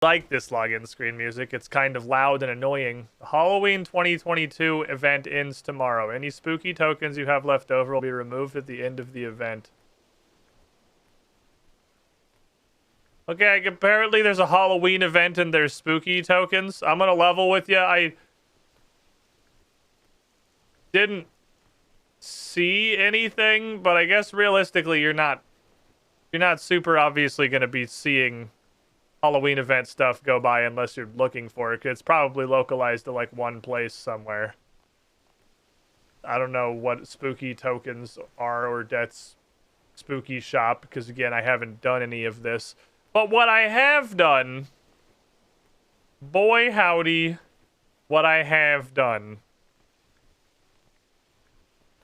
like this login screen music. It's kind of loud and annoying. The Halloween 2022 event ends tomorrow. Any spooky tokens you have left over will be removed at the end of the event. Okay, apparently there's a Halloween event and there's spooky tokens. I'm gonna level with you. I didn't see anything, but I guess realistically you're not super obviously gonna be seeing Halloween event stuff go by unless you're looking for it. It's probably localized to like one place somewhere. I don't know what spooky tokens are or that's spooky shop, because again, I haven't done any of this. But what I have done, boy howdy, what I have done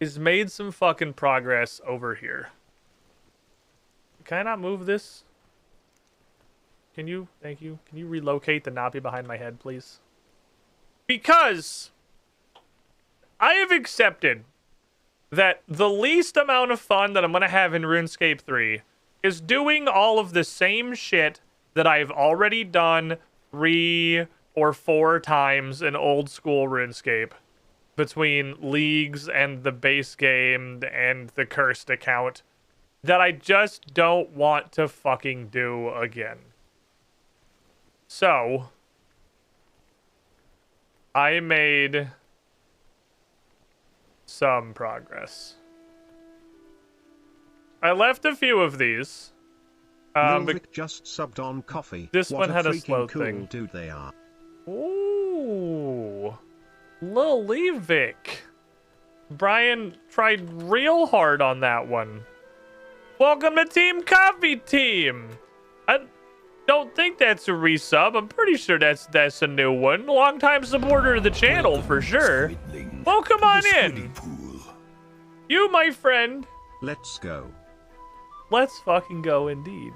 is made some fucking progress over here. Can I not move this? Can you? Thank you. Can you relocate the nappy behind my head, please? Because I have accepted that the least amount of fun that I'm going to have in RuneScape 3 is doing all of the same shit that I've already done 3 or 4 times in old school RuneScape, between leagues and the base game and the cursed account, that I just don't want to fucking do again. So, I made some progress. I left a few of these. Milvic just subbed on coffee. This what one had a freaking slow cool thing. Dude they are. Ooh. Lil Levic. Brian tried real hard on that one. Welcome to Team Coffee Team. I don't think that's a resub. I'm pretty sure that's a new one. Longtime supporter of the channel for sure. Welcome on in. You, my friend. Let's go. Let's fucking go indeed.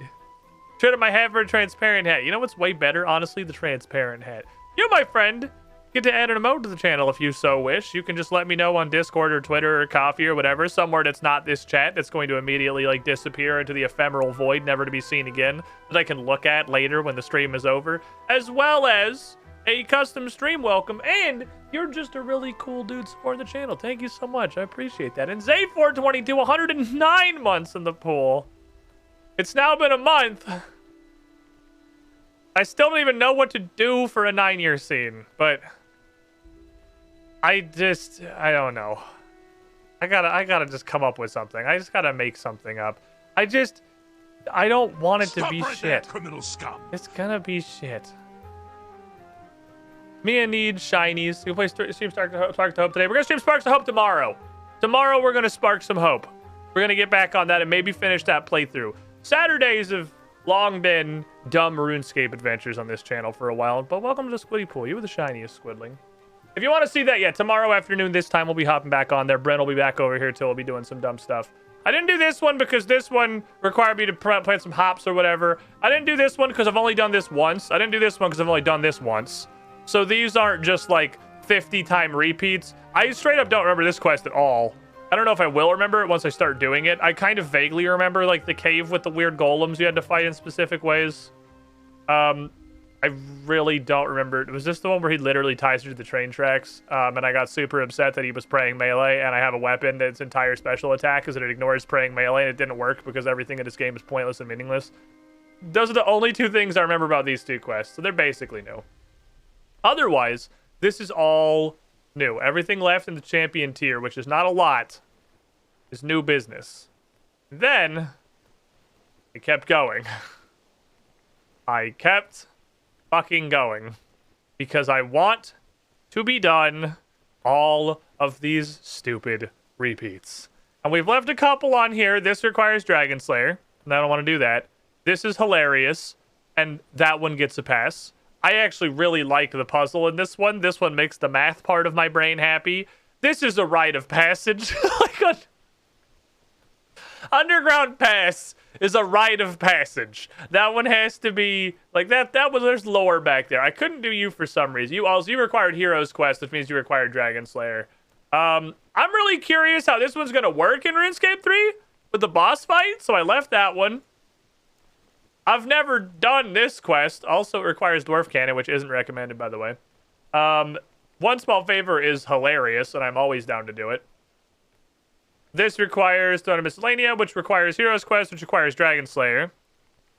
Traded my hat for a transparent hat. You know what's way better? Honestly, the transparent hat. You, my friend, get to add an emote to the channel if you so wish. You can just let me know on Discord or Twitter or Coffee or whatever, somewhere that's not this chat, that's going to immediately like disappear into the ephemeral void, never to be seen again, that I can look at later when the stream is over, as well as a custom stream welcome. And you're just a really cool dude supporting the channel. Thank you so much. I appreciate that. And Zay422, 109 months in the pool. It's now been a month. I still don't even know what to do for a 9-year scene, but I don't know. I gotta just come up with something. I just gotta make something up. I don't want it to be shit. Criminal scum. It's gonna be shit. Mia needs shinies. We play Stream Spark to Hope today. We're gonna stream Sparks to Hope tomorrow. Tomorrow we're gonna spark some hope. We're gonna get back on that and maybe finish that playthrough. Saturdays have long been dumb RuneScape adventures on this channel for a while, but welcome to the Squiddy Pool. You were the shiniest Squidling. If you want to see that, yeah, tomorrow afternoon this time we'll be hopping back on there. Brent will be back over here too. We'll be doing some dumb stuff. I didn't do this one because this one required me to plant some hops or whatever. I didn't do this one because I've only done this once. I didn't do this one because I've only done this once. So these aren't just like 50-time repeats. I straight up don't remember this quest at all. I don't know if I will remember it once I start doing it. I kind of vaguely remember like the cave with the weird golems you had to fight in specific ways. I really don't remember. Was this the one where he literally ties you to the train tracks? And I got super upset that he was praying melee, and I have a weapon that's entire special attack is that it ignores praying melee, and it didn't work because everything in this game is pointless and meaningless. Those are the only 2 things I remember about these 2 quests, so they're basically new. Otherwise, this is all new. Everything left in the champion tier, which is not a lot, is new business. Then, I kept going. I kept fucking going because I want to be done all of these stupid repeats. And we've left a couple on here. This requires Dragon Slayer, and I don't want to do that. This is hilarious, and that one gets a pass. I actually really like the puzzle in this one. This one makes the math part of my brain happy. This is a rite of passage. Like Underground Pass is a rite of passage. That one has to be like that. There's lore back there. I couldn't do you for some reason. You required Heroes Quest, which means you required Dragon Slayer. I'm really curious how this one's gonna work in RuneScape 3 with the boss fight. So I left that one. I've never done this quest. Also, it requires Dwarf Cannon, which isn't recommended, by the way. One Small Favor is hilarious, and I'm always down to do it. This requires Throne of Miscellanea, which requires Heroes Quest, which requires Dragon Slayer.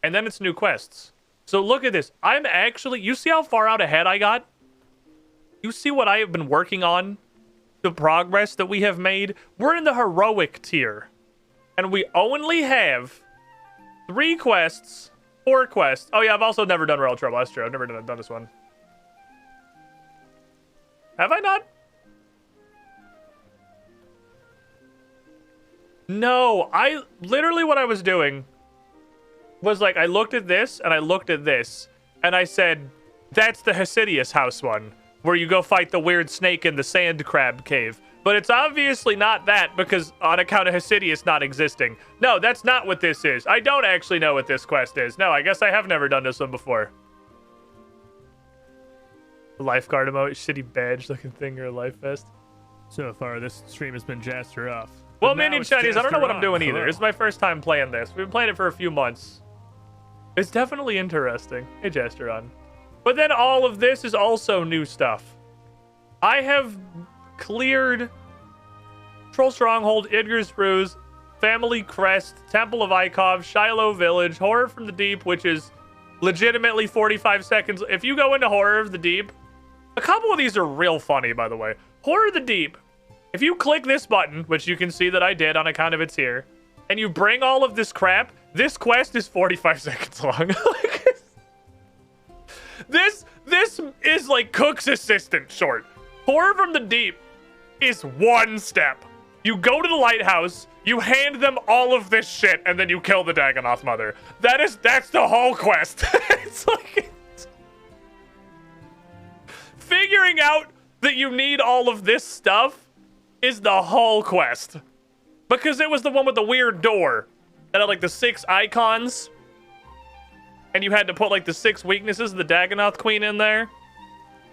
And then it's new quests. So look at this. I'm actually... You see how far out ahead I got? You see what I have been working on? The progress that we have made? We're in the heroic tier. And we only have 3 quests, 4 quests. Oh yeah, I've also never done Royal Trouble. That's true. I've never done this one. Have I not? No, literally what I was doing was like, I looked at this and I looked at this and I said, that's the Hesidious house one where you go fight the weird snake in the sand crab cave. But it's obviously not that because on account of Hesidious not existing. No, that's not what this is. I don't actually know what this quest is. No, I guess I have never done this one before. Lifeguard emote, shitty badge looking thing or a life vest. So far, this stream has been Jaster off. Well, Minion Shinies, I don't know what I'm doing either. It's my first time playing this. We've been playing it for a few months. It's definitely interesting. Hey, Jaster on. But then all of this is also new stuff. I have cleared Troll Stronghold, Idgar's Ruse, Family Crest, Temple of Ikov, Shiloh Village, Horror from the Deep, which is legitimately 45 seconds. If you go into Horror of the Deep, a couple of these are real funny, by the way. Horror of the Deep. If you click this button, which you can see that I did on account of it's here, and you bring all of this crap, this quest is 45 seconds long. This is like Cook's Assistant short. Horror from the Deep is 1 step. You go to the lighthouse, you hand them all of this shit, and then you kill the Dagonoth Mother. That's the whole quest. It's like... Figuring out that you need all of this stuff is the whole quest. Because it was the one with the weird door that had like the 6 icons. And you had to put like the 6 weaknesses of the Dagonoth Queen in there.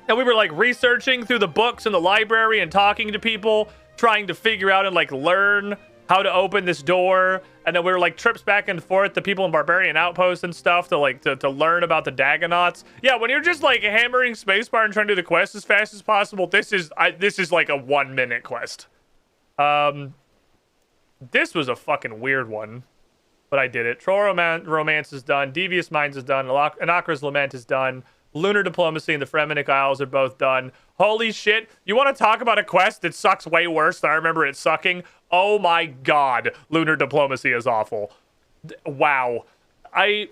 And we were like researching through the books in the library and talking to people, trying to figure out and like learn how to open this door. And then we were like trips back and forth to people in Barbarian Outposts and stuff to like to learn about the Dagonoths. Yeah, when you're just like hammering spacebar and trying to do the quest as fast as possible, this is like a 1-minute quest. This was a fucking weird one, but I did it. Troll Romance is done. Devious Minds is done. Anakra's Lament is done. Lunar Diplomacy and the Fremenic Isles are both done. Holy shit. You want to talk about a quest that sucks way worse than I remember it sucking? Oh my god. Lunar Diplomacy is awful. Wow. I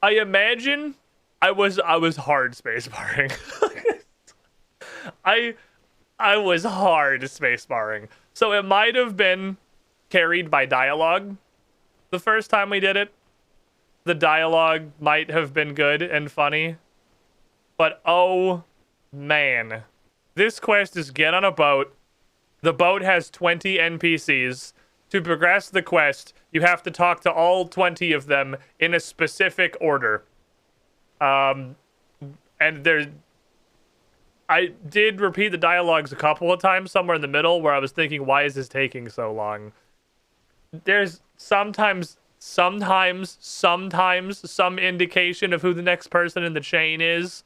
imagine I was hard spacebarring. I was hard spacebarring. So it might have been carried by dialogue the first time we did it. The dialogue might have been good and funny. But oh man. This quest is get on a boat. The boat has 20 NPCs. To progress the quest, you have to talk to all 20 of them in a specific order. And I did repeat the dialogues a couple of times somewhere in the middle where I was thinking, why is this taking so long? There's sometimes some indication of who the next person in the chain is,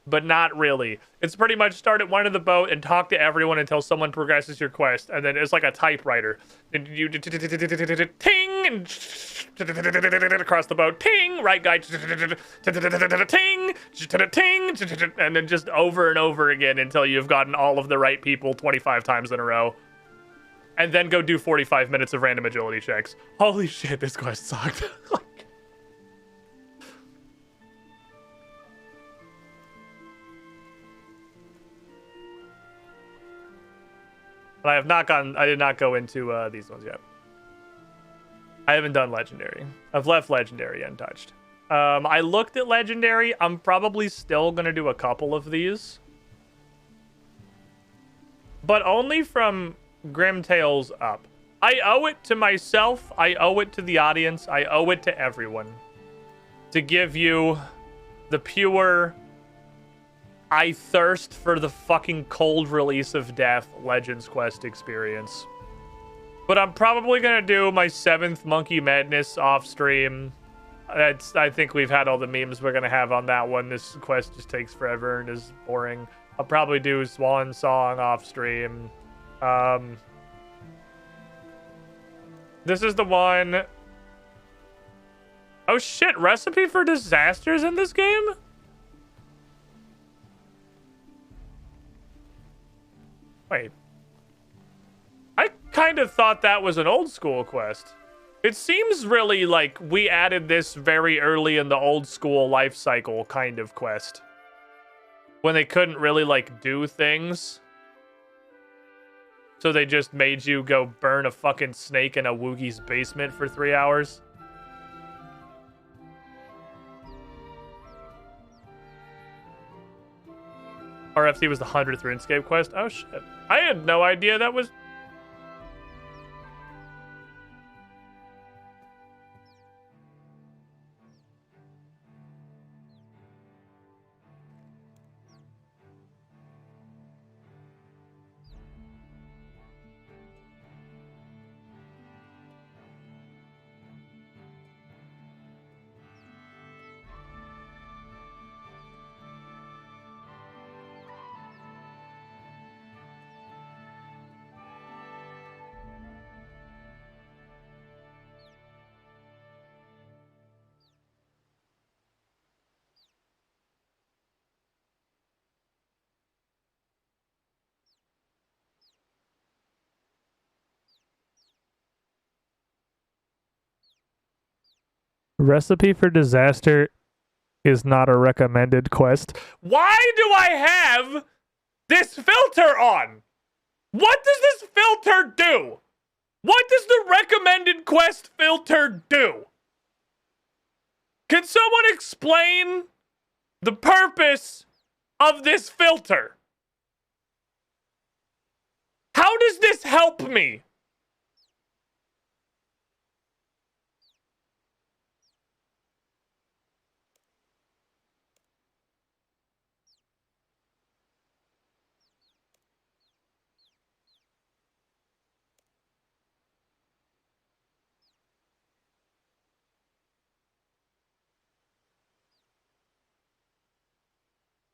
but not really. It's pretty much start at one of the boat and talk to everyone until someone progresses your quest, and then it's like a typewriter. And you ting and across the boat, ting, right guy, ting, ting, and then just over and over again until you've gotten all of the right people 25 times in a row. And then go do 45 minutes of random agility checks. Holy shit, this quest sucked. But I did not go into these ones yet. I haven't done Legendary. I've left Legendary untouched. I looked at Legendary. I'm probably still going to do a couple of these. But only from Grim Tales up. I owe it to myself. I owe it to the audience. I owe it to everyone. To give you the pure... I thirst for the fucking cold release of death Legends Quest experience. But I'm probably going to do my 7th Monkey Madness off stream. I think we've had all the memes we're gonna have on that one. This quest just takes forever and is boring. I'll probably do Swan Song off stream. This is the one. Oh shit, Recipe for Disasters in this game? Wait. I kind of thought that was an old school quest. It seems really like we added this very early in the old school life cycle kind of quest. When they couldn't really like do things. So they just made you go burn a fucking snake in a Woogie's basement for 3 hours. RFT was the 100th RuneScape quest. Oh shit. I had no idea that was... Recipe for Disaster is not a recommended quest. Why do I have this filter on? What does this filter do? What does the recommended quest filter do? Can someone explain the purpose of this filter? How does this help me?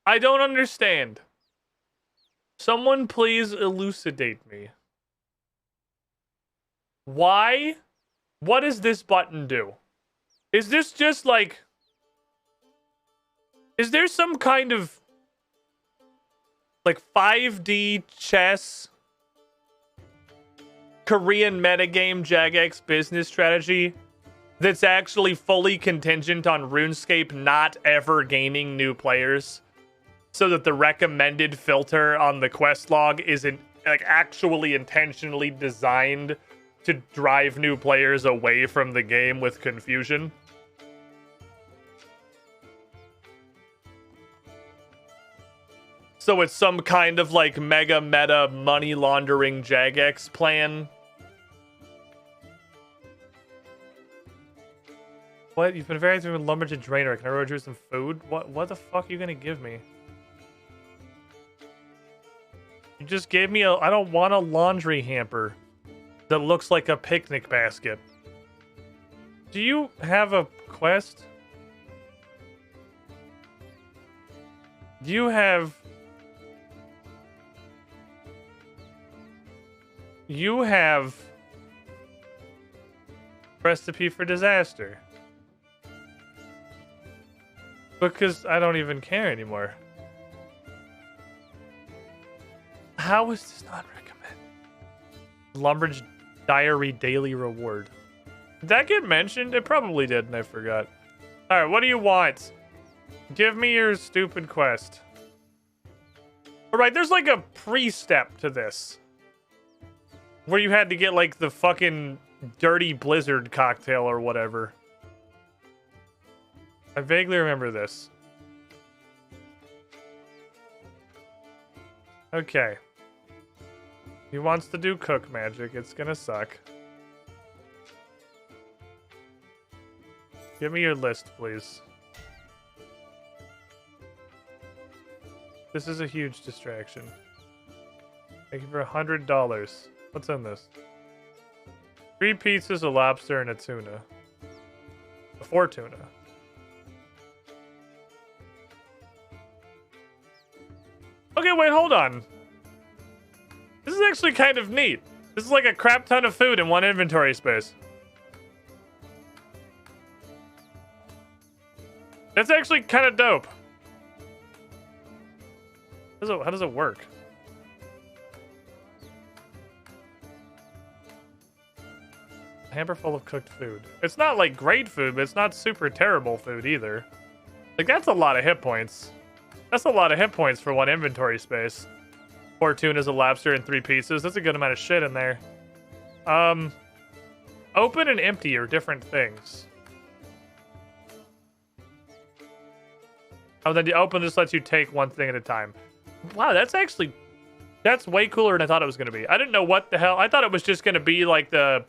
I don't understand. Someone please elucidate me. Why? What does this button do? Is this just like... Is there some kind of... like 5D chess... Korean metagame Jagex business strategy that's actually fully contingent on RuneScape not ever gaining new players? So that the recommended filter on the quest log isn't like actually intentionally designed to drive new players away from the game with confusion. So it's some kind of like mega meta money laundering Jagex plan. What? You've been very through Lumberjack Drainer. Can I roll you some food? What the fuck are you gonna give me? You just gave me I don't want a laundry hamper that looks like a picnic basket. Do you have a quest? Do you have... You have... Recipe for Disaster. Because I don't even care anymore. How is this not recommended? Lumberjack Diary Daily Reward. Did that get mentioned? It probably did, and I forgot. Alright, what do you want? Give me your stupid quest. Alright, there's like a pre-step to this. Where you had to get like the fucking dirty blizzard cocktail or whatever. I vaguely remember this. Okay. He wants to do cook magic. It's gonna suck. Give me your list, please. This is a huge distraction. Thank you for $100. What's in this? 3 pizzas, a lobster, and a tuna. A 4 tuna. Okay, wait, hold on. This is actually kind of neat. This is like a crap ton of food in one inventory space. That's actually kind of dope. How does it work? A hamper full of cooked food. It's not like great food, but it's not super terrible food either. Like, that's a lot of hit points. That's a lot of hit points for one inventory space. 4 tunas, a lobster, and 3 pizzas. That's a good amount of shit in there. Open and empty are different things. Oh, then the open just lets you take one thing at a time. Wow, that's way cooler than I thought it was going to be. I didn't know what the hell. I thought it was just going to be like the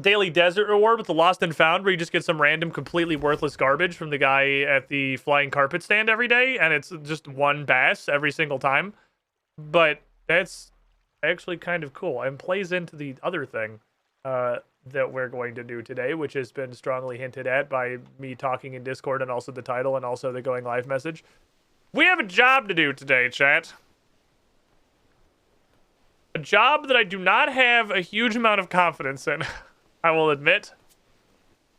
daily desert reward with the lost and found, where you just get some random completely worthless garbage from the guy at the flying carpet stand every day, and it's just one bass every single time. But that's actually kind of cool and plays into the other thing that we're going to do today, which has been strongly hinted at by me talking in Discord and also the title and also the going live message. We have a job to do today, chat. A job that I do not have a huge amount of confidence in, I will admit.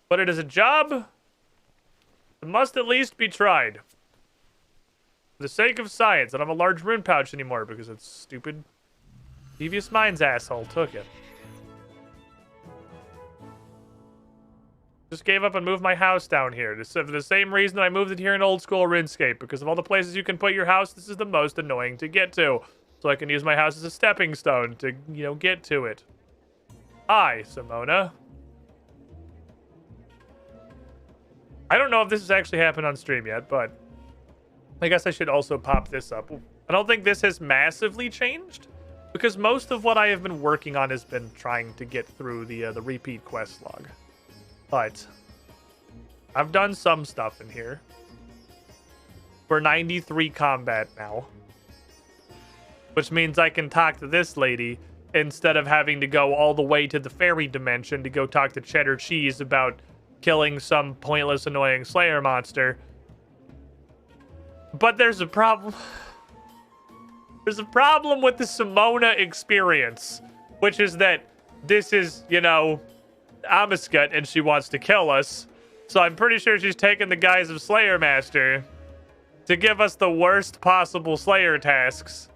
But it is a job that must at least be tried. For the sake of science. I don't have a large rune pouch anymore because it's stupid. Devious Minds asshole took it. Just gave up and moved my house down here. For the same reason that I moved it here in old school Runescape. Because of all the places you can put your house, this is the most annoying to get to. So I can use my house as a stepping stone to, you know, get to it. Hi, Simona. I don't know if this has actually happened on stream yet, but I guess I should also pop this up. I don't think this has massively changed, because most of what I have been working on has been trying to get through the repeat quest log. But I've done some stuff in here. We're 93 combat now, which means I can talk to this lady instead of having to go all the way to the fairy dimension to go talk to Cheddar Cheese about killing some pointless, annoying Slayer monster. But there's a problem. There's a problem with the Simona experience, which is that this is, you know, Amiskut, and she wants to kill us. So I'm pretty sure she's taken the guise of Slayer Master to give us the worst possible Slayer tasks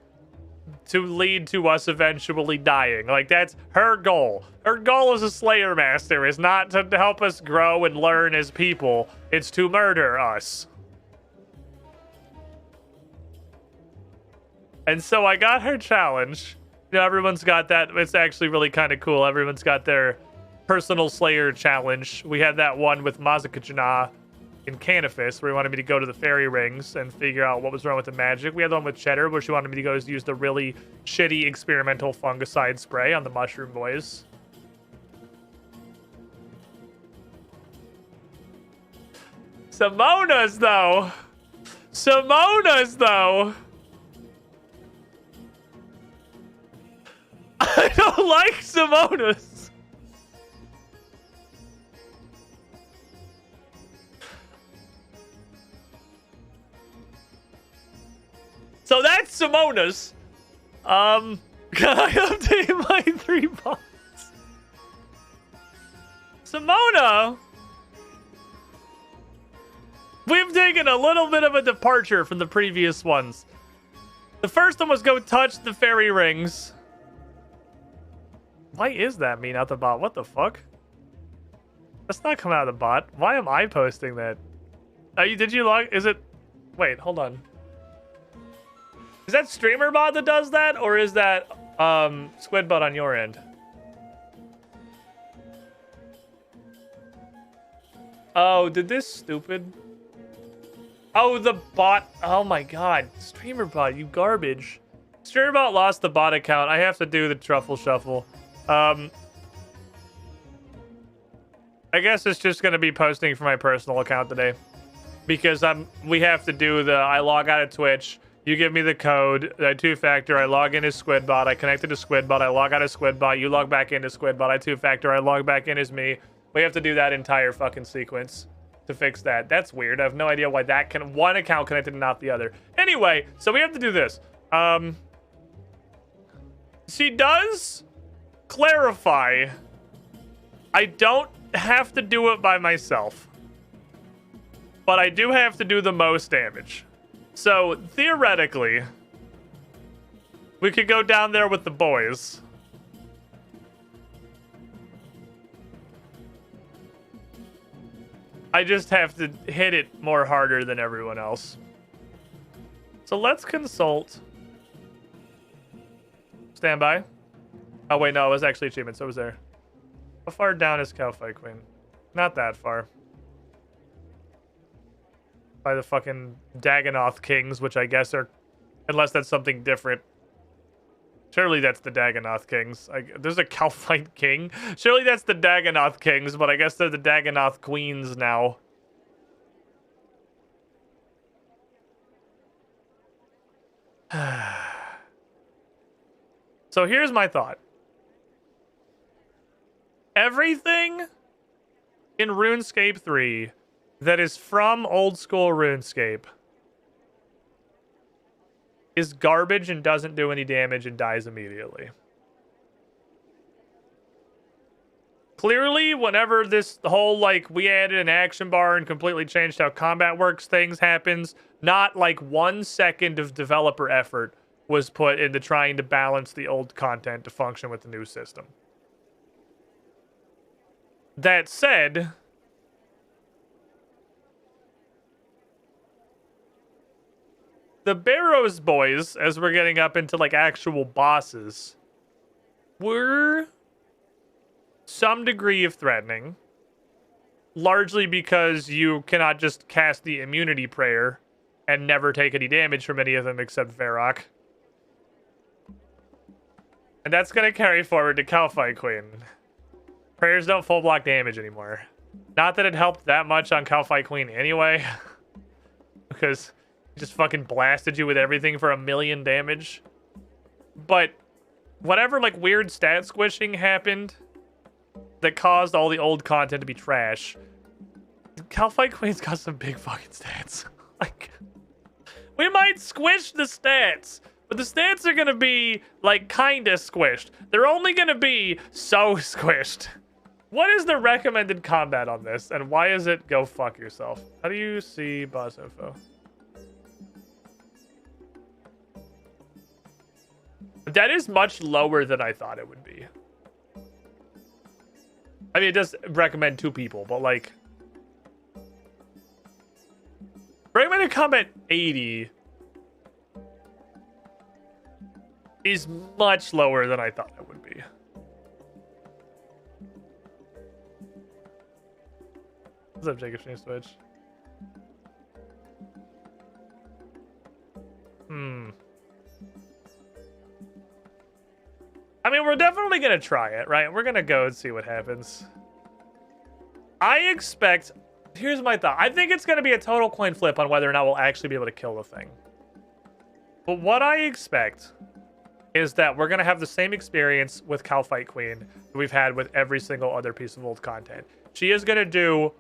to lead to us eventually dying. Like, that's her goal. Her goal as a Slayer Master is not to help us grow and learn as people. It's to murder us. And so I got her challenge. You know, everyone's got that. It's actually really kind of cool. Everyone's got their personal Slayer challenge. We had that one with Mazakajana in Canifis, where he wanted me to go to the fairy rings and figure out what was wrong with the magic. We had the one with Cheddar, where she wanted me to go use the really shitty experimental fungicide spray on the mushroom boys. Simona's, though. Simona's, though. I don't like Simona's. So that's Simona's. Can I update my 3 bots? Simona, we've taken a little bit of a departure from the previous ones. The first one was go touch the fairy rings. Why is that me, not the bot? What the fuck? That's not coming out of the bot. Why am I posting that? Did you log? Is it? Wait, hold on. Is that StreamerBot that does that, or is that SquidBot on your end? Oh, did this stupid? Oh, the bot. Oh my god, StreamerBot, you garbage. StreamerBot lost the bot account. I have to do the truffle shuffle. I guess it's just gonna be posting for my personal account today, because we have to do the I log out of Twitch. You give me the code, the 2-factor, I log in as SquidBot, I connect it to SquidBot, I log out as SquidBot, you log back into SquidBot, I 2-factor, I log back in as me. We have to do that entire fucking sequence to fix that. That's weird. I have no idea why that can one account connected and not the other. Anyway, so we have to do this. She does clarify I don't have to do it by myself, but I do have to do the most damage. So theoretically, we could go down there with the boys. I just have to hit it more harder than everyone else. So let's consult. Stand by. Oh, wait, no, it was actually achievement, so it was there. How far down is Cowfight Queen? Not that far. By the fucking Dagonoth Kings, which I guess are... Unless that's something different. Surely that's the Dagonoth Kings. There's a Cowfight King. Surely that's the Dagonoth Kings, but I guess they're the Dagonoth Queens now. So here's my thought. Everything in RuneScape 3 that is from old school RuneScape is garbage and doesn't do any damage and dies immediately. Clearly, whenever this whole, like, we added an action bar and completely changed how combat works, things happens, not like 1 second of developer effort was put into trying to balance the old content to function with the new system. That said, the Barrows boys, as we're getting up into like actual bosses, were some degree of threatening, largely because you cannot just cast the immunity prayer and never take any damage from any of them except Varrock. And that's going to carry forward to Cowfight Queen. Prayers don't full block damage anymore. Not that it helped that much on Cowfight Queen anyway. Because it just fucking blasted you with everything for 1,000,000 damage. But whatever like weird stat squishing happened that caused all the old content to be trash, Cowfight Queen's got some big fucking stats. Like, we might squish the stats, but the stats are gonna be, like, kinda squished. They're only gonna be so squished. What is the recommended combat on this, and why is it go fuck yourself? How do you see boss info? That is much lower than I thought it would be. I mean, it does recommend 2 people, but, like... recommended combat 80... is much lower than I thought it would be. What's up, Jacob Stream Switch? I mean, we're definitely gonna try it, right? We're gonna go and see what happens. I expect... Here's my thought. I think it's gonna be a total coin flip on whether or not we'll actually be able to kill the thing. But what I expect is that we're going to have the same experience with Cowfight Queen that we've had with every single other piece of old content. She is going to do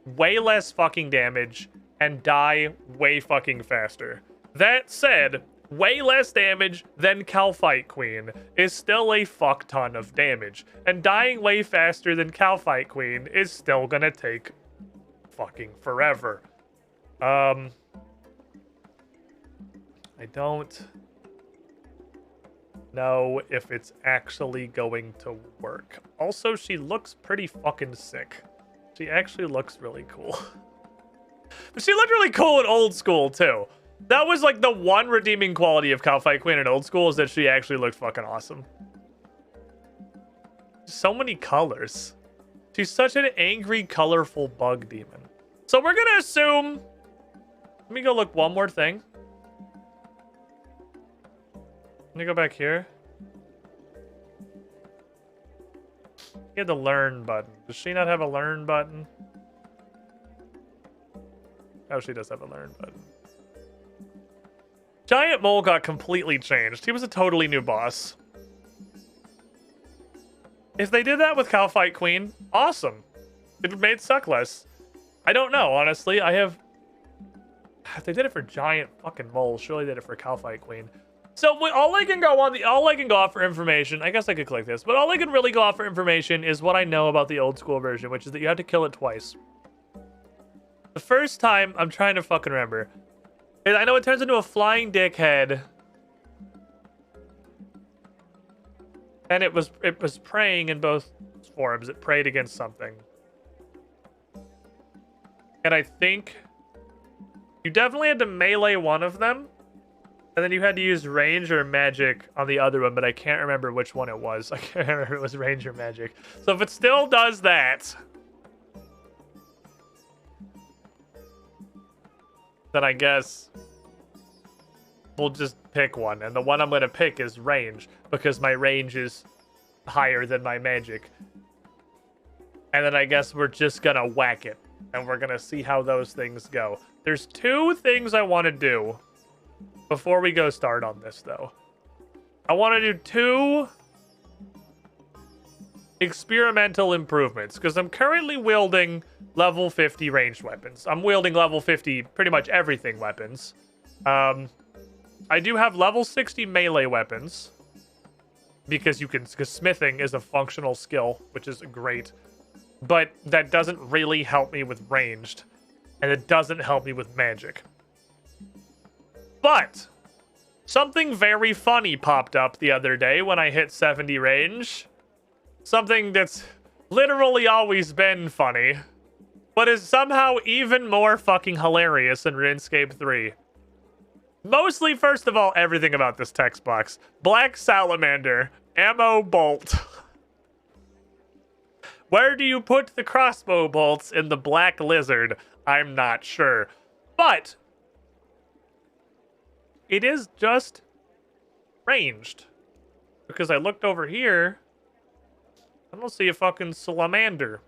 way less fucking damage and die way fucking faster. That said, way less damage than Cowfight Queen is still a fuck ton of damage. And dying way faster than Cowfight Queen is still going to take fucking forever. I don't know if it's actually going to work. Also, she looks pretty fucking sick. She actually looks really cool. But she looked really cool in old school, too. That was like the one redeeming quality of Cowfight Queen in old school, is that she actually looked fucking awesome. So many colors. She's such an angry, colorful bug demon. So we're gonna assume... Let me go look one more thing. Let me go back here. You had the learn button. Does she not have a learn button? Oh, she does have a learn button. Giant Mole got completely changed. He was a totally new boss. If they did that with Cowfight Queen, awesome. It made suck less. I don't know, honestly. If they did it for giant fucking moles, surely they did it for Calcite Queen. So all I can go off for information, I guess I could click this, but all I can really go off for information is what I know about the old school version, which is that you have to kill it twice. The first time, I'm trying to fucking remember. I know it turns into a flying dickhead. And it was praying in both forms. It prayed against something. And I think you definitely had to melee one of them. And then you had to use range or magic on the other one, but I can't remember which one it was. I can't remember if it was range or magic. So if it still does that, then I guess we'll just pick one. And the one I'm going to pick is range, because my range is higher than my magic. And then I guess we're just going to whack it. And we're going to see how those things go. There's two things I want to do before we go start on this, though. I want to do two experimental improvements, because I'm currently wielding level 50 ranged weapons. I'm wielding level 50 pretty much everything weapons. I do have level 60 melee weapons, because smithing is a functional skill, which is great. But that doesn't really help me with ranged, and it doesn't help me with magic. But something very funny popped up the other day when I hit 70 range. Something that's literally always been funny, but is somehow even more fucking hilarious in RuneScape 3. Mostly, first of all, everything about this text box. Black Salamander, ammo bolt. Where do you put the crossbow bolts in the Black Lizard? I'm not sure. But it is just ranged. Because I looked over here, I don't see a fucking salamander.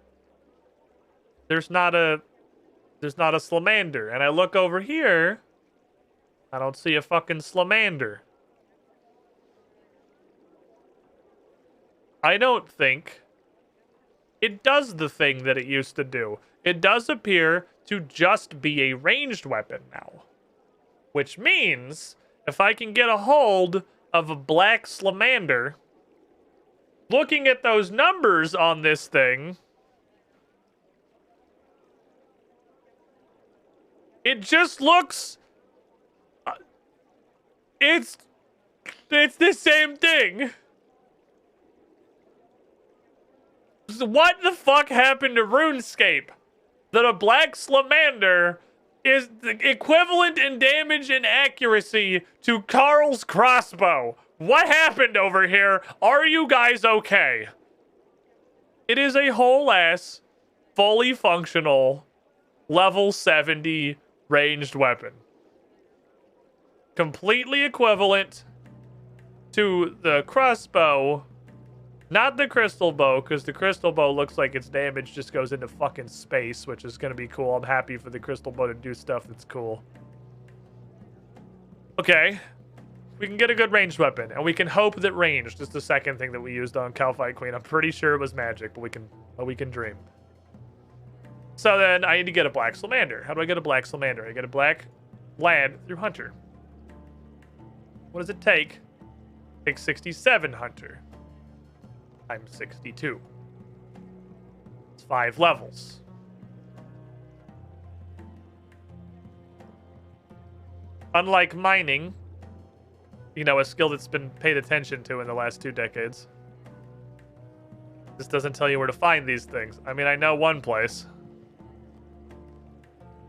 There's not a salamander. And I look over here, I don't see a fucking salamander. I don't think it does the thing that it used to do. It does appear to just be a ranged weapon now. Which means, if I can get a hold of a black salamander, looking at those numbers on this thing, it just looks... It's the same thing. What the fuck happened to RuneScape? That a black salamander is the equivalent in damage and accuracy to Carl's crossbow. What happened over here? Are you guys okay? It is a whole ass, fully functional, level 70 ranged weapon. Completely equivalent to the crossbow. Not the crystal bow, because the crystal bow looks like its damage just goes into fucking space, which is going to be cool. I'm happy for the crystal bow to do stuff that's cool. Okay. We can get a good ranged weapon, and we can hope that ranged is the second thing that we used on Calcite Queen. I'm pretty sure it was magic, but we can dream. So then I need to get a black salamander. How do I get a black salamander? I get a black lad through hunter. What does it take? It takes 67 hunter. Times 62. It's 5 levels. Unlike mining, you know, a skill that's been paid attention to in the last 2 decades. This doesn't tell you where to find these things. I mean, I know one place.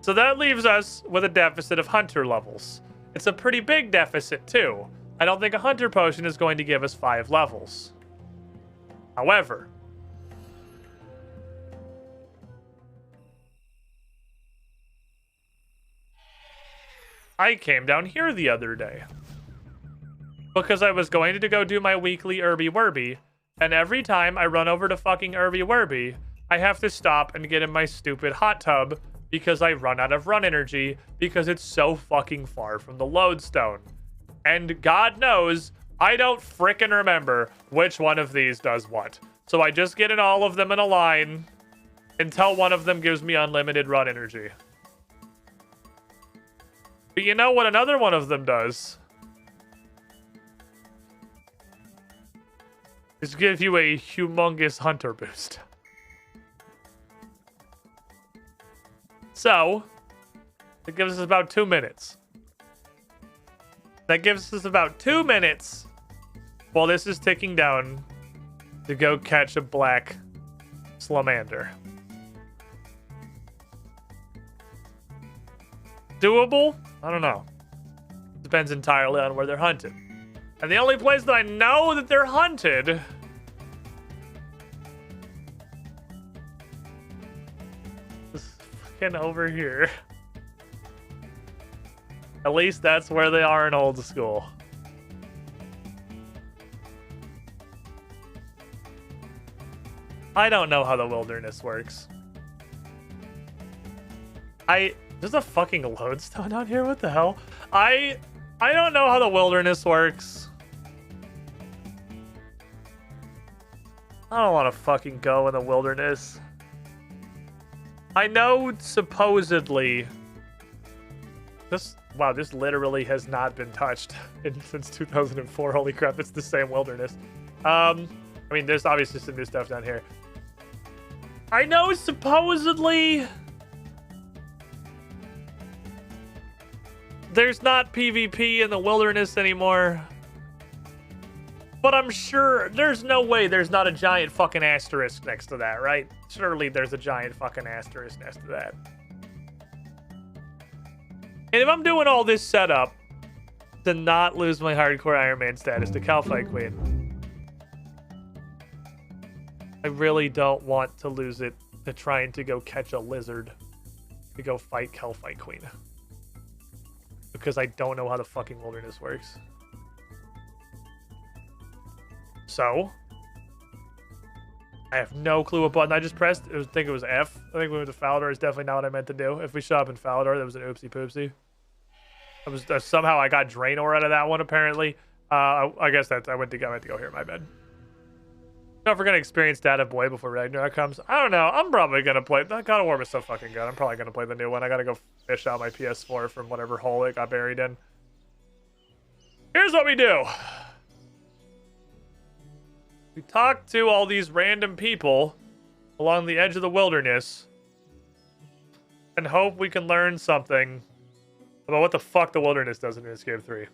So that leaves us with a deficit of hunter levels. It's a pretty big deficit, too. I don't think a hunter potion is going to give us 5 levels. However, I came down here the other day because I was going to go do my weekly Irby Werby, and every time I run over to fucking Irby Werby, I have to stop and get in my stupid hot tub because I run out of run energy because it's so fucking far from the lodestone. And God knows, I don't frickin' remember which one of these does what. So I just get in all of them in a line, until one of them gives me unlimited run energy. But you know what another one of them does? Is give you a humongous hunter boost. So, it gives us about 2 minutes. That gives us about 2 minutes while this is ticking down to go catch a black salamander. Doable? I don't know. Depends entirely on where they're hunted. And the only place that I know that they're hunted is fucking over here. At least that's where they are in old school. I don't know how the wilderness works. There's a fucking lodestone out here? What the hell? I don't know how the wilderness works. I don't want to fucking go in the wilderness. I know supposedly this literally has not been touched since 2004. Holy crap, it's the same wilderness. I mean, there's obviously some new stuff down here. I know supposedly there's not PvP in the wilderness anymore. But I'm sure there's no way there's not a giant fucking asterisk next to that, right? Surely there's a giant fucking asterisk next to that. And if I'm doing all this setup to not lose my hardcore Iron Man status to Calphite Queen, I really don't want to lose it to trying to go catch a lizard to go fight Calphite Queen. Because I don't know how the fucking wilderness works. So, I have no clue what button I just pressed. I think it was F. I think we went to Falador. It's definitely not what I meant to do. If we show up in Falador, that was an oopsie poopsie. It was somehow I got Draenor out of that one. Apparently, I guess I went to go here. My bad. Don't forget to experience Data Boy before Ragnarok comes. I don't know. I'm probably gonna play. That God of War is so fucking good. I'm probably gonna play the new one. I gotta go fish out my PS4 from whatever hole it got buried in. Here's what we do. We talk to all these random people along the edge of the wilderness and hope we can learn something about what the fuck the wilderness does in Runescape 3. I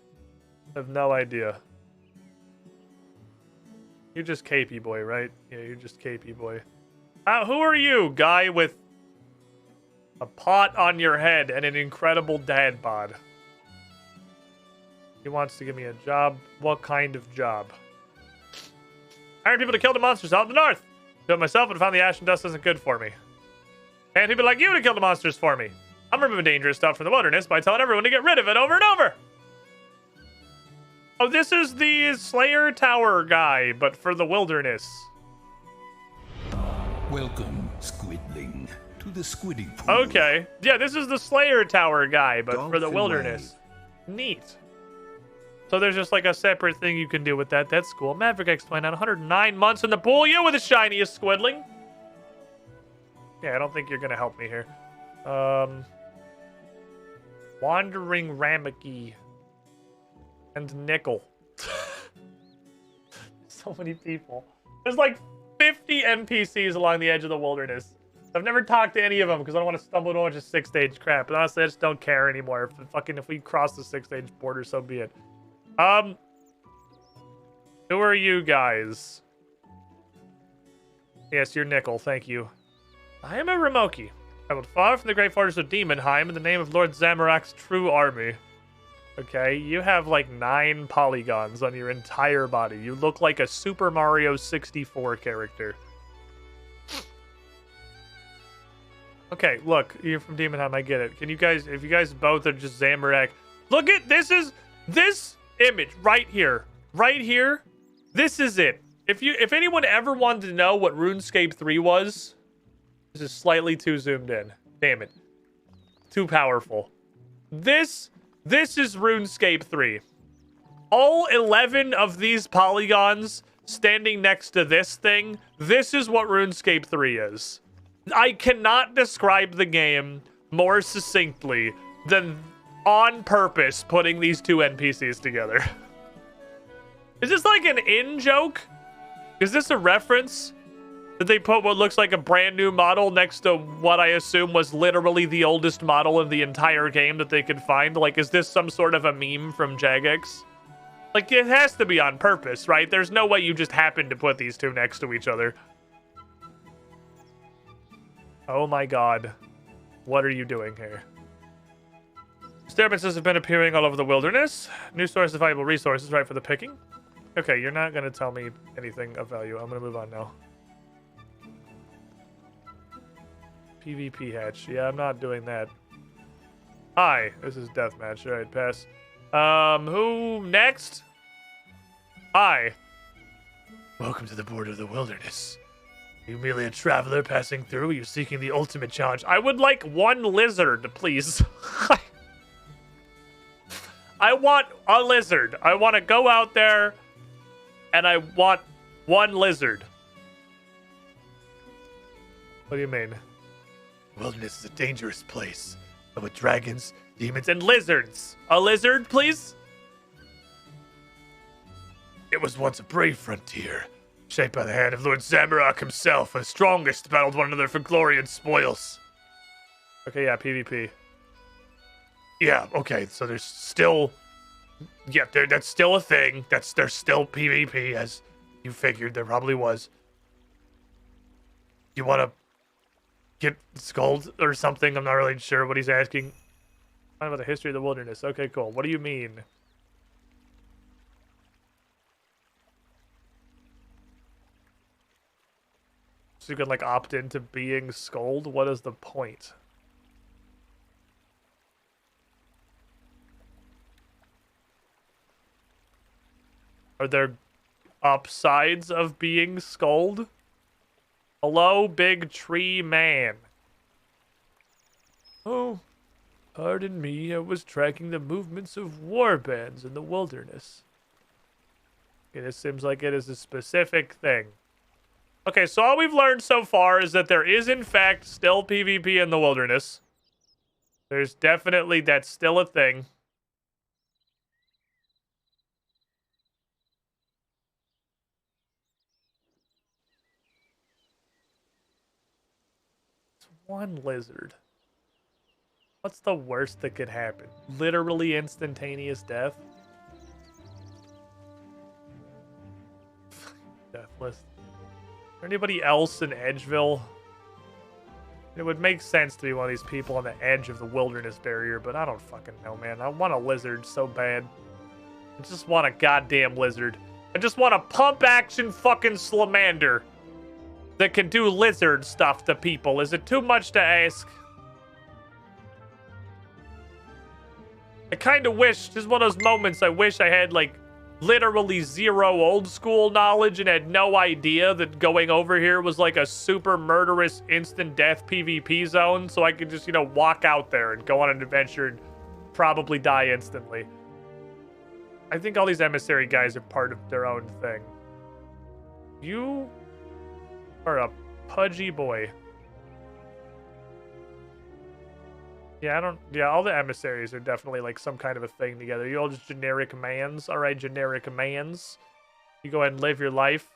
have no idea. You're just KP boy, right? Yeah, you're just KP boy. Who are you, guy with a pot on your head and an incredible dad bod? He wants to give me a job. What kind of job? Hired people to kill the monsters out in the north. Do it myself, but found the ash and dust isn't good for me. And people like you to kill the monsters for me. I'm removing dangerous stuff from the wilderness by telling everyone to get rid of it over and over. Oh, this is the Slayer Tower guy, but for the wilderness. Welcome, Squidling, to the Squidding Pool. Okay. Yeah, this is the Slayer Tower guy, but for the Dolphin wilderness. Neat. So there's just like a separate thing you can do with that. That's cool. Maverick X29, 109 months in the pool. You with the shiniest Squidling. Yeah, I don't think you're going to help me here. Wandering Ramaki. And Nickel. So many people. There's like 50 NPCs along the edge of the wilderness. I've never talked to any of them because I don't want to stumble into a bunch of 6-stage crap. But honestly, I just don't care anymore. If we cross the 6-stage border, so be it. Who are you guys? Yes, you're Nickel. Thank you. I am a Ramoki. Traveled far from the great fortress of Demonheim in the name of Lord Zamorak's true army. Okay, you have like 9 polygons on your entire body. You look like a Super Mario 64 character. Okay, look, you're from Demonheim, I get it. Can you guys, if you guys both are just Zamorak, look at, this image right here. Right here, this is it. If anyone ever wanted to know what RuneScape 3 was, this is slightly too zoomed in. Damn it. Too powerful. This is RuneScape 3. All 11 of these polygons standing next to this thing, this is what RuneScape 3 is. I cannot describe the game more succinctly than on purpose putting these two NPCs together. Is this like an in-joke? Is this a reference? Did they put what looks like a brand new model next to what I assume was literally the oldest model in the entire game that they could find? Like, is this some sort of a meme from Jagex? Like, it has to be on purpose, right? There's no way you just happen to put these two next to each other. Oh my god. What are you doing here? Disturbances have been appearing all over the wilderness. New source of valuable resources right for the picking. Okay, you're not going to tell me anything of value. I'm going to move on now. PvP hatch. Yeah, I'm not doing that. Hi, this is deathmatch. Alright, pass. Who next? Hi. Welcome to the border of the wilderness. Are you merely a traveler passing through? Are you seeking the ultimate challenge? I would like one lizard, please. I want a lizard. I want to go out there and I want one lizard. What do you mean? Wilderness is a dangerous place, but with dragons, demons, and lizards. A lizard, please? It was once a brave frontier, shaped by the hand of Lord Zamorak himself, and the strongest battled one another for glory and spoils. Okay, yeah, PvP. Yeah, okay, so there's still... Yeah, that's still a thing. There's still PvP, as you figured there probably was. You want to get skulled or something? I'm not really sure what he's asking. Find about the history of the wilderness. Okay, cool. What do you mean? So you can, like, opt into being skulled? What is the point? Are there upsides of being skulled? Hello, big tree man. Oh, pardon me. I was tracking the movements of warbands in the wilderness. Okay, this seems like it is a specific thing. Okay, so all we've learned so far is that there is, in fact, still PvP in the wilderness. There's definitely, that's still a thing. One lizard. What's the worst that could happen? Literally instantaneous death? Deathless. Is there anybody else in Edgeville? It would make sense to be one of these people on the edge of the wilderness barrier, but I don't fucking know, man. I want a lizard so bad. I just want a goddamn lizard. I just want a pump-action fucking Slamander that can do lizard stuff to people. Is it too much to ask? I kind of wish, this is one of those moments I wish I had, like, literally zero old school knowledge and had no idea that going over here was like a super murderous instant death PvP zone, so I could just, you know, walk out there and go on an adventure and probably die instantly. I think all these emissary guys are part of their own thing. You are a pudgy boy. Yeah, all the emissaries are definitely like some kind of a thing together. You all just generic mans. All right, generic mans. You go ahead and live your life.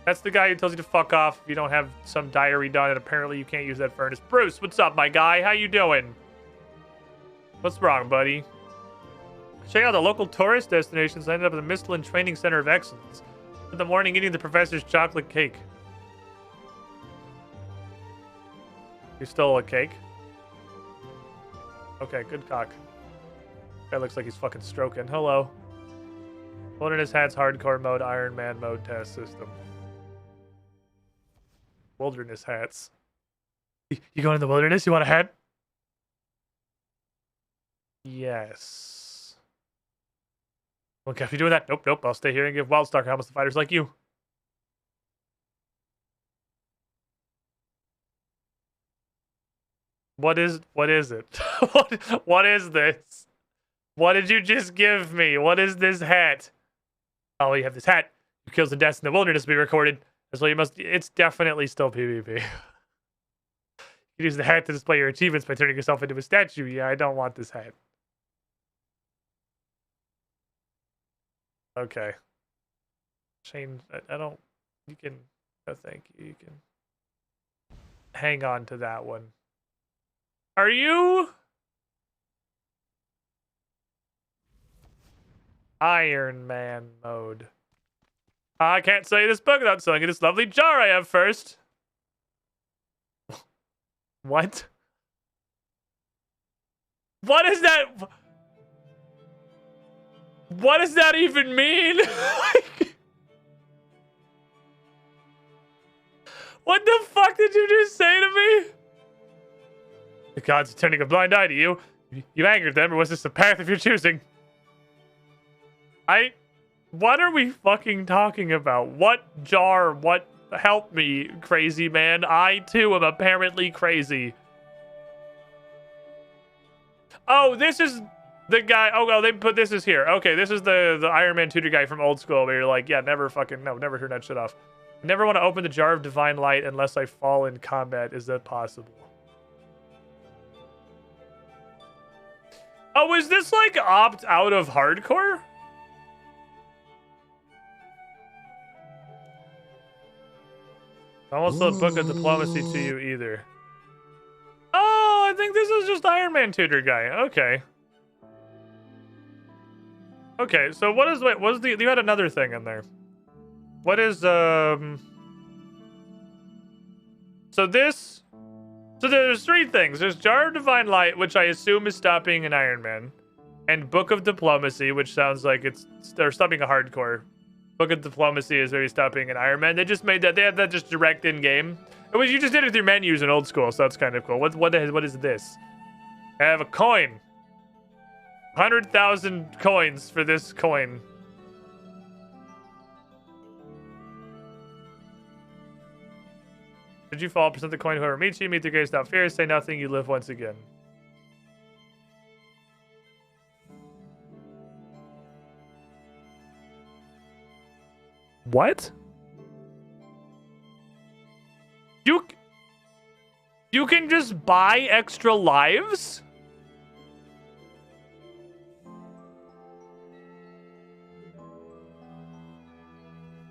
That's the guy who tells you to fuck off if you don't have some diary done, and apparently you can't use that furnace. Bruce, what's up, my guy? How you doing? What's wrong, buddy? Check out the local tourist destinations. I ended up at the Mistland Training Center of Excellence. In the morning, eating the professor's chocolate cake. You stole a cake? Okay, good cock. Guy looks like he's fucking stroking. Hello. Wilderness Hats Hardcore Mode, Iron Man Mode Test System. Wilderness Hats. You going in the wilderness? You want a hat? Yes. Okay, if you're doing that, nope. I'll stay here and give Wildstalker helmets to fighters like you. What is it? what is this? What did you just give me? What is this hat? Oh, you have this hat. You kills and deaths in the wilderness will be recorded. That's what you must. It's definitely still PvP. You use the hat to display your achievements by turning yourself into a statue. Yeah, I don't want this hat. Okay. Change. I don't. You can. No, thank you. You can hang on to that one. Are you Iron Man mode? I can't sell you this book without selling you this lovely jar I have first. What? What is that? What does that even mean? What the fuck did you just say to me? The gods are turning a blind eye to you. You angered them, or was this the path of your choosing? What are we fucking talking about? What jar? What? Help me, crazy man. I, too, am apparently crazy. Oh, this is the guy. Oh, well, they put this is here. Okay, this is the Iron Man tutor guy from old school where you're like, yeah, never fucking, no, never turn that shit off. Never want to open the jar of divine light unless I fall in combat. Is that possible? Oh, is this like opt out of hardcore? I almost sold Book of Diplomacy to you either. Oh, I think this is just Iron Man tutor guy. Okay. Okay, so what is, wait, what is the, you had another thing in there. What is, so this, so there's three things. There's Jar of Divine Light, which I assume is stopping an Iron Man. And Book of Diplomacy, which sounds like they're stopping a hardcore. Book of Diplomacy is maybe stopping an Iron Man. They just made that, they had that just direct in-game. It was, you just did it with your menus in old school, so that's kind of cool. What is this? I have a coin. 100,000 coins for this coin. Did you fall? Present the coin to whoever meets you. Meet the grace without fear. Say nothing. You live once again. What? You can just buy extra lives?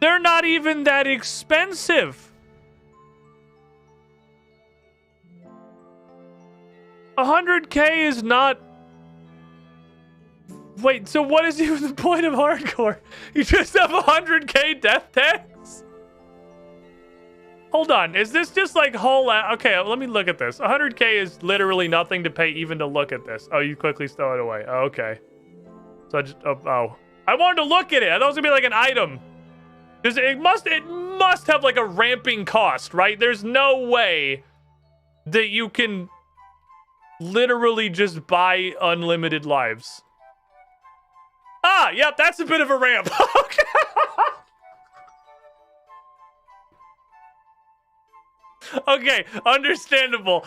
They're not even that expensive. 100K is not... Wait, so what is even the point of hardcore? You just have 100K death tax? Hold on, is this just like whole... Okay, let me look at this. 100K is literally nothing to pay even to look at this. Oh, you quickly stow it away. Oh, okay. So I just... Oh. I wanted to look at it. I thought it was gonna be like an item. Because it must have like a ramping cost, right? There's no way that you can literally just buy unlimited lives. Ah, yep, that's a bit of a ramp. Okay, understandable.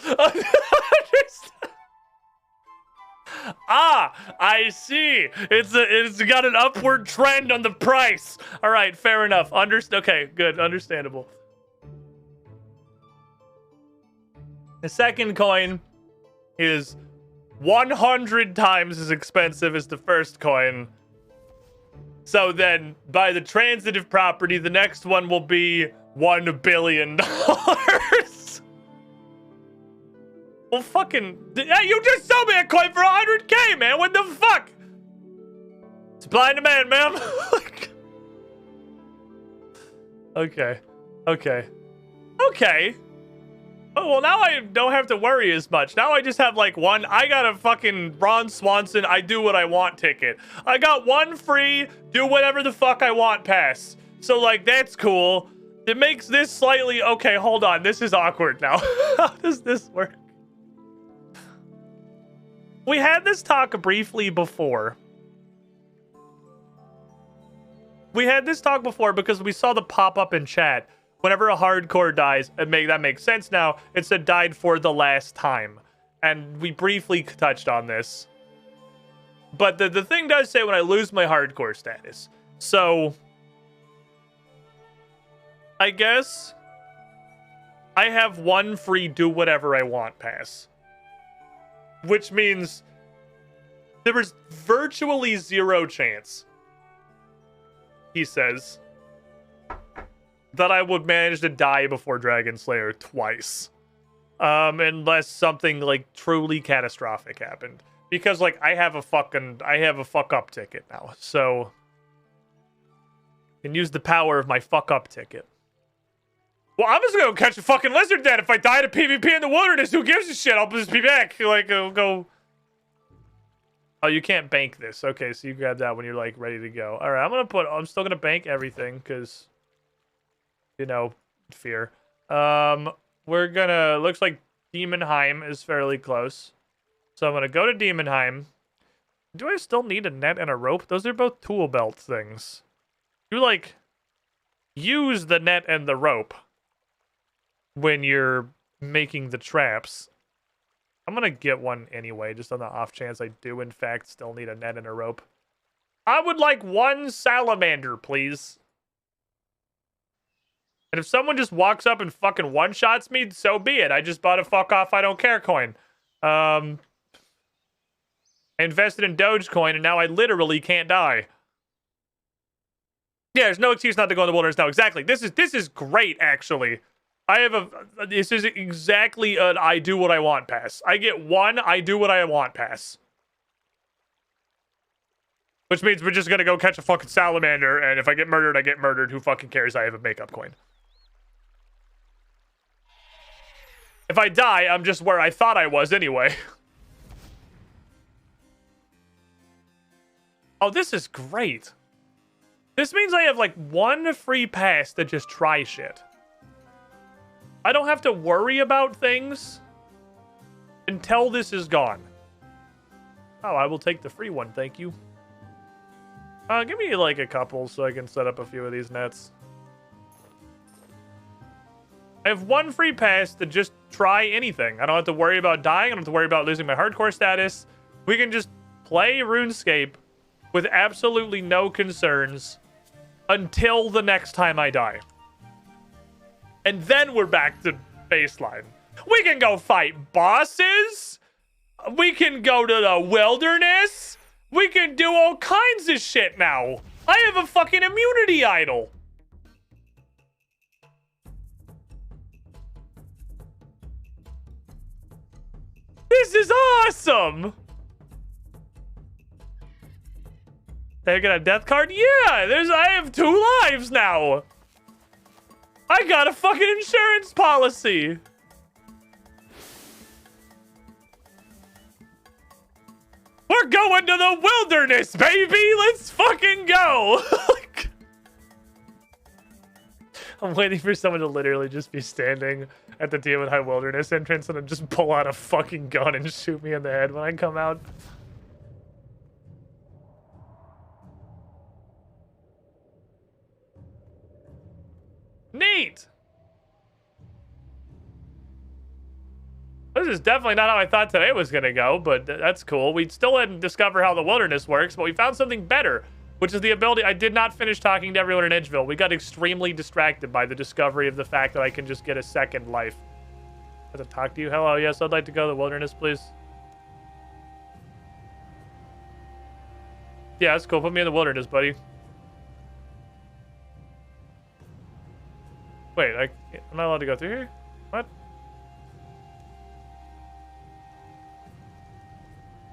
Ah, I see. It's got an upward trend on the price. All right, fair enough. Okay, good, understandable. The second coin is 100 times as expensive as the first coin. So then, by the transitive property, the next one will be $1 billion. Well, fucking... Hey, you just sold me a coin for 100K, man! What the fuck? Supply and demand, man. Okay. Okay. Okay. Oh, well, now I don't have to worry as much. Now I just have, like, one... I got a fucking Ron Swanson, I do what I want ticket. I got one free, do whatever the fuck I want pass. So, like, that's cool. It makes this slightly... Okay, hold on. This is awkward now. How does this work? We had this talk briefly before. We had this talk before because we saw the pop-up in chat. Whenever a hardcore dies, that makes sense now. It said died for the last time. And we briefly touched on this. But the thing does say when I lose my hardcore status. So... I guess... I have one free do whatever I want pass. Which means there is virtually zero chance, he says, that I would manage to die before Dragon Slayer twice. Unless something like truly catastrophic happened. Because like I have a fuck up ticket now. So I can use the power of my fuck up ticket. Well, I'm just gonna catch a fucking lizard then. If I die to PvP in the wilderness, who gives a shit? I'll just be back. Like, I'll go. Oh, you can't bank this. Okay, so you grab that when you're like ready to go. All right, I'm still gonna bank everything because, you know, fear. We're gonna, looks like Demonheim is fairly close. So I'm gonna go to Demonheim. Do I still need a net and a rope? Those are both tool belt things. You like use the net and the rope when you're making the traps. I'm gonna get one anyway, just on the off chance I do in fact still need a net and a rope. I would like one salamander, please. And if someone just walks up and fucking one-shots me, so be it. I just bought a fuck off I don't care coin. I invested in Dogecoin and now I literally can't die. Yeah, there's no excuse not to go in the wilderness now. Exactly. This is great, actually. This is exactly an I do what I want pass. I get one I do what I want pass. Which means we're just gonna go catch a fucking salamander, and if I get murdered, I get murdered. Who fucking cares? I have a makeup coin. If I die, I'm just where I thought I was anyway. Oh, this is great. This means I have like one free pass to just try shit. I don't have to worry about things until this is gone. Oh, I will take the free one, thank you. Give me like a couple so I can set up a few of these nets. I have one free pass to just try anything. I don't have to worry about dying. I don't have to worry about losing my hardcore status. We can just play RuneScape with absolutely no concerns until the next time I die. And then we're back to baseline. We can go fight bosses. We can go to the wilderness. We can do all kinds of shit now. I have a fucking immunity idol. This is awesome. They got a death card? Yeah, I have 2 lives now. I got a fucking insurance policy. We're going to the wilderness, baby. Let's fucking go. I'm waiting for someone to literally just be standing at the Demon High Wilderness entrance and then just pull out a fucking gun and shoot me in the head when I come out. Neat. This is definitely not how I thought today was going to go, but that's cool. We still didn't discover how the wilderness works, but we found something better, which is the ability. I did not finish talking to everyone in Edgeville. We got extremely distracted by the discovery of the fact that I can just get a second life. I have to talk to you. Hello, yes, I'd like to go to the wilderness, please. Yeah, that's cool. Put me in the wilderness, buddy. Wait, I'm not allowed to go through here? What?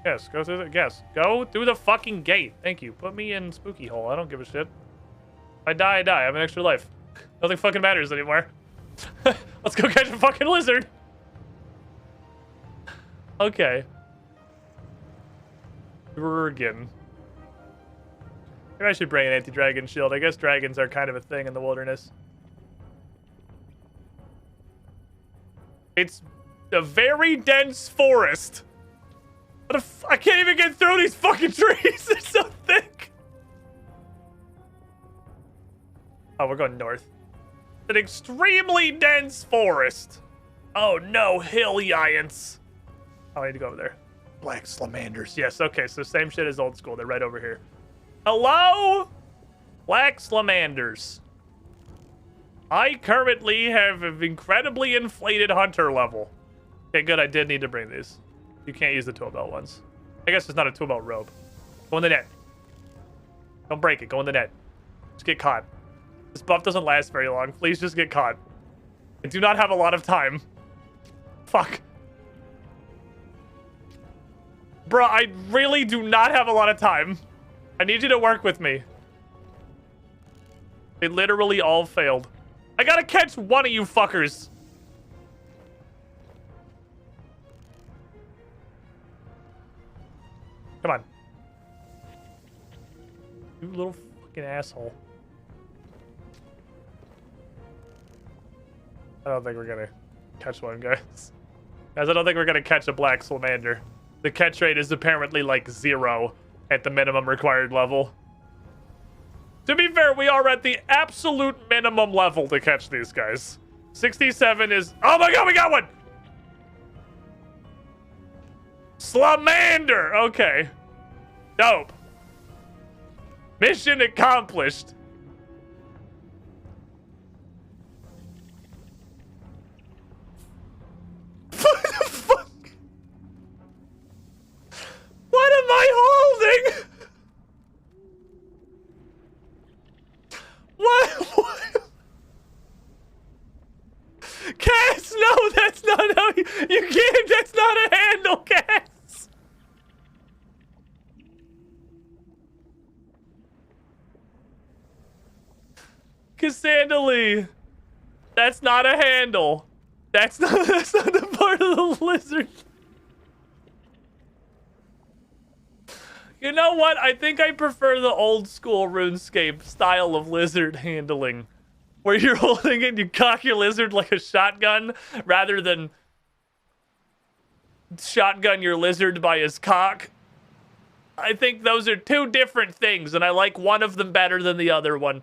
Yes, go through the... Yes, go through the fucking gate. Thank you. Put me in spooky hole. I don't give a shit. If I die, I die. I have an extra life. Nothing fucking matters anymore. Let's go catch a fucking lizard. Okay. Again. Maybe I should bring an anti-dragon shield. I guess dragons are kind of a thing in the wilderness. It's a very dense forest. I can't even get through these fucking trees. They're so thick. Oh, we're going north. An extremely dense forest. Oh no, hill giants. Oh, I need to go over there. Black salamanders. Yes, okay, so same shit as old school. They're right over here. Hello? Black salamanders. I currently have an incredibly inflated hunter level. Okay, good. I did need to bring these. You can't use the tool belt ones. I guess it's not a tool belt robe. Go in the net. Don't break it. Go in the net. Just get caught. This buff doesn't last very long. Please just get caught. I do not have a lot of time. Fuck. Bruh, I really do not have a lot of time. I need you to work with me. They literally all failed. I gotta catch one of you fuckers. Come on. You little fucking asshole. I don't think we're gonna catch one, guys. Guys, I don't think we're gonna catch a black salamander. The catch rate is apparently like 0 at the minimum required level. To be fair, we are at the absolute minimum level to catch these guys. 67 is... Oh my god, we got one! Salamander! Okay. Dope. Mission accomplished. What the fuck? What am I holding? What? Cass, no, that's not how you can't, that's not a handle, Cass. Cassandra, that's not a handle. That's not the part of the lizard. You know what? I think I prefer the old school RuneScape style of lizard handling. Where you're holding it and you cock your lizard like a shotgun rather than shotgun your lizard by his cock. I think those are two different things, and I like one of them better than the other one.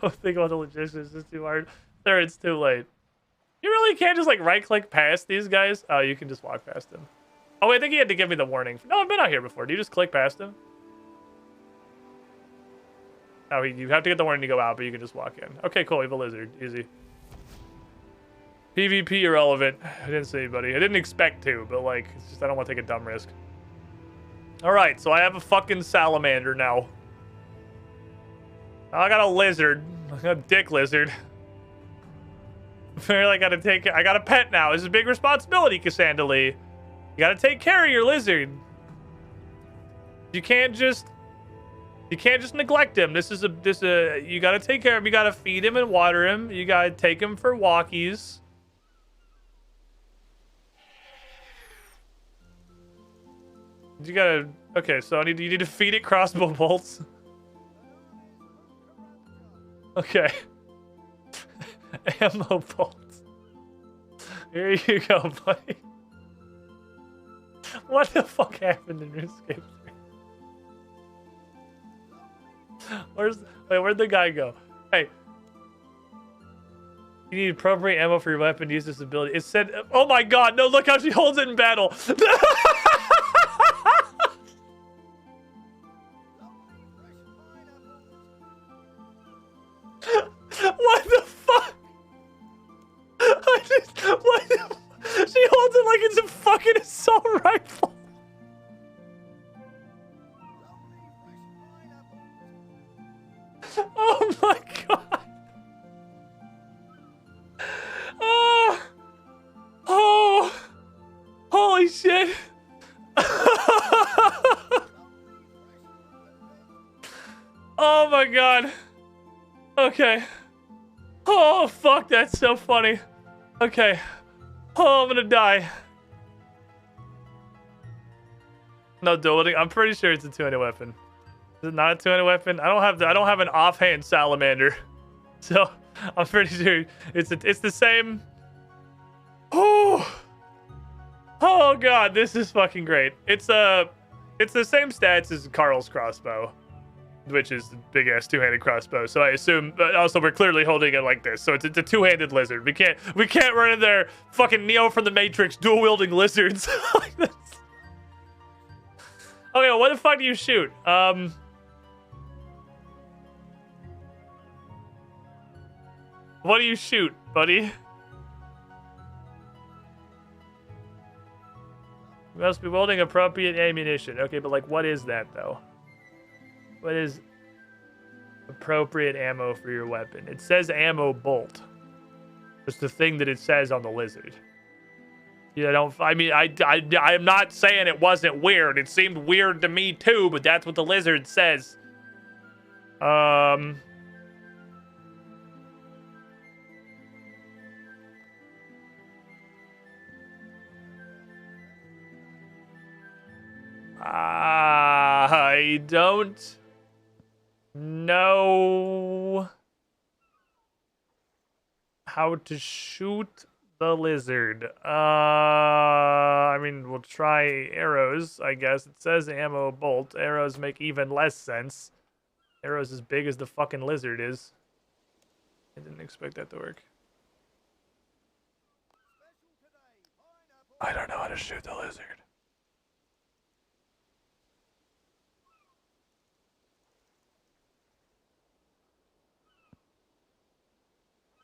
Don't think about the logistics, it's too hard. There, it's too late. You really can't just like right-click past these guys? Oh, you can just walk past them. Oh, I think he had to give me the warning. No, I've been out here before. Do you just click past him? Oh, you have to get the warning to go out, but you can just walk in. Okay, cool. We have a lizard. Easy. PvP irrelevant. I didn't see anybody. I didn't expect to, but like, it's just I don't want to take a dumb risk. All right, so I have a fucking salamander now. I got a lizard. I got a dick lizard. I got a pet now. This is a big responsibility, Cassandra Lee. You gotta take care of your lizard. You can't just neglect him. You gotta take care of him. You gotta feed him and water him. You gotta take him for walkies. Okay, so you need to feed it crossbow bolts. Okay. Ammo bolts. Here you go, buddy. What the fuck happened in Runescape 3? Where'd the guy go? Hey. You need appropriate ammo for your weapon to use this ability. It said, oh my god, no, look how she holds it in battle. What the fuck? She holds it like it's a fucking assault rifle. Oh my god. Oh. Holy shit. Oh my god. Okay. Oh, fuck, that's so funny. Okay. Oh, I'm gonna die. No dueling. I'm pretty sure it's a two-handed weapon. Is it not a two-handed weapon? I don't have an offhand salamander. So, I'm pretty sure it's the same. Oh. Oh god, this is fucking great. It's the same stats as Carl's crossbow, which is the big ass two-handed crossbow. So I assume, also we're clearly holding it like this. So it's a two-handed lizard. We can't run in there fucking Neo from the Matrix dual wielding lizards like this. Okay, well, what the fuck do you shoot? What do you shoot, buddy? You must be wielding appropriate ammunition. Okay, but like, what is that though? What is appropriate ammo for your weapon? It says ammo bolt. It's the thing that it says on the lizard. Yeah, I am not saying it wasn't weird. It seemed weird to me too, but that's what the lizard says. I don't know how to shoot the lizard. I mean, we'll try arrows, I guess. It says ammo bolt. Arrows make even less sense. Arrows as big as the fucking lizard is. I didn't expect that to work. I don't know how to shoot the lizard.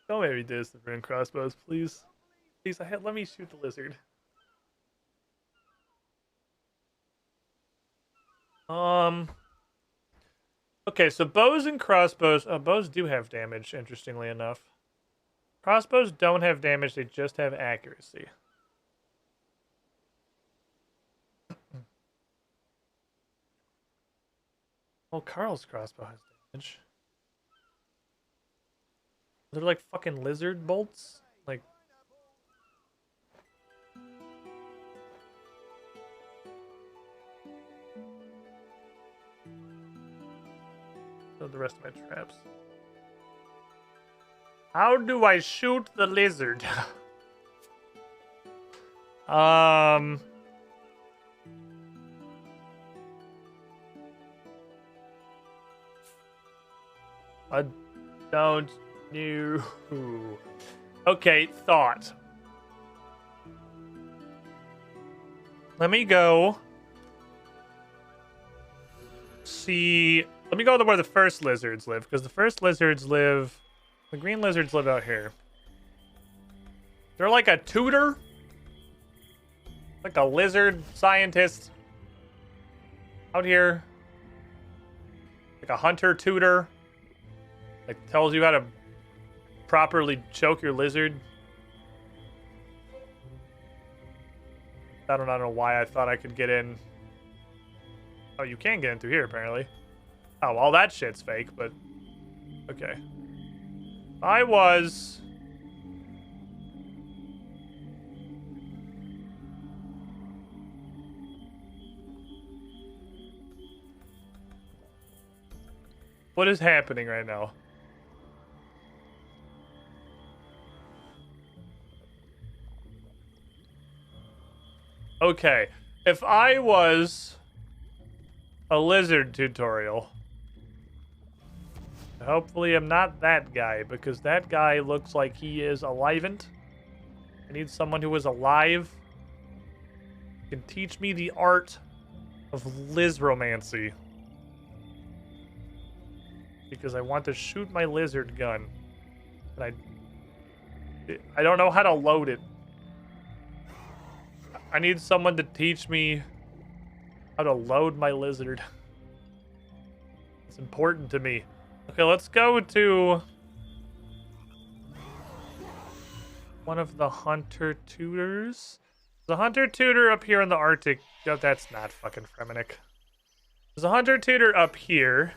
Don't make me do this for crossbows, please. Please, let me shoot the lizard. Okay, so bows and crossbows. Bows do have damage, interestingly enough. Crossbows don't have damage, they just have accuracy. Oh, Carl's crossbow has damage. They're like fucking lizard bolts? Like... So the rest of my traps. How do I shoot the lizard? I don't know. Okay, thought. Let me go see. Let me go to where the first lizards live, because the first lizards live. The green lizards live out here. They're like a tutor, like a lizard scientist out here, like a hunter tutor, like tells you how to properly choke your lizard. I don't know why I thought I could get in. Oh, you can get in through here, apparently. Oh, well, that shit's fake, but... Okay. I was... What is happening right now? Okay, if I was a lizard tutorial, hopefully I'm not that guy, because that guy looks like he is alivened. I need someone who is alive, can teach me the art of lizromancy, because I want to shoot my lizard gun, and I don't know how to load it. I need someone to teach me how to load my lizard. It's important to me. Okay, let's go to one of the hunter tutors. The hunter tutor up here in the Arctic. No, that's not fucking Fremennik. There's a hunter tutor up here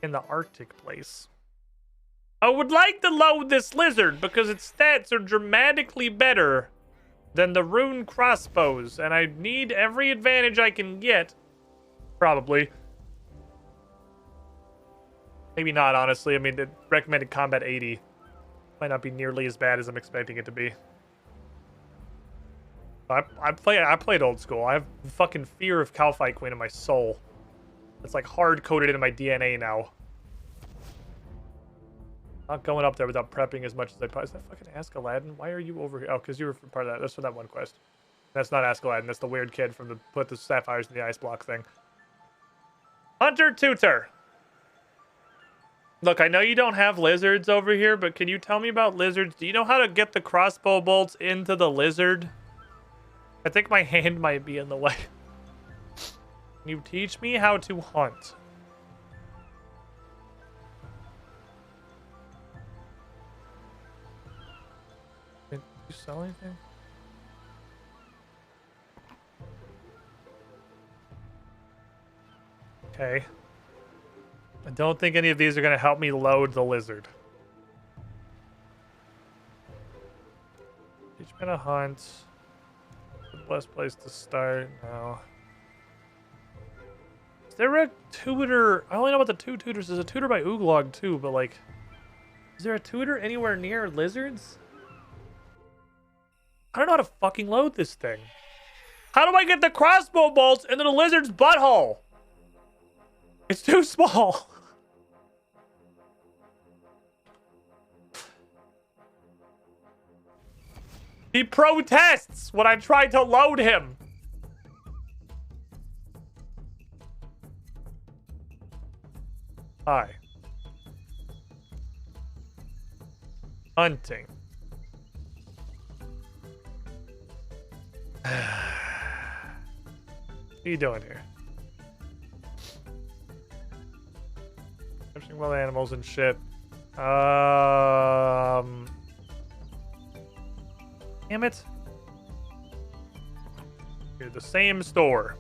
in the Arctic place. I would like to load this lizard because its stats are dramatically better than the rune crossbows, and I need every advantage I can get. Probably. Maybe not, honestly. I mean, the recommended combat 80 might not be nearly as bad as I'm expecting it to be. I played old school. I have fucking fear of Calphite Queen in my soul. It's like hard-coded into my DNA now. Not going up there without prepping as much as I probably... Is that fucking Ask Aladdin? Why are you over here? Oh, because you were part of that. That's for that one quest. That's not Ask Aladdin. That's the weird kid from the put the sapphires in the ice block thing. Hunter Tutor. Look, I know you don't have lizards over here, but can you tell me about lizards? Do you know how to get the crossbow bolts into the lizard? I think my hand might be in the way. Can you teach me how to hunt? Did you sell anything? Okay. I don't think any of these are going to help me load the lizard. Teach me to hunt. The best place to start. No. Is there a tutor? I only know about the 2 tutors. There's a tutor by Ooglog too, but like, is there a tutor anywhere near lizards? I don't know how to fucking load this thing. How do I get the crossbow bolts into the lizard's butthole? It's too small. He protests when I try to load him. Hi. Hunting. What are you doing here? Catching wild animals and shit. Damn it. You're the same store.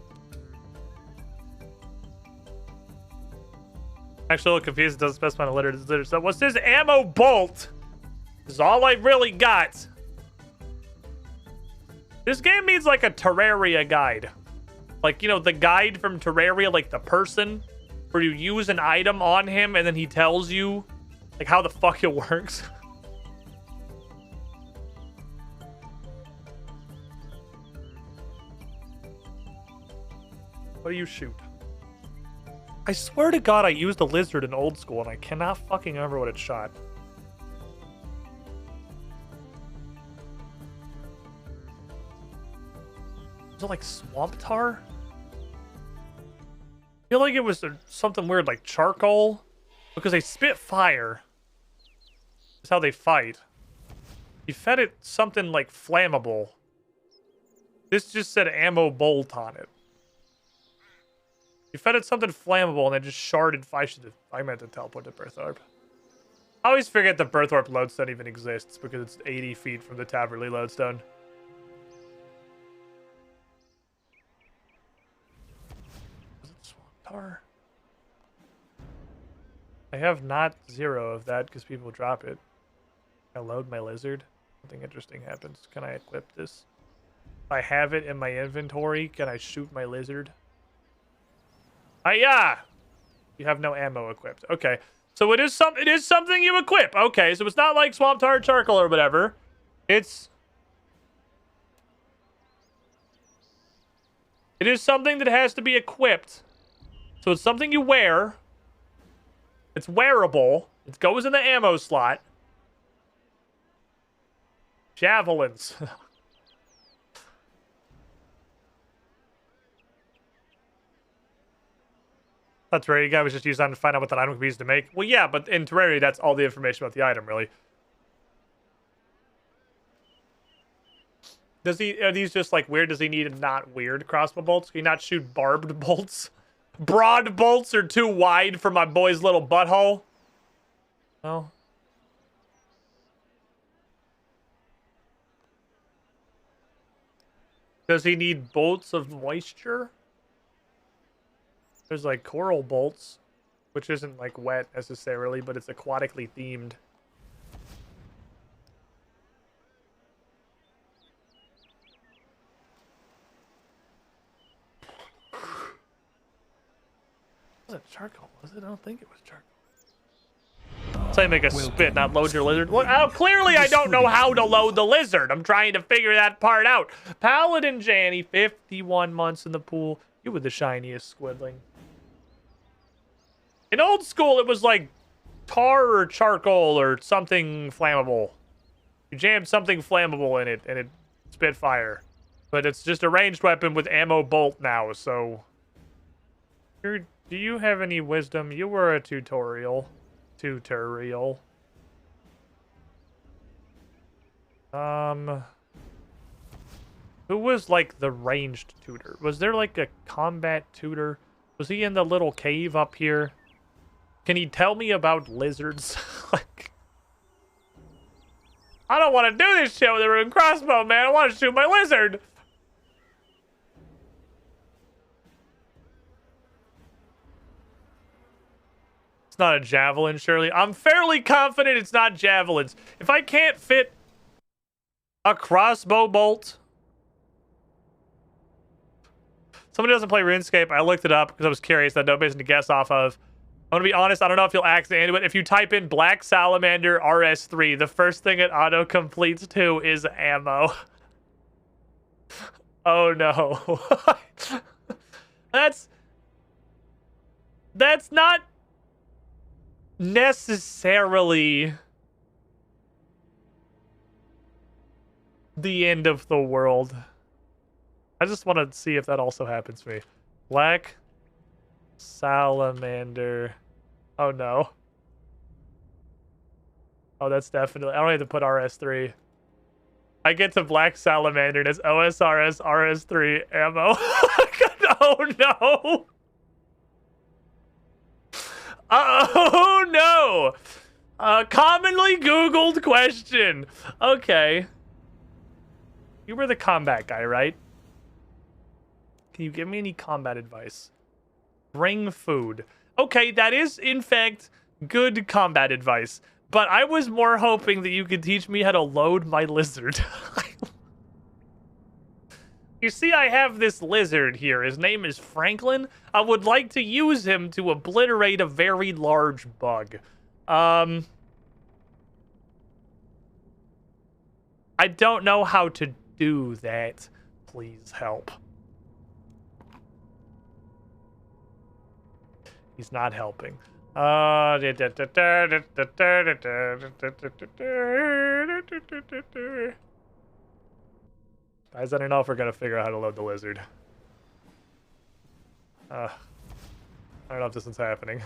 Actually, a little confused. It doesn't specify the litter. So what's this ammo bolt? This is all I really got. This game needs like a Terraria guide. Like, you know, the guide from Terraria, like the person where you use an item on him and then he tells you like how the fuck it works. What do you shoot? I swear to God I used a lizard in old school and I cannot fucking remember what it shot. Was it like swamp tar? I feel like it was something weird like charcoal. Because they spit fire. That's how they fight. You fed it something like flammable. This just said ammo bolt on it. You fed it something flammable and then just sharded. I meant to teleport to Birthorpe. I always forget the Birthorpe lodestone even exists because it's 80 feet from the Taverley lodestone. Was it swamp tar? I have not 0 of that because people drop it. I load my lizard. Something interesting happens. Can I equip this? If I have it in my inventory, can I shoot my lizard? Yeah. You have no ammo equipped. Okay. So it is something you equip. Okay, so it's not like swamp tar charcoal or whatever. It is something that has to be equipped. So it's something you wear. It's wearable. It goes in the ammo slot. Javelins. That's right. You guy was just using that to find out what that item could be used to make. Well, yeah, but in Terraria, that's all the information about the item, really. Are these just like weird? Does he need not weird crossbow bolts? Can he not shoot barbed bolts? Broad bolts are too wide for my boy's little butthole. No. Does he need bolts of moisture? There's like coral bolts, which isn't like wet necessarily, but it's aquatically themed. Was it charcoal? Was it? I don't think it was charcoal. So you make a spit, not load your lizard. Well, clearly I don't know how to load the lizard. I'm trying to figure that part out. Paladin Janny, 51 months in the pool. You were the shiniest squidling. In old school, it was like tar or charcoal or something flammable. You jammed something flammable in it, and it spit fire. But it's just a ranged weapon with ammo bolt now, so... Do you have any wisdom? You were a tutorial. tutorial. Who was like the ranged tutor? Was there like a combat tutor? Was he in the little cave up here? Can he tell me about lizards? Like, I don't want to do this shit with a rune crossbow, man. I want to shoot my lizard. It's not a javelin, surely. I'm fairly confident it's not javelins. If I can't fit a crossbow bolt. Somebody doesn't play RuneScape. I looked it up because I was curious. That nobody's to guess off of. I'm gonna be honest. I don't know if you'll accidentally do it. If you type in Black Salamander RS3, the first thing it auto completes to is ammo. Oh no. That's not necessarily the end of the world. I just want to see if that also happens to me. Black Salamander. Oh no. Oh, that's definitely... I don't have to put RS3. I get to Black Salamander and it's OSRS RS3 ammo. Oh no. Oh no. Commonly Googled question. Okay. You were the combat guy, right? Can you give me any combat advice? Bring food. Okay, that is, in fact, good combat advice. But I was more hoping that you could teach me how to load my lizard. You see, I have this lizard here. His name is Franklin. I would like to use him to obliterate a very large bug. I don't know how to do that. Please help. He's not helping. Guys, I don't know if we're gonna figure out how to load the lizard. I don't know if this one's happening.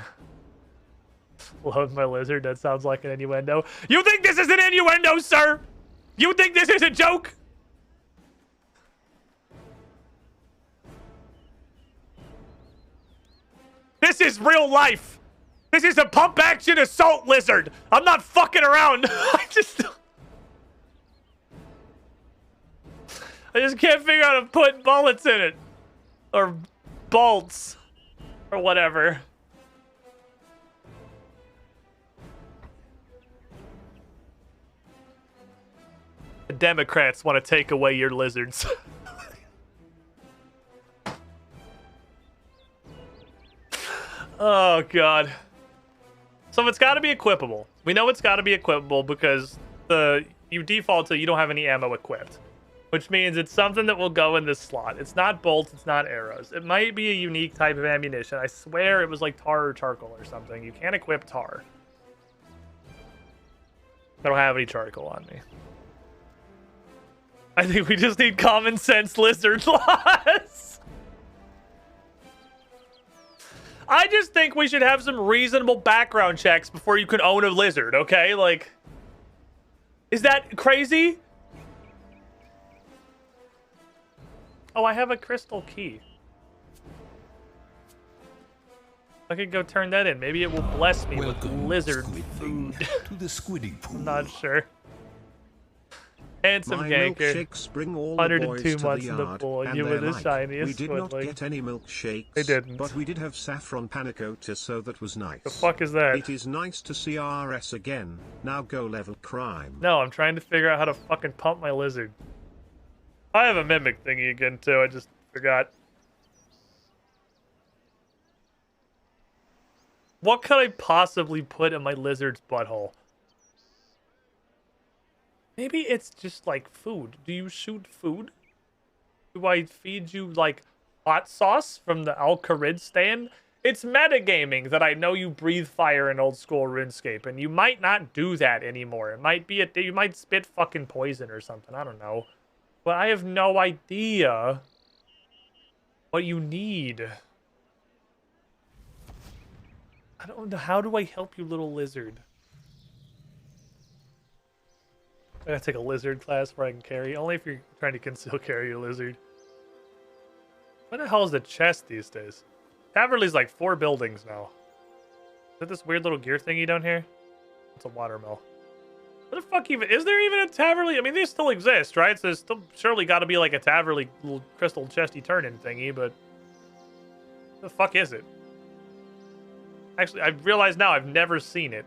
Load my lizard? That sounds like an innuendo. You think this is an innuendo, sir? You think this is a joke? This is real life. This is a pump action assault lizard. I'm not fucking around. I just can't figure out how to put bullets in it. Or bolts. Or whatever. The Democrats want to take away your lizards. Oh, God. So it's got to be equipable. We know it's got to be equipable because you default to you don't have any ammo equipped. Which means it's something that will go in this slot. It's not bolts, it's not arrows. It might be a unique type of ammunition. I swear it was like tar or charcoal or something. You can't equip tar. I don't have any charcoal on me. I think we just need common sense lizard laws. I just think we should have some reasonable background checks before you can own a lizard, okay? Like, is that crazy? Oh, I have a crystal key. I could go turn that in. Maybe it will bless me with lizard food. To the squidding pool. I'm not sure. Handsome My ganker. milkshakes bring all 102 the boys to months the in the yard, pool, and and you were they're the like, shiniest we did not squidling. get any milkshakes. They didn't. But we did have saffron panna cotta, so that was nice. The fuck is that? It is nice to see RS again. Now go level crime. No, I'm trying to figure out how to fucking pump my lizard. I have a mimic thingy again, too. I just forgot. What could I possibly put in my lizard's butthole? Maybe it's just like food. Do you shoot food? Do I feed you like hot sauce from the Al-Kharid stand? It's metagaming that I know you breathe fire in old school RuneScape, and you might not do that anymore. It might be you might spit fucking poison or something. I don't know. But I have no idea what you need. I don't know. How do I help you, little lizard? I gotta take a lizard class where I can carry. Only if you're trying to conceal carry a lizard. What the hell is the chest these days? Taverley's like 4 buildings now. Is that this weird little gear thingy down here? It's a watermill. What the fuck even? Is there even a Taverley? I mean, they still exist, right? So there's still surely got to be like a Taverley little crystal chesty turn-in thingy, but... What the fuck is it? Actually, I realize now I've never seen it.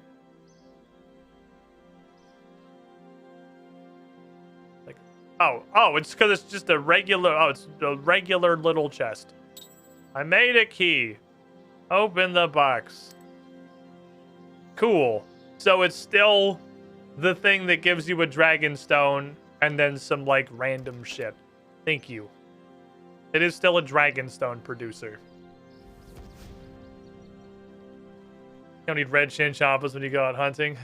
Like, oh, it's because it's just a regular... Oh, it's a regular little chest. I made a key. Open the box. Cool. So it's still the thing that gives you a dragon stone and then some, like, random shit. Thank you. It is still a dragon stone producer. You don't need red chinchompas when you go out hunting.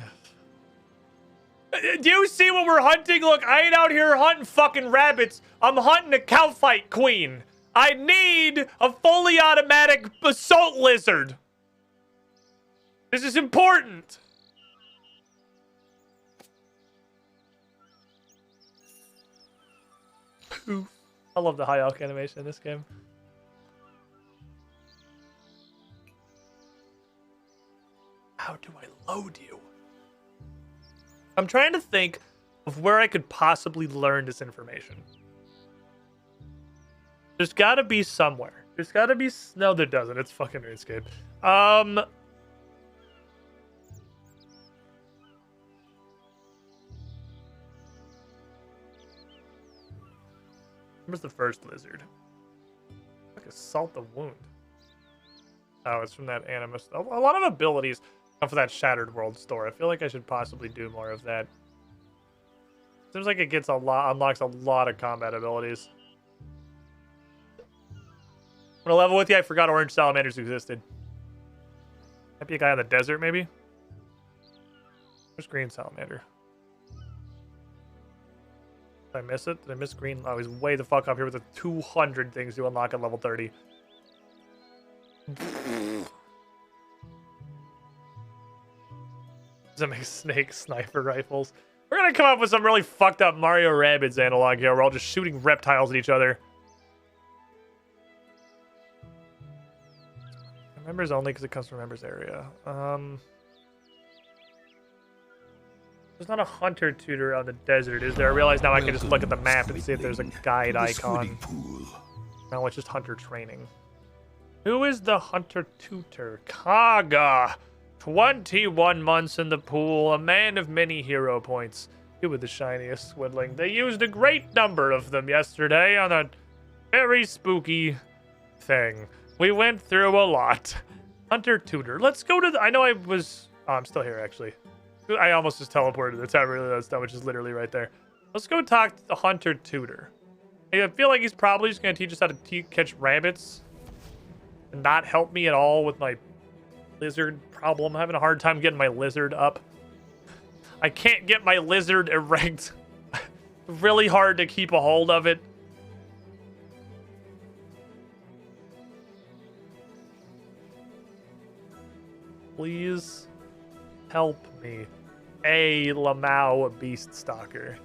Do you see what we're hunting? Look, I ain't out here hunting fucking rabbits. I'm hunting a cow fight queen. I need a fully automatic assault lizard. This is important. Poof. I love the high elk animation in this game. How do I load you? I'm trying to think of where I could possibly learn this information. There's got to be somewhere. There's got to be... No, there doesn't. It's fucking Runescape. Where's the first lizard? Like assault the wound. Oh, it's from that animus. A lot of abilities come from that Shattered World store. I feel like I should possibly do more of that. Seems like it gets unlocks a lot of combat abilities. I'm gonna level with you. I forgot orange salamanders existed. Might be a guy on the desert, maybe. Where's green salamander? Did I miss it? Did I miss green? Oh, he's way the fuck up here with the 200 things to unlock at level 30. Some snake sniper rifles. We're gonna come up with some really fucked up Mario Rabbids analog here. We're all just shooting reptiles at each other. Members only because it comes from members area. There's not a hunter tutor on the desert, is there? I realize now I can just look at the map and see if there's a guide icon. No, it's just hunter training. Who is the hunter tutor? Kaga. 21 months in the pool, a man of many hero points. You were the shiniest Swidling. They used a great number of them yesterday on a very spooky thing. We went through a lot. Hunter tutor. Let's go to the... I know I was... Oh, I'm still here, actually. I almost just teleported. That's how really that stuff, which is literally right there. Let's go talk to the hunter tutor. I feel like he's probably just going to teach us how to catch rabbits. And not help me at all with my lizard problem. I'm having a hard time getting my lizard up. I can't get my lizard erect. Really hard to keep a hold of it. Please help me. A Lamau Beast Stalker.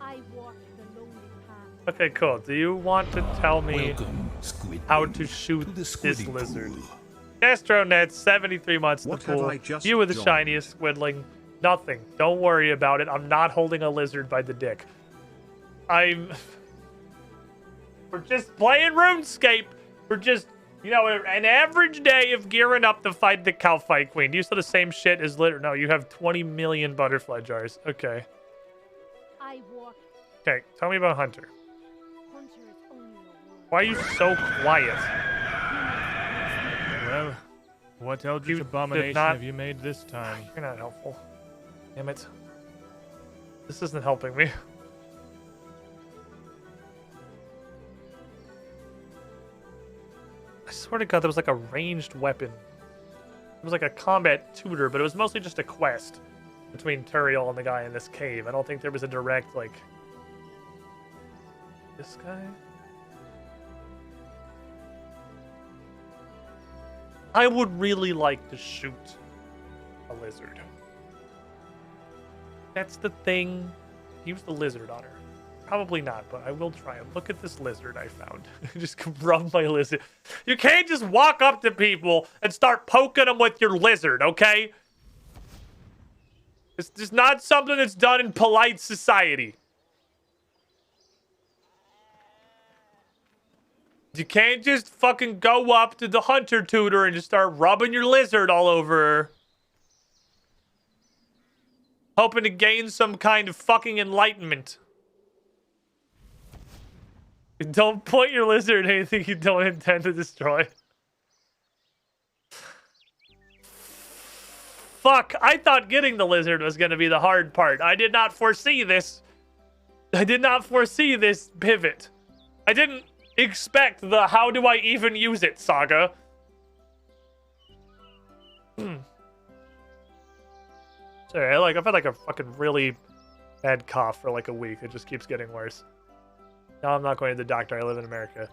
I walk the lonely path. Okay, cool. Do you want to tell me how to shoot this lizard? Gastronet, 73 months in the pool. You were the shiniest Swidling. Nothing. Don't worry about it. I'm not holding a lizard by the dick. We're just playing RuneScape. We're just... You know, an average day of gearing up to fight the cow fight queen. Do you still the same shit as liter? No, you have 20 million butterfly jars. Okay. I walk. Okay, tell me about Hunter. Hunter is only a word. Why are you so quiet? Well, what eldritch abomination have you made this time? You're not helpful. Damn it. This isn't helping me. I swear to God, that was like a ranged weapon. It was like a combat tutor, but it was mostly just a quest between Turiel and the guy in this cave. I don't think there was a direct, like... This guy? I would really like to shoot a lizard. That's the thing. Use the lizard on her. Probably not, but I will try it. Look at this lizard I found. Just rub my lizard. You can't just walk up to people and start poking them with your lizard, okay? It's just not something that's done in polite society. You can't just fucking go up to the hunter tutor and just start rubbing your lizard all over her. Hoping to gain some kind of fucking enlightenment. Don't point your lizard at anything you don't intend to destroy. Fuck, I thought getting the lizard was going to be the hard part. I did not foresee this. I did not foresee this pivot. I didn't expect the how do I even use it saga. Sorry, I've had like a fucking really bad cough for like a week. It just keeps getting worse. No, I'm not going to the doctor. I live in America.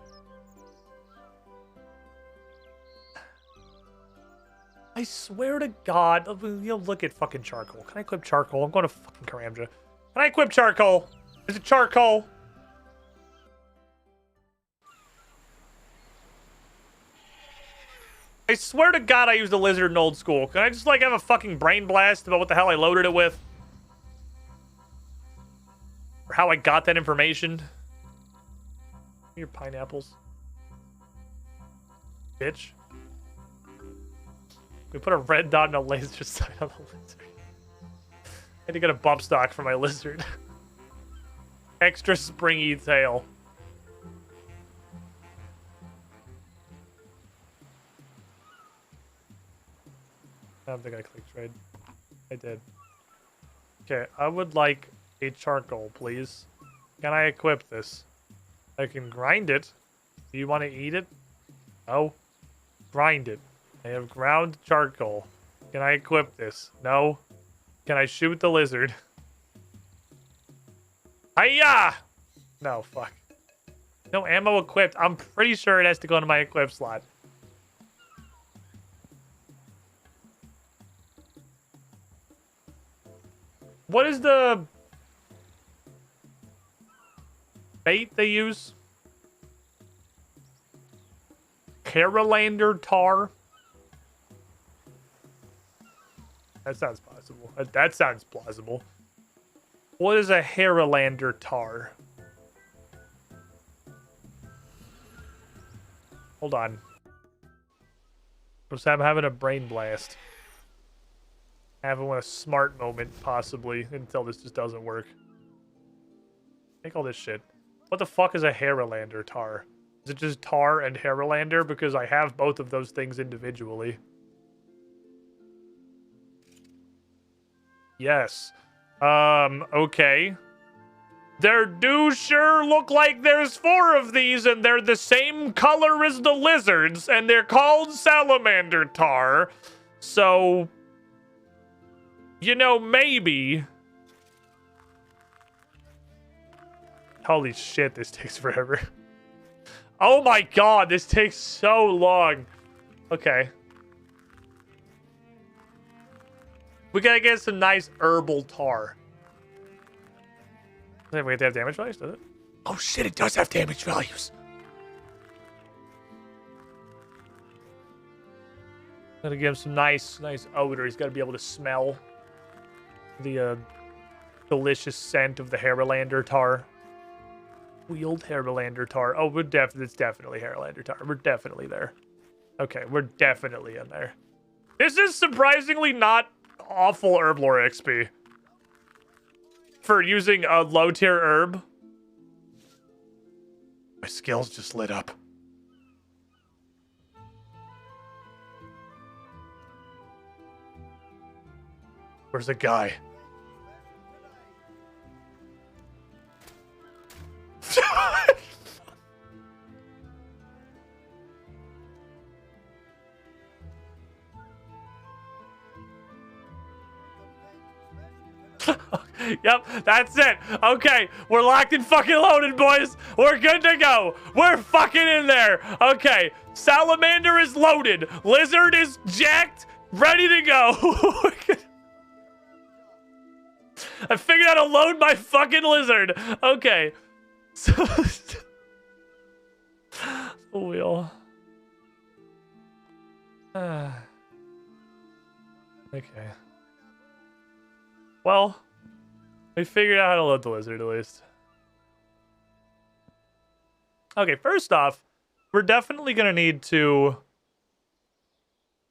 I swear to God, look at fucking charcoal. Can I equip charcoal? I'm going to fucking Karamja. Can I equip charcoal? Is it charcoal? I swear to God I used a lizard in old school. Can I just like have a fucking brain blast about what the hell I loaded it with? Or how I got that information? Your pineapples. Bitch. We put a red dot and a laser sight on the lizard. I had to get a bump stock for my lizard. Extra springy tail. I don't think I clicked trade. I did. Okay, I would like a charcoal, please. Can I equip this? I can grind it. Do you want to eat it? No. Grind it. I have ground charcoal. Can I equip this? No. Can I shoot the lizard? Hiya! No, fuck. No ammo equipped. I'm pretty sure it has to go into my equip slot. What is the bait they use? Carolander tar? That sounds possible. That sounds plausible. What is a Harolander tar? Hold on. I'm having a brain blast. Having a smart moment, possibly, until this just doesn't work. Take all this shit. What the fuck is a Harolander tar? Is it just tar and Harolander? Because I have both of those things individually. Yes. Okay. There do sure look like there's 4 of these, and they're the same color as the lizards, and they're called salamander tar. So, you know, maybe. Holy shit, this takes forever. Oh my God, this takes so long. Okay. We gotta get some nice herbal tar. Does it have damage values, does it? Oh shit, it does have damage values. Gotta give him some nice odor. He's gotta be able to smell the delicious scent of the Harolander tar. Wheeled Harolander tar. Oh, it's definitely Harolander tar. We're definitely there. Okay, we're definitely in there. This is surprisingly not awful herb lore XP for using a low tier herb. My skills just lit up. Where's the guy? Yep, that's it. Okay, we're locked and fucking loaded, boys. We're good to go. We're fucking in there. Okay, salamander is loaded. Lizard is jacked, ready to go. I figured out how to load my fucking lizard. Okay. So, the wheel. Okay. Well, we figured out how to load the lizard at least. Okay, first off, we're definitely going to need to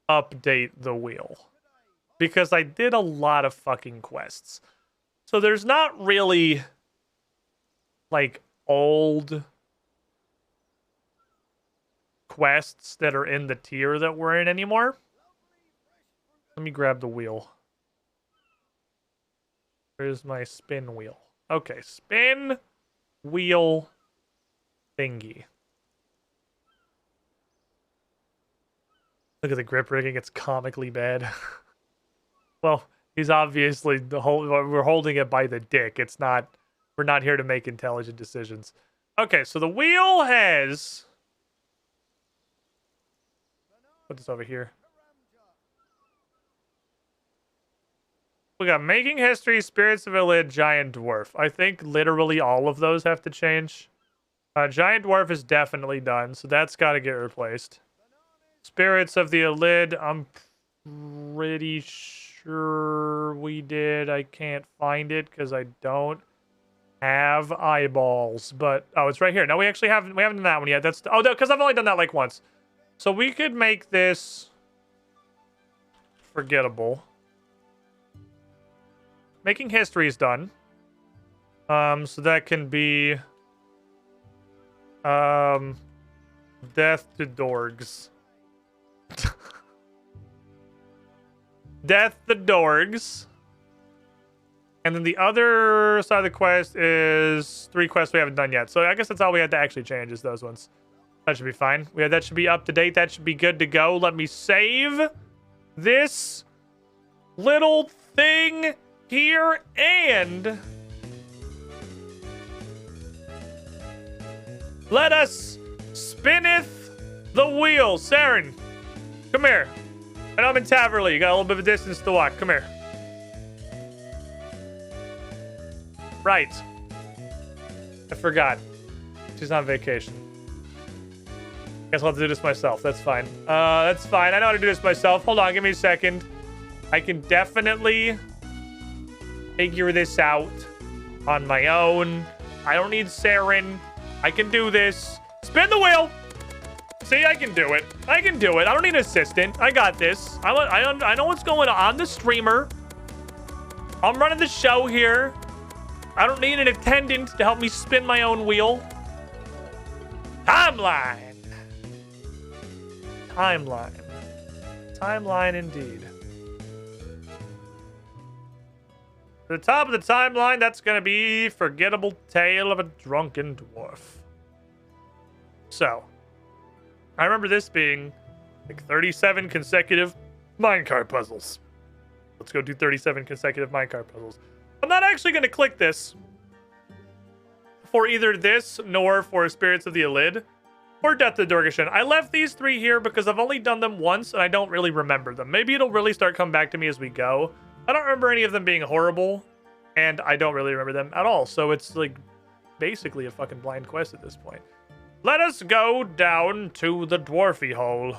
update the wheel. Because I did a lot of fucking quests. So there's not really, like, old quests that are in the tier that we're in anymore. Let me grab the wheel. Where's my spin wheel? Okay, spin wheel thingy. Look at the grip rigging, it's comically bad. Well, he's obviously we're holding it by the dick. It's not, we're not here to make intelligent decisions. Okay, so the wheel has, put this over here. We got Making History, Spirits of Elid, Giant Dwarf. I think literally all of those have to change. Giant Dwarf is definitely done, so that's got to get replaced. Spirits of the Elid, I'm pretty sure we did. I can't find it because I don't have eyeballs. But oh, it's right here. No, we haven't done that one yet. That's no, because I've only done that like once. So we could make this forgettable. Making History is done. So that can be Death to Dorgs. Death the Dorgs. And then the other side of the quest is 3 quests we haven't done yet. So I guess that's all we had to actually change is those ones. That should be fine. That should be up to date. That should be good to go. Let me save this little thing here and let us spinneth the wheel. Saren, come here. And I'm in Taverley. You got a little bit of a distance to walk. Come here. Right. I forgot. She's on vacation. Guess I'll have to do this myself. That's fine. That's fine. I know how to do this myself. Hold on. Give me a second. I can definitely figure this out on my own. I don't need Saren. I can do this. Spin the wheel. See, I can do it. I can do it. I don't need an assistant. I got this. I know what's going on. I'm the streamer. I'm running the show here. I don't need an attendant to help me spin my own wheel. Timeline. Timeline. Timeline indeed. The top of the timeline, that's going to be Forgettable Tale of a Drunken Dwarf. So, I remember this being like 37 consecutive minecart puzzles. Let's go do 37 consecutive minecart puzzles. I'm not actually going to click this for either this nor for Spirits of the Elid or Death to Dorgashin. I left these 3 here because I've only done them once and I don't really remember them. Maybe it'll really start coming back to me as we go. I don't remember any of them being horrible, and I don't really remember them at all. So it's like basically a fucking blind quest at this point. Let us go down to the dwarfy hole.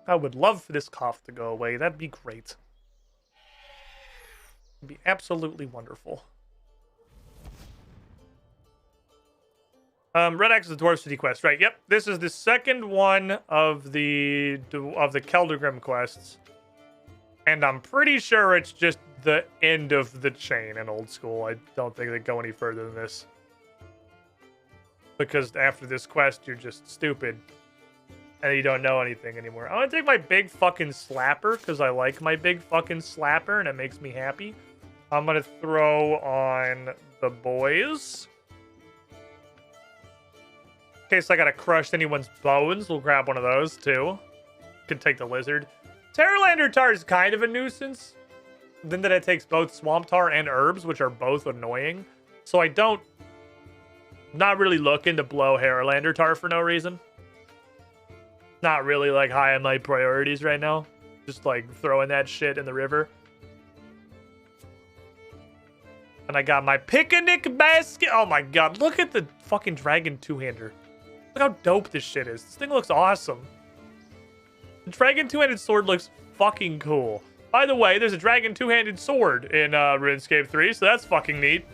I would love for this cough to go away. That'd be great. It'd be absolutely wonderful. Red Axe is the Dwarf City quest, right? Yep, this is the second one of the Keldergrim quests, and I'm pretty sure it's just the end of the chain in Old School. I don't think they go any further than this, because after this quest, you're just stupid and you don't know anything anymore. I'm gonna take my big fucking slapper because I like my big fucking slapper and it makes me happy. I'm gonna throw on the boys. In case I gotta crush anyone's bones, we'll grab one of those too. Can take the lizard. Terralander tar is kind of a nuisance. Then that it takes both swamp tar and herbs, which are both annoying. So I don't... Not really looking to blow Terralander tar for no reason. Not really, like, high on my priorities right now. Just, like, throwing that shit in the river. And I got my picnic basket. Oh my god, look at the fucking dragon two-hander. Look how dope this shit is. This thing looks awesome. The dragon two-handed sword looks fucking cool. By the way, there's a dragon two-handed sword in RuneScape 3, so that's fucking neat.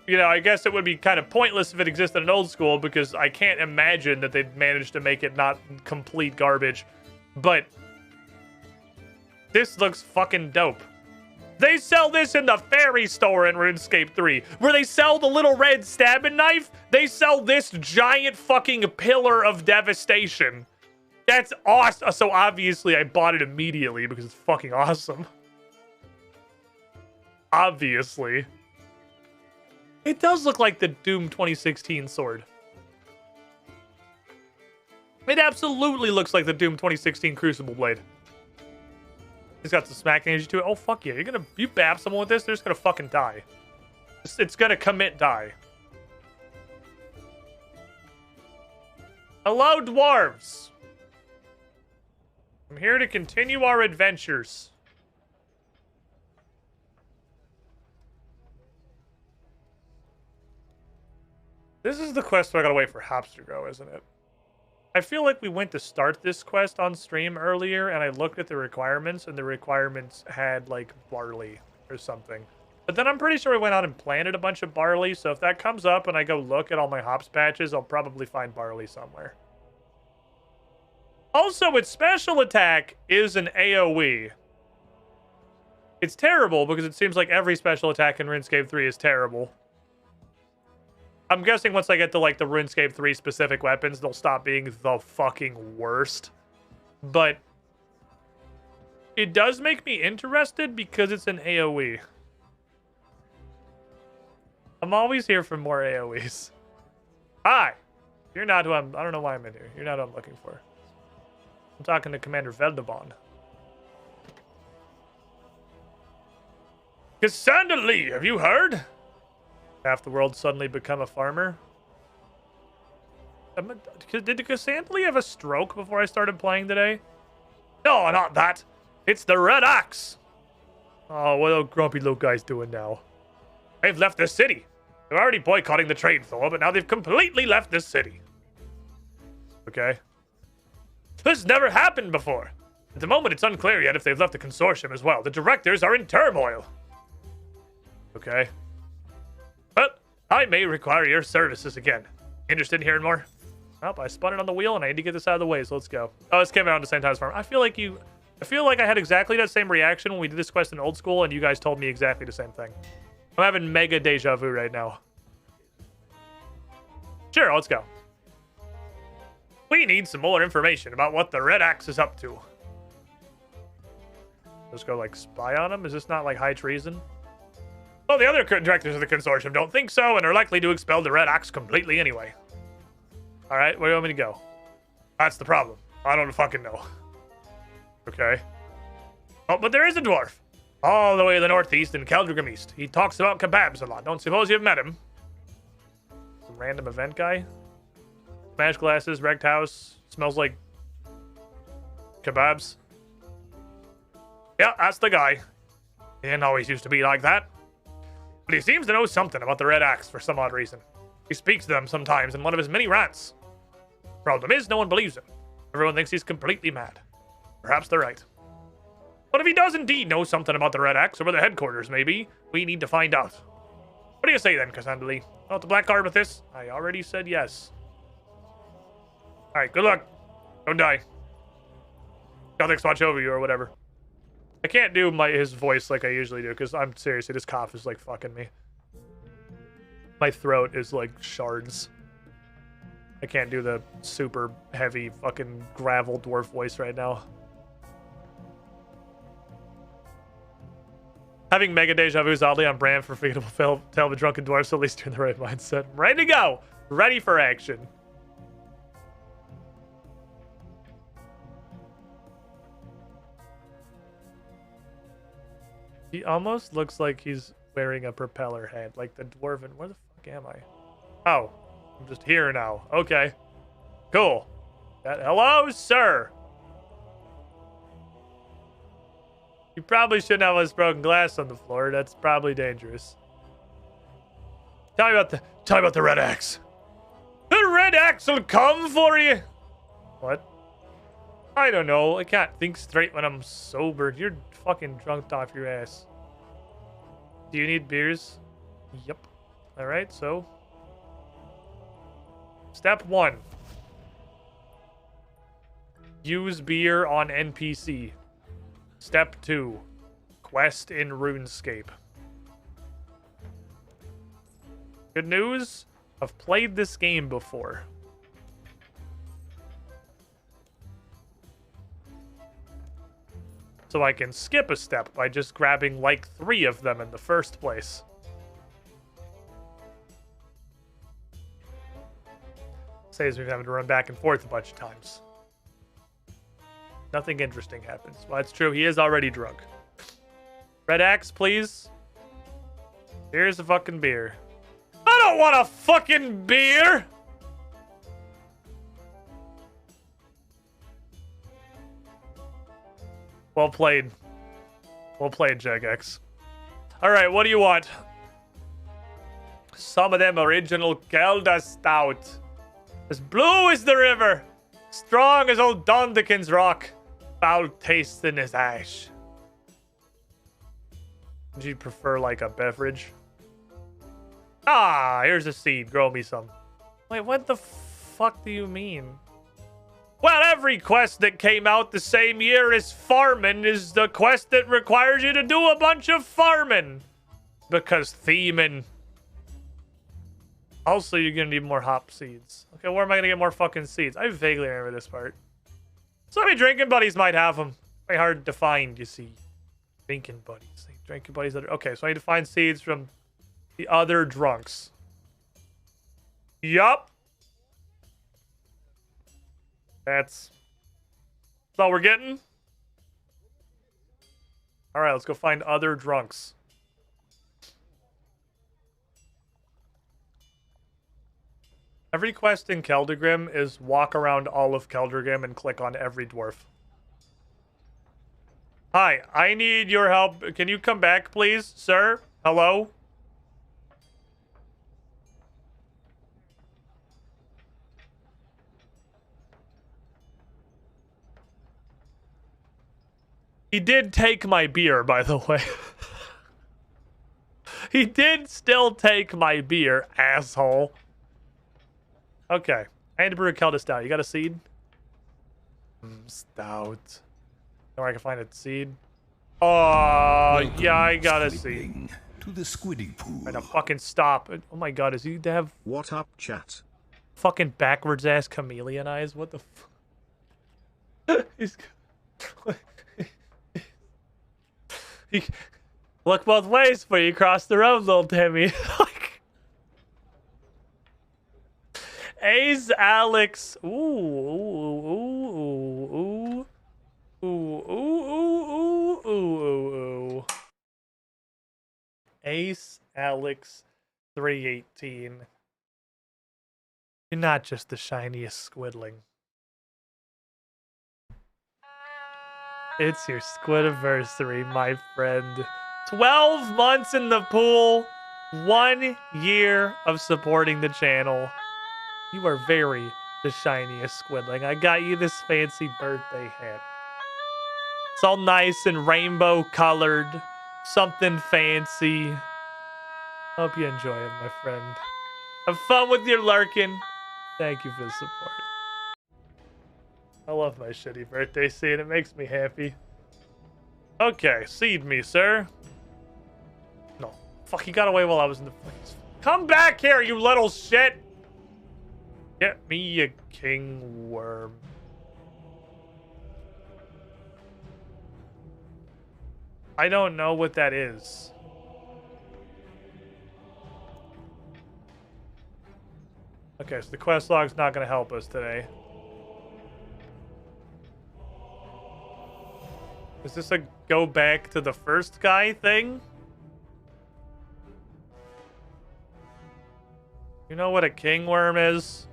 You know, I guess it would be kind of pointless if it existed in old school, because I can't imagine that they'd managed to make it not complete garbage. But this looks fucking dope. They sell this in the fairy store in RuneScape 3, where they sell the little red stabbing knife. They sell this giant fucking pillar of devastation. That's awesome. So obviously I bought it immediately because it's fucking awesome. Obviously. It does look like the Doom 2016 sword. It absolutely looks like the Doom 2016 Crucible blade. He's got some smack energy to it. Oh, fuck yeah. You bap someone with this, they're just gonna fucking die. It's gonna commit die. Hello, dwarves. I'm here to continue our adventures. This is the quest where I gotta wait for hops to grow, isn't it? I feel like we went to start this quest on stream earlier, and I looked at the requirements, and the requirements had, like, barley or something. But then I'm pretty sure we went out and planted a bunch of barley, so if that comes up and I go look at all my hops patches, I'll probably find barley somewhere. Also, its special attack is an AoE. It's terrible because it seems like every special attack in RuneScape 3 is terrible. I'm guessing once I get to, like, the RuneScape 3 specific weapons, they'll stop being the fucking worst. But it does make me interested because it's an AoE. I'm always here for more AoEs. Hi! You're not who I don't know why I'm in here. You're not who I'm looking for. I'm talking to Commander Veldebon. Cassandra Lee, have you heard? Half the world suddenly become a farmer. Did Cassandra Lee have a stroke before I started playing today? No, not that. It's the Red Axe. Oh, what are grumpy little guys doing now? They've left the city. They're already boycotting the trade floor, but now they've completely left the city. Okay. This never happened before. At the moment, it's unclear yet if they've left the consortium as well. The directors are in turmoil. Okay. But I may require your services again. Interested in hearing more? Oh, I spun it on the wheel and I need to get this out of the way, so let's go. Oh, this came out at the same time as farm. I feel like I had exactly that same reaction when we did this quest in old school and you guys told me exactly the same thing. I'm having mega deja vu right now. Sure, let's go. We need some more information about what the Red Axe is up to. Let's go, like, spy on him? Is this not, like, high treason? Well, the other directors of the consortium don't think so and are likely to expel the Red Axe completely anyway. Alright, where do you want me to go? That's the problem. I don't fucking know. Okay. Oh, but there is a dwarf. All the way to the northeast in Keldrigam East. He talks about kebabs a lot. Don't suppose you've met him. Some random event guy. Smash glasses, wrecked house. Smells like kebabs. Yeah, that's the guy. He didn't always used to be like that. But he seems to know something about the Red Axe for some odd reason. He speaks to them sometimes in one of his many rants. Problem is, no one believes him. Everyone thinks he's completely mad. Perhaps they're right. But if he does indeed know something about the Red Axe, or where the headquarters may be, we need to find out. What do you say then, Cassandra Lee? Want the black card with this? I already said yes. Alright, good luck. Don't die. Gothics watch over you or whatever. I can't do his voice like I usually do, because I'm seriously, this cough is like fucking me. My throat is like shards. I can't do the super heavy fucking gravel dwarf voice right now. Having mega deja vu is oddly on brand for Forgettable Tale of a Drunken Dwarf, so at least you're in the right mindset. Ready to go! Ready for action. He almost looks like he's wearing a propeller hat, like the dwarven. Where the fuck am I? Oh, I'm just here now. Okay, cool. Hello, sir. You probably shouldn't have this broken glass on the floor. That's probably dangerous. Tell me about the red axe. The red axe will come for you. What? I don't know. I can't think straight when I'm sober. You're fucking drunk off your ass. Do you need beers? Yep. All right, so. Step 1. Use beer on NPC. Step 2. Quest in RuneScape. Good news, I've played this game before. So I can skip a step by just grabbing like 3 of them in the first place. Saves me having to run back and forth a bunch of times. Nothing interesting happens. Well, that's true. He is already drunk. Red axe, please. Here's a fucking beer. I don't want a fucking beer! Well played. Well played, Jagex. Alright, what do you want? Some of them original Gelda Stout. As blue as the river. Strong as old Dondikin's rock. Foul taste in his ash. Would you prefer like a beverage? Ah, here's a seed. Grow me some. Wait, what the fuck do you mean? Well, every quest that came out the same year as farming is the quest that requires you to do a bunch of farming. Because theming. Also, you're gonna need more hop seeds. Okay, where am I gonna get more fucking seeds? I vaguely remember this part. So many drinking buddies might have them. Very hard to find, you see. Drinking buddies. Drinking buddies that are... Okay, so I need to find seeds from the other drunks. Yup. That's all we're getting. All right, let's go find other drunks. Every quest in Keldegrim is walk around all of Keldegrim and click on every dwarf. Hi, I need your help. Can you come back, please, sir? Hello? He did take my beer, by the way. He did still take my beer, asshole. Okay. I had to brew a Kelda Stout. You got a seed? Stout. Or I can find a seed. Oh, yeah, I got a seed. To the squidding pool. Right, now fucking stop. Oh my god, is he to have What up, chat? fucking backwards ass chameleon eyes? What the fuck? He's... he... Look both ways before you cross the road, little Timmy. Ace Alex. Ooh, ooh, ooh, ooh, ooh, ooh, ooh, ooh, ooh, ooh. Ace Alex 318. You're not just the shiniest squidling. It's your squidiversary, my friend. 12 months in the pool. 1 year of supporting the channel. You are very the shiniest squidling. I got you this fancy birthday hat. It's all nice and rainbow colored. Something fancy. Hope you enjoy it, my friend. Have fun with your lurking. Thank you for the support. I love my shitty birthday scene. It makes me happy. Okay, seed me, sir. No. Fuck, he got away while I was in the... Come back here, you little shit! Get me a king worm. I don't know what that is. Okay, so the quest log's not going to help us today. Is this a go back to the first guy thing? You know what a king worm is?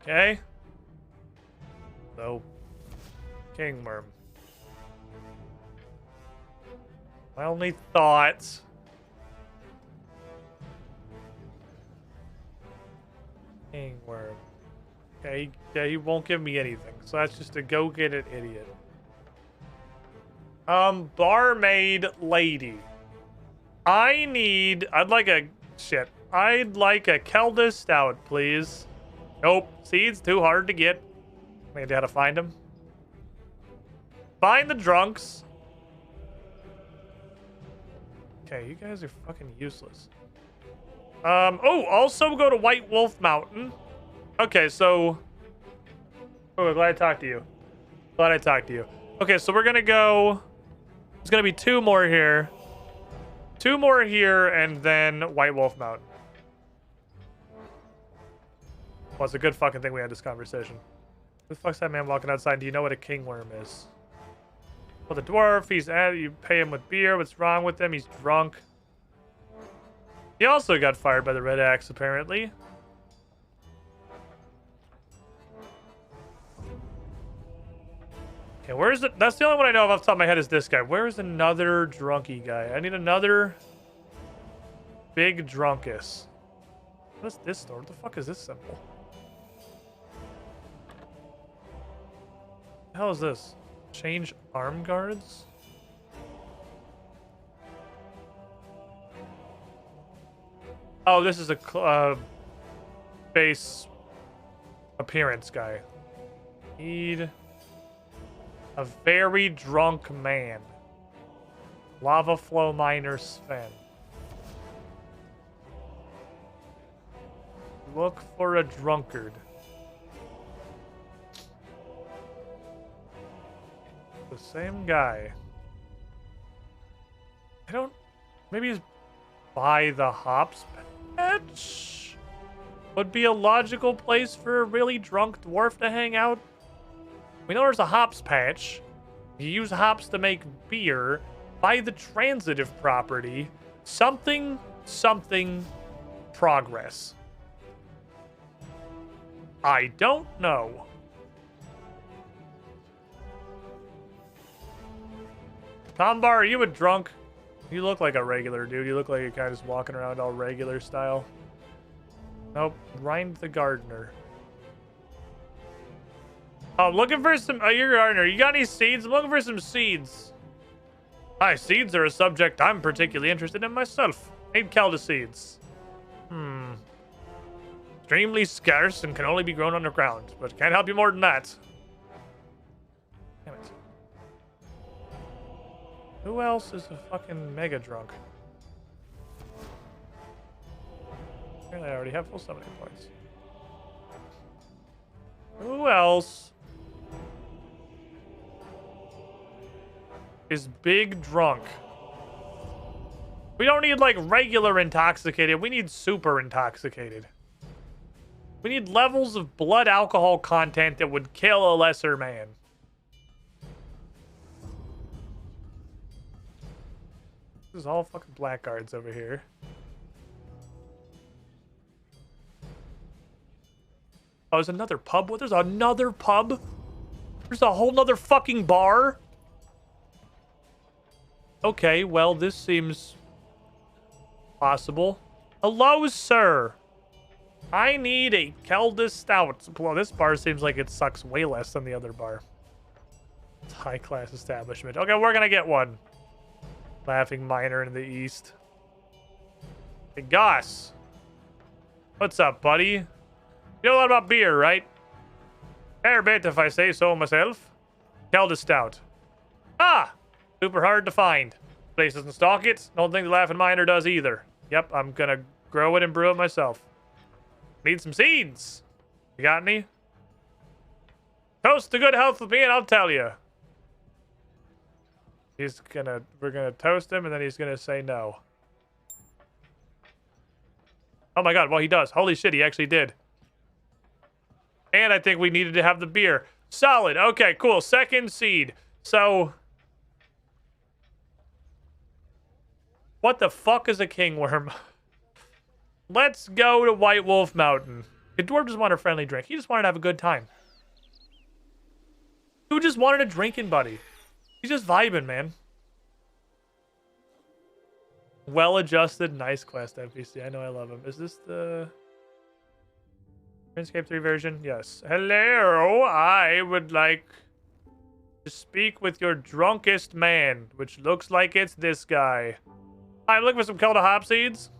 Okay. So, king worm. My only thoughts. King worm. Okay, yeah, he won't give me anything. So that's just a go get it idiot. Barmaid lady. I'd like a Kelda stout, please. Nope. Seeds too hard to get. I need how to find them. Find the drunks. Okay, you guys are fucking useless. Oh, also go to White Wolf Mountain. Okay, so... Oh, glad I talked to you. Glad I talked to you. Okay, so we're gonna go... There's gonna be 2 more here. 2 more here, and then White Wolf Mountain. Well, it's a good fucking thing we had this conversation. Who the fuck's that man walking outside? Do you know what a king worm is? Well, the dwarf, you pay him with beer. What's wrong with him? He's drunk. He also got fired by the Red Axe, apparently. Okay, where is it? That's the only one I know of off the top of my head is this guy. Where is another drunky guy? I need another big drunkus. What's this store? What the fuck is this symbol? What the hell is this? Change arm guards? Oh, this is a base appearance guy. Need a very drunk man. Lava flow miner Sven. Look for a drunkard. The same guy. I don't... Maybe he's by the hops patch? Would be a logical place for a really drunk dwarf to hang out. We know there's a hops patch. You use hops to make beer. By the transitive property. Something progress. I don't know. Tombar, are you a drunk? You look like a regular dude. You look like you're kind of just walking around all regular style. Nope. Rind the gardener. Oh, I'm looking for some... you're a gardener. You got any seeds? I'm looking for some seeds. Hi, seeds are a subject I'm particularly interested in myself. Need Kelda seeds. Extremely scarce and can only be grown underground, but can't help you more than that. Damn it. Who else is a fucking mega drunk? Apparently I already have full summoning points. Who else is big drunk? We don't need like regular intoxicated. We need super intoxicated. We need levels of blood alcohol content that would kill a lesser man. This is all fucking blackguards over here. Oh, there's another pub? What? There's another pub? There's a whole nother fucking bar? Okay, well, this seems possible. Hello, sir. I need a Kelda Stout. Well, this bar seems like it sucks way less than the other bar. It's high-class establishment. Okay, we're gonna get one. Laughing miner in the east. Hey, Goss. What's up, buddy? You know a lot about beer, right? Fair bit, if I say so myself. Kelda Stout. Ah! Super hard to find. Place doesn't stock it. Don't think the Laughing Miner does either. Yep, I'm gonna grow it and brew it myself. Need some seeds. You got any? Toast to good health with me and I'll tell you. We're gonna toast him and then he's gonna say no. Oh my god, well, he does. Holy shit, he actually did. And I think we needed to have the beer. Solid. Okay, cool. Second seed. So, what the fuck is a kingworm? Let's go to White Wolf Mountain. The dwarf just wanted a friendly drink. He just wanted to have a good time. Who just wanted a drinking buddy? He's just vibing, man. Well-adjusted, nice quest NPC. I know I love him. Is this the Runescape 3 version? Yes. Hello, I would like to speak with your drunkest man, which looks like it's this guy. I'm looking for some Kelda hop seeds.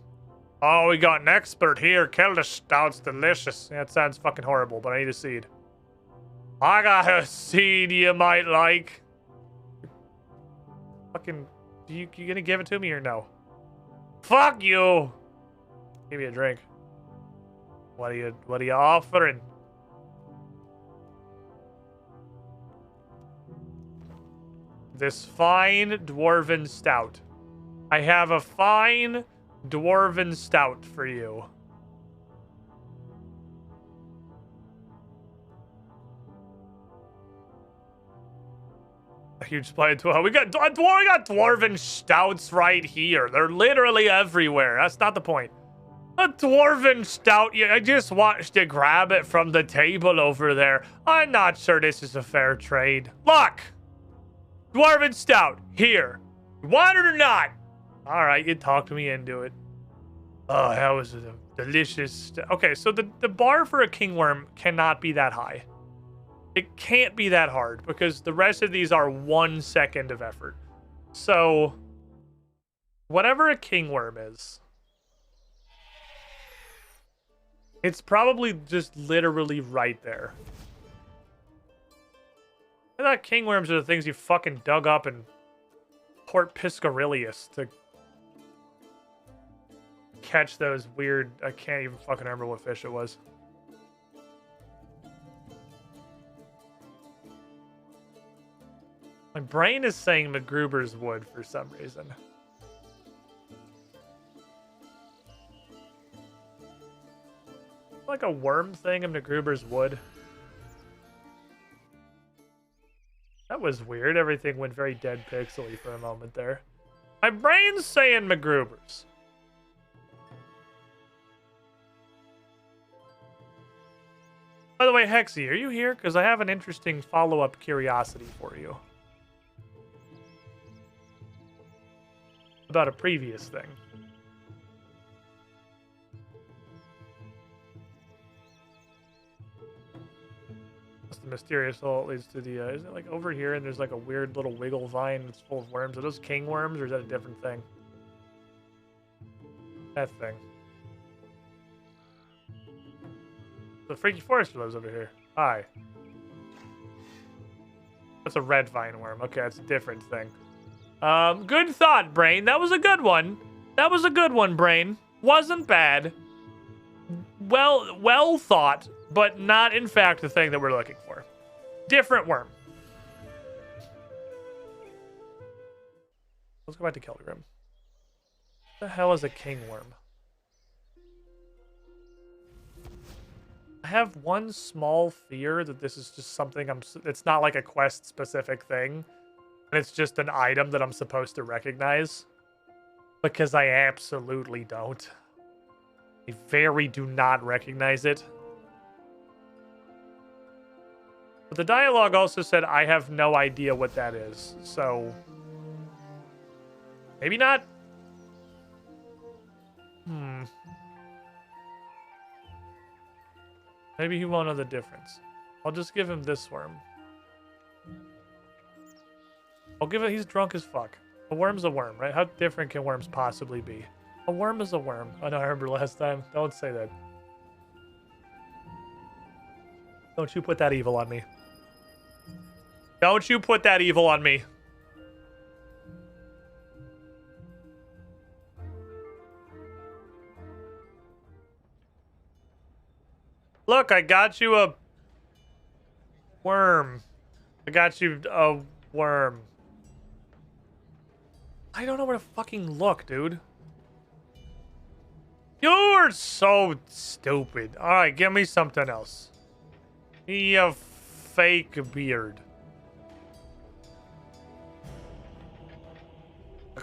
Oh, we got an expert here. Kelda Stout's delicious. Yeah, it sounds fucking horrible, but I need a seed. I got a seed you might like. Fucking, you gonna give it to me or no? Fuck you! Give me a drink. What are you offering? This fine dwarven stout. I have a fine dwarven stout for you. A huge supply of 12. We got dwarven stouts right here. They're literally everywhere. That's not the point. A dwarven stout. I just watched you grab it from the table over there. I'm not sure this is a fair trade. Look! Dwarven stout. Here. You want it or not? Alright, you talked me into it. Oh, that was a delicious... Okay, so the bar for a kingworm cannot be that high. It can't be that hard because the rest of these are 1 second of effort. So, whatever a kingworm is, it's probably just literally right there. I thought kingworms are the things you fucking dug up in Port Piscarilius to catch those weird... I can't even fucking remember what fish it was. My brain is saying MacGruber's Wood for some reason. Like a worm thing in MacGruber's Wood. That was weird. Everything went very dead pixely for a moment there. My brain's saying MacGruber's. By the way, Hexy, are you here? Because I have an interesting follow-up curiosity for you. About a previous thing. That's the mysterious hole leads to the, is it like over here and there's like a weird little wiggle vine that's full of worms? Are those king worms or is that a different thing? That thing. The freaky forester lives over here. Hi. That's a red vine worm. Okay, that's a different thing. Good thought, Brain. That was a good one. That was a good one, Brain. Wasn't bad. Well thought, but not in fact the thing that we're looking for. Different worm. Let's go back to Keldrim. What the hell is a king worm? I have one small fear that this is just something it's not like a quest specific thing. And it's just an item that I'm supposed to recognize. Because I absolutely don't. I very do not recognize it. But the dialogue also said I have no idea what that is. So, maybe not. Maybe he won't know the difference. I'll just give him this worm. I'll give it, he's drunk as fuck. A worm's a worm, right? How different can worms possibly be? A worm is a worm. I know I remember last time. Don't say that. Don't you put that evil on me. Don't you put that evil on me. Look, I got you a worm. I got you a worm. I don't know where to fucking look, dude. You're so stupid. All right, give me something else. You fake beard.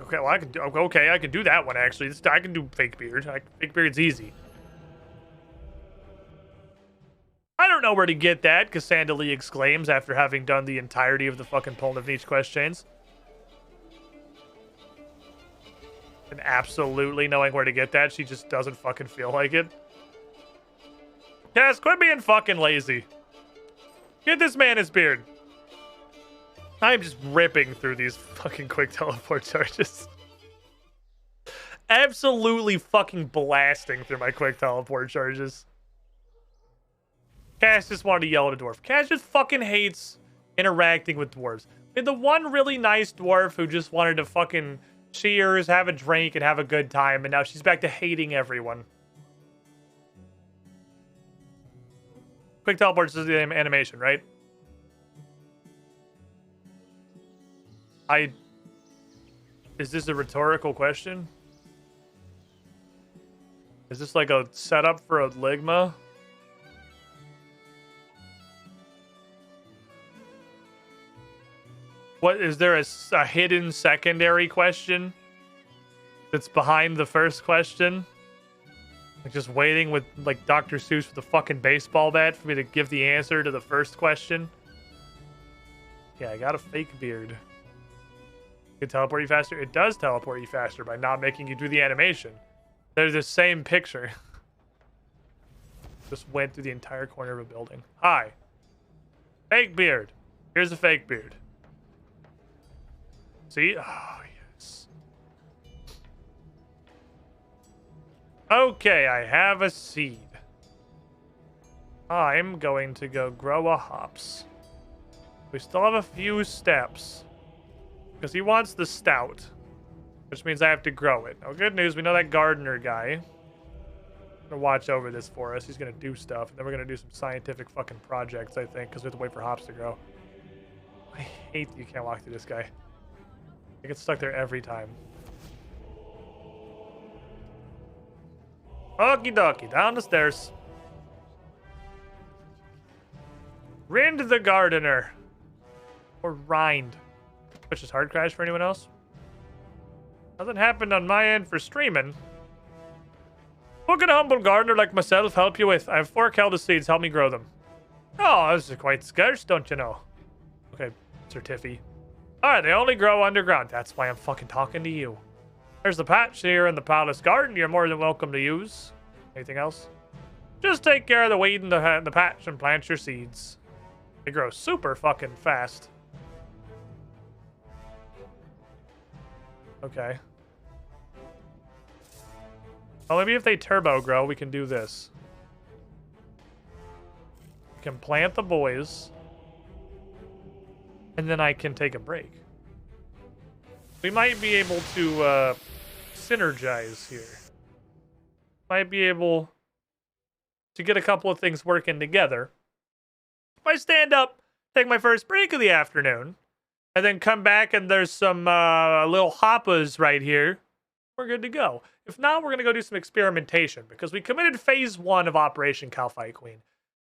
Okay, well, I can do. Okay, I can do that one actually. I can do fake beard. Fake beard's easy. I don't know where to get that, Cassandra Lee exclaims after having done the entirety of the fucking Polnavniche quest chains. And absolutely knowing where to get that, she just doesn't fucking feel like it. Cass, quit being fucking lazy. Get this man his beard. I'm just ripping through these fucking quick teleport charges. Absolutely fucking blasting through my quick teleport charges. Cass just wanted to yell at a dwarf. Cass just fucking hates interacting with dwarves. We had the one really nice dwarf who just wanted to fucking cheers, have a drink, and have a good time, and now she's back to hating everyone. Quick teleports is the animation, right? Is this a rhetorical question? Is this like a setup for a Ligma? What, is there a hidden secondary question that's behind the first question? Like just waiting with like Dr. Seuss with a fucking baseball bat for me to give the answer to the first question? Yeah, I got a fake beard. Can it teleport you faster? It does teleport you faster by not making you do the animation. They're the same picture. Just went through the entire corner of a building. Hi. Fake beard. Here's a fake beard. See? Oh, yes. Okay, I have a seed. I'm going to go grow a hops. We still have a few steps. Because he wants the stout. Which means I have to grow it. Oh, good news. We know that gardener guy. Gonna watch over this for us. He's gonna do stuff. And then we're gonna do some scientific fucking projects, I think. Because we have to wait for hops to grow. I hate that you can't walk through this guy. I get stuck there every time. Okie dokie, down the stairs. Rind the gardener. Or rind. Which is hard crash for anyone else? Nothing happened on my end for streaming. What can a humble gardener like myself help you with? I have 4 Kelda seeds, help me grow them. Oh, this is quite scarce, don't you know? Okay, Sir Tiffy. Alright, they only grow underground. That's why I'm fucking talking to you. There's the patch here in the palace garden you're more than welcome to use. Anything else? Just take care of the weed in the patch and plant your seeds. They grow super fucking fast. Okay. Well, maybe if they turbo grow, we can do this. We can plant the boys. And then I can take a break. We might be able to synergize here. Might be able to get a couple of things working together. If I stand up, take my first break of the afternoon, and then come back and there's some little hoppas right here, we're good to go. If not, we're going to go do some experimentation because we committed phase 1 of Operation Calfight Queen.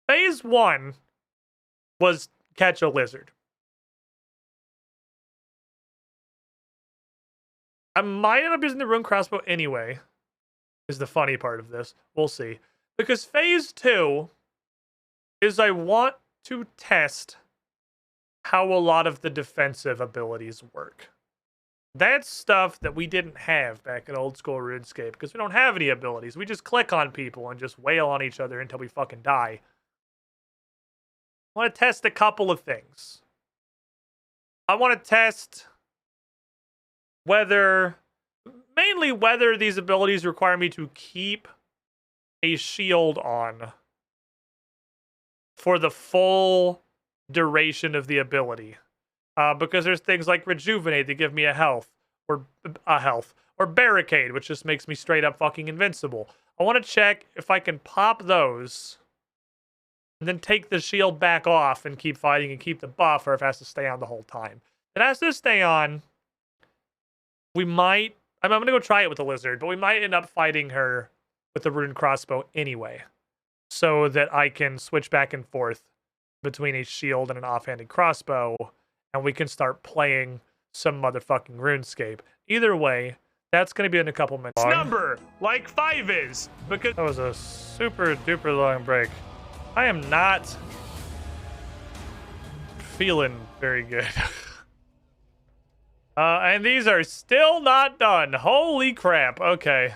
Phase 1 was catch a lizard. I might end up using the rune crossbow anyway, is the funny part of this. We'll see. Because phase 2 is I want to test how a lot of the defensive abilities work. That's stuff that we didn't have back in old school Runescape because we don't have any abilities. We just click on people and just wail on each other until we fucking die. I want to test a couple of things. I want to test mainly whether these abilities require me to keep a shield on for the full duration of the ability. Because there's things like Rejuvenate that give me a health, or Barricade, which just makes me straight up fucking invincible. I want to check if I can pop those and then take the shield back off and keep fighting and keep the buff, or if it has to stay on the whole time. If it has to stay on, we might... I'm going to go try it with the lizard, but we might end up fighting her with the rune crossbow anyway, so that I can switch back and forth between a shield and an offhanded crossbow, and we can start playing some motherfucking RuneScape. Either way, that's going to be in a couple minutes. Number, like 5 is, because that was a super duper long break. I am not feeling very good. And these are still not done. Holy crap. Okay.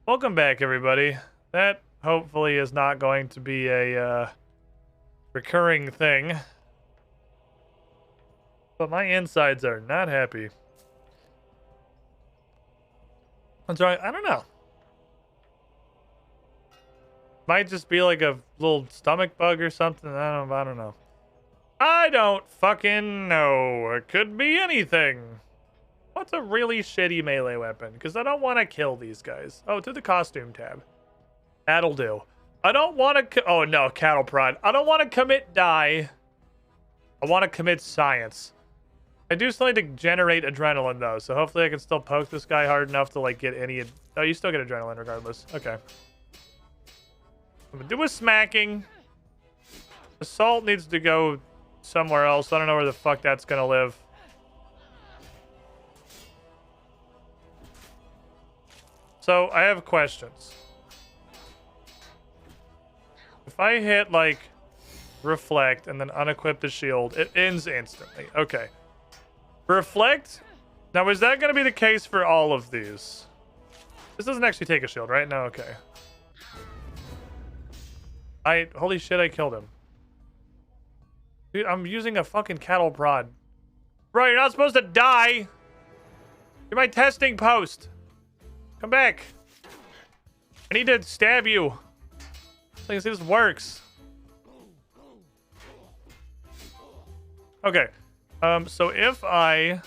Welcome back, everybody. That hopefully is not going to be a recurring thing. But my insides are not happy. What's wrong? I don't know. Might just be like a little stomach bug or something. I don't know. I don't fucking know. It could be anything. What's a really shitty melee weapon? Because I don't want to kill these guys. Oh, to the costume tab. That'll do. I don't want to... Oh, no. Cattle prod. I don't want to commit die. I want to commit science. I do still need to generate adrenaline, though. So hopefully I can still poke this guy hard enough to, like, get any... Oh, you still get adrenaline regardless. Okay. I'm going to do a smacking. Assault needs to go somewhere else. I don't know where the fuck that's gonna live. So I have questions. If I hit like reflect and then unequip the shield, it ends instantly. Okay. Reflect. Now is that gonna be the case for all of these? This doesn't actually take a shield, right? No, okay. Holy shit, I killed him. Dude, I'm using a fucking cattle prod. Bro, you're not supposed to die. You're my testing post. Come back. I need to stab you. So I can see this works. Okay. So if I...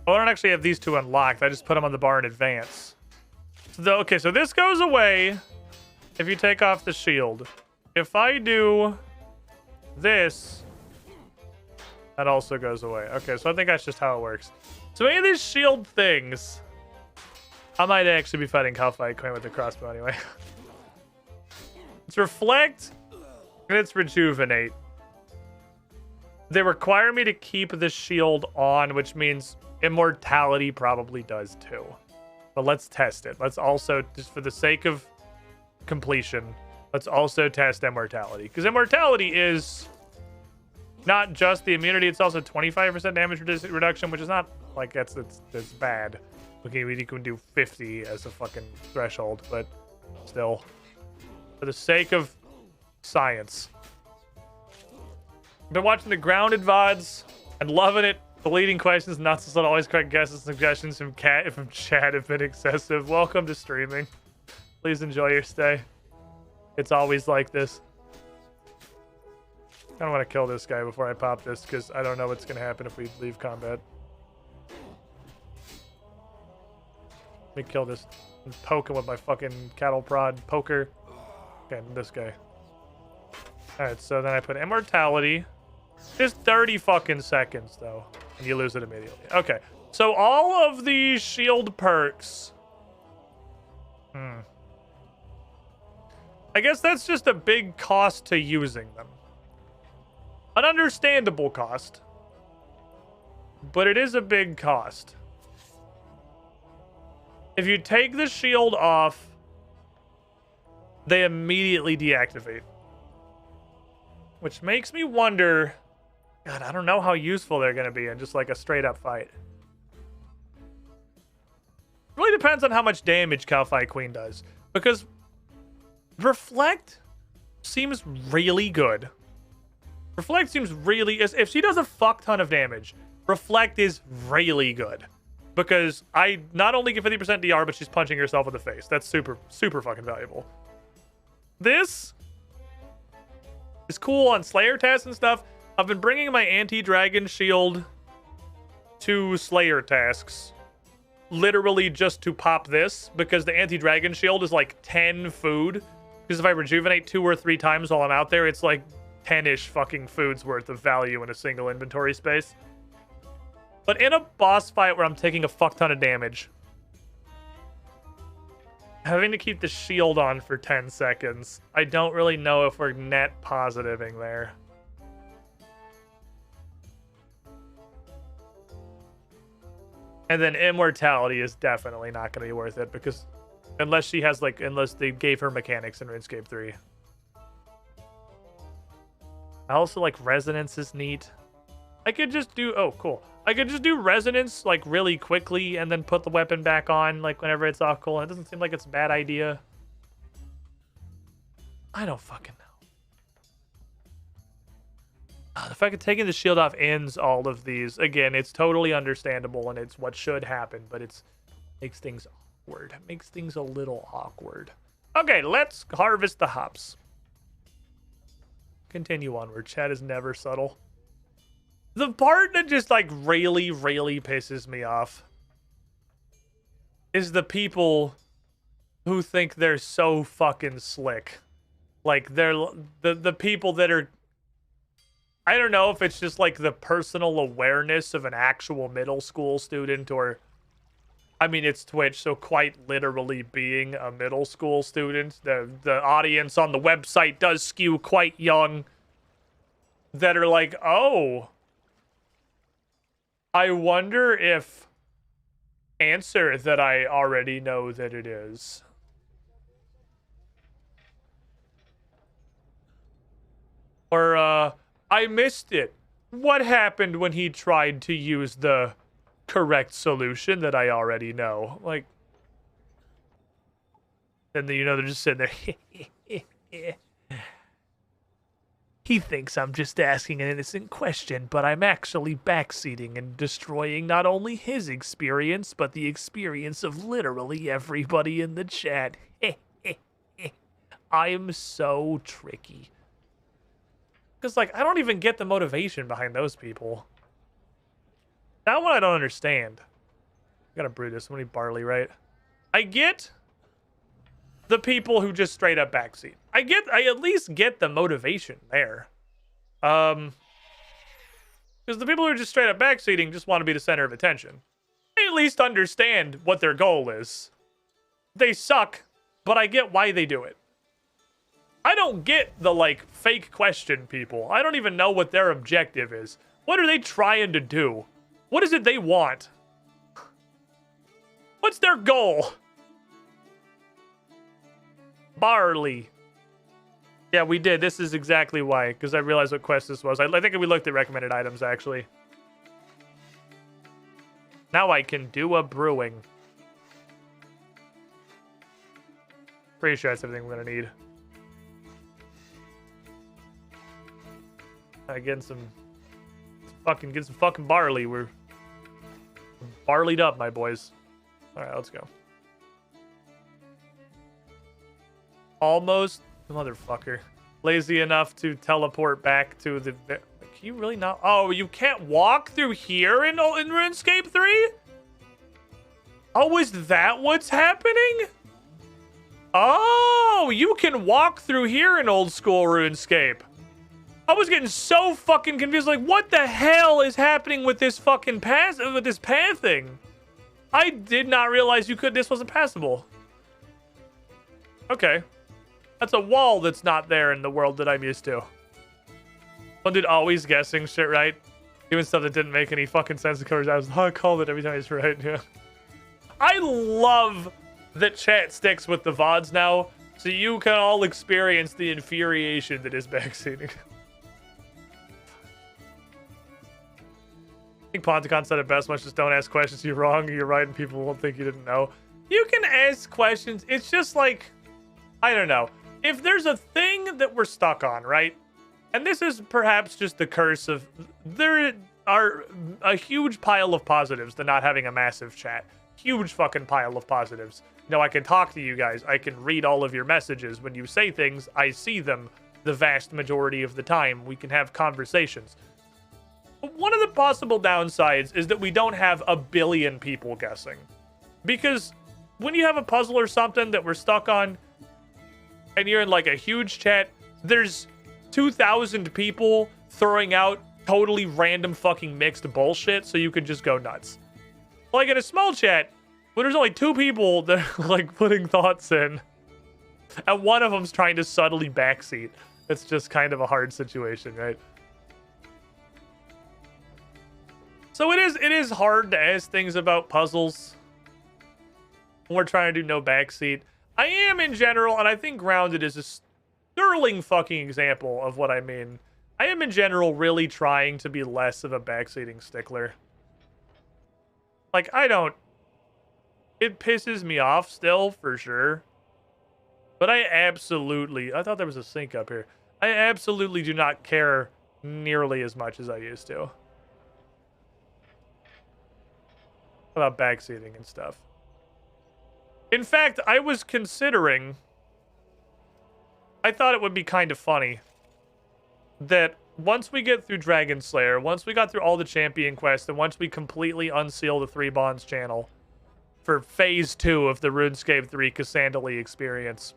Oh, I don't actually have these two unlocked. I just put them on the bar in advance. Okay, so this goes away if you take off the shield. If I do... this, that also goes away. Okay, so I think that's just how it works. So any of these shield things, I might actually be fighting Kalphite Queen with the crossbow anyway. It's reflect and it's rejuvenate. They require me to keep the shield on, which means immortality probably does too. But let's test it. Let's also, just for the sake of completion, let's also test immortality. Because immortality is not just the immunity, it's also 25% damage reduction, which is not like it's bad. Okay, you can do 50 as a fucking threshold, but still. For the sake of science. Been watching the grounded VODs and loving it. The leading questions, not so always correct guesses and suggestions from chat have been excessive. Welcome to streaming. Please enjoy your stay. It's always like this. I don't want to kill this guy before I pop this because I don't know what's going to happen if we leave combat. Let me kill this and poke him with my fucking cattle prod poker. Okay, and this guy. Alright, so then I put immortality. Just 30 fucking seconds, though. And you lose it immediately. Okay, so all of the shield perks. I guess that's just a big cost to using them. An understandable cost. But it is a big cost. If you take the shield off, they immediately deactivate. Which makes me wonder... God, I don't know how useful they're going to be in just like a straight up fight. It really depends on how much damage Kalphite Queen does. Because Reflect seems really good. Reflect seems really... If she does a fuck ton of damage, Reflect is really good. Because I not only get 50% DR, but she's punching herself in the face. That's super, super fucking valuable. This is cool on Slayer tasks and stuff. I've been bringing my anti-dragon shield to Slayer tasks. Literally just to pop this. Because the anti-dragon shield is like 10 food. Because if I rejuvenate 2 or 3 times while I'm out there, it's like 10-ish fucking foods worth of value in a single inventory space. But in a boss fight where I'm taking a fuck ton of damage, Having to keep the shield on for 10 seconds. I don't really know if we're net positiving there. And then immortality is definitely not going to be worth it because unless she has like, unless they gave her mechanics in RuneScape 3. I also like resonance is neat. I could just do, oh, cool. I could just do resonance like really quickly and then put the weapon back on like whenever it's off cool. It doesn't seem like it's a bad idea. I don't fucking know. The fact of taking the shield off ends all of these. Again, it's totally understandable and it's what should happen, but it's makes things awkward. Makes things a little awkward. Okay, let's harvest the hops. Continue onward. Chat is never subtle. The part that just like really, really pisses me off is the people who think they're so fucking slick. Like they're the people that are, I don't know if it's just like the personal awareness of an actual middle school student or, I mean, it's Twitch, so quite literally being a middle school student. The audience on the website does skew quite young that are like, oh, I wonder if answer that I already know that it is. Or, I missed it. What happened when he tried to use the correct solution that I already know? Like, and then, you know, they're just sitting there. He thinks I'm just asking an innocent question, but I'm actually backseating and destroying not only his experience, but the experience of literally everybody in the chat. I am so tricky. Because, like, I don't even get the motivation behind those people. That one I don't understand. I gotta brew this. I need barley, right? I get the people who just straight up backseat. I at least get the motivation there. Because the people who are just straight up backseating just want to be the center of attention. I at least understand what their goal is. They suck, but I get why they do it. I don't get the, like, fake question people. I don't even know what their objective is. What are they trying to do? What is it they want? What's their goal? Barley. Yeah, we did. This is exactly why, because I realized what quest this was. I think we looked at recommended items, actually. Now I can do a brewing. Pretty sure that's everything we're going to need. Getting some fucking barley. We're barleyed up, my boys. All right, let's go. Almost, motherfucker. Lazy enough to teleport back to the. Can you really not? Oh, you can't walk through here in RuneScape 3? Oh, is that what's happening? Oh, you can walk through here in old school RuneScape. I was getting so fucking confused. Like, what the hell is happening with this fucking with this pathing? I did not realize this wasn't passable. Okay. That's a wall that's not there in the world that I'm used to. One dude always guessing shit right. Even stuff that didn't make any fucking sense. I called it every time he's right. Yeah. I love that chat sticks with the VODs now, so you can all experience the infuriation that is backseating. I think Ponticon said it best much. Just don't ask questions. You're wrong, you're right, and people won't think you didn't know. You can ask questions. It's just like, I don't know. If there's a thing that we're stuck on, right? And this is perhaps just the curse of, there are a huge pile of positives to not having a massive chat. Huge fucking pile of positives. You know, I can talk to you guys. I can read all of your messages. When you say things, I see them the vast majority of the time. We can have conversations. One of the possible downsides is that we don't have a billion people guessing. Because when you have a puzzle or something that we're stuck on, and you're in like a huge chat, there's 2,000 people throwing out totally random fucking mixed bullshit, so you could just go nuts. Like in a small chat, But there's only 2 people that are like putting thoughts in. And one of them's trying to subtly backseat. It's just kind of a hard situation, right? So it is hard to ask things about puzzles when we're trying to do no backseat. I am in general, and I think Grounded is a sterling fucking example of what I mean. I am in general really trying to be less of a backseating stickler. Like, it pisses me off still, for sure. But I thought there was a sink up here. I absolutely do not care nearly as much as I used to about backseating and stuff. In fact, I was considering, I thought it would be kind of funny that once we get through Dragon Slayer, once we got through all the champion quests, and once we completely unseal the 3 Bonds channel for phase 2 of the RuneScape 3 Cassandra experience,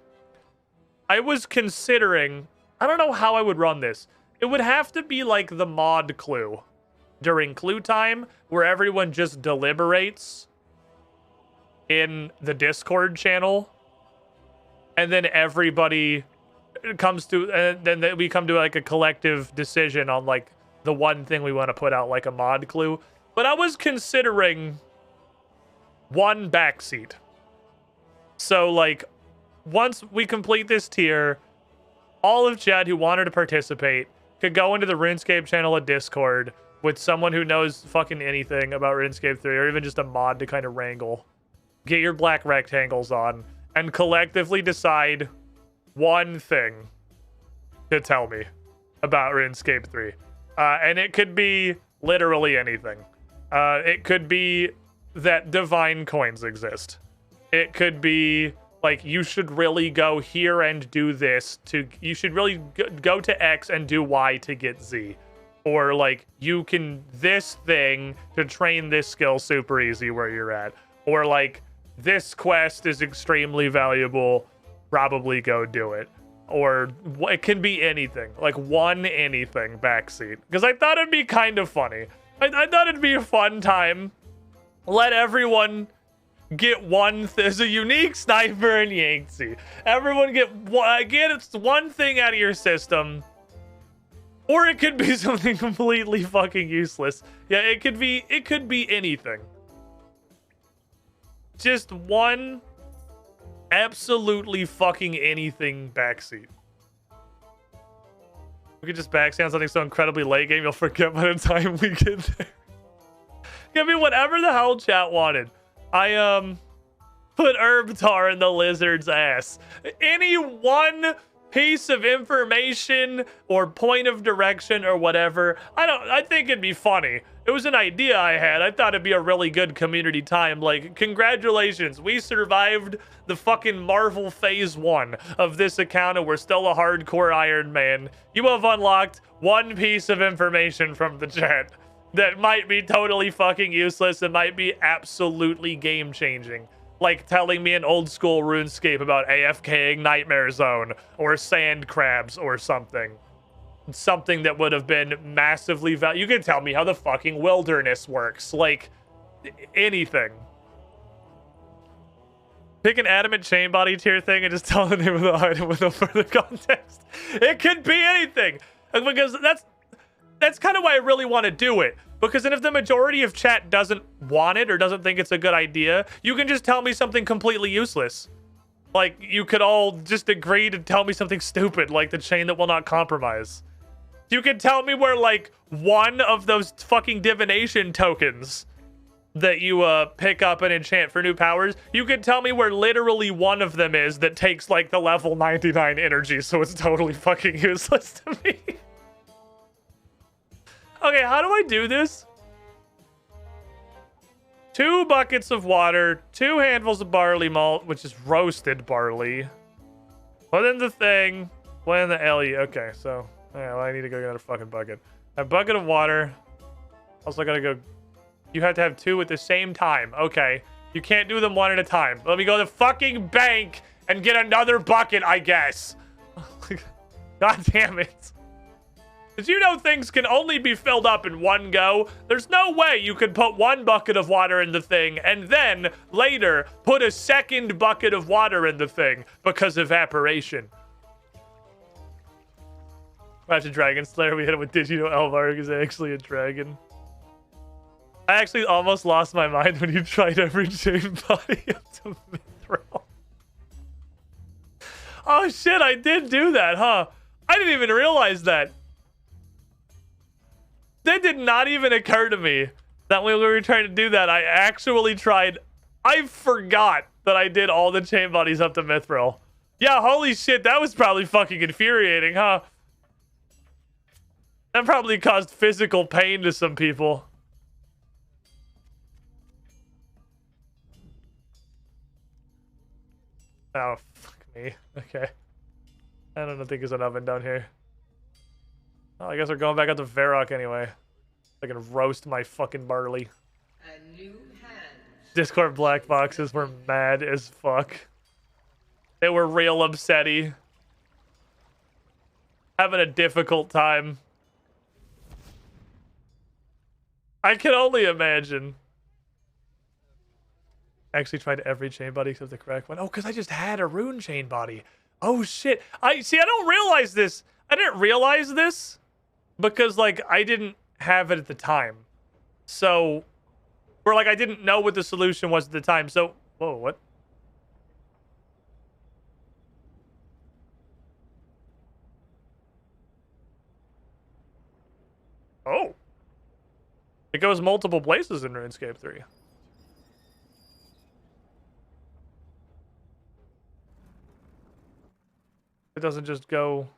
I was considering, I don't know how I would run this. It would have to be like the mod clue during clue time, where everyone just deliberates in the Discord channel, and then everybody comes to, and then we come to like a collective decision on like the one thing we want to put out, like a mod clue. But I was considering one backseat. So like, once we complete this tier, all of chat who wanted to participate could go into the RuneScape channel at Discord with someone who knows fucking anything about RuneScape 3, or even just a mod to kind of wrangle. Get your black rectangles on, and collectively decide one thing to tell me about RuneScape 3. And it could be literally anything. It could be that divine coins exist. It could be like, you should really go here and do this you should really go to X and do Y to get Z. Or like, you can this thing to train this skill super easy where you're at. Or like, this quest is extremely valuable, probably go do it. Or it can be anything, like one anything backseat. Because I thought it'd be kind of funny. I thought it'd be a fun time. Let everyone get one. There's a unique sniper in Yangtze. Everyone get one thing out of your system. Or it could be something completely fucking useless. Yeah, it could be anything. Just one absolutely fucking anything backseat. We could just backseat on something so incredibly late game you'll forget by the time we get there. Give me whatever the hell chat wanted. I put herb tar in the lizard's ass. Any one piece of information or point of direction or whatever, I think it'd be funny. It was an idea I had. I thought it'd be a really good community time. Like, congratulations, we survived the fucking Marvel phase 1 of this account, and we're still a hardcore Iron Man. You have unlocked one piece of information from the chat that might be totally fucking useless and might be absolutely game changing. Like telling me an old school RuneScape about AFKing Nightmare Zone or sand crabs or something. Something that would have been massively valuable. You can tell me how the fucking wilderness works. Like, anything. Pick an adamant chain body tier thing and just tell the name of the item with no further context. It could be anything. Because that's kind of why I really want to do it. Because then if the majority of chat doesn't want it or doesn't think it's a good idea, you can just tell me something completely useless. Like, you could all just agree to tell me something stupid, like the chain that will not compromise. You could tell me where, like, one of those fucking divination tokens that you pick up and enchant for new powers, you could tell me where literally one of them is that takes, like, the level 99 energy, so it's totally fucking useless to me. Okay, how do I do this? 2 buckets of water, 2 handfuls of barley malt, which is roasted barley. Put in the thing, put in the LE. Okay, so, yeah, well, I need to go get another fucking bucket. A bucket of water. Also gotta go. You have to have 2 at the same time. Okay, you can't do them one at a time. Let me go to the fucking bank and get another bucket, I guess. God damn it. Because you know things can only be filled up in one go. There's no way you could put one bucket of water in the thing and then later put a second bucket of water in the thing because evaporation. After Dragon Slayer, we hit him with Did you know Elvarg is actually a dragon? I actually almost lost my mind when you tried every chain body up to Mithril. Oh shit, I did do that, huh? I didn't even realize that. That did not even occur to me that when we were trying to do that, I actually tried. I forgot that I did all the chain bodies up to Mithril. Yeah, holy shit, that was probably fucking infuriating, huh? That probably caused physical pain to some people. Oh, fuck me. Okay. I don't think there's an oven down here. Oh, I guess we're going back up to Varrock anyway. I can roast my fucking barley. Discord black boxes were mad as fuck. They were real upsetty. Having a difficult time. I can only imagine. Actually tried every chain body except the correct one. Oh, because I just had a rune chain body. Oh shit. I don't realize this. I didn't realize this because like I didn't have it at the time. So or like I didn't know what the solution was at the time. So whoa, what? Oh. It goes multiple places in RuneScape 3. It doesn't just go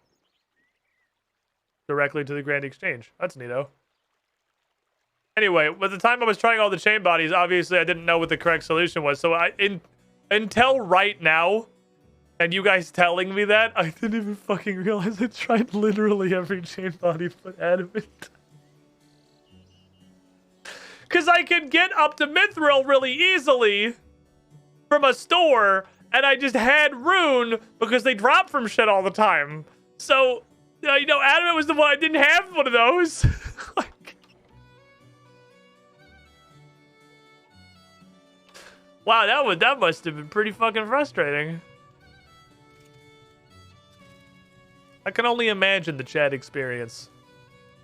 directly to the Grand Exchange. That's neato. Anyway, by the time I was trying all the chain bodies, obviously I didn't know what the correct solution was. So until right now, and you guys telling me that, I didn't even fucking realize I tried literally every chain body but adamant. Because I can get up to Mithril really easily from a store, and I just had Rune because they drop from shit all the time. So, you know, Adamant was the one I didn't have one of those. Like, wow, that must have been pretty fucking frustrating. I can only imagine the chat experience.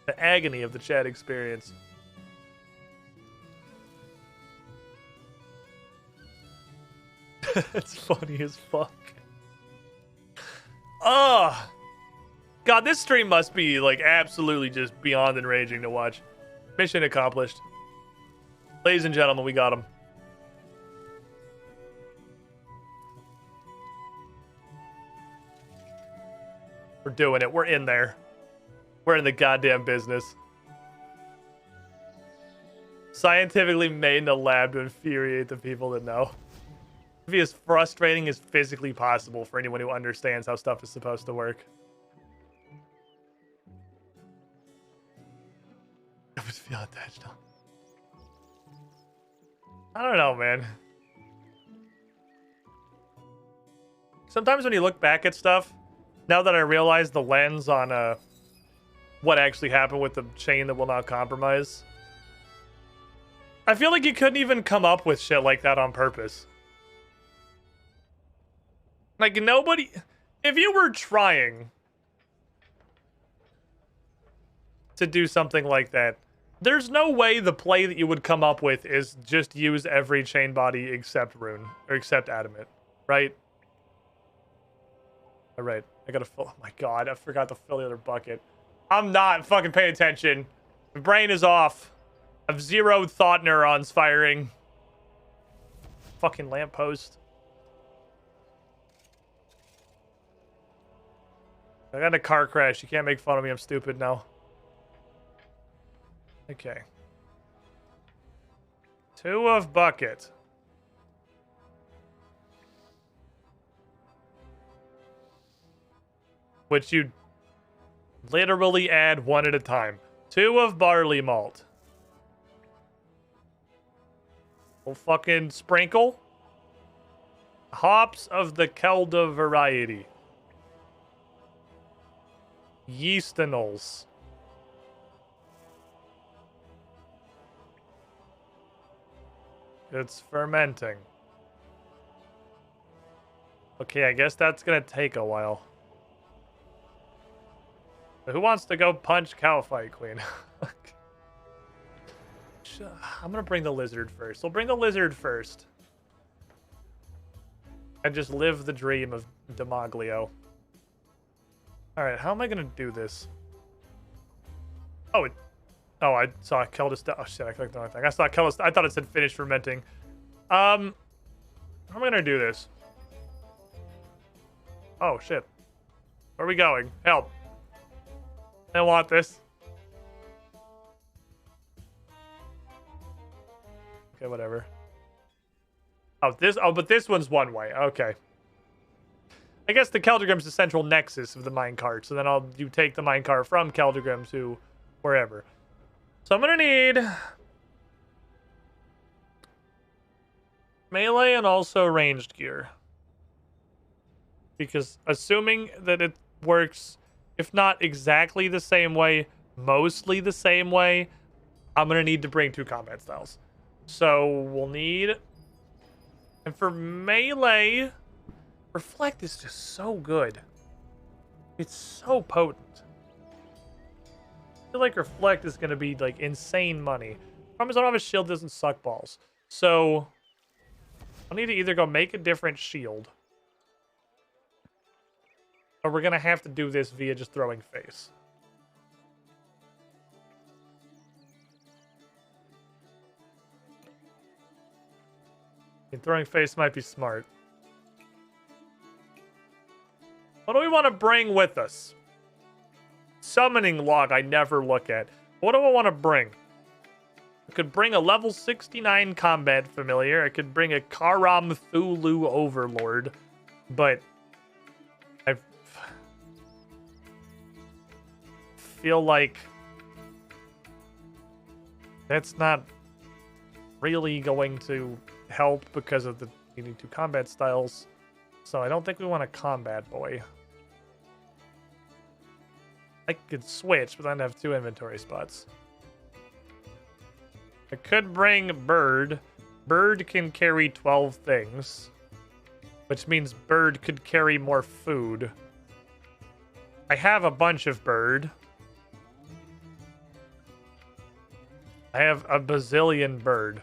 The agony of the chat experience. That's funny as fuck. Oh, God, this stream must be like absolutely just beyond enraging to watch. Mission accomplished. Ladies and gentlemen, we got him. We're doing it. We're in there. We're in the goddamn business. Scientifically made in a lab to infuriate the people that know. Be as frustrating as physically possible for anyone who understands how stuff is supposed to work. It was feel attached on. I don't know, man. Sometimes when you look back at stuff, now that I realize the lens on what actually happened with the chain that will not compromise, I feel like you couldn't even come up with shit like that on purpose. Like, nobody... If you were trying to do something like that, there's no way the play that you would come up with is just use every chain body except Rune, or except Adamant, right? Alright, I gotta fill... Oh my god, I forgot to fill the other bucket. I'm not fucking paying attention. My brain is off. I've zero thought neurons firing. Fucking lamppost. I got in a car crash. You can't make fun of me. I'm stupid now. Okay. 2 of bucket. Which you literally add 1 at a time. 2 of barley malt. We'll fucking sprinkle. Hops of the Kelda variety. Yeastanols. It's fermenting. Okay, I guess that's gonna take a while. Who wants to go punch Cow Fight Queen? I'm gonna bring the lizard first. We'll bring the lizard first. And just live the dream of Demoglio. Alright, how am I gonna do this? Oh, I saw Keldis. Oh shit, I clicked the wrong thing. I saw Keldis. I thought it said finish fermenting. How am I gonna do this? Oh shit. Where are we going? Help. I don't want this. Okay, whatever. Oh, but this one's one way. Okay. I guess the Keldrigram's the central nexus of the minecart. So then you take the minecart from Keldrigram to wherever. So I'm gonna need melee and also ranged gear. Because assuming that it works, if not exactly the same way, mostly the same way, I'm gonna need to bring 2 combat styles. So we'll need, and for melee, Reflect is just so good. It's so potent. I feel like Reflect is gonna be like insane money. Problem is I don't have a shield that doesn't suck balls. So I'll need to either go make a different shield, or we're gonna have to do this via just throwing face. And throwing face might be smart. What do we want to bring with us? Summoning log I never look at. What do I want to bring? I could bring a level 69 combat familiar. I could bring a Karam Thulu overlord. But I feel like that's not really going to help because of the needing 2 combat styles. So I don't think we want a combat boy. I could switch, but then I'd have 2 inventory spots. I could bring Bird. Bird can carry 12 things, which means Bird could carry more food. I have a bunch of Bird. I have a bazillion Bird.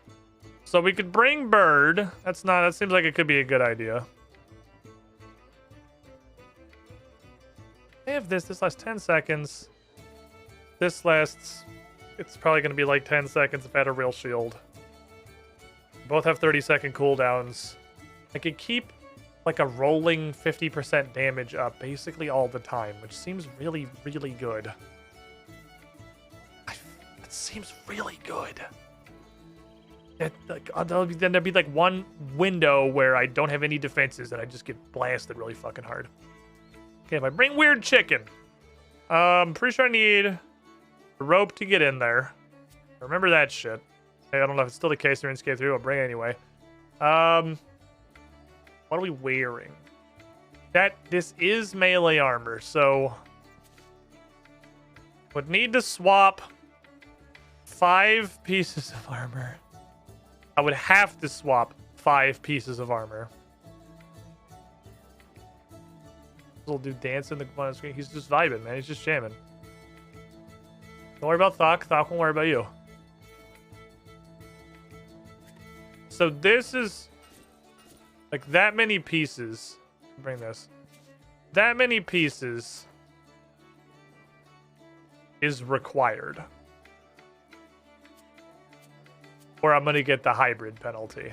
So we could bring Bird. That seems like it could be a good idea. I have this lasts 10 seconds. This lasts, it's probably going to be like 10 seconds if I had a real shield. Both have 30-second cooldowns. I could keep like a rolling 50% damage up basically all the time, which seems really, really good. It seems really good. Then there'd be like one window where I don't have any defenses and I just get blasted really fucking hard. Okay, if I bring Weird Chicken, I'm pretty sure I need a rope to get in there. Remember that shit. Hey, I don't know if it's still the case in Runescape 3, I'll bring it anyway. What are we wearing? This is melee armor, so would need to swap 5 pieces of armor. I would have to swap 5 pieces of armor. We'll do dance in the corner screen. He's just vibing, man. He's just jamming. Don't worry about Thok. Thok won't worry about you. So this is like that many pieces. Bring this. That many pieces is required, or I'm gonna get the hybrid penalty.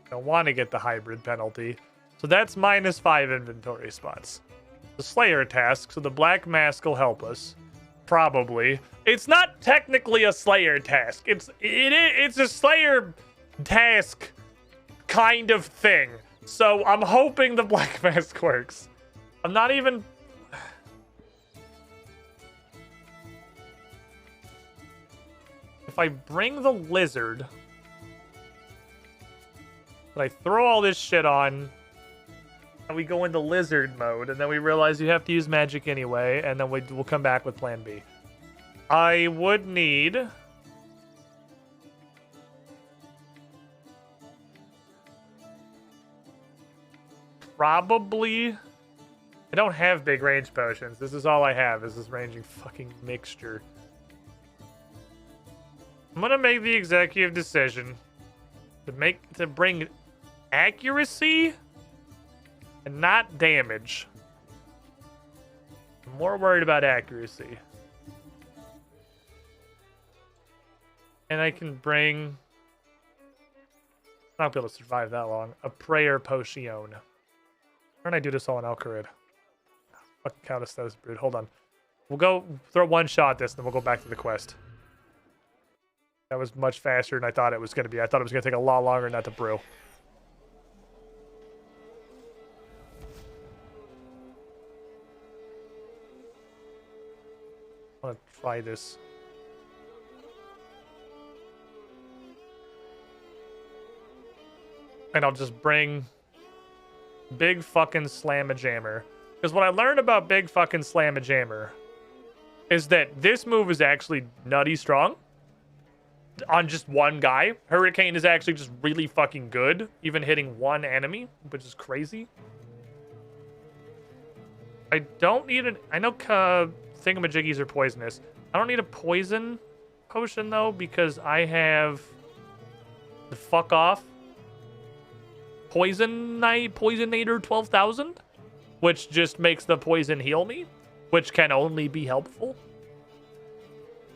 I don't want to get the hybrid penalty. So that's -5 inventory spots. The Slayer task, so the Black Mask will help us. Probably. It's not technically a Slayer task. It's a Slayer task kind of thing. So I'm hoping the Black Mask works. I'm not even... If I bring the lizard... But I throw all this shit on... And we go into lizard mode, and then we realize you have to use magic anyway, and then we'll come back with plan B. I would need probably... I don't have big range potions. This is all I have, is this ranging fucking mixture. I'm gonna make the executive decision to bring accuracy and not damage. I'm more worried about accuracy. And I can bring... I'm not gonna be able to survive that long. A prayer potion. Why don't I do this all in Alcarid? Fucking Countess Status Brood. Hold on. We'll go throw one shot at this, and then we'll go back to the quest. That was much faster than I thought it was going to be. I thought it was going to take a lot longer than that to brew. I want to try this. And I'll just bring Big fucking Slam-a-Jammer. Because what I learned about Big fucking Slam-a-Jammer is that this move is actually nutty strong. On just one guy. Hurricane is actually just really fucking good. Even hitting one enemy, which is crazy. I don't need an... I know thingamajiggies are poisonous. I don't need a poison potion, though, because I have the fuck off Poisonator 12,000, which just makes the poison heal me, which can only be helpful.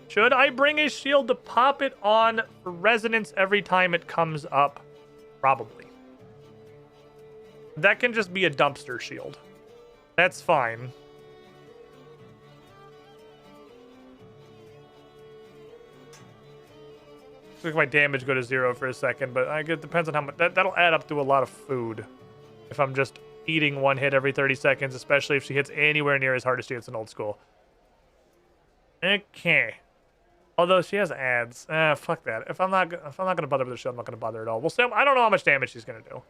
Should I bring a shield to pop it on for resonance every time it comes up? Probably. That can just be a dumpster shield. That's fine. Look at my damage go to 0 for a second, but it depends on how much. That'll add up to a lot of food if I'm just eating one hit every 30 seconds, especially if she hits anywhere near as hard as she hits in old school. Okay. Although she has ads. Fuck that. If I'm not gonna bother with the shield, I'm not gonna bother at all. We'll see. I don't know how much damage she's gonna do.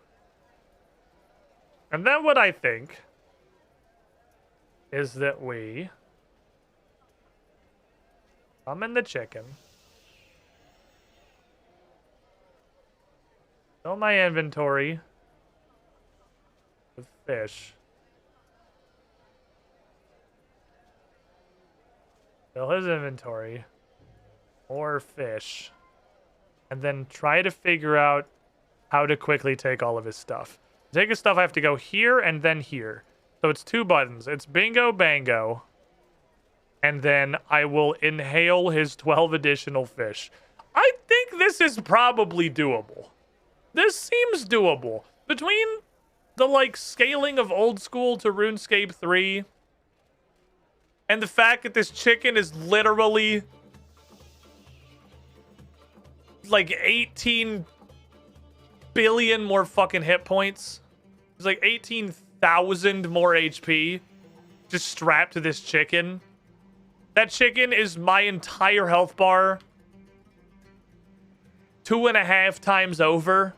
And then what I think is that we summon the chicken. Fill my inventory with fish. Fill his inventory. More fish. And then try to figure out how to quickly take all of his stuff. To take his stuff, I have to go here and then here. So it's 2 buttons. It's bingo bango. And then I will inhale his 12 additional fish. I think this is probably doable. This seems doable. Between the, like, scaling of old school to RuneScape 3 and the fact that this chicken is literally like 18 billion more fucking hit points. It's like 18,000 more HP just strapped to this chicken. That chicken is my entire health bar 2.5 times over.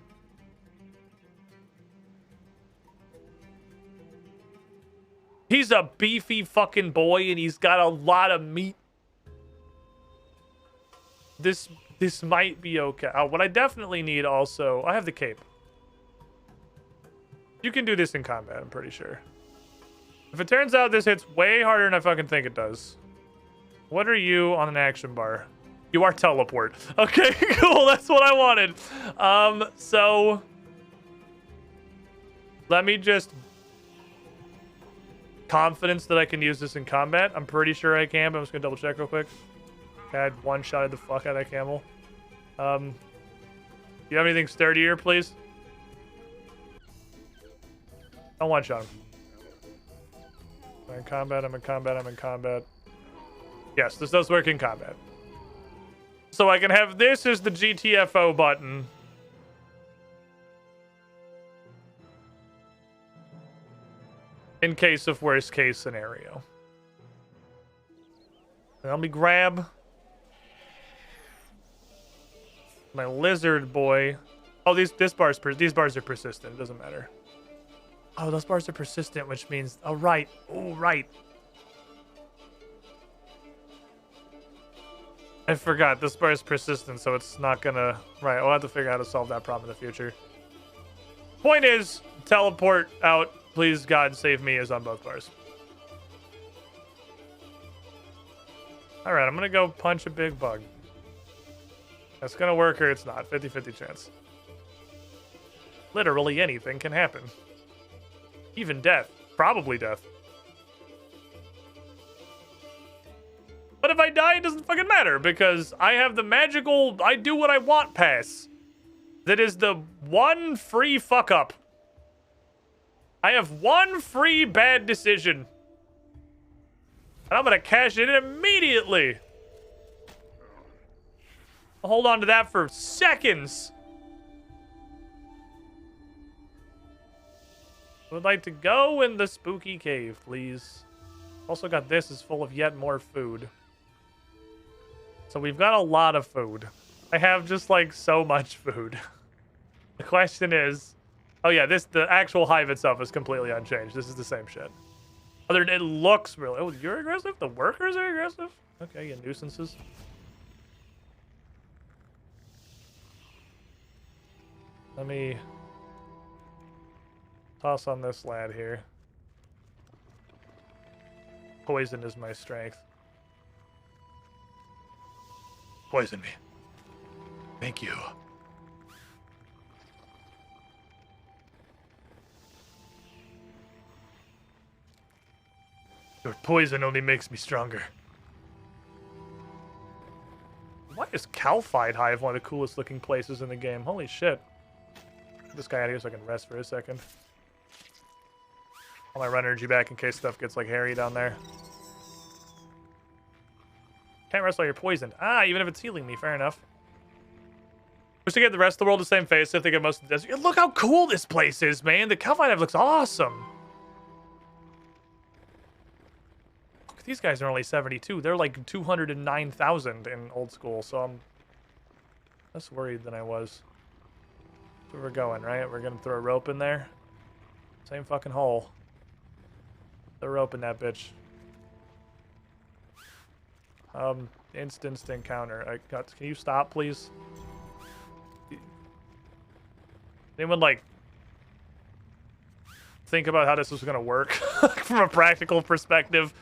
He's a beefy fucking boy and he's got a lot of meat. This might be okay. What I definitely need also... I have the cape. You can do this in combat, I'm pretty sure. If it turns out this hits way harder than I fucking think it does. What are you on an action bar? You are teleport. Okay, cool. That's what I wanted. So... let me just... confidence that I can use this in combat. I'm pretty sure I can, but I'm just gonna double check real quick. Okay, I had one-shotted the fuck out of that camel. You have anything sturdier, please? Don't one-shot him. I'm in combat, I'm in combat, I'm in combat. Yes, this does work in combat. So I can have this as the GTFO button. In case of worst case scenario. Let me grab my lizard boy. Oh, these bars are persistent. It doesn't matter. Oh, those bars are persistent, which means... oh, right. Oh, right. I forgot. This bar is persistent, so it's not gonna... right, we'll have to figure out how to solve that problem in the future. Point is, teleport out please God save me is on both bars. All right, I'm gonna go punch a big bug. That's gonna work or it's not. 50-50 chance. Literally anything can happen. Even death. Probably death. But if I die, it doesn't fucking matter because I have the magical I do what I want pass. That is the one free fuck up. I have one free bad decision. And I'm gonna cash it in immediately. I'll hold on to that for seconds. Would like to go in the spooky cave, please. Also got this is full of yet more food. So we've got a lot of food. I have just like so much food. The question is, oh yeah, the actual hive itself is completely unchanged. This is the same shit. Other than it looks really, oh, you're aggressive? The workers are aggressive? Okay, you nuisances. Let me toss on this lad here. Poison is my strength. Poison me. Thank you. Your poison only makes me stronger. Why is Calphite Hive one of the coolest looking places in the game? Holy shit. Get this guy out of here so I can rest for a second. I'll my run energy back in case stuff gets like hairy down there. Can't rest while you're poisoned. Ah, even if it's healing me, fair enough. Wish to get the rest of the world the same face if they get most of the desert. Look how cool this place is, man. The Calphite Hive looks awesome. Look, these guys are only 72. They're like 209,000 in old school, so I'm less worried than I was. That's where we're going, right? We're gonna throw a rope in there. Same fucking hole. Throw a rope in that bitch. Instant encounter. Can you stop, please? Anyone, like, think about how this was gonna work from a practical perspective?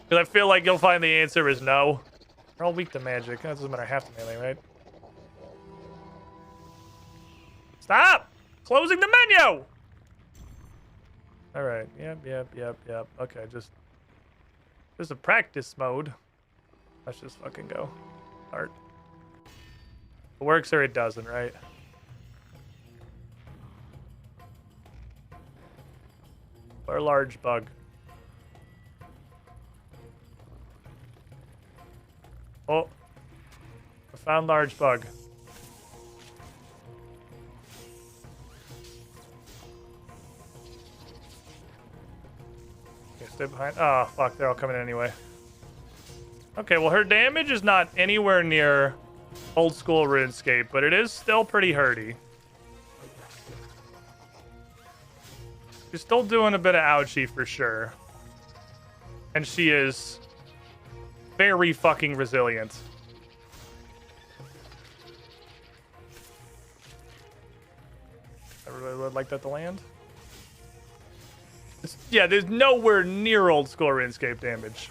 Because I feel like you'll find the answer is no. They're all weak to magic. That doesn't matter half the melee, right? Stop! Closing the menu! Alright. Yep. Okay, just... There's a practice mode. Let's just fucking go. Start. It works or it doesn't, right? Or large bug. Oh. I found large bug. Okay, stay behind. Oh, fuck. They're all coming in anyway. Okay, well, her damage is not anywhere near old school RuneScape, but it is still pretty hurty. She's still doing a bit of ouchie for sure. And she is very fucking resilient. I really would like that to land. Yeah, there's nowhere near old school RuneScape damage.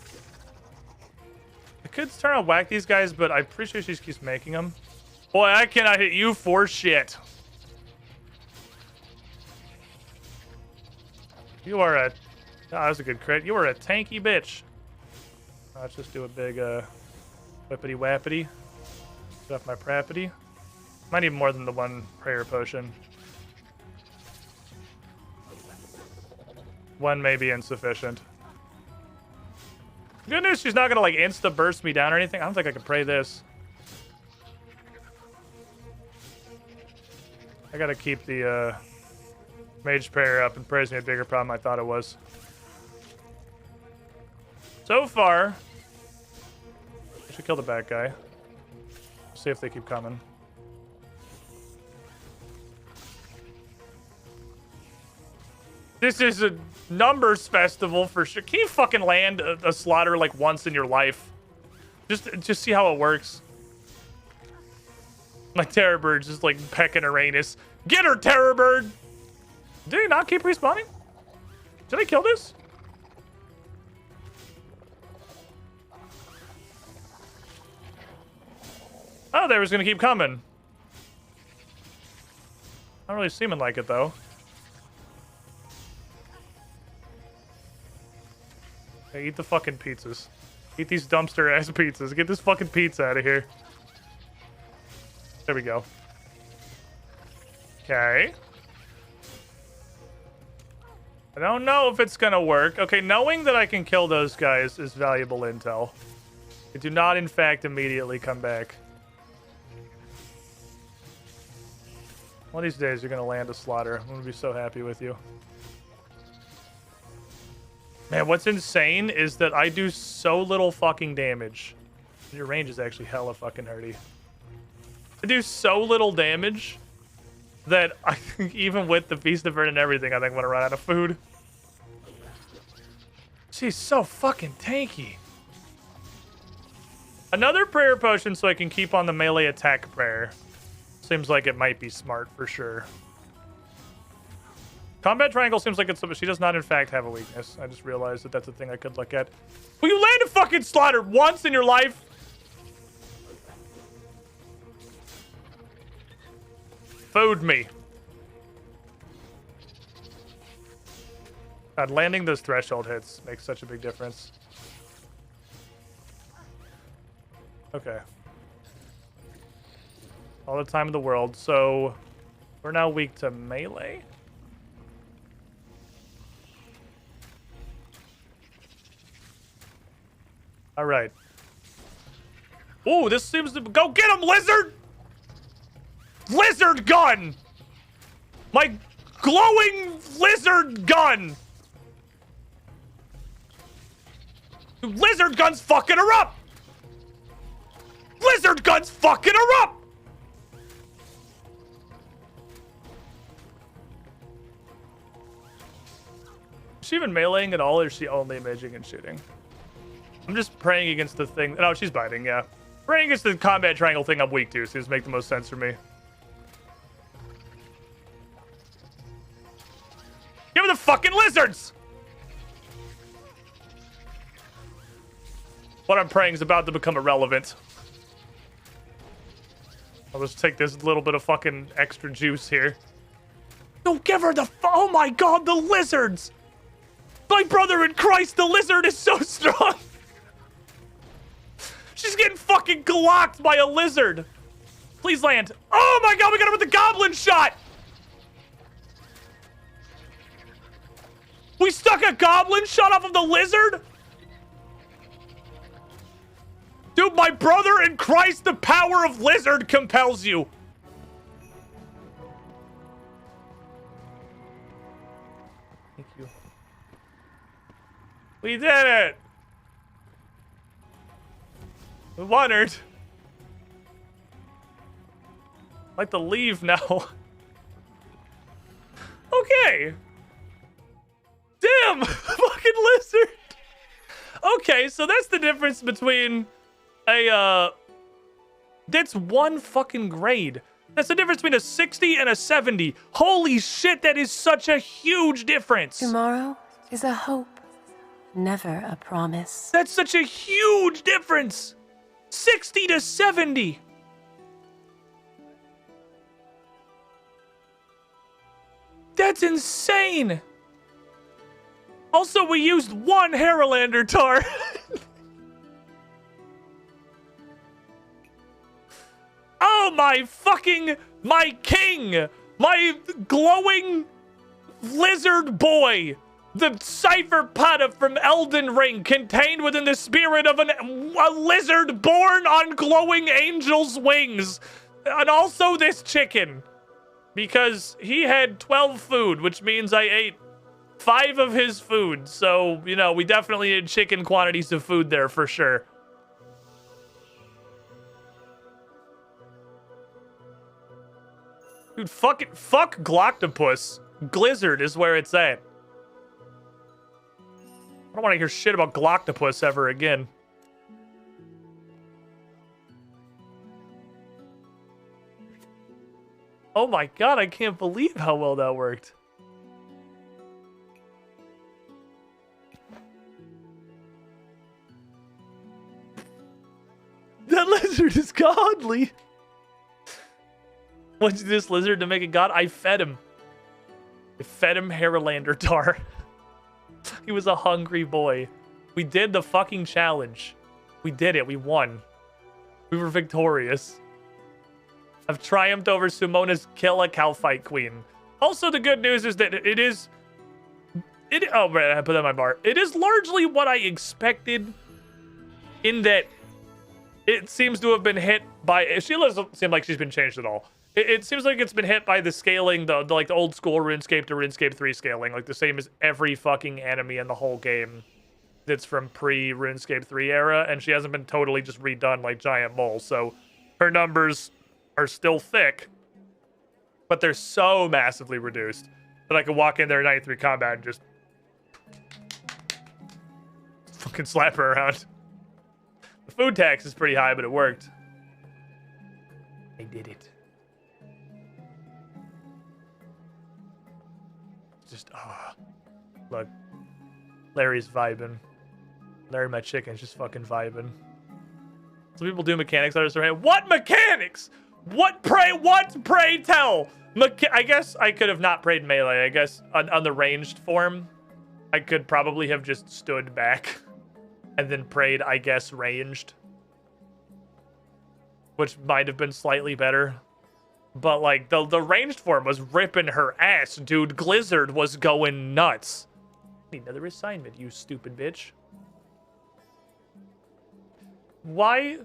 I could turn around and whack these guys, but I'm pretty sure she just keeps making them. Boy, I cannot hit you for shit. You are a... Oh, that was a good crit. You are a tanky bitch. Let's just do a big, whippity-wappity. Stuff my prappity. Might need more than the one prayer potion. One may be insufficient. Good news, she's not gonna like insta burst me down or anything. I don't think I can pray this. I gotta keep the mage prayer up, and prayer's me a bigger problem I thought it was. So far, I should kill the bad guy. See if they keep coming. This is a numbers festival for sure. Can you fucking land a slaughter like once in your life? Just see how it works. My terror bird's just like pecking Uranus. Get her, terror bird! Did he not keep respawning? Did I kill this? Oh, they was gonna keep coming. Not really seeming like it though. Hey, eat the fucking pizzas. Eat these dumpster ass pizzas. Get this fucking pizza out of here. There we go. Okay. I don't know if it's gonna work. Okay, knowing that I can kill those guys is valuable intel. They do not, in fact, immediately come back. One of these days, you're gonna land a slaughter. I'm gonna be so happy with you. Man, what's insane is that I do so little fucking damage. Your range is actually hella fucking hurty. I do so little damage that I think even with the Feast of Burn and everything, I think I'm gonna run out of food. She's so fucking tanky. Another prayer potion so I can keep on the melee attack prayer. Seems like it might be smart for sure. Combat triangle seems like it's something. She does not, in fact, have a weakness. I just realized that that's a thing I could look at. Will you land a fucking slaughter once in your life? Food me. God, landing those threshold hits makes such a big difference. Okay. All the time in the world. So we're now weak to melee. All right. Ooh, this seems to go get him, lizard! Lizard gun! My glowing lizard gun! Dude, lizard gun's fucking her up! Lizard gun's fucking her up! Is she even meleeing at all, or is she only imaging and shooting? I'm just praying against the thing. No, she's biting, yeah. Praying against the combat triangle thing I'm weak to, so this makes the most sense for me. Give me the fucking lizards! What I'm praying is about to become irrelevant. I'll just take this little bit of fucking extra juice here. Don't give her the oh my god, the lizards! My brother in Christ, the lizard is so strong! She's getting fucking glocked by a lizard! Please land. Oh my god, we got him with the goblin shot! We stuck a goblin shot off of the lizard? Dude, my brother in Christ, the power of lizard compels you. Thank you. We did it. We wondered. I'd like to leave now. Okay. Damn, fucking lizard. Okay, so that's the difference between that's one fucking grade. That's the difference between a 60 and a 70. Holy shit, that is such a huge difference. Tomorrow is a hope, never a promise. That's such a huge difference. 60 to 70. That's insane. Also, we used one Haralander tar. Oh my king, my glowing lizard boy, the cipher pata from Elden Ring contained within the spirit of a lizard born on glowing angel's wings. And also this chicken, because he had 12 food, which means I ate 5 of his food. So, you know, we definitely had chicken quantities of food there for sure. Dude, fuck Gloctopus. Glizzard is where it's at. I don't want to hear shit about Gloctopus ever again. Oh my god, I can't believe how well that worked. lizard is godly. What'd you do this lizard to make a god? I fed him. I fed him Haralander tar. He was a hungry boy. We did the fucking challenge. We did it. We won. We were victorious. I've triumphed over Sumona's Kill a Cow Fight Queen. Also, the good news is that oh, man, I put that on my bar. It is largely what I expected in that it seems to have been hit by... She doesn't seem like she's been changed at all. It seems like it's been hit by the scaling, the like the old school RuneScape to RuneScape 3 scaling, like the same as every fucking enemy in the whole game that's from pre-RuneScape 3 era, and she hasn't been totally just redone like Giant Mole, so her numbers are still thick, but they're so massively reduced that I could walk in there in 93 combat and just fucking slap her around. The food tax is pretty high, but it worked. I did it. Just, look. Larry's vibing. Larry, my chicken's just fucking vibing. Some people do mechanics. What mechanics? What pray tell? I guess I could have not prayed melee. I guess on the ranged form, I could probably have just stood back and then prayed, I guess, ranged. Which might have been slightly better. But, like, the ranged form was ripping her ass, dude. Glizzard was going nuts. Need another assignment, you stupid bitch. Why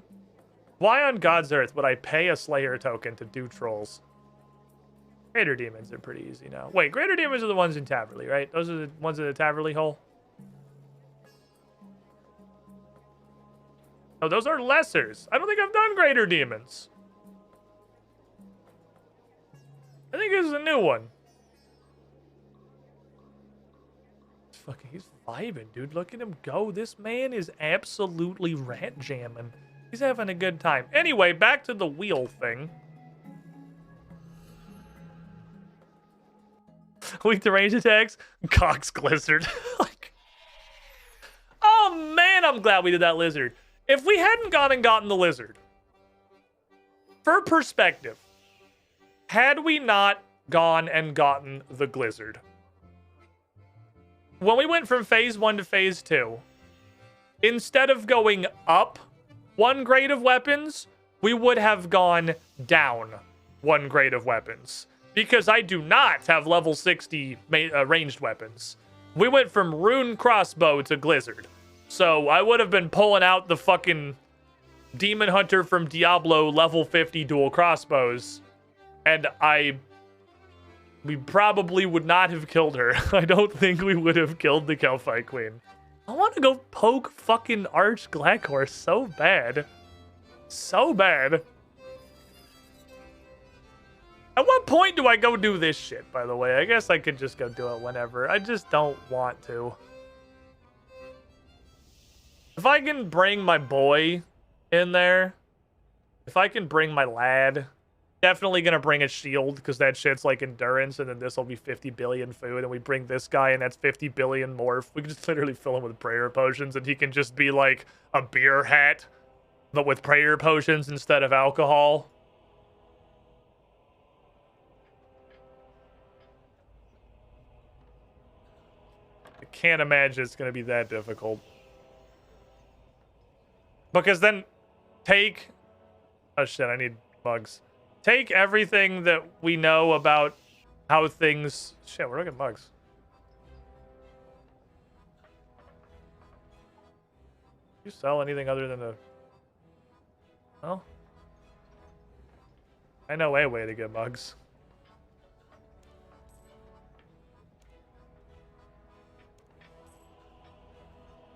on God's earth would I pay a Slayer token to do trolls? Greater Demons are pretty easy now. Wait, Greater Demons are the ones in Taverley, right? Those are the ones in the Taverley hole? Oh, those are Lessers. I don't think I've done Greater Demons. I think this is a new one. Fucking, he's vibing, dude. Look at him go. This man is absolutely rat jamming. He's having a good time. Anyway, back to the wheel thing. Weak to range attacks. Cox Glizzard. Like, oh man, I'm glad we did that lizard. If we hadn't gone and gotten the lizard, for perspective, had we not gone and gotten the Glizzard, when we went from phase 1 to phase 2, instead of going up 1 grade of weapons, we would have gone down 1 grade of weapons. Because I do not have level 60 ranged weapons. We went from Rune Crossbow to Glizzard. So I would have been pulling out the fucking Demon Hunter from Diablo level 50 dual crossbows. And we probably would not have killed her. I don't think we would have killed the Kelphi Queen. I want to go poke fucking Arch Glackhorse so bad. So bad. At what point do I go do this shit, by the way? I guess I could just go do it whenever. I just don't want to. If I can bring my boy in there, if I can bring my lad, definitely gonna bring a shield, because that shit's like endurance, and then this will be 50 billion food, and we bring this guy, and that's 50 billion more. We can just literally fill him with prayer potions, and he can just be like a beer hat, but with prayer potions instead of alcohol. I can't imagine it's gonna be that difficult. Because then take... Oh shit, I need bugs. Take everything that we know about how things... Shit, we're looking at bugs. You sell anything other than a... Well... I know a way to get mugs.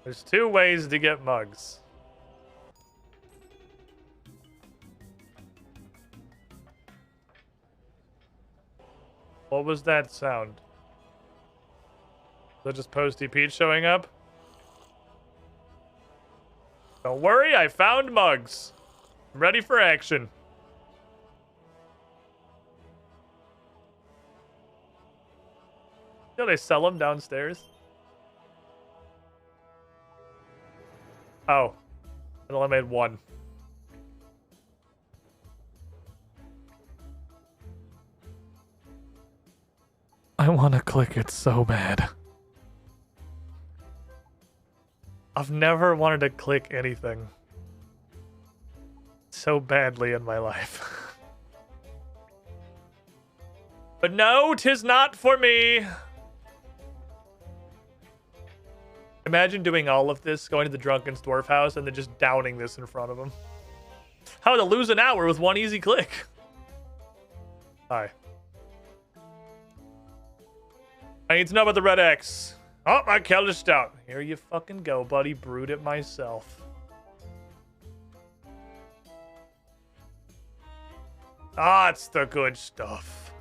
There's 2 ways to get mugs. What was that sound? Is that just Posty Pete showing up? Don't worry, I found mugs. I'm ready for action. Do they sell them downstairs? Oh. I only made 1. click it so bad. I've never wanted to click anything so badly in my life. But no, 'tis not for me. Imagine doing all of this, going to the drunken dwarf house, and then just downing this in front of him. How to lose an hour with one easy click. Hi. I need to know about the Red X. Oh, my Kelder Stout. Here you fucking go, buddy. Brewed it myself. Ah, it's the good stuff.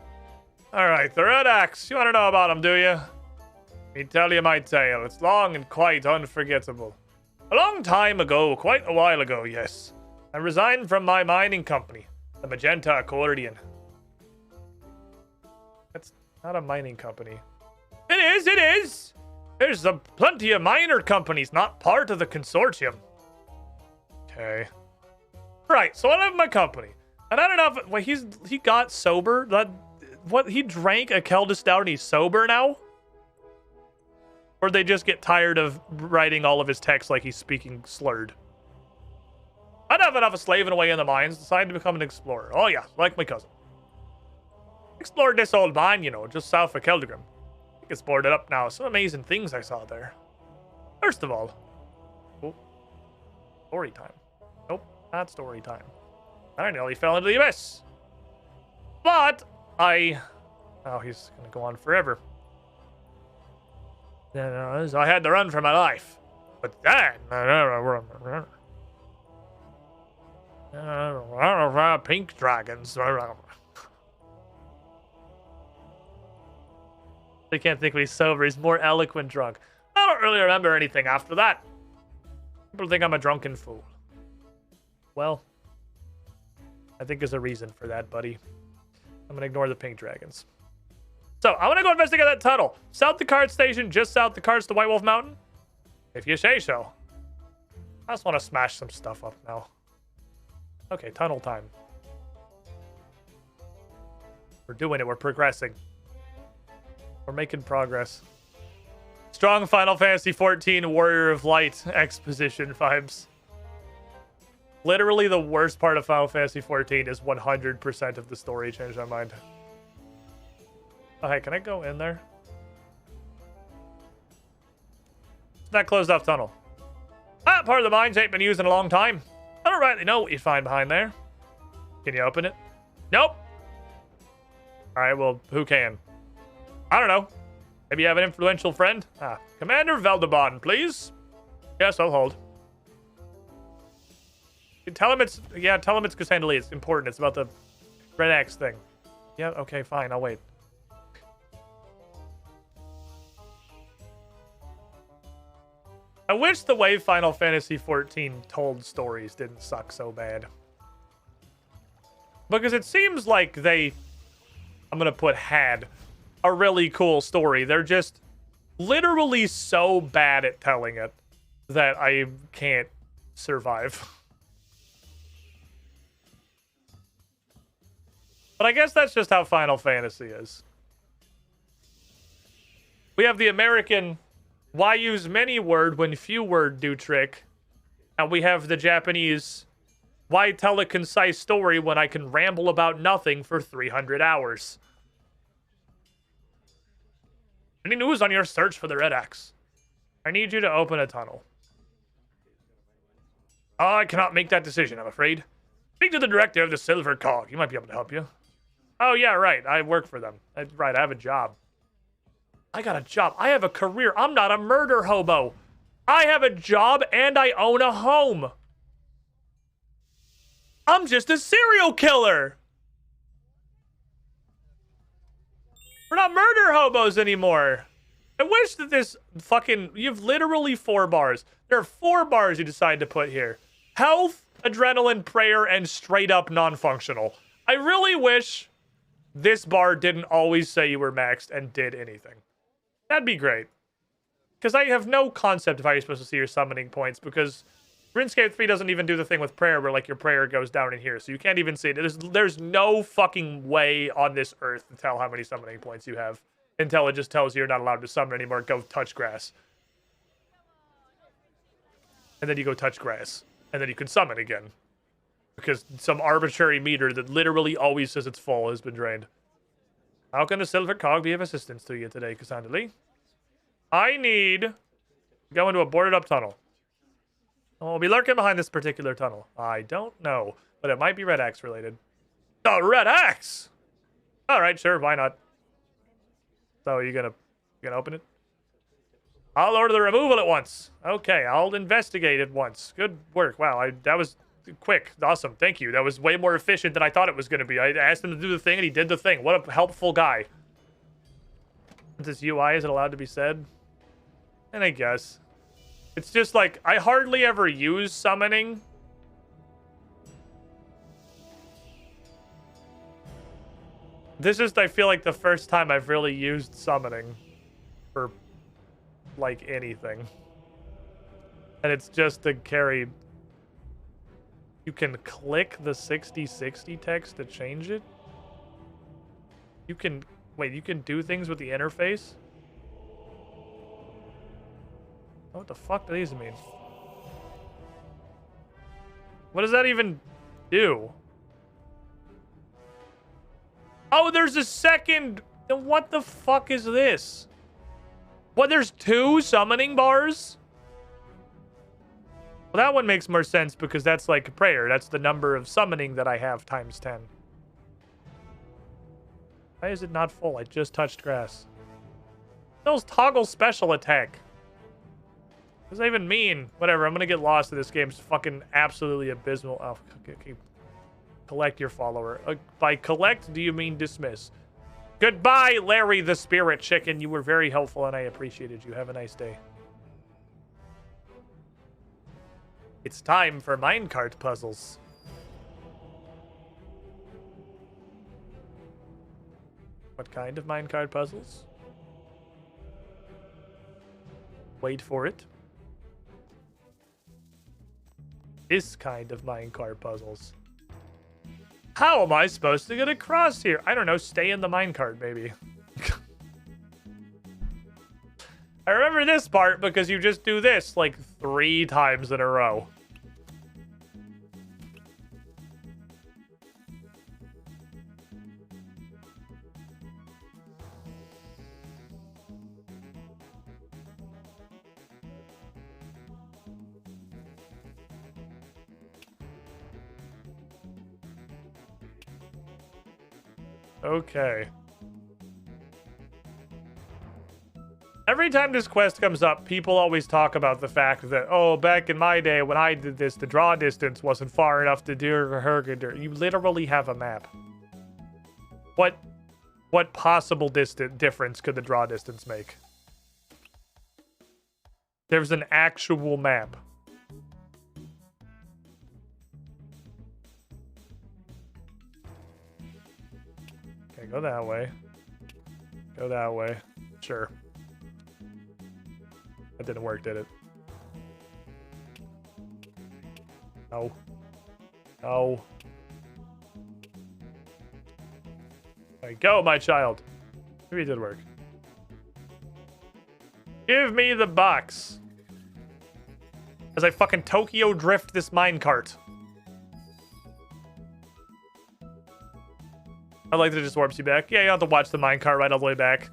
Alright, the Red Axe. You want to know about him, do you? Let me tell you my tale. It's long and quite unforgettable. A long time ago, quite a while ago, yes, I resigned from my mining company, the Magenta Accordion. That's not a mining company. It is, it is! There's plenty of miner companies not part of the consortium. Okay. Right, so I left my company. And I don't know if wait, he got sober. What he drank a Kelder Stout and he's sober now? Or they just get tired of writing all of his text like he's speaking slurred. I'd have enough of slaving away in the mines, decided to become an explorer. Oh yeah, like my cousin. Explored this old mine, you know, just south of Keldegrim. I think it's boarded up now. Some amazing things I saw there. First of all, oh, story time. Nope, not story time. I nearly fell into the abyss. But oh, he's gonna go on forever. So I had to run for my life. But then, pink dragons. I can't think when he's sober. He's more eloquent drunk. I don't really remember anything after that. People think I'm a drunken fool. Well, I think there's a reason for that, buddy. I'm gonna ignore the pink dragons. So, I want to go investigate that tunnel. South the cart station, just south the carts to White Wolf Mountain? If you say so. I just want to smash some stuff up now. Okay, tunnel time. We're doing it. We're progressing. We're making progress. Strong Final Fantasy XIV Warrior of Light exposition vibes. Literally the worst part of Final Fantasy XIV is 100% of the story changed my mind. Oh, hey, can I go in there? It's that closed off tunnel. That part of the mines ain't been used in a long time. I don't rightly know what you'd find behind there. Can you open it? Nope. Alright, well, who can? I don't know. Maybe you have an influential friend? Ah, Commander Veldebon, please. Yes, I'll hold. Tell him it's Cassandra. It's important. It's about the Red Axe thing. Yeah, okay, fine. I'll wait. I wish the way Final Fantasy XIV told stories didn't suck so bad. Because it seems like they, I'm going to put had, a really cool story. They're just literally so bad at telling it that I can't survive. But I guess that's just how Final Fantasy is. We have the American why use many word when few word do trick. And we have the Japanese why tell a concise story when I can ramble about nothing for 300 hours. Any news on your search for the Red Axe? I need you to open a tunnel. Oh, I cannot make that decision, I'm afraid. Speak to the director of the Silver Cog. He might be able to help you. Oh, yeah, right. I work for them. That's right, I have a job. I got a job. I have a career. I'm not a murder hobo. I have a job and I own a home. I'm just a serial killer. We're not murder hobos anymore. I wish that this fucking... You have literally 4 bars. There are 4 bars you decide to put here. Health, adrenaline, prayer, and straight up non-functional. I really wish this bar didn't always say you were maxed and did anything. That'd be great. Because I have no concept of how you're supposed to see your summoning points, because Runescape 3 doesn't even do the thing with prayer where, like, your prayer goes down in here, so you can't even see it. There's no fucking way on this earth to tell how many summoning points you have. until it just tells you you're not allowed to summon anymore. Go touch grass. And then you go touch grass. And then you can summon again. Because some arbitrary meter that literally always says it's full has been drained. How can a silver cog be of assistance to you today, Cassandra Lee? I need to go into a boarded up tunnel. I'll be lurking behind this particular tunnel. I don't know, but it might be Red Axe related. Oh, Red Axe! Alright, sure, why not? So you gonna open it? I'll order the removal at once. Okay, I'll investigate it once. Good work. Wow, that was quick. Awesome. Thank you. That was way more efficient than I thought it was going to be. I asked him to do the thing, and he did the thing. What a helpful guy. This UI, is it allowed to be said? And I guess. It's just like, I hardly ever use summoning. This is, I feel like, the first time I've really used summoning for, like, anything. And it's just to carry... You can click the 6060 text to change it? You can... Wait, you can do things with the interface? What the fuck do these mean? What does that even do? Oh, there's a second... What the fuck is this? What, there's 2 summoning bars? Well, that one makes more sense because that's like a prayer. That's the number of summoning that I have times 10. Why is it not full? I just touched grass. Those toggle special attack. What does that even mean? Whatever, I'm gonna get lost in this game. It's fucking absolutely abysmal. Oh, okay. Collect your follower. By collect, do you mean dismiss? Goodbye, Larry the Spirit Chicken. You were very helpful and I appreciated you. Have a nice day. It's time for minecart puzzles. What kind of minecart puzzles? Wait for it. This kind of minecart puzzles. How am I supposed to get across here? I don't know. Stay in the minecart, maybe. I remember this part because you just do this like 3 times in a row. Okay. Every time this quest comes up, people always talk about the fact that, oh, back in my day when I did this, the draw distance wasn't far enough to do Hergader. You literally have a map. What possible difference could the draw distance make? There's an actual map. Okay, go that way. Go that way. Sure. That didn't work, did it? No. No. There you go, my child. Maybe it did work. Give me the box. As I fucking Tokyo drift this minecart. I like that it just warps you back. Yeah, you don't have to watch the minecart right all the way back.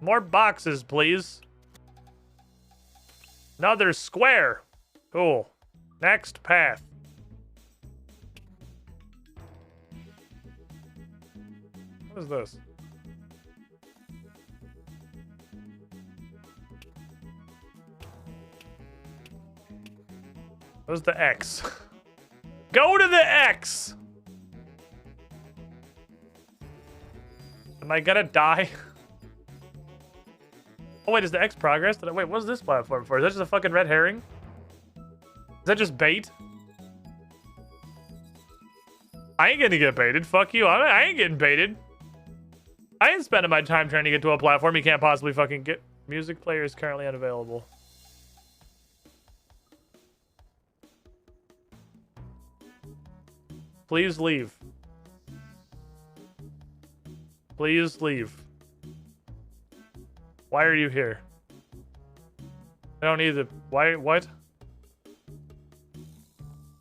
More boxes, please. Another square. Cool. Next path. What is this? What's the X? Go to the X! Am I gonna die? Oh wait, is the X progress? Wait, what's this platform for? Is that just a fucking red herring? Is that just bait? I ain't gonna get baited. Fuck you. I ain't getting baited. I ain't spending my time trying to get to a platform you can't possibly fucking get. Music player is currently unavailable. Please leave. Please leave. Why are you here? I don't need the... Why? What?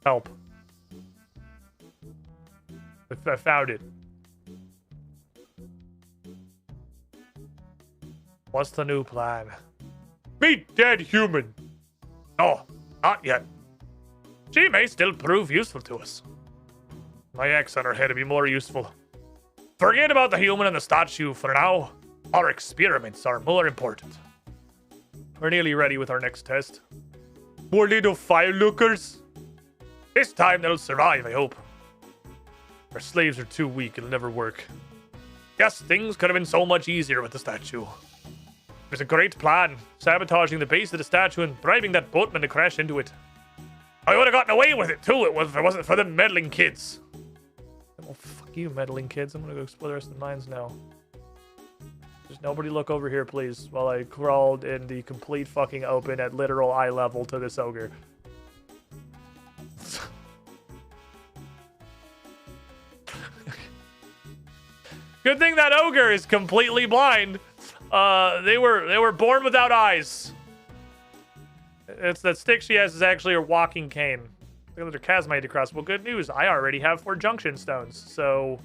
Help. I found it. What's the new plan? Meet dead human. No, not yet. She may still prove useful to us. My axe on her head would be more useful. Forget about the human and the statue for now. Our experiments are more important. We're nearly ready with our next test. More little fire lookers. This time they'll survive, I hope. Our slaves are too weak, it'll never work. Yes, things could have been so much easier with the statue. It was a great plan, sabotaging the base of the statue and bribing that boatman to crash into it. I would have gotten away with it too if it wasn't for the meddling kids. Oh, fuck you, meddling kids. I'm gonna go explore the rest of the mines now. Just nobody look over here, please, while I crawled in the complete fucking open at literal eye level to this ogre. Good thing that ogre is completely blind. They were born without eyes. It's that stick she has is actually her walking cane. Look at the chasm I had to cross. Well, good news. I already have 4 junction stones, so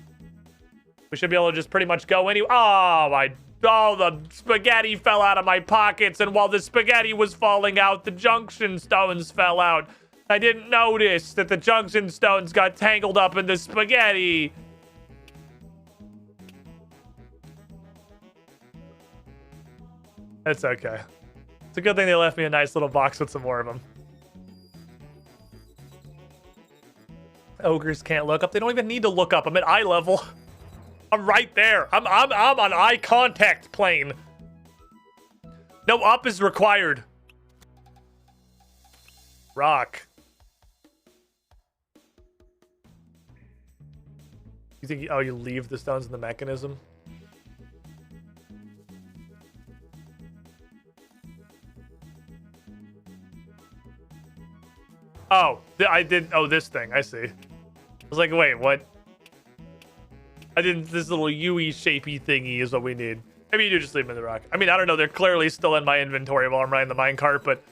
we should be able to just pretty much go anywhere. Oh, the spaghetti fell out of my pockets, and while the spaghetti was falling out, the junction stones fell out. I didn't notice that the junction stones got tangled up in the spaghetti. It's okay. It's a good thing they left me a nice little box with some more of them. Ogres can't look up. They don't even need to look up. I'm at eye level. I'm right there. I'm on eye contact plane. No up is required. Rock. You think? Oh, you leave the stones in the mechanism. Oh, I did. Oh, this thing. I see. I was like, wait, what? I didn't. This little UE shapey thingy is what we need. Maybe you do just leave them in the rock. I mean, I don't know. They're clearly still in my inventory while I'm riding the minecart, but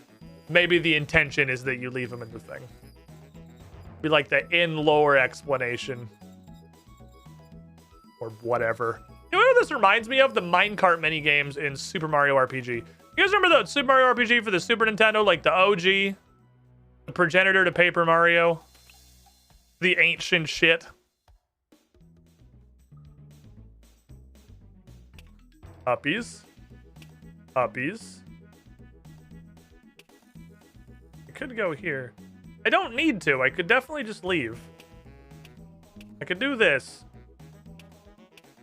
maybe the intention is that you leave them in the thing. Be like the in-lore explanation. Or whatever. You know what this reminds me of? The minecart minigames in Super Mario RPG. You guys remember the Super Mario RPG for the Super Nintendo? Like the OG? The progenitor to Paper Mario. The ancient shit. Uppies. Uppies. I could go here. I don't need to. I could definitely just leave. I could do this.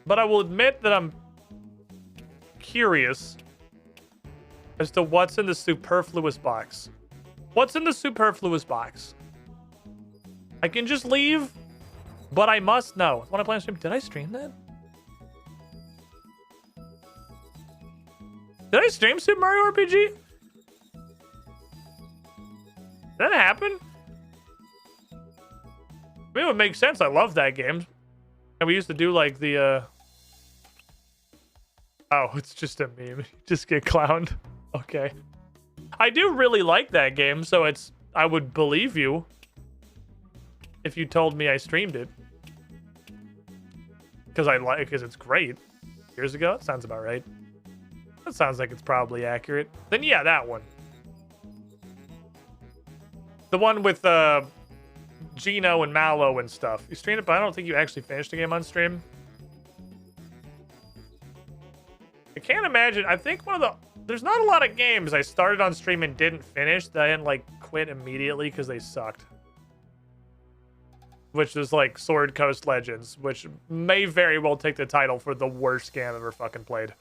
But I will admit that I'm curious as to what's in the superfluous box. What's in the superfluous box? I can just leave, but I must know. When I play on stream, did I stream that? Did I stream Super Mario RPG? Did that happen? I mean, it would make sense. I love that game. And we used to do like the, Oh, it's just a meme. Just get clowned. Okay. I do really like that game, so it's... I would believe you if you told me I streamed it. Because it's great. Years ago? That sounds about right. That sounds like it's probably accurate. Then yeah, that one. The one with Gino and Mallow and stuff. You streamed it, but I don't think you actually finished the game on stream. I can't imagine. I think one of the... There's not a lot of games I started on stream and didn't finish that I didn't, like, quit immediately because they sucked. Which is, like, Sword Coast Legends, which may very well take the title for the worst game I've ever fucking played.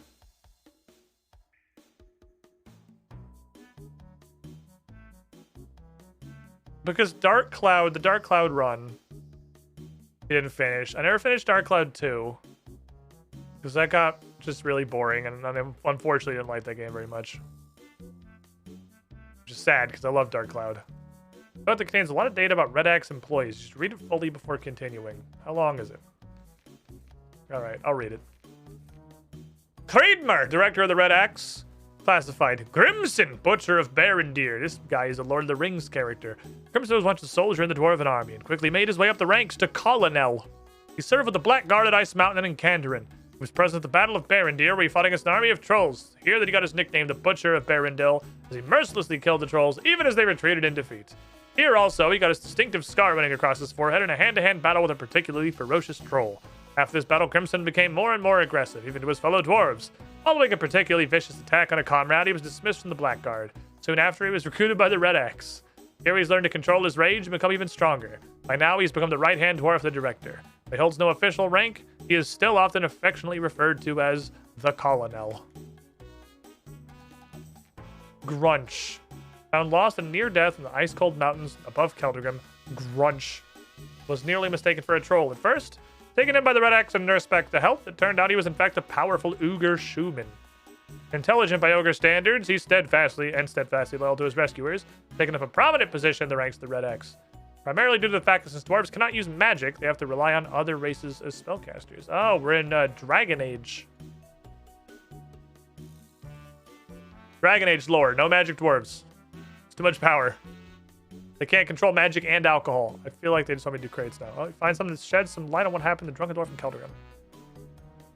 Because Dark Cloud, the Dark Cloud run, didn't finish. I never finished Dark Cloud 2. Because that got just really boring, and I unfortunately didn't like that game very much. Which is sad, because I love Dark Cloud. But it contains a lot of data about Red Axe employees. Just read it fully before continuing. How long is it? Alright, I'll read it. Creedmer, director of the Red Axe. Classified. Grimson, butcher of Barendir. This guy is a Lord of the Rings character. Grimson was once a soldier in the Dwarven army and quickly made his way up the ranks to Colonel. He served with the Black Guard at Ice Mountain and in Kandarin. He was present at the Battle of Barendir, where he fought against an army of trolls. Here that he got his nickname, the Butcher of Barendil, as he mercilessly killed the trolls, even as they retreated in defeat. Here also, he got his distinctive scar running across his forehead in a hand-to-hand battle with a particularly ferocious troll. After this battle, Crimson became more and more aggressive, even to his fellow dwarves. Following a particularly vicious attack on a comrade, he was dismissed from the Black Guard. Soon after, he was recruited by the Red Axe. Here he's learned to control his rage and become even stronger. By now, he's become the right-hand dwarf of the director. He holds no official rank. He is still often affectionately referred to as the Colonel. Grunch. Found lost and near death in the ice-cold mountains above Keldrgrim, Grunch was nearly mistaken for a troll at first. Taken in by the Red Axe and nursed back to health, it turned out he was in fact a powerful Ogre Schumann. Intelligent by Ogre standards, he's steadfastly loyal to his rescuers, taking up a prominent position in the ranks of the Red Axe. Primarily due to the fact that since dwarves cannot use magic, they have to rely on other races as spellcasters. Oh, we're in Dragon Age. Dragon Age lore, no magic dwarves. It's too much power. They can't control magic and alcohol. I feel like they just want me to do crates now. Oh, find something that sheds some light on what happened to Drunken Dwarf in Keldrgrim.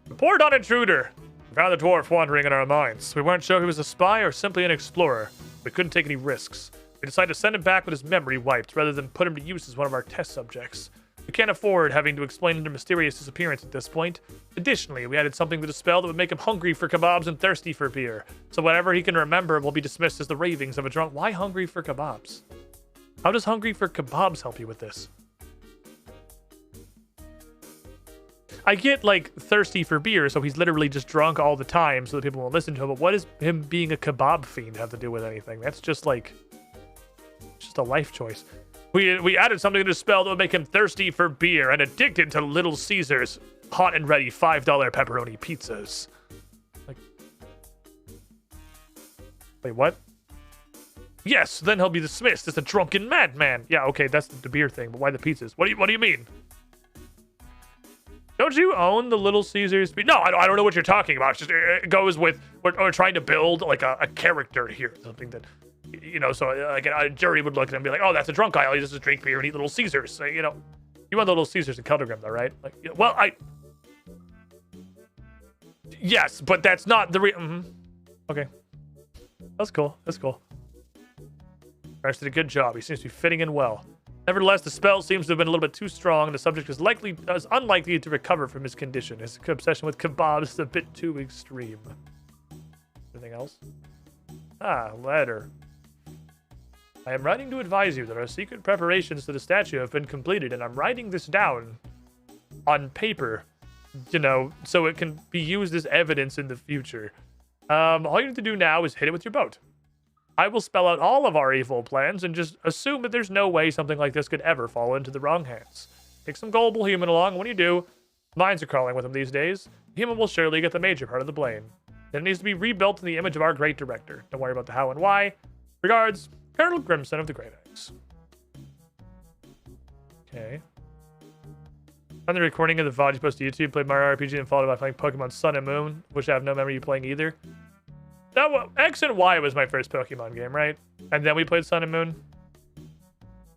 Report on intruder. We found the dwarf wandering in our mines. We weren't sure if he was a spy or simply an explorer. We couldn't take any risks. We decided to send him back with his memory wiped rather than put him to use as one of our test subjects. We can't afford having to explain their mysterious disappearance at this point. Additionally, we added something to the spell that would make him hungry for kebabs and thirsty for beer. So whatever he can remember will be dismissed as the ravings of a drunk. Why hungry for kebabs? How does hungry for kebabs help you with this? I get, like, thirsty for beer, so he's literally just drunk all the time so that people won't listen to him, but what does him being a kebab fiend have to do with anything? That's just, like, just a life choice. We added something to the spell that would make him thirsty for beer and addicted to Little Caesars hot and ready $5 pepperoni pizzas. Like, wait, what? Yes, then he'll be dismissed as a drunken madman. Yeah, okay, that's the beer thing, but why the pizzas? What do you mean? Don't you own the Little Caesars? No, I don't know what you're talking about. It's just, it goes with, we're trying to build, like, a character here. Something that, you know, so, like, a jury would look at him and be like, oh, that's a drunk guy. All he does is drink beer and eat Little Caesars. So, you know, you own the Little Caesars in Keldrgrim, though, right? Like, well, yes, but that's not the Okay. That's cool. That's cool. Christ did a good job. He seems to be fitting in well. Nevertheless, the spell seems to have been a little bit too strong, and the subject is unlikely to recover from his condition. His obsession with kebabs is a bit too extreme. Anything else? Ah, letter. I am writing to advise you that our secret preparations to the statue have been completed, and I'm writing this down on paper, you know, so it can be used as evidence in the future. All you need to do now is hit it with your boat. I will spell out all of our evil plans and just assume that there's no way something like this could ever fall into the wrong hands. Take some gullible human along, and when you do, minds are crawling with him these days. The human will surely get the major part of the blame. Then it needs to be rebuilt in the image of our great director. Don't worry about the how and why. Regards, Colonel Grimson of the Great Axe. Okay. On the recording of the VOD you post to YouTube, played Mario RPG and followed by playing Pokemon Sun and Moon, which I have no memory of playing either. X and Y was my first Pokemon game, right? And then we played Sun and Moon. I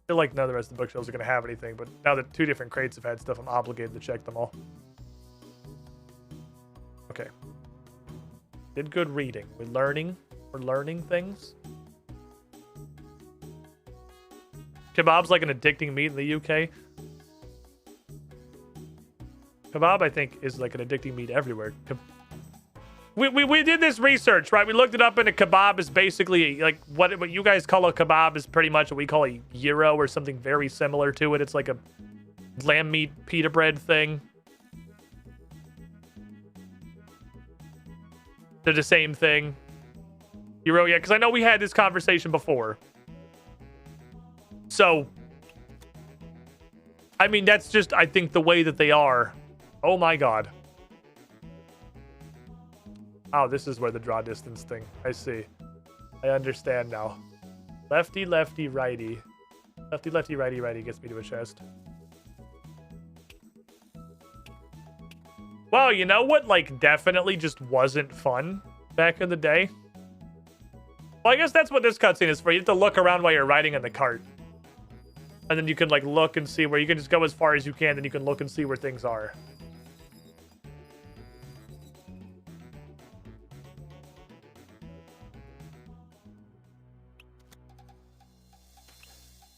feel like none of the rest of the bookshelves are going to have anything, but now that 2 different crates have had stuff, I'm obligated to check them all. Okay. Did good reading. We're learning things. Kebab's like an addicting meat in the UK. Kebab, I think, is like an addicting meat everywhere. We did this research, right? We looked it up, and a kebab is basically like what you guys call a kebab is pretty much what we call a gyro or something very similar to it. It's like a lamb meat pita bread thing. They're the same thing. Gyro, yeah, because I know we had this conversation before. So, I mean, that's just, I think, the way that they are. Oh my god. Oh, this is where the draw distance thing. I see. I understand now. Lefty, lefty, righty. Lefty, lefty, righty, righty gets me to a chest. Well, you know what, like, definitely just wasn't fun back in the day? Well, I guess that's what this cutscene is for. You have to look around while you're riding in the cart. And then you can, like, look and see where you can just go as far as you can, then you can look and see where things are.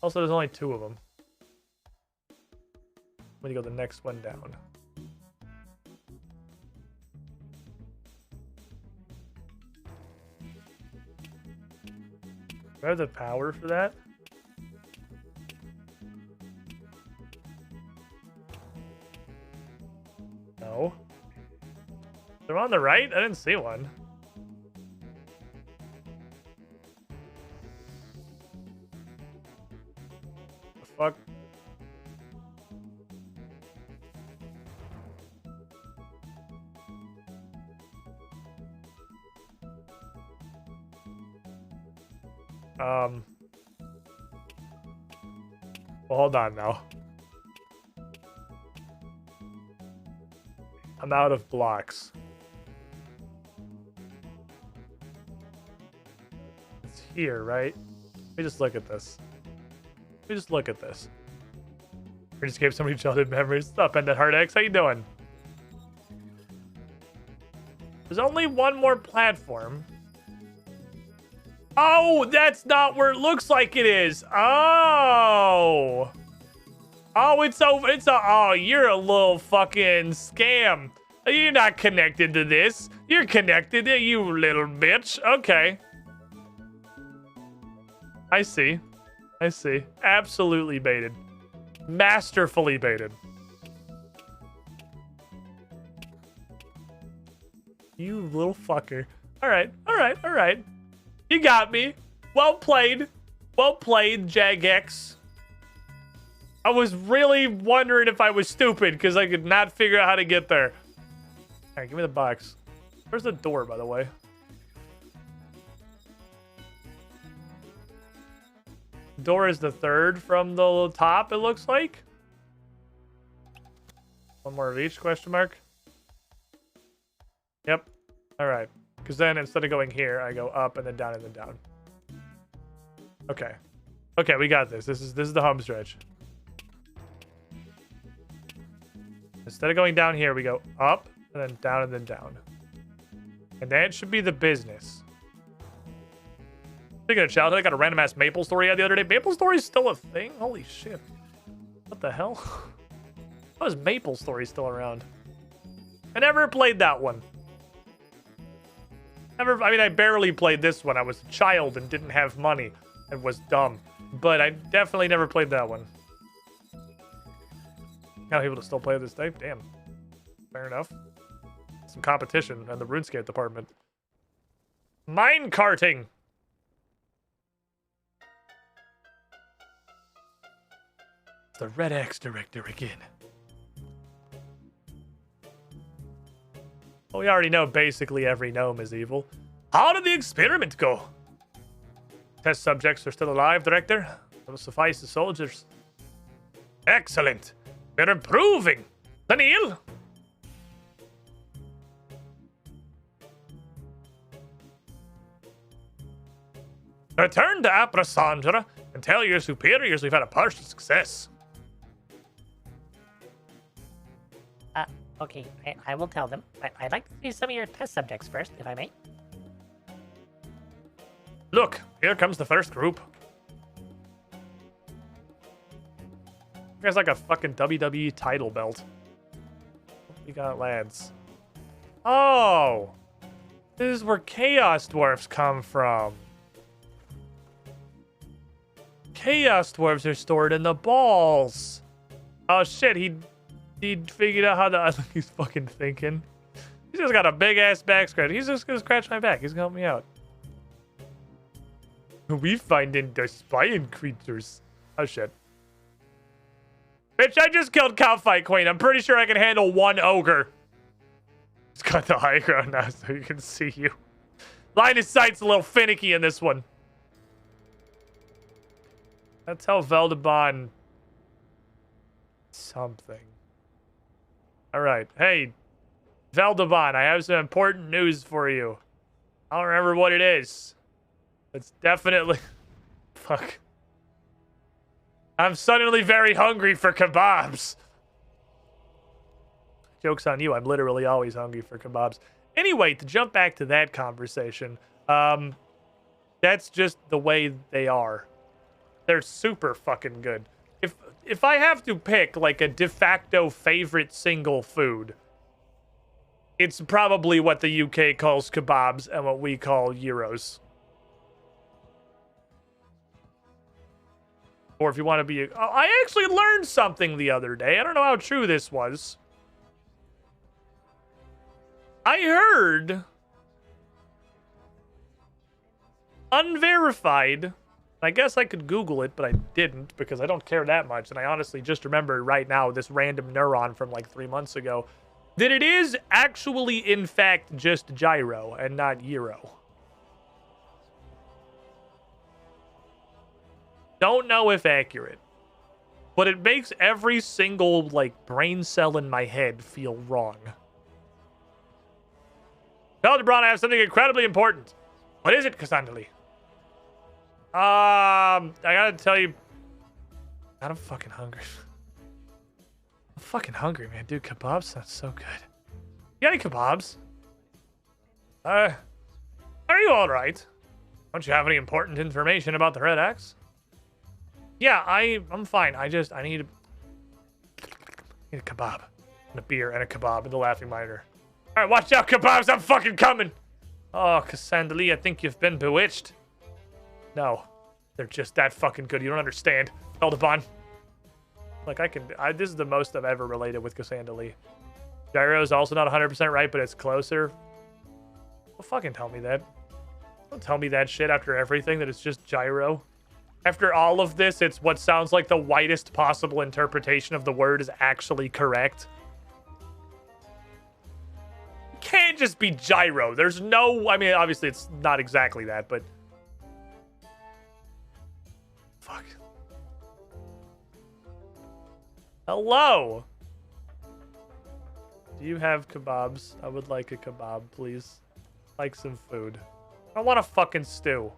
Also, there's only 2 of them. When you go the next one down. Do I have the power for that? No. They're on the right? I didn't see one. The fuck? Well, hold on now. I'm out of blocks. It's here, right? Let me just look at this. Let me just look at this. Runescape, so many childhood memories. What's up, Ended Heart X? How you doing? There's only one more platform. Oh, that's not where it looks like it is. Oh. Oh, it's over. Oh, you're a little fucking scam. You're not connected to this. You're connected to you little bitch. Okay. I see. I see. Absolutely baited. Masterfully baited. You little fucker. All right. All right. All right. You got me. Well played. Well played, Jagex. I was really wondering if I was stupid because I could not figure out how to get there. All right, give me the box. Where's the door, by the way? Door is the 3rd from the top, it looks like. One more of each, question mark. Yep. All right. Because then instead of going here, I go up and then down and then down. Okay. Okay, we got this. This is the home stretch. Instead of going down here, we go up and then down and then down. And that should be the business. Speaking of childhood, I got a random ass Maple Story the other day. Maple Story's still a thing? Holy shit. What the hell? How is Maple Story still around? I never played that one. I mean, I barely played this one. I was a child and didn't have money and was dumb. But I definitely never played that one. How people to still play this day? Damn. Fair enough. Some competition in the Runescape department. Mine carting. The Red X director again. Well, we already know basically every gnome is evil. How did the experiment go? Test subjects are still alive, Director. That will suffice the soldiers. Excellent. We're improving. Daniel? Return to Apra Sandra and tell your superiors we've had a partial success. Okay, I will tell them. But I'd like to see some of your test subjects first, if I may. Look, here comes the first group. There's like a fucking WWE title belt. What we got, lads? Oh! This is where Chaos Dwarfs come from. Chaos Dwarfs are stored in the balls. Oh shit, he figured out how to... I think he's fucking thinking. He's just got a big ass back scratch. He's just gonna scratch my back. He's gonna help me out. We find in the spying creatures. Oh shit. Bitch, I just killed Cowfight Queen. I'm pretty sure I can handle one ogre. It's got the high ground now so you can see you. Line of sight's a little finicky in this one. That's how Veldebon something. Alright, hey. Valdeban, I have some important news for you. I don't remember what it is. It's definitely... Fuck. I'm suddenly very hungry for kebabs. Joke's on you. I'm literally always hungry for kebabs. Anyway, to jump back to that conversation, that's just the way they are. They're super fucking good. If I have to pick like a de facto favorite single food, it's probably what the UK calls kebabs and what we call gyros. Or if you want to be... I actually learned something the other day. I don't know how true this was. I heard... unverified... I guess I could Google it, but I didn't because I don't care that much. And I honestly just remembered right now this random neuron from like 3 months ago that it is actually, in fact, just gyro and not gyro. Don't know if accurate, but it makes every single like brain cell in my head feel wrong. Belderbron, I have something incredibly important. What is it, Cassandra? I gotta tell you, God, I'm fucking hungry. I'm fucking hungry, man. Dude, kebabs sound so good. You got any kebabs? Are you all right? Don't you have any important information about the Red Axe? Yeah, I'm fine. I need a kebab and a beer and a kebab and the Laughing Miner. All right, watch out, kebabs. I'm fucking coming. Oh, Cassandra, I think you've been bewitched. No, they're just that fucking good. You don't understand. Eldabon. Like, this is the most I've ever related with Cassandra Lee. Gyro is also not 100% right, but it's closer. Well, fucking tell me that. Don't tell me that shit after everything, that it's just gyro. After all of this, it's what sounds like the widest possible interpretation of the word is actually correct. It can't just be gyro. There's no... I mean, obviously, it's not exactly that, but... Fuck. Hello. Do you have kebabs? I would like a kebab, please. Like some food. I want a fucking stew.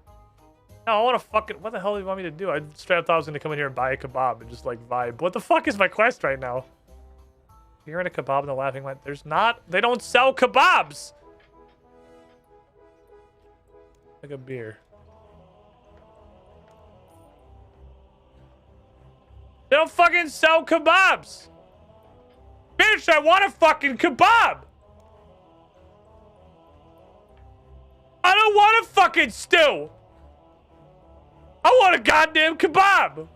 No, I want to fucking... What the hell do you want me to do? I straight up thought I was going to come in here and buy a kebab and just, like, vibe. What the fuck is my quest right now? You're in a kebab in the Laughing Lion. There's not... They don't sell kebabs! Like a beer. They don't fucking sell kebabs! Bitch, I want a fucking kebab! I don't want a fucking stew! I want a goddamn kebab!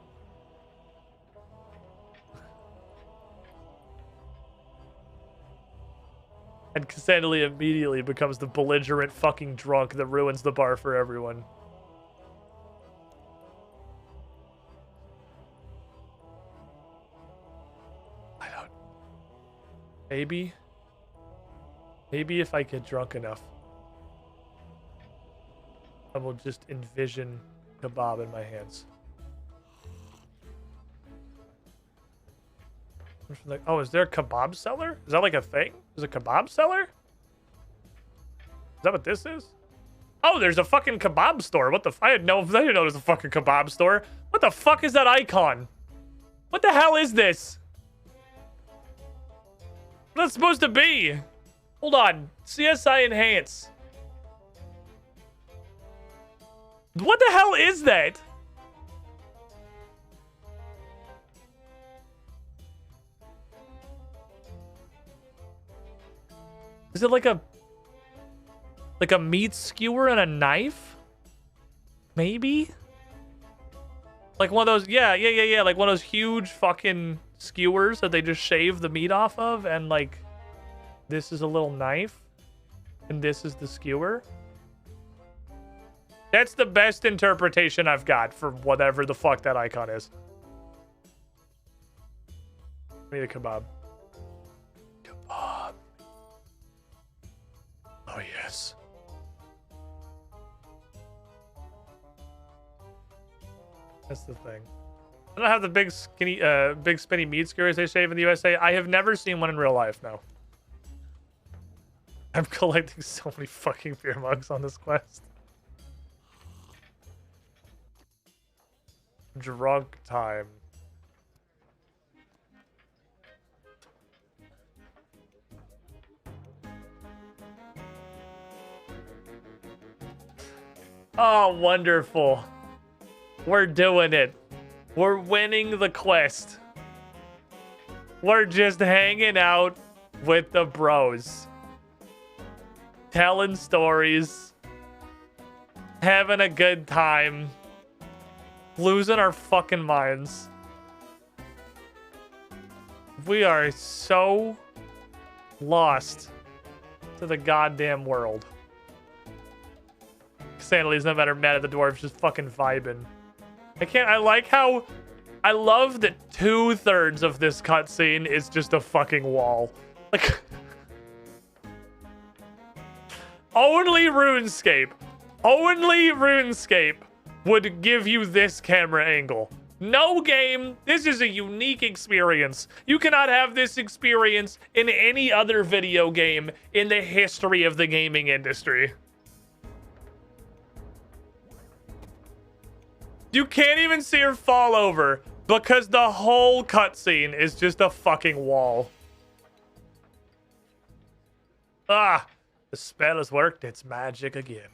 And Cassandra Lee immediately becomes the belligerent fucking drunk that ruins the bar for everyone. I don't... Maybe if I get drunk enough, I will just envision kebab in my hands. Like, oh, is there a kebab seller? Is that like a thing? Is a kebab seller? Is that what this is? Oh, there's a fucking kebab store. What the? I didn't know there's a fucking kebab store. What the fuck is that icon? What the hell is this? What's that supposed to be? Hold on. CSI Enhance. What the hell is that? Is it like a meat skewer and a knife? Maybe? Like one of those, yeah, like one of those huge fucking skewers that they just shave the meat off of, and like this is a little knife and this is the skewer. That's the best interpretation I've got for whatever the fuck that icon is. Give me the kebab. Kebab. Oh, yes. That's the thing. I don't have the big skinny, big spinny meat skewers they shave in the USA. I have never seen one in real life, no. I'm collecting so many fucking beer mugs on this quest. Drunk time. Oh, wonderful. We're doing it. We're winning the quest. We're just hanging out with the bros. Telling stories. Having a good time. Losing our fucking minds. We are so lost to the goddamn world. Sandally's no matter mad at the dwarves, just fucking vibing. I like how I love that 2/3 of this cutscene is just a fucking wall. Like only RuneScape would give you this camera angle. No game. This is a unique experience. You cannot have this experience in any other video game in the history of the gaming industry. You can't even see her fall over because the whole cutscene is just a fucking wall. Ah, the spell has worked its magic again.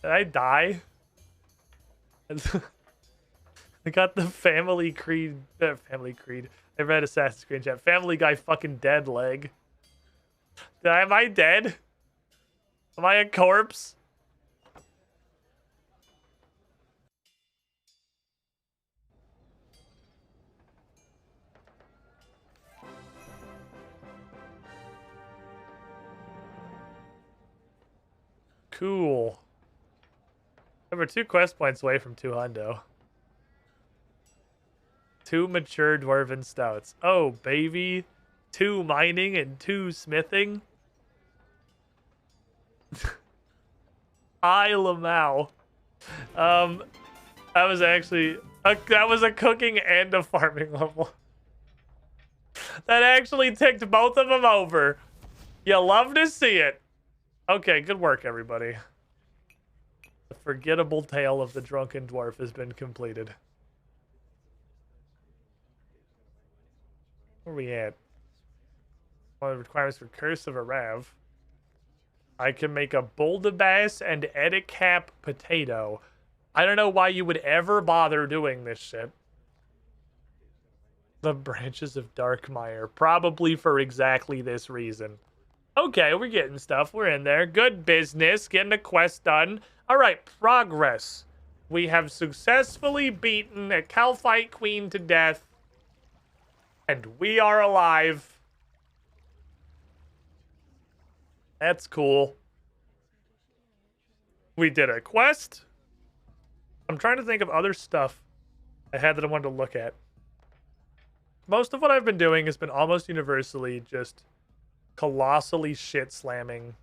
Did I die? I got the Family Creed. I read Assassin's Creed chat. Family Guy fucking dead leg. Am I dead? Am I a corpse? Cool. We're 2 quest points away from 2 hundo. 2 mature dwarven stouts. Oh, baby. 2 mining and 2 smithing. I Lamau. That was actually that was a cooking and a farming level. That actually ticked both of them over. You love to see it. Okay, good work, everybody. The forgettable tale of the drunken dwarf has been completed. Where are we at? One of the requirements for Curse of a Rav. I can make a Buldabass and Edicap potato. I don't know why you would ever bother doing this shit. The branches of Darkmire. Probably for exactly this reason. Okay, we're getting stuff. We're in there. Good business. Getting a quest done. All right, progress. We have successfully beaten a Calphite Queen to death. And we are alive. That's cool. We did a quest. I'm trying to think of other stuff I had that I wanted to look at. Most of what I've been doing has been almost universally just colossally shit slamming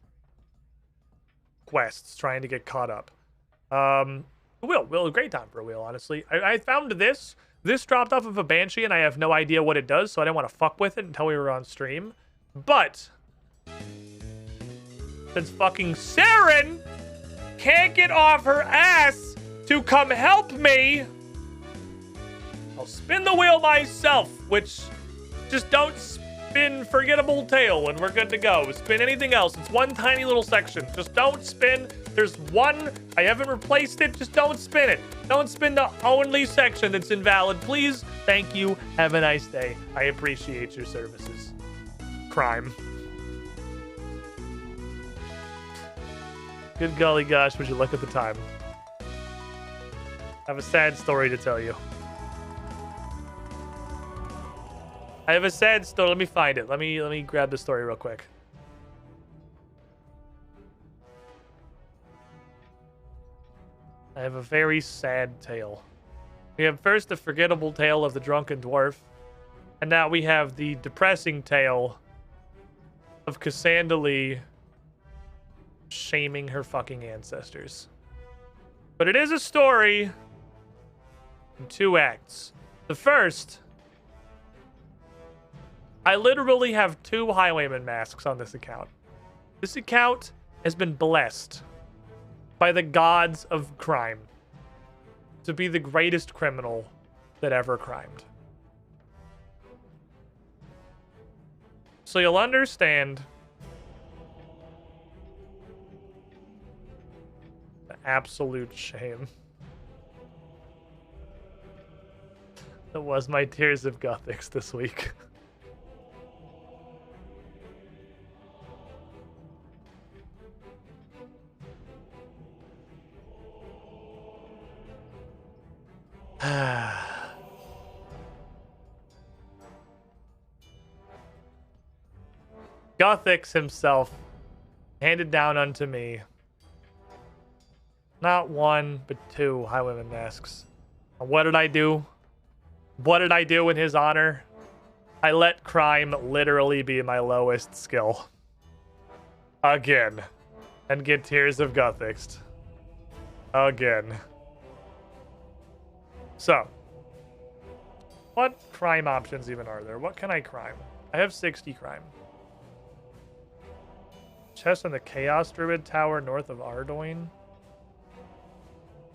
quests, trying to get caught up. Will, a great time for a wheel, honestly. I found this. This dropped off of a Banshee, and I have no idea what it does, so I didn't want to fuck with it until we were on stream. But since fucking Saren can't get off her ass to come help me, I'll spin the wheel myself, which just don't spin Forgettable Tale and we're good to go. Spin anything else. It's one tiny little section. Just don't spin. There's one. I haven't replaced it. Just don't spin it. Don't spin the only section that's invalid. Please. Thank you. Have a nice day. I appreciate your services. Crime. Good golly gosh, would you look at the time. I have a sad story to tell you. I have a sad story. Let me find it. Let me grab the story real quick. I have a very sad tale. We have first the forgettable tale of the drunken dwarf, and now we have the depressing tale of Cassandra shaming her fucking ancestors. But it is a story in 2 acts. The first I literally have 2 highwayman masks on this account. This account has been blessed by the gods of crime to be the greatest criminal that ever crimed. So you'll understand the absolute shame that was my Tears of Gothics this week. Gothics himself handed down unto me not 1, but 2 highwayman masks. And what did I do? What did I do in his honor? I let crime literally be my lowest skill. Again. And get Tears of Gothics. Again. So. What crime options even are there? What can I crime? I have 60 crime. Chest on the Chaos Druid Tower north of Ardoin.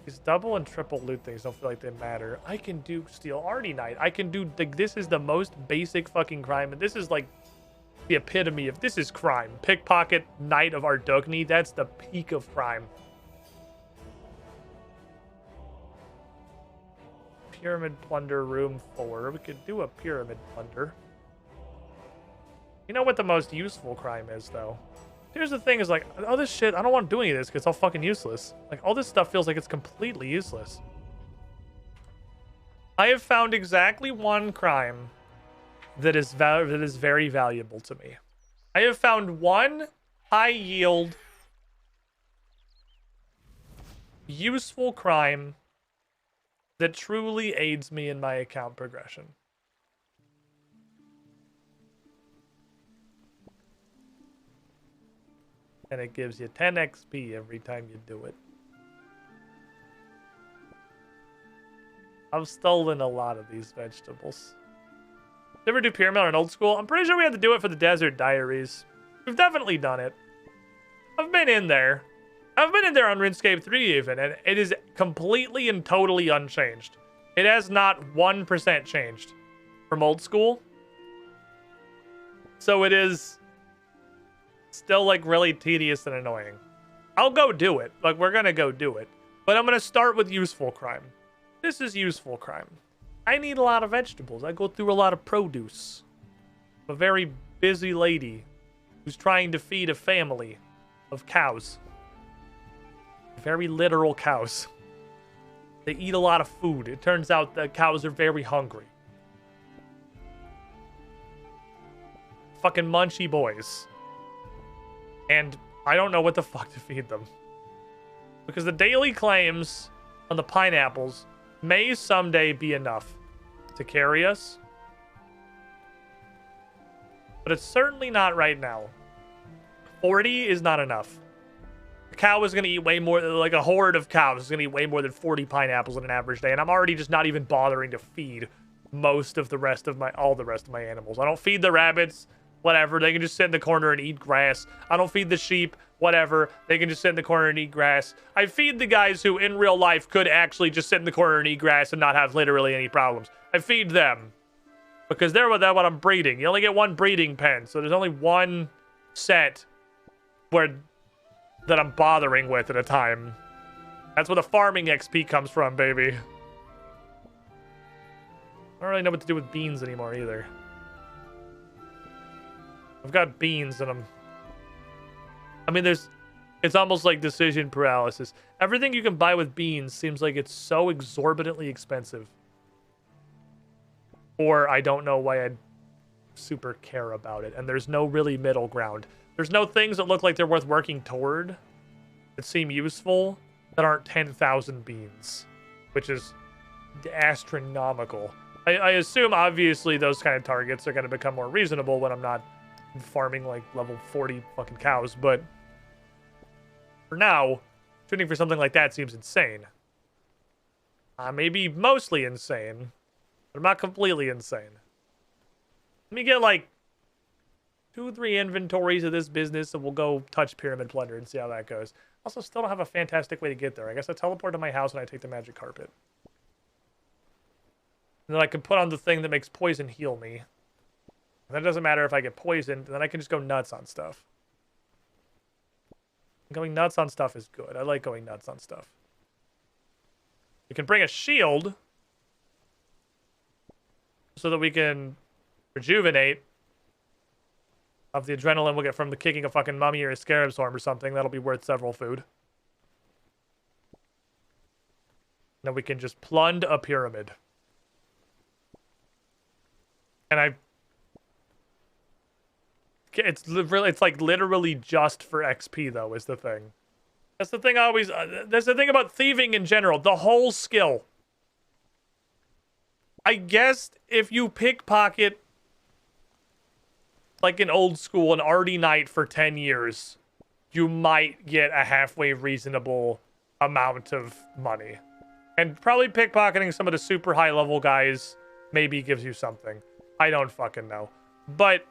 These double and triple loot things don't feel like they matter. I can do Steel Arty Knight. I can do... This is the most basic fucking crime. And this is like the epitome of... This is crime. Pickpocket Knight of Ardogni. That's the peak of crime. Pyramid Plunder Room 4. We could do a Pyramid Plunder. You know what the most useful crime is, though? Here's the thing is like, all this shit, I don't want to do any of this because it's all fucking useless. Like, all this stuff feels like it's completely useless. I have found exactly 1 crime that is very valuable to me. I have found 1 high-yield, useful crime that truly aids me in my account progression. And it gives you 10 XP every time you do it. I've stolen a lot of these vegetables. Did you ever do Pyramid on Old School? I'm pretty sure we had to do it for the Desert Diaries. We've definitely done it. I've been in there. I've been in there on RuneScape 3 even, and it is completely and totally unchanged. It has not 1% changed from Old School. So it is... still like really tedious and annoying. I'll go do it. Like, we're gonna go do it. But I'm gonna start with useful crime. This is useful crime. I need a lot of vegetables. I go through a lot of produce. I'm a very busy lady who's trying to feed a family of cows. Very literal cows. They eat a lot of food. It turns out the cows are very hungry. Fucking munchy boys. And I don't know what the fuck to feed them. Because the daily claims on the pineapples may someday be enough to carry us. But it's certainly not right now. 40 is not enough. A cow is going to eat way more, like a horde of cows is going to eat way more than 40 pineapples in an average day. And I'm already just not even bothering to feed most of the rest of all the rest of my animals. I don't feed the rabbits. Whatever, they can just sit in the corner and eat grass. I don't feed the sheep, whatever. They can just sit in the corner and eat grass. I feed the guys who in real life could actually just sit in the corner and eat grass and not have literally any problems. I feed them. Because they're what I'm breeding. You only get 1 breeding pen, so there's only 1 set that I'm bothering with at a time. That's where the farming XP comes from, baby. I don't really know what to do with beans anymore either. I've got beans and I mean, it's almost like decision paralysis. Everything you can buy with beans seems like it's so exorbitantly expensive. Or I don't know why I'd super care about it. And there's no really middle ground. There's no things that look like they're worth working toward that seem useful that aren't 10,000 beans, which is astronomical. I assume, obviously, those kind of targets are going to become more reasonable when I'm not farming like level 40 fucking cows, but for now, shooting for something like that seems insane. Maybe mostly insane, but I'm not completely insane. Let me get like 2-3 inventories of this business, and we'll go touch Pyramid Plunder and see how that goes. Also, still don't have a fantastic way to get there. I guess I teleport to my house and I take the magic carpet. And then I can put on the thing that makes poison heal me. And that doesn't matter if I get poisoned, then I can just go nuts on stuff. Going nuts on stuff is good. I like going nuts on stuff. We can bring a shield so that we can rejuvenate off the adrenaline we'll get from the kicking a fucking mummy or a scarab swarm or something. That'll be worth several food. Then we can just plund a pyramid. And it's like literally just for XP though is the thing. That's the thing I always, that's the thing about thieving in general. The whole skill. I guess if you pickpocket like an old school, an arty knight for 10 years, you might get a halfway reasonable amount of money. And probably pickpocketing some of the super high level guys maybe gives you something. I don't fucking know. But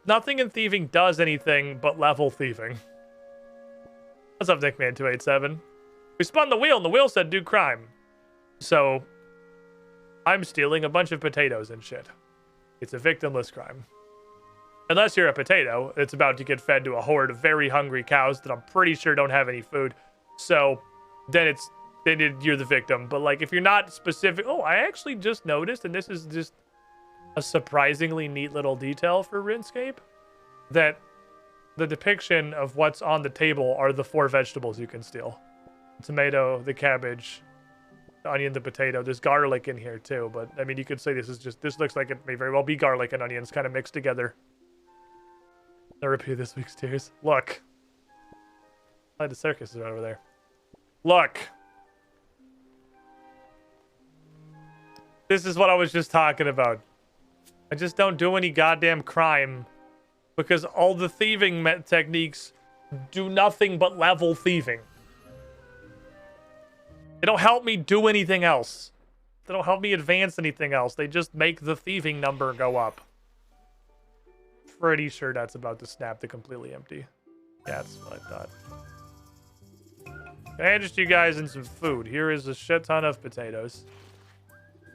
nothing in thieving does anything but level thieving. What's up, Nickman287? We spun the wheel and the wheel said do crime. So I'm stealing a bunch of potatoes and shit. It's a victimless crime. Unless you're a potato, it's about to get fed to a horde of very hungry cows that I'm pretty sure don't have any food. So then you're the victim. But like if you're not specific, oh, I actually just noticed, and this is just a surprisingly neat little detail for Runescape, that the depiction of what's on the table are the 4 vegetables you can steal. The tomato, the cabbage, the onion, the potato. There's garlic in here too, but I mean, you could say this looks like it may very well be garlic and onions kind of mixed together. I'll repeat this week's tears. Look. Oh, the circus is right over there. Look. This is what I was just talking about. I just don't do any goddamn crime because all the thieving techniques do nothing but level thieving. They don't help me do anything else. They don't help me advance anything else. They just make the thieving number go up. Pretty sure that's about to snap to completely empty. Yeah, that's what I thought. I interest you guys in some food. Here is a shit ton of potatoes.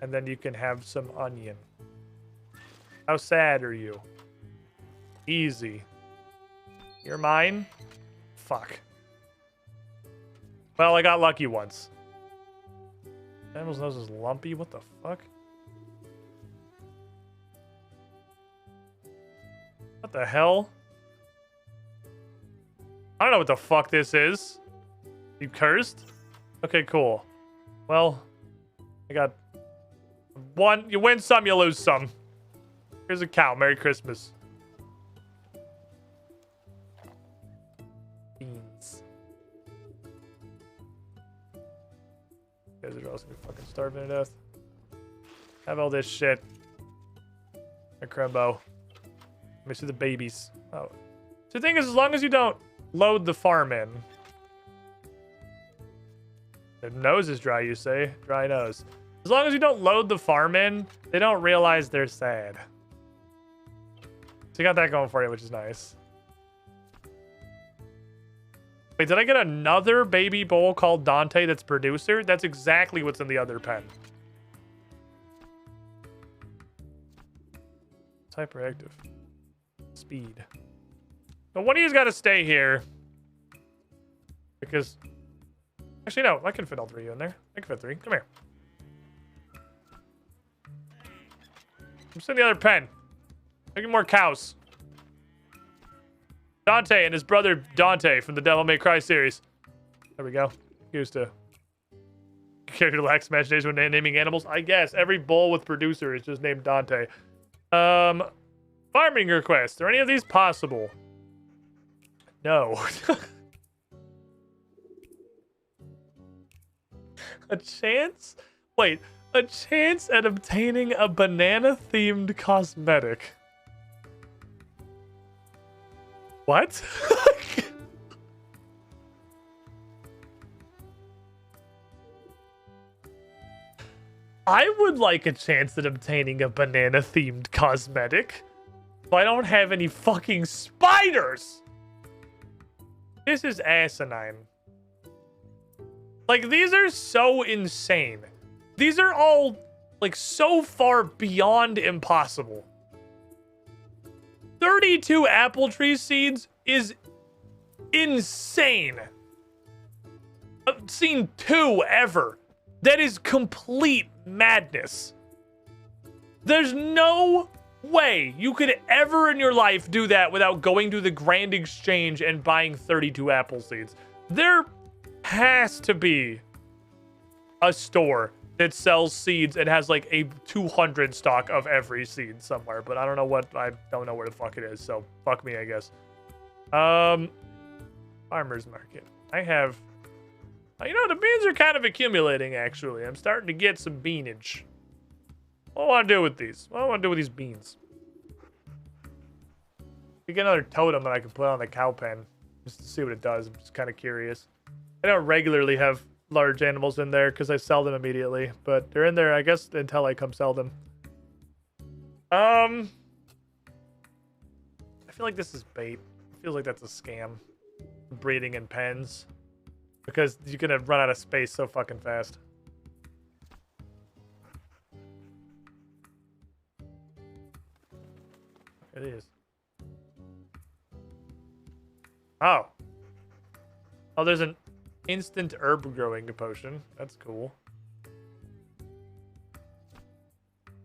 And then you can have some onion. How sad are you? Easy. You're mine? Fuck. Well, I got lucky once. Animal's nose is lumpy. What the fuck? What the hell? I don't know what the fuck this is. You cursed? Okay, cool. Well, I got one. You win some, you lose some. Here's a cow. Merry Christmas. Beans. You guys are also gonna be fucking starving to death. Have all this shit. A Crembo. Let me see the babies. Oh. So the thing is, as long as you don't load the farm in. Their nose is dry, you say? Dry nose. As long as you don't load the farm in, they don't realize they're sad. So you got that going for you, which is nice. Wait, did I get another baby bull called Dante that's producer? That's exactly what's in the other pen. It's hyperactive. Speed. But one of you's got to stay here. Because... Actually, no. I can fit all 3 of you in there. I can fit 3. Come here. I'm sitting in the other pen. Making more cows. Dante and his brother Dante from the Devil May Cry series. There we go. Used to character lacks imagination when naming animals. I guess every bull with producer is just named Dante. Farming request. Are any of these possible? No. A chance? Wait. A chance at obtaining a banana-themed cosmetic. What? I would like a chance at obtaining a banana-themed cosmetic. But I don't have any fucking spiders! This is asinine. Like, these are so insane. These are all, like, so far beyond impossible. 32 apple tree seeds is insane. I've seen 2 ever. That is complete madness. There's no way you could ever in your life do that without going to the Grand Exchange and buying 32 apple seeds. There has to be a store that sells seeds and has like a 200 stock of every seed somewhere, but I don't know where the fuck it is, so fuck me, I guess. Farmer's market. I have, you know, the beans are kind of accumulating, actually. I'm starting to get some beanage. What do I want to do with these? What do I want to do with these beans? You get another totem that I can put on the cow pen just to see what it does. I'm just kind of curious. I don't regularly have large animals in there because I sell them immediately, but they're in there, I guess, until I come sell them. I feel like this is bait. It feels like that's a scam. Breeding in pens. Because you're gonna run out of space so fucking fast. It is. Oh. Oh, there's an instant herb growing potion. That's cool.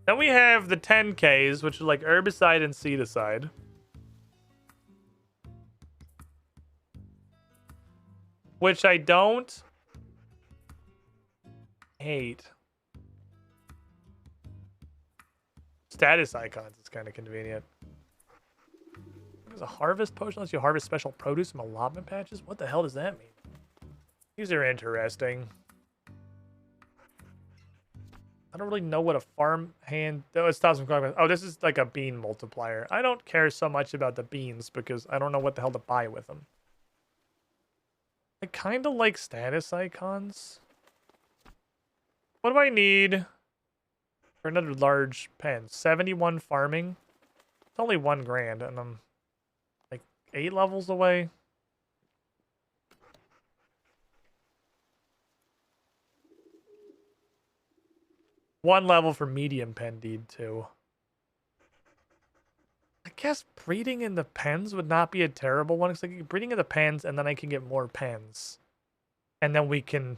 Then we have the 10Ks, which are like herbicide and seedicide. Which I don't hate. Status icons is kind of convenient. There's a harvest potion lets you harvest special produce from allotment patches. What the hell does that mean? These are interesting. I don't really know what a farm hand... Oh, it stops from going. Oh, this is like a bean multiplier. I don't care so much about the beans because I don't know what the hell to buy with them. I kind of like status icons. What do I need for another large pen? 71 farming. It's only 1 grand, and I'm like 8 levels away. One level for medium pen deed too. I guess breeding in the pens would not be a terrible one. It's like breeding in the pens, and then I can get more pens. And then we can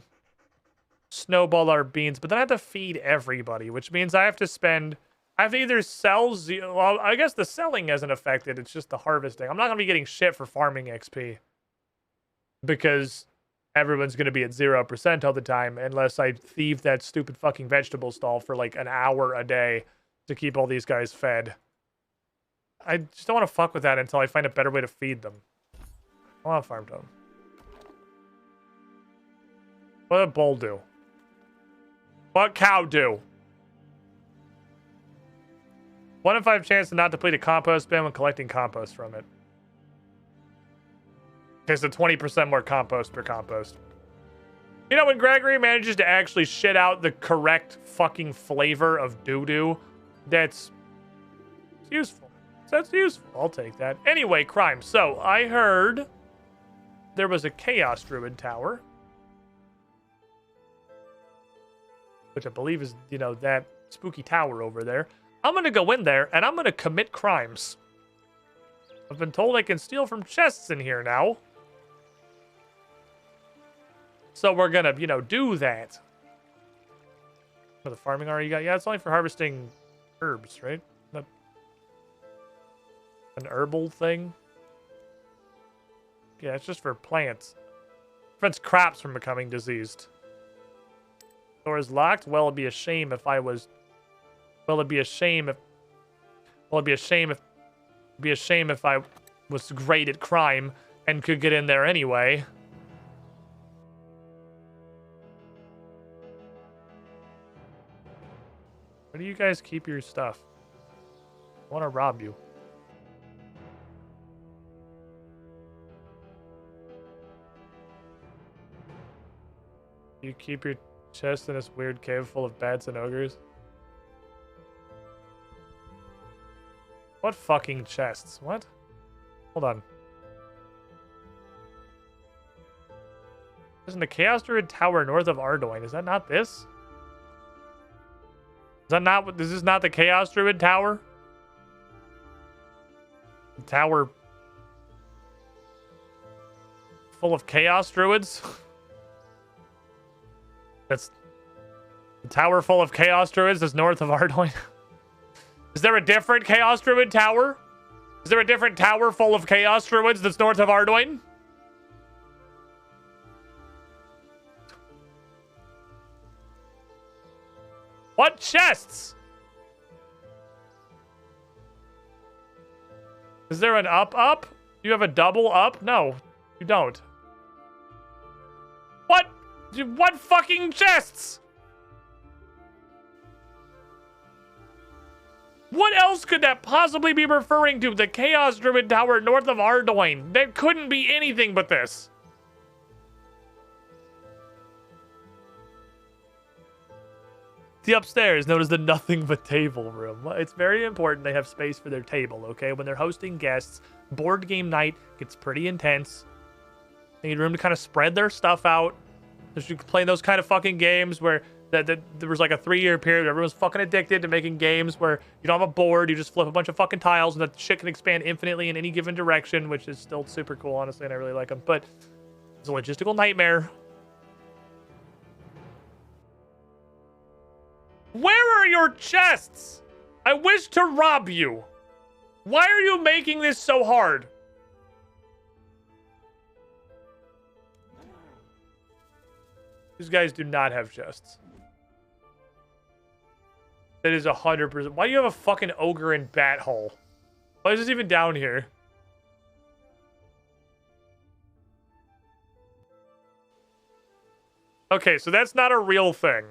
snowball our beans. But then I have to feed everybody, which means I have to spend... I have to either sell... Well, I guess the selling isn't affected. It's just the harvesting. I'm not going to be getting shit for farming XP. Because everyone's going to be at 0% all the time. Unless I thieve that stupid fucking vegetable stall for like an hour a day to keep all these guys fed. I just don't want to fuck with that until I find a better way to feed them. I want to farm them. What did bull do? What cow do? 1 in 5 chance to not deplete a compost bin when collecting compost from it. Okay, so 20% more compost per compost. You know, when Gregory manages to actually shit out the correct fucking flavor of doo-doo, that's useful. That's useful. I'll take that. Anyway, crime. So, I heard there was a Chaos Druid Tower. Which I believe is, you know, that spooky tower over there. I'm going to go in there, and I'm going to commit crimes. I've been told I can steal from chests in here now. So we're going to, you know, do that. For the farming area you got? Yeah, it's only for harvesting herbs, right? An herbal thing? Yeah, it's just for plants. Prevents crops from becoming diseased. Door is locked. Well, it'd be a shame if I was... Well, it'd be a shame if... Well, it'd be a shame if... It'd be a shame if I was great at crime and could get in there anyway. Where do you guys keep your stuff? I want to rob you. You keep your Chest in this weird cave full of bats and ogres. What fucking chests? What? Hold on. This is in the Chaos Druid Tower north of Ardoin. Is that not this? Is that not? This is not the Chaos Druid Tower? The tower full of Chaos Druids? That's the tower full of Chaos Druids that's north of Ardoin. Is there a different Chaos Druid Tower? Is there a different tower full of Chaos Druids that's north of Ardoin? What chests? Is there an up? You have a double up? No, you don't. What? What fucking chests? What else could that possibly be referring to? The Chaos Druid Tower north of Ardoin. That couldn't be anything but this. The upstairs, known as the nothing but table room. It's very important they have space for their table, okay? When they're hosting guests, board game night gets pretty intense. They need room to kind of spread their stuff out. You can play those kind of fucking games where there was like a 3-year period where everyone's fucking addicted to making games where you don't have a board, you just flip a bunch of fucking tiles and that shit can expand infinitely in any given direction, which is still super cool, honestly, and I really like them. But it's a logistical nightmare. Where are your chests? I wish to rob you. Why are you making this so hard? These guys do not have chests. That is 100%. Why do you have a fucking ogre and bat hole? Why is this even down here? Okay, so that's not a real thing.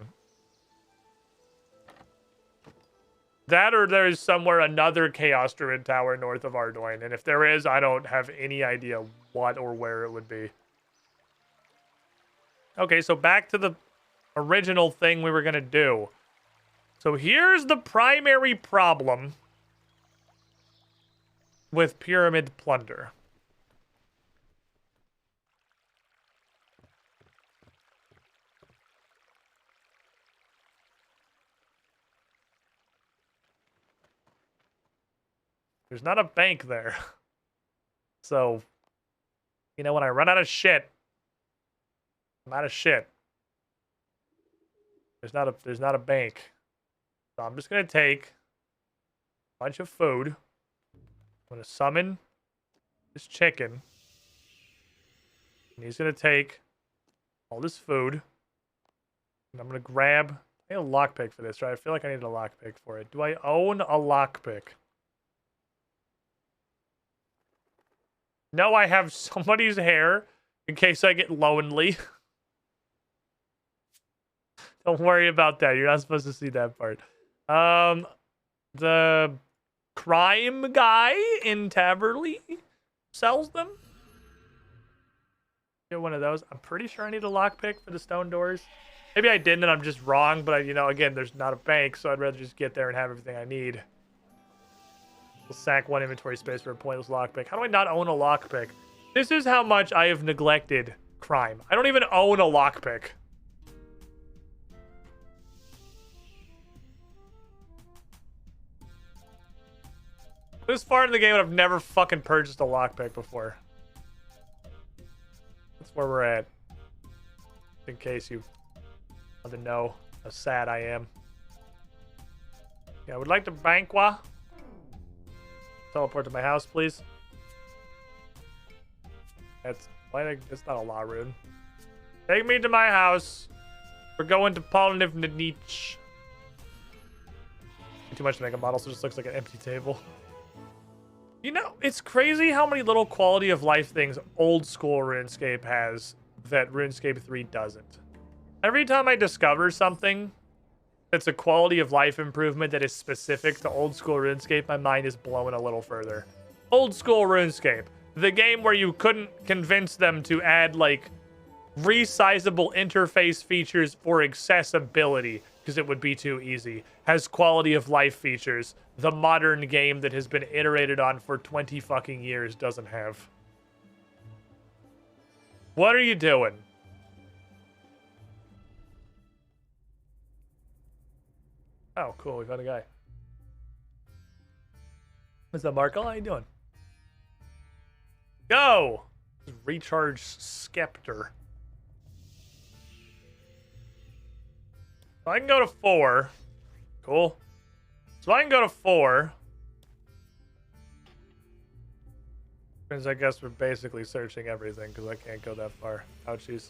That or there is somewhere another Chaos Druid Tower north of Ardoin. And if there is, I don't have any idea what or where it would be. Okay, so back to the original thing we were going to do. So here's the primary problem with Pyramid Plunder. There's not a bank there. So, you know, when I run out of shit, I'm out of shit. There's not a bank. So I'm just gonna take a bunch of food. I'm gonna summon this chicken. And he's gonna take all this food. And I'm gonna grab, I need a lockpick for this, right? I feel like I need a lockpick for it. Do I own a lockpick? No, I have somebody's hair in case I get lonely. Don't worry about that. You're not supposed to see that part. The crime guy in Taverley sells them. Get one of those. I'm pretty sure I need a lockpick for the stone doors. Maybe I didn't and I'm just wrong, but you know, again, there's not a bank, so I'd rather just get there and have everything I need. We'll sack one inventory space for a pointless lockpick. How do I not own a lockpick? This is how much I have neglected crime. I don't even own a lockpick. This far in the game, I've never fucking purchased a lockpick before. That's where we're at. In case you want to know how sad I am. Yeah, I would like to banqua. Teleport to my house, please. That's not a law rune. Take me to my house. We're going to Polnivnich. Too much to make a model, so it just looks like an empty table. You know, it's crazy how many little quality of life things old school RuneScape has that RuneScape 3 doesn't. Every time I discover something that's a quality of life improvement that is specific to old school RuneScape, my mind is blown a little further. Old school RuneScape, the game where you couldn't convince them to add like resizable interface features for accessibility, because it would be too easy. Has quality of life features. The modern game that has been iterated on for 20 fucking years doesn't have. What are you doing? Oh, cool. We found a guy. What's up, Marco? How you doing? Go! Recharge Scepter. So I can go to 4. Cool. So I can go to 4. Means I guess we're basically searching everything because I can't go that far. Ouchies.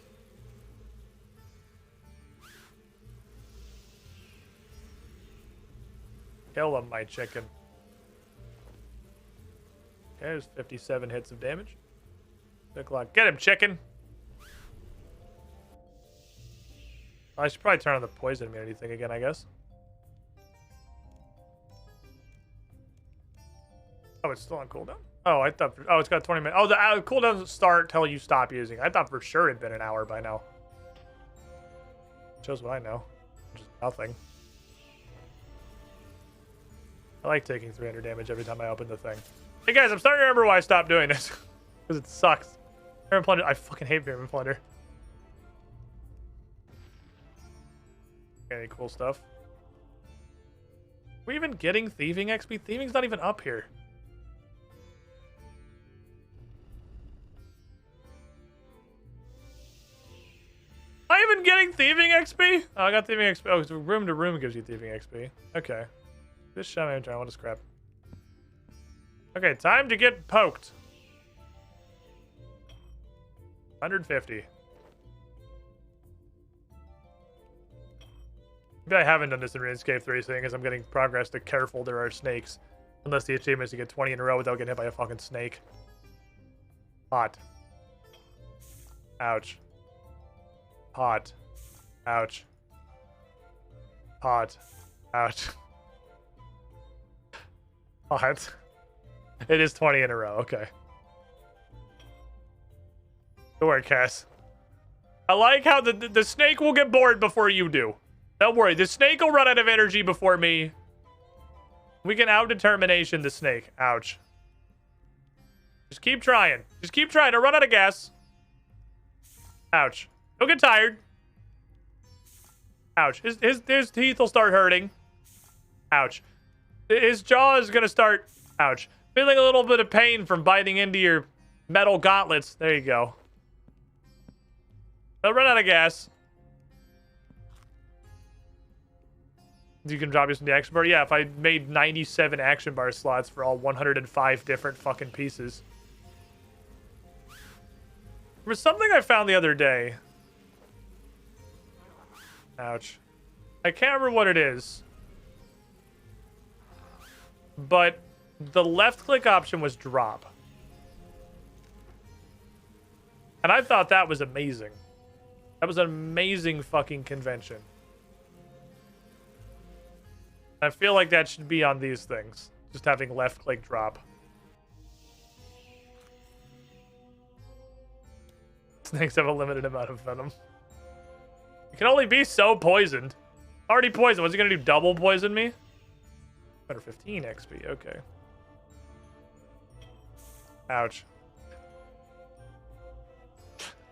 Kill him, my chicken. Okay, there's 57 hits of damage. 6 o'clock. Get him, chicken! I should probably turn on the poison immunity thing again, I guess. Oh, it's still on cooldown? Oh, I thought... Oh, it's got 20 minutes. Oh, the cooldown doesn't start till you stop using it. I thought for sure it'd been an hour by now. Shows what I know. Which is nothing. I like taking 300 damage every time I open the thing. Hey guys, I'm starting to remember why I stopped doing this. Because it sucks. Pyramid Plunder. I fucking hate Pyramid Plunder. Any cool stuff? Are we even getting Thieving XP? Thieving's not even up here. Am I even getting Thieving XP? Oh, I got Thieving XP. Oh, so room to room gives you Thieving XP. Okay. This shaman turn. What is crap? Okay, time to get poked. 150. Maybe I haven't done this in Runescape 3, seeing as I'm getting progress to careful there are snakes. Unless the achievement is to get 20 in a row without getting hit by a fucking snake. Hot. Ouch. Hot. Ouch. Hot. Ouch. Hot. It is 20 in a row, okay. Don't worry, Cass. I like how the snake will get bored before you do. Don't worry, the snake will run out of energy before me. We can out-determination the snake. Ouch. Just keep trying. Just keep trying. Don't run out of gas. Ouch. Don't get tired. Ouch. His teeth will start hurting. Ouch. His jaw is gonna start... Ouch. Feeling a little bit of pain from biting into your metal gauntlets. There you go. Don't run out of gas. You can drop this in the action bar. Yeah, if I made 97 action bar slots for all 105 different fucking pieces. There was something I found the other day. Ouch. I can't remember what it is. But the left click option was drop. And I thought that was amazing. That was an amazing fucking convention. I feel like that should be on these things. Just having left click drop. Snakes have a limited amount of venom. You can only be so poisoned. Already poisoned. What's he gonna do? Double poison me? Better 15 XP. Okay. Ouch.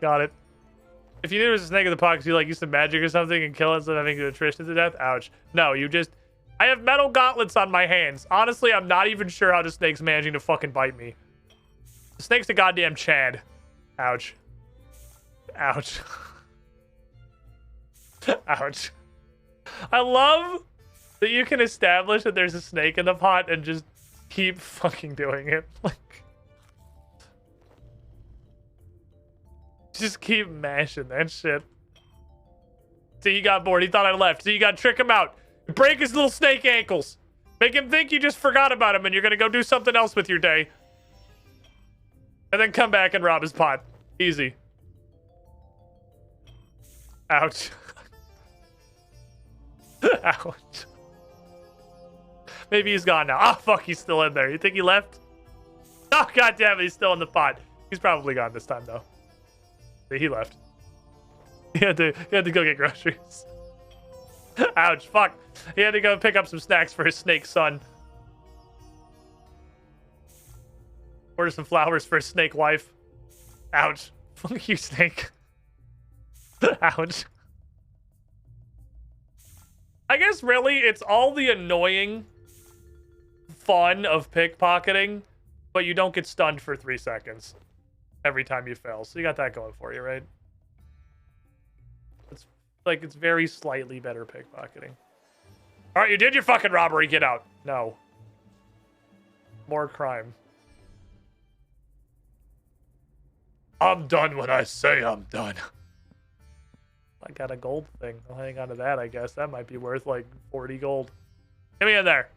Got it. If you knew there was a snake in the pocket, you like use some magic or something and kill it instead of having to attrition to death. Ouch. No, you just... I have metal gauntlets on my hands. Honestly, I'm not even sure how the snake's managing to fucking bite me. The snake's a goddamn Chad. Ouch. Ouch. Ouch. I love that you can establish that there's a snake in the pot and just keep fucking doing it. Like, just keep mashing that shit. See, he got bored. He thought I left. So you gotta trick him out. Break his little snake ankles. Make him think you just forgot about him and you're gonna go do something else with your day. And then come back and rob his pot. Easy. Ouch. Ouch. Maybe he's gone now. Oh, fuck, he's still in there. You think he left? Oh, goddamn it, he's still in the pot. He's probably gone this time, though. See, he left. He had to go get groceries. Ouch, fuck. He had to go pick up some snacks for his snake son. Order some flowers for his snake wife. Ouch. Fuck you, snake. Ouch. I guess really it's all the annoying fun of pickpocketing, but you don't get stunned for 3 seconds every time you fail. So you got that going for you, right? It's like it's very slightly better pickpocketing. All right, you did your fucking robbery. Get out. No. More crime. I'm done when I say I'm done. I got a gold thing. I'll hang on to that, I guess. That might be worth like 40 gold. Get me in there.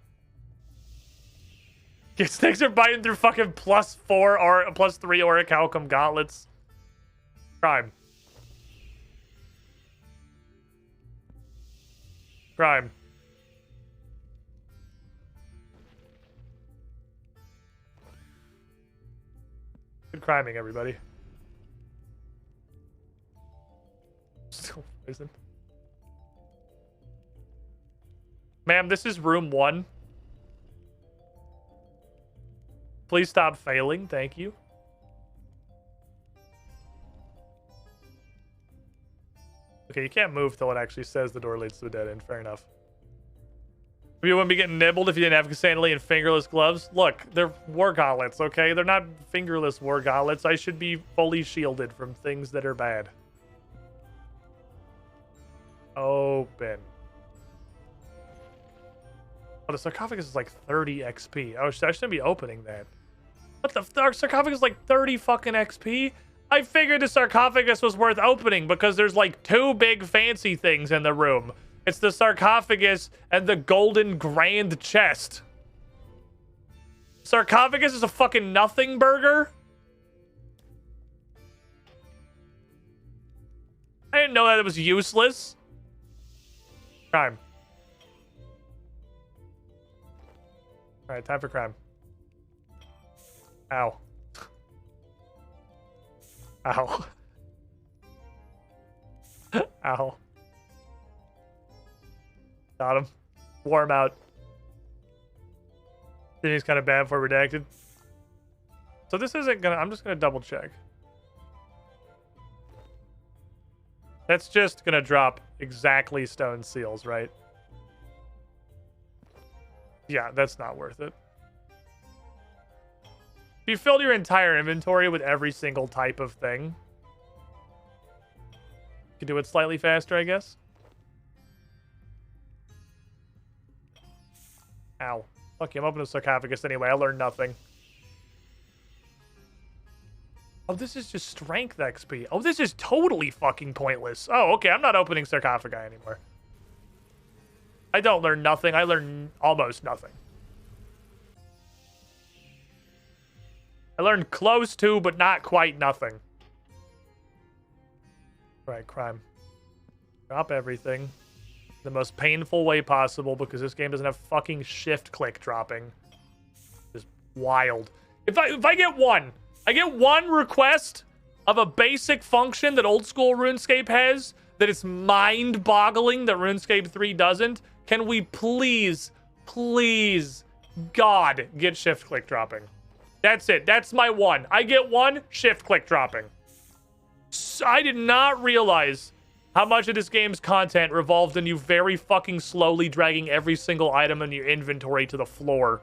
Your snakes are biting through fucking +4 or +3 auric outcome gauntlets. Crime. Crime. Good criming, everybody. Still poisoned. Ma'am, this is room 1. Please stop failing. Thank you. Okay, you can't move till it actually says the door leads to a dead end. Fair enough. You wouldn't be getting nibbled if you didn't have Cassandra and fingerless gloves. Look, they're war gauntlets, okay? They're not fingerless war gauntlets. I should be fully shielded from things that are bad. Open. Oh, the sarcophagus is like 30 XP. Oh, I shouldn't be opening that. What the? Our sarcophagus is like 30 fucking XP? I figured the sarcophagus was worth opening because there's like 2 big fancy things in the room. It's the sarcophagus and the golden grand chest. Sarcophagus is a fucking nothing burger? I didn't know that it was useless. Crime. Alright, time for crime. Ow. Ow. Ow. Got him. Wore him out. Then he's kind of bad for redacted. So this isn't gonna... I'm just gonna double check. That's just gonna drop exactly stone seals, right? Yeah, that's not worth it. If you filled your entire inventory with every single type of thing, you can do it slightly faster, I guess. Ow. Fuck you, I'm opening a sarcophagus anyway. I learned nothing. Oh, this is just strength XP. Oh, this is totally fucking pointless. Oh, okay, I'm not opening sarcophagi anymore. I don't learn nothing. I learn almost nothing. I learned close to, but not quite nothing. Right, crime. Drop everything. The most painful way possible because this game doesn't have fucking shift click dropping. Just wild. If I get one, I get one request of a basic function that old school RuneScape has that it's mind-boggling that RuneScape 3 doesn't. Can we please, please, God, get shift click dropping? That's it. That's my one. I get one, shift click dropping. So I did not realize how much of this game's content revolved in you very fucking slowly dragging every single item in your inventory to the floor.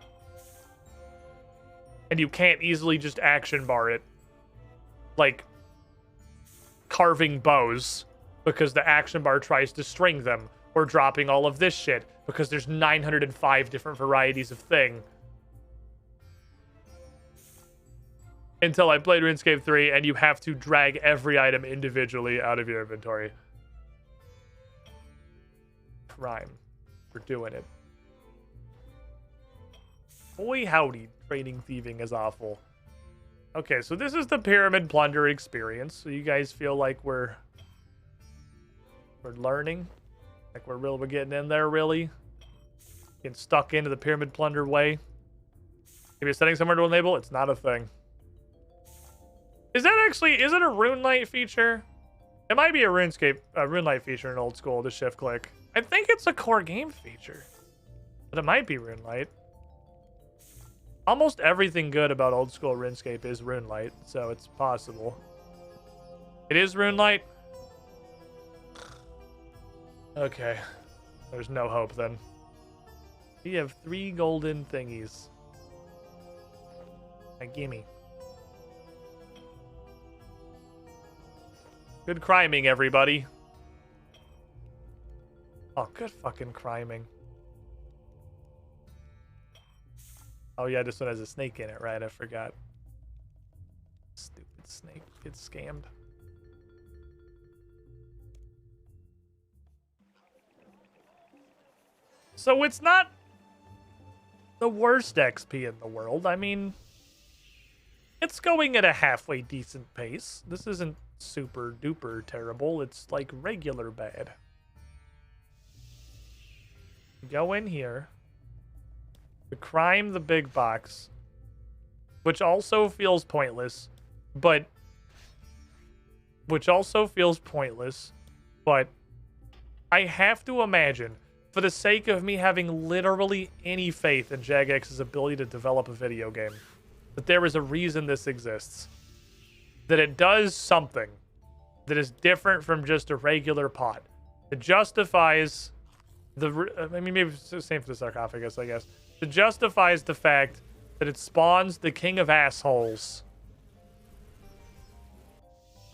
And you can't easily just action bar it. Like carving bows because the action bar tries to string them. Or dropping all of this shit because there's 905 different varieties of thing. Until I played RuneScape 3 and you have to drag every item individually out of your inventory. Crime. We're doing it. Boy howdy, trading thieving is awful. Okay, so this is the pyramid plunder experience. So you guys feel like we're learning? Like we're getting in there, really? Getting stuck into the pyramid plunder way? If you're setting somewhere to enable, it's not a thing. Is that actually, is it a Rune Knight feature? It might be a RuneScape, RuneLight feature in old school, the shift click. I think it's a core game feature. But it might be RuneLight. Almost everything good about old school RuneScape is RuneLight, so it's possible. It is RuneLight? Okay. There's no hope then. We have 3 golden thingies. Gimme. Good criming, everybody. Oh, good fucking criming. Oh yeah, this one has a snake in it, right? I forgot. Stupid snake gets scammed. So it's not the worst XP in the world. I mean, it's going at a halfway decent pace. This isn't super duper terrible. It's like regular bad. Go in here. To crime the big box. Which also feels pointless. But I have to imagine, for the sake of me having literally any faith in Jagex's ability to develop a video game, that there is a reason this exists. That it does something that is different from just a regular pot. It justifies the... I mean, maybe it's the same for the sarcophagus, I guess. It justifies the fact that it spawns the king of assholes.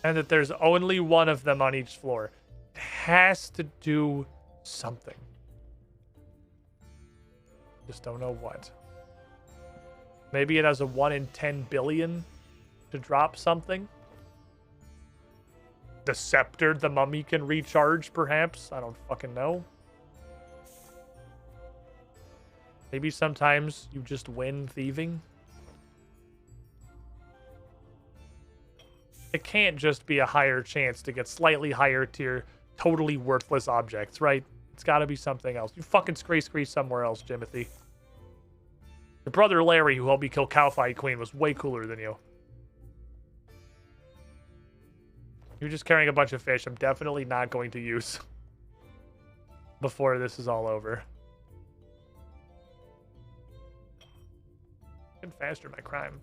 And that there's only one of them on each floor. It has to do something. Just don't know what. Maybe it has a 1 in 10 billion to drop something. The scepter the mummy can recharge, perhaps? I don't fucking know. Maybe sometimes you just win thieving. It can't just be a higher chance to get slightly higher tier, totally worthless objects, right? It's got to be something else. You fucking scree somewhere else, Jimothy. Your brother Larry, who helped me kill Cowfight Queen, was way cooler than you. You're just carrying a bunch of fish I'm definitely not going to use before this is all over. Get faster, my crime.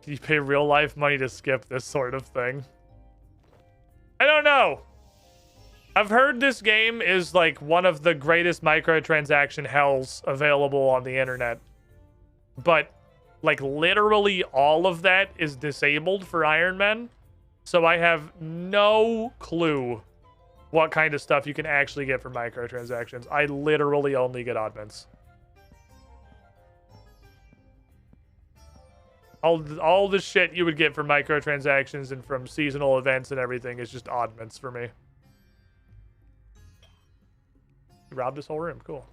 Do you pay real life money to skip this sort of thing? I don't know. I've heard this game is like one of the greatest microtransaction hells available on the internet. But like literally all of that is disabled for Iron Men. So I have no clue what kind of stuff you can actually get for microtransactions. I literally only get oddments. All the shit you would get for microtransactions and from seasonal events and everything is just oddments for me. You robbed this whole room. Cool.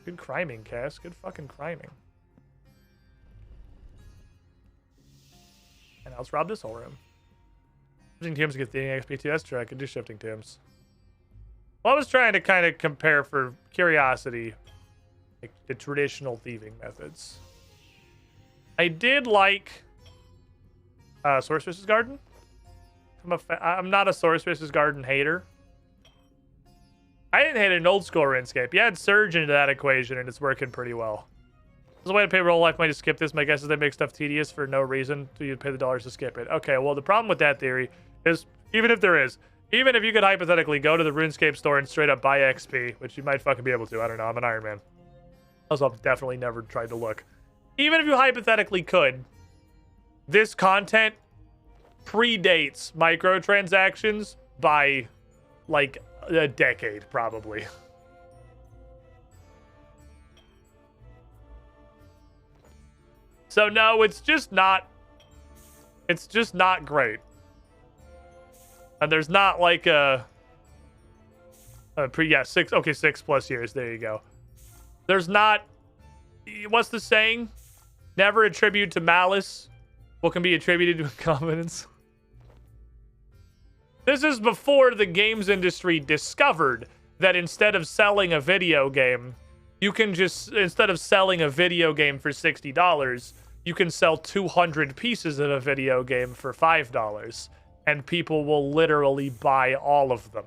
Good criming, Cass. Good fucking criming. And now let's rob this whole room. Shifting tombs get the XP too. That's true. I could do shifting tombs. Well, I was trying to kind of compare for curiosity, like the traditional thieving methods. I did like Sorceress's Garden. I'm not a Sorceress's Garden hater. I didn't hate an old school RuneScape. You add Surge into that equation and it's working pretty well. There's a way to pay real life money to skip this. My guess is they make stuff tedious for no reason. So you'd pay the dollars to skip it. Okay, well, the problem with that theory is, even if you could hypothetically go to the RuneScape store and straight up buy XP, which you might fucking be able to. I don't know. I'm an Iron Man. Also, I've definitely never tried to look. Even if you hypothetically could, this content predates microtransactions by like a decade, probably. So no, it's just not great. And there's not like a 6+ years. There you go. There's not, what's the saying? Never attribute to malice what can be attributed to incompetence. This is before the games industry discovered that instead of selling a video game, you can just, instead of selling a video game for $60, you can sell 200 pieces of a video game for $5, and people will literally buy all of them.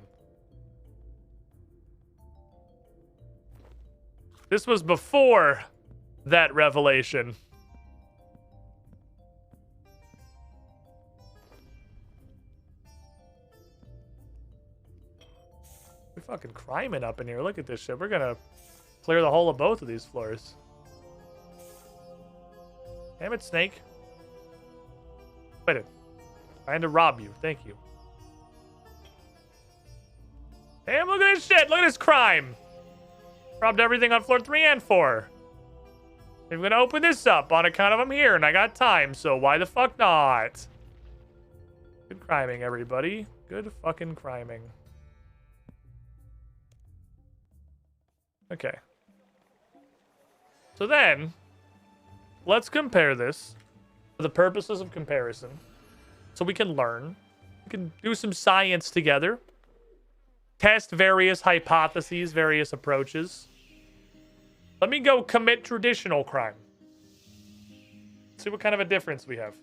This was before that revelation. We're fucking criming up in here. Look at this shit. We're gonna clear the whole of both of these floors. Damn it, Snake. Wait it. Trying to rob you. Thank you. Damn, look at this shit. Look at this crime. Robbed everything on floor 3 and 4. I'm gonna open this up on account of I'm here and I got time, so why the fuck not? Good criming, everybody. Good fucking criming. Okay. So then, let's compare this for the purposes of comparison. So we can learn. We can do some science together. Test various hypotheses, various approaches. Let me go commit traditional crime. See what kind of a difference we have.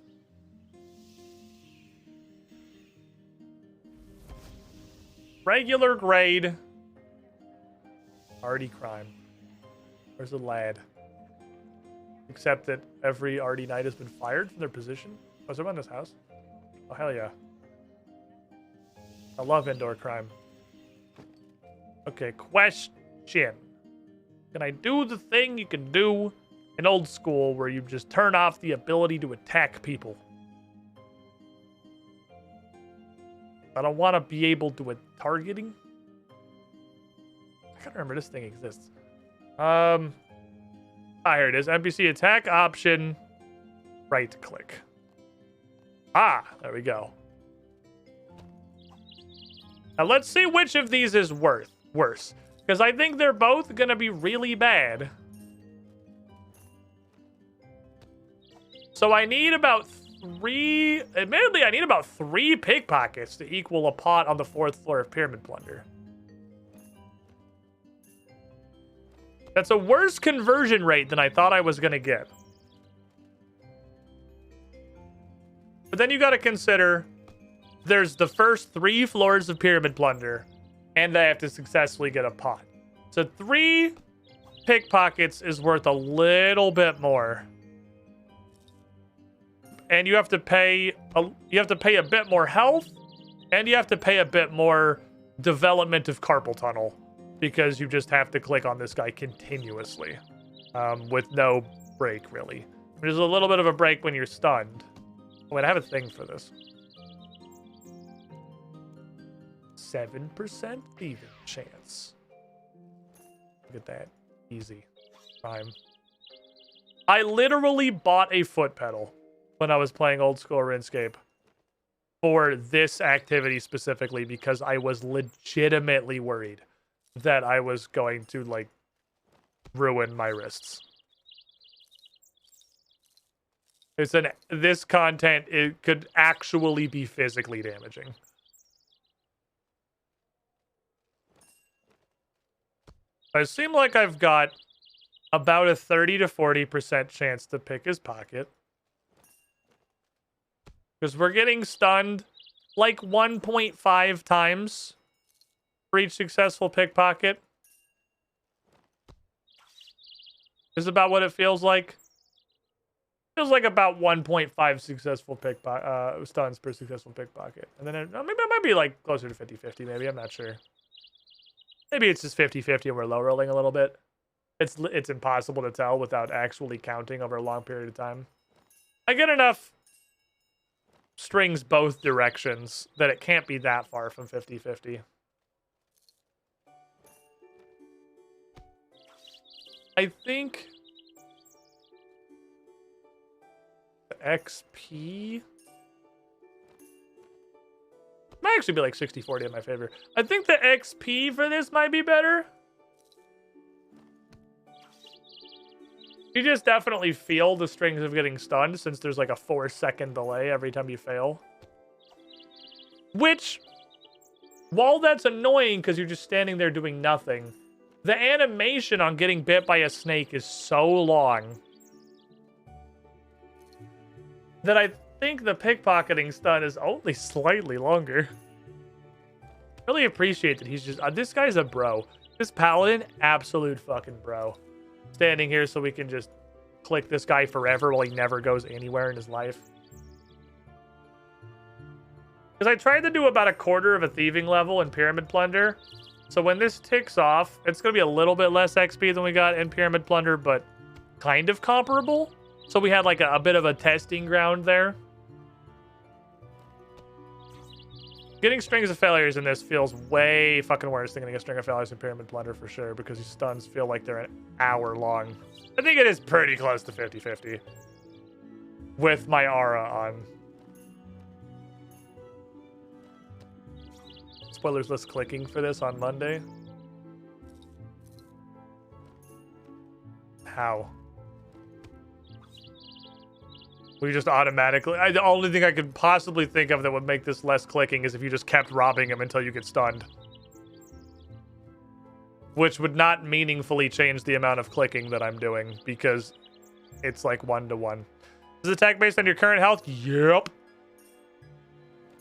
Regular grade. Arty crime. Where's the lad? Except that every Arty knight has been fired from their position. Oh, is there one in this house? Oh, hell yeah. I love indoor crime. Okay, question. Can I do the thing you can do in old school where you just turn off the ability to attack people? I don't want to be able to targeting. I can't remember this thing exists. Here it is. NPC attack option. Right click. Ah, there we go. Now let's see which of these is worse. Because I think they're both going to be really bad. So I need about 3... Admittedly, I need about 3 pickpockets to equal a pot on the 4th floor of Pyramid Plunder. That's a worse conversion rate than I thought I was going to get. But then you got to consider there's the first 3 floors of Pyramid Plunder, and I have to successfully get a pot. So 3 pickpockets is worth a little bit more. And you have to pay a bit more health, and you have to pay a bit more development of carpal tunnel, because you just have to click on this guy continuously with no break, really. There's a little bit of a break when you're stunned. Oh, wait, I have a thing for this. 7% thieving chance. Look at that. Easy. Prime. I literally bought a foot pedal when I was playing old school RuneScape for this activity specifically because I was legitimately worried that I was going to, like, ruin my wrists. This content, it could actually be physically damaging. I seem like I've got about a 30 to 40% chance to pick his pocket. Because we're getting stunned like 1.5 times for each successful pickpocket. This is about what it feels like. Feels like about 1.5 successful stuns per successful pickpocket. And then maybe it might be like closer to 50-50, maybe. I'm not sure. Maybe it's just 50-50 and we're low rolling a little bit. It's impossible to tell without actually counting over a long period of time. I get enough strings both directions that it can't be that far from 50-50. I think the XP might actually be like 60-40 in my favor. I think the XP for this might be better. You just definitely feel the strings of getting stunned since there's like a 4-second delay every time you fail. Which, while that's annoying because you're just standing there doing nothing, the animation on getting bit by a snake is so long that I think the pickpocketing stun is only slightly longer. Really appreciate that he's just... this guy's a bro. This paladin, absolute fucking bro. Standing here so we can just click this guy forever while he never goes anywhere in his life. Because I tried to do about a quarter of a thieving level in Pyramid Plunder. So when this ticks off, it's going to be a little bit less XP than we got in Pyramid Plunder, but kind of comparable. So we had like a bit of a testing ground there. Getting strings of failures in this feels way fucking worse than getting a string of failures in Pyramid Plunder for sure, because these stuns feel like they're an hour long. I think it is pretty close to 50-50 with my aura on. Spoilers list clicking for this on Monday. How? We just automatically... the only thing I could possibly think of that would make this less clicking is if you just kept robbing him until you get stunned. Which would not meaningfully change the amount of clicking that I'm doing, because it's like 1-to-1. Is the attack based on your current health? Yep.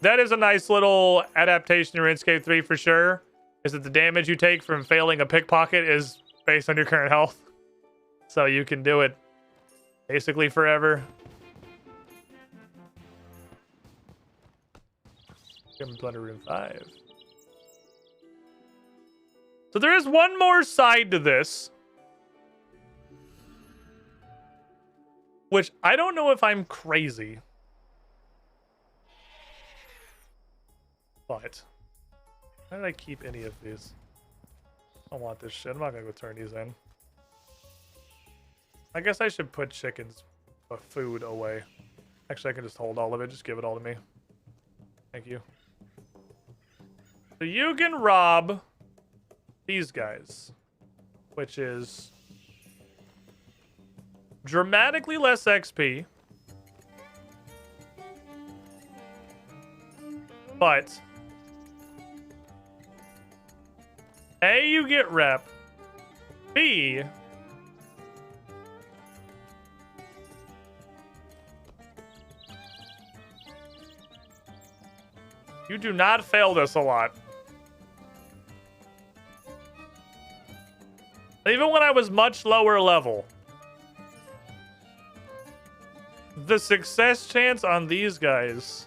That is a nice little adaptation to RuneScape 3 for sure. Is that the damage you take from failing a pickpocket is based on your current health. So you can do it basically forever. Plunder Room 5. So there is one more side to this. Which I don't know if I'm crazy. But how did I keep any of these? I don't want this shit. I'm not gonna go turn these in. I guess I should put chickens food away. Actually, I can just hold all of it. Just give it all to me. Thank you. So you can rob these guys, which is dramatically less XP, but A, you get rep, B, you do not fail this a lot. Even when I was much lower level, the success chance on these guys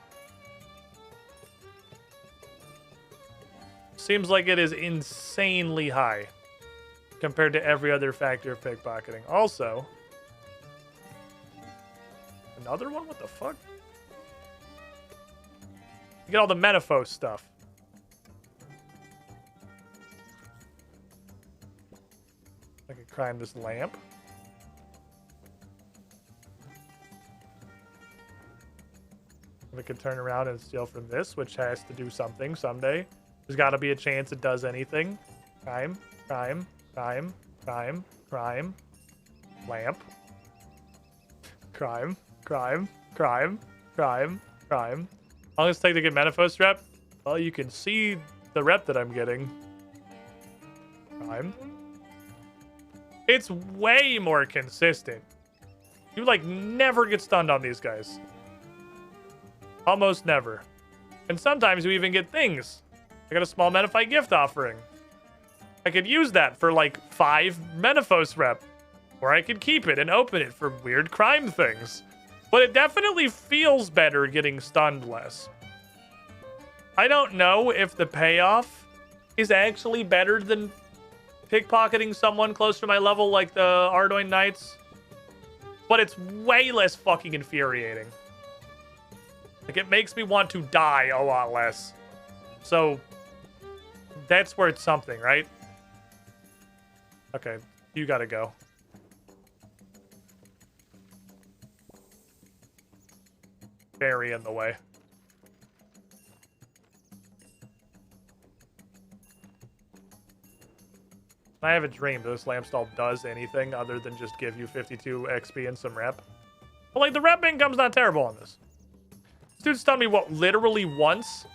seems like it is insanely high compared to every other factor of pickpocketing. Also, another one? What the fuck? You get all the Metaphos stuff. I could climb this lamp. We could turn around and steal from this, which has to do something someday. There's got to be a chance it does anything. Crime, crime, crime, crime, crime. Lamp. Crime, crime, crime, crime, crime. How long does it take to get Metaphos rep? Well, you can see the rep that I'm getting. Crime. It's way more consistent. You, like, never get stunned on these guys. Almost never. And sometimes you even get things. I got a small Metaphite gift offering. I could use that for, like, 5 Metaphos rep. Or I could keep it and open it for weird crime things. But it definitely feels better getting stunned less. I don't know if the payoff is actually better than pickpocketing someone close to my level like the Ardoin Knights, but it's way less fucking infuriating. Like, it makes me want to die a lot less. So that's worth something, right? Okay, you gotta go. Very in the way. I have a dream that this lamp stall does anything other than just give you 52 XP and some rep. But, like, the rep income's not terrible on this. This dude stunned me, what, literally once?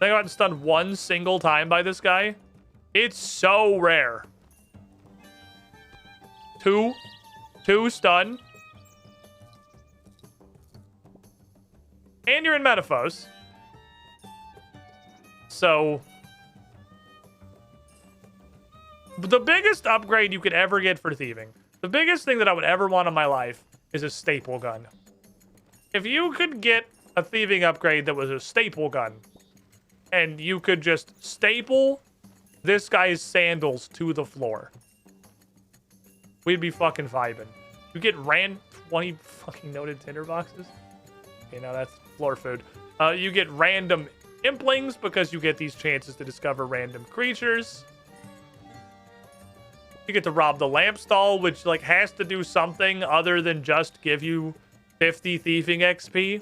I got stunned one single time by this guy. It's so rare. Two stun. And you're in Metaphos. So, the biggest upgrade you could ever get for thieving, the biggest thing that I would ever want in my life is a staple gun. If you could get a thieving upgrade that was a staple gun, and you could just staple this guy's sandals to the floor, we'd be fucking vibing. You get 20 fucking noted tinder boxes. Okay, now that's floor food. You get random implings because you get these chances to discover random creatures. You get to rob the lamp stall, which like has to do something other than just give you 50 thieving XP.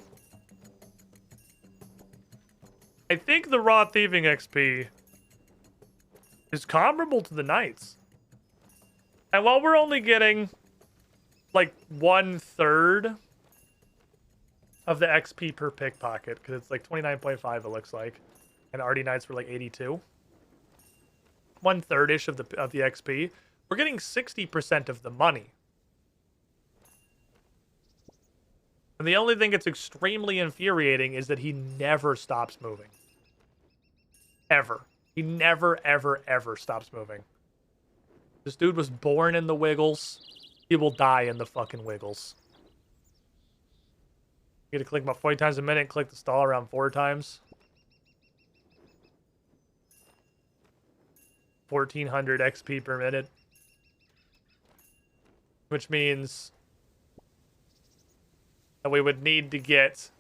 I think the raw thieving XP is comparable to the knights. And while we're only getting like 1/3 of the XP per pickpocket, because it's like 29.5 it looks like, and RD Knights were like 82. 1/3-ish of the XP. We're getting 60% of the money. And the only thing that's extremely infuriating is that he never stops moving. Ever. He never, ever, ever stops moving. This dude was born in the Wiggles. He will die in the fucking Wiggles. You get to click about 40 times a minute and click the stall around 4 times. 1400 XP per minute. Which means that we would need to get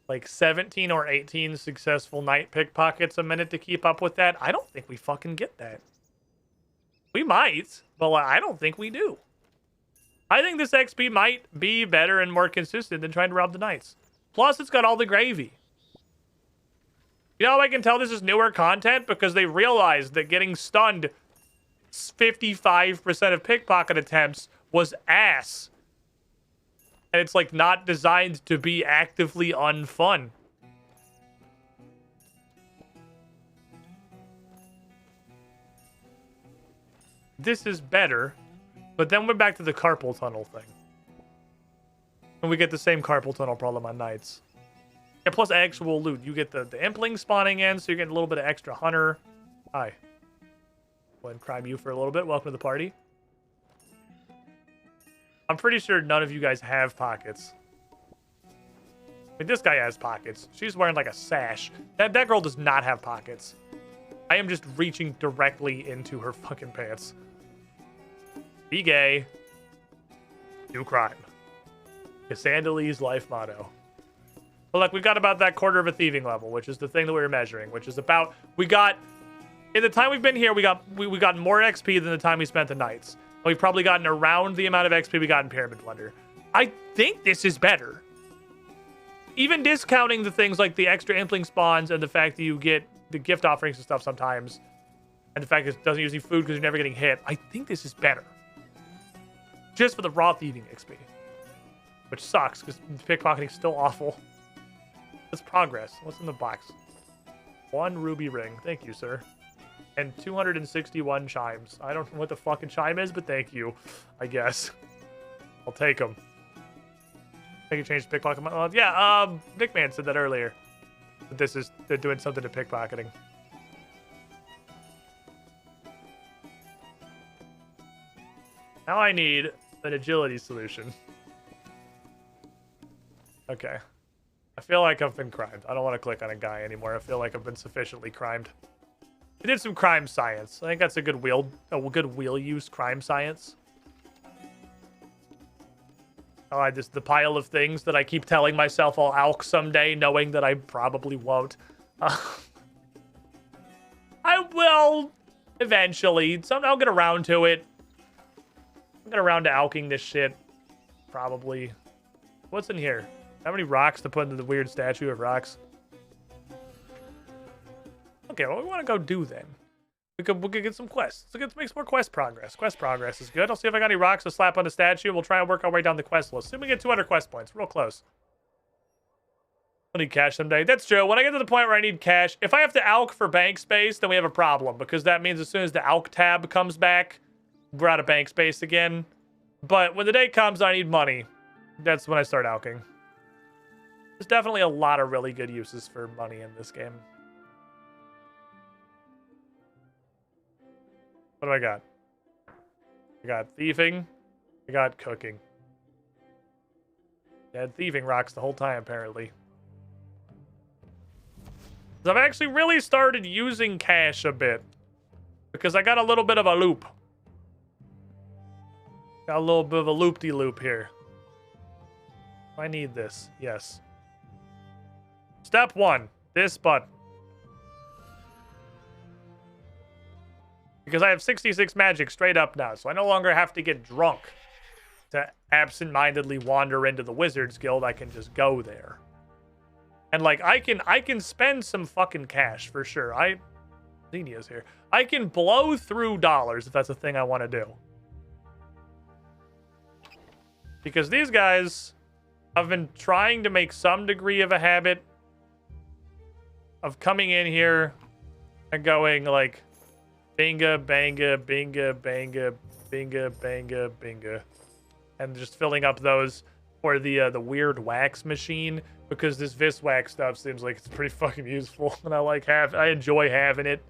like 17 or 18 successful night pickpockets a minute to keep up with that. I don't think we fucking get that. We might, but I don't think we do. I think this XP might be better and more consistent than trying to rob the knights. Plus, it's got all the gravy. You know how I can tell this is newer content? Because they realized that getting stunned 55% of pickpocket attempts was ass. And it's like not designed to be actively unfun. This is better, but then we're back to the carpal tunnel thing. And we get the same carpal tunnel problem on nights. Yeah, plus actual loot. You get the impling spawning in, so you're getting a little bit of extra hunter. Hi. Go ahead and crime you for a little bit. Welcome to the party. I'm pretty sure none of you guys have pockets. I mean, this guy has pockets. She's wearing like a sash. That girl does not have pockets. I am just reaching directly into her fucking pants. Be gay. Do crime. Cassandalee's life motto. But look, we've got about that quarter of a thieving level, which is the thing that we were measuring, which is about, we got, in the time we've been here, we got more XP than the time we spent the nights. And we've probably gotten around the amount of XP we got in Pyramid Plunder. I think this is better. Even discounting the things like the extra impling spawns and the fact that you get the gift offerings and stuff sometimes, and the fact that it doesn't use any food because you're never getting hit, I think this is better. Just for the raw thieving XP. Which sucks, because pickpocketing's still awful. Let's progress. What's in the box? 1 ruby ring. Thank you, sir. And 261 chimes. I don't know what the fucking chime is, but thank you, I guess. I'll take them. I can change pickpocket. Yeah, Nick Man said that earlier. But they're doing something to pickpocketing. Now I need an agility solution. Okay. I feel like I've been crimed. I don't want to click on a guy anymore. I feel like I've been sufficiently crimed. I did some crime science. I think that's a good wheel use crime science. Just the pile of things that I keep telling myself I'll alk someday, knowing that I probably won't. I will eventually. I'll get around to it. I'll get around to alking this shit. Probably. What's in here? How many rocks to put into the weird statue of rocks? Okay, what do we want to go do then? We could get some quests. Let's make some more quest progress. Quest progress is good. I'll see if I got any rocks to slap on the statue. We'll try and work our way down the quest list. Soon we get 200 quest points. Real close. I'll need cash someday. That's true. When I get to the point where I need cash, if I have to alk for bank space, then we have a problem. Because that means as soon as the alk tab comes back, we're out of bank space again. But when the day comes I need money, that's when I start alking. There's definitely a lot of really good uses for money in this game. What do I got? I got thieving. I got cooking. Yeah, thieving rocks the whole time, apparently. So I've actually really started using cash a bit. Because I got a little bit of a loop. Got a little bit of a loop-de-loop here. I need this. Yes. Step 1. This button. Because I have 66 magic straight up now, so I no longer have to get drunk to absent-mindedly wander into the Wizards Guild. I can just go there. And like I can spend some fucking cash for sure. Xenia's here. I can blow through dollars if that's a thing I want to do. Because these guys have been trying to make some degree of a habit of coming in here and going like binga, banga, binga, banga, binga, banga, binga. And just filling up those for the weird wax machine, because this Vis wax stuff seems like it's pretty fucking useful, and I enjoy having it.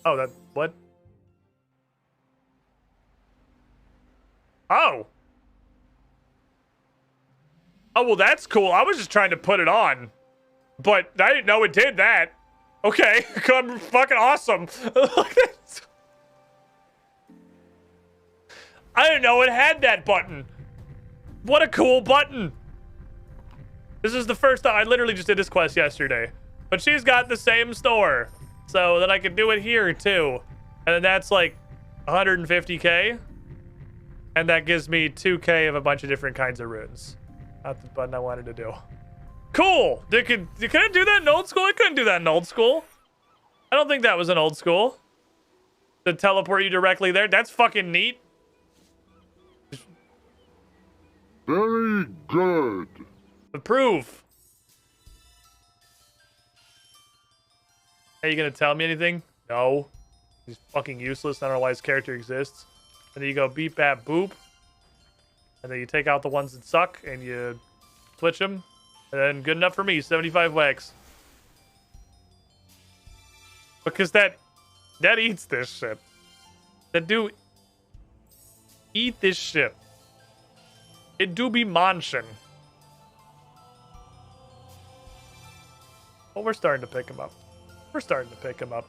Oh, that what? Oh. Oh, well, that's cool. I was just trying to put it on. But I didn't know it did that. Okay, I'm fucking awesome. I didn't know it had that button. What a cool button. This is the first time. I literally just did this quest yesterday. But she's got the same store. So then I can do it here too. And then that's like 150k. And that gives me 2k of a bunch of different kinds of runes. Not the button I wanted to do. Cool! Can I do that in old school? I couldn't do that in old school. I don't think that was in old school. To teleport you directly there. That's fucking neat. Very good. Approve. Are you gonna tell me anything? No. He's fucking useless. I don't know why his character exists. And then you go beep, bap, boop. And then you take out the ones that suck and you switch them. And then good enough for me, 75 wax. Because that eats this shit. That do eat this shit. It do be manchin'. Oh, we're starting to pick him up. We're starting to pick him up.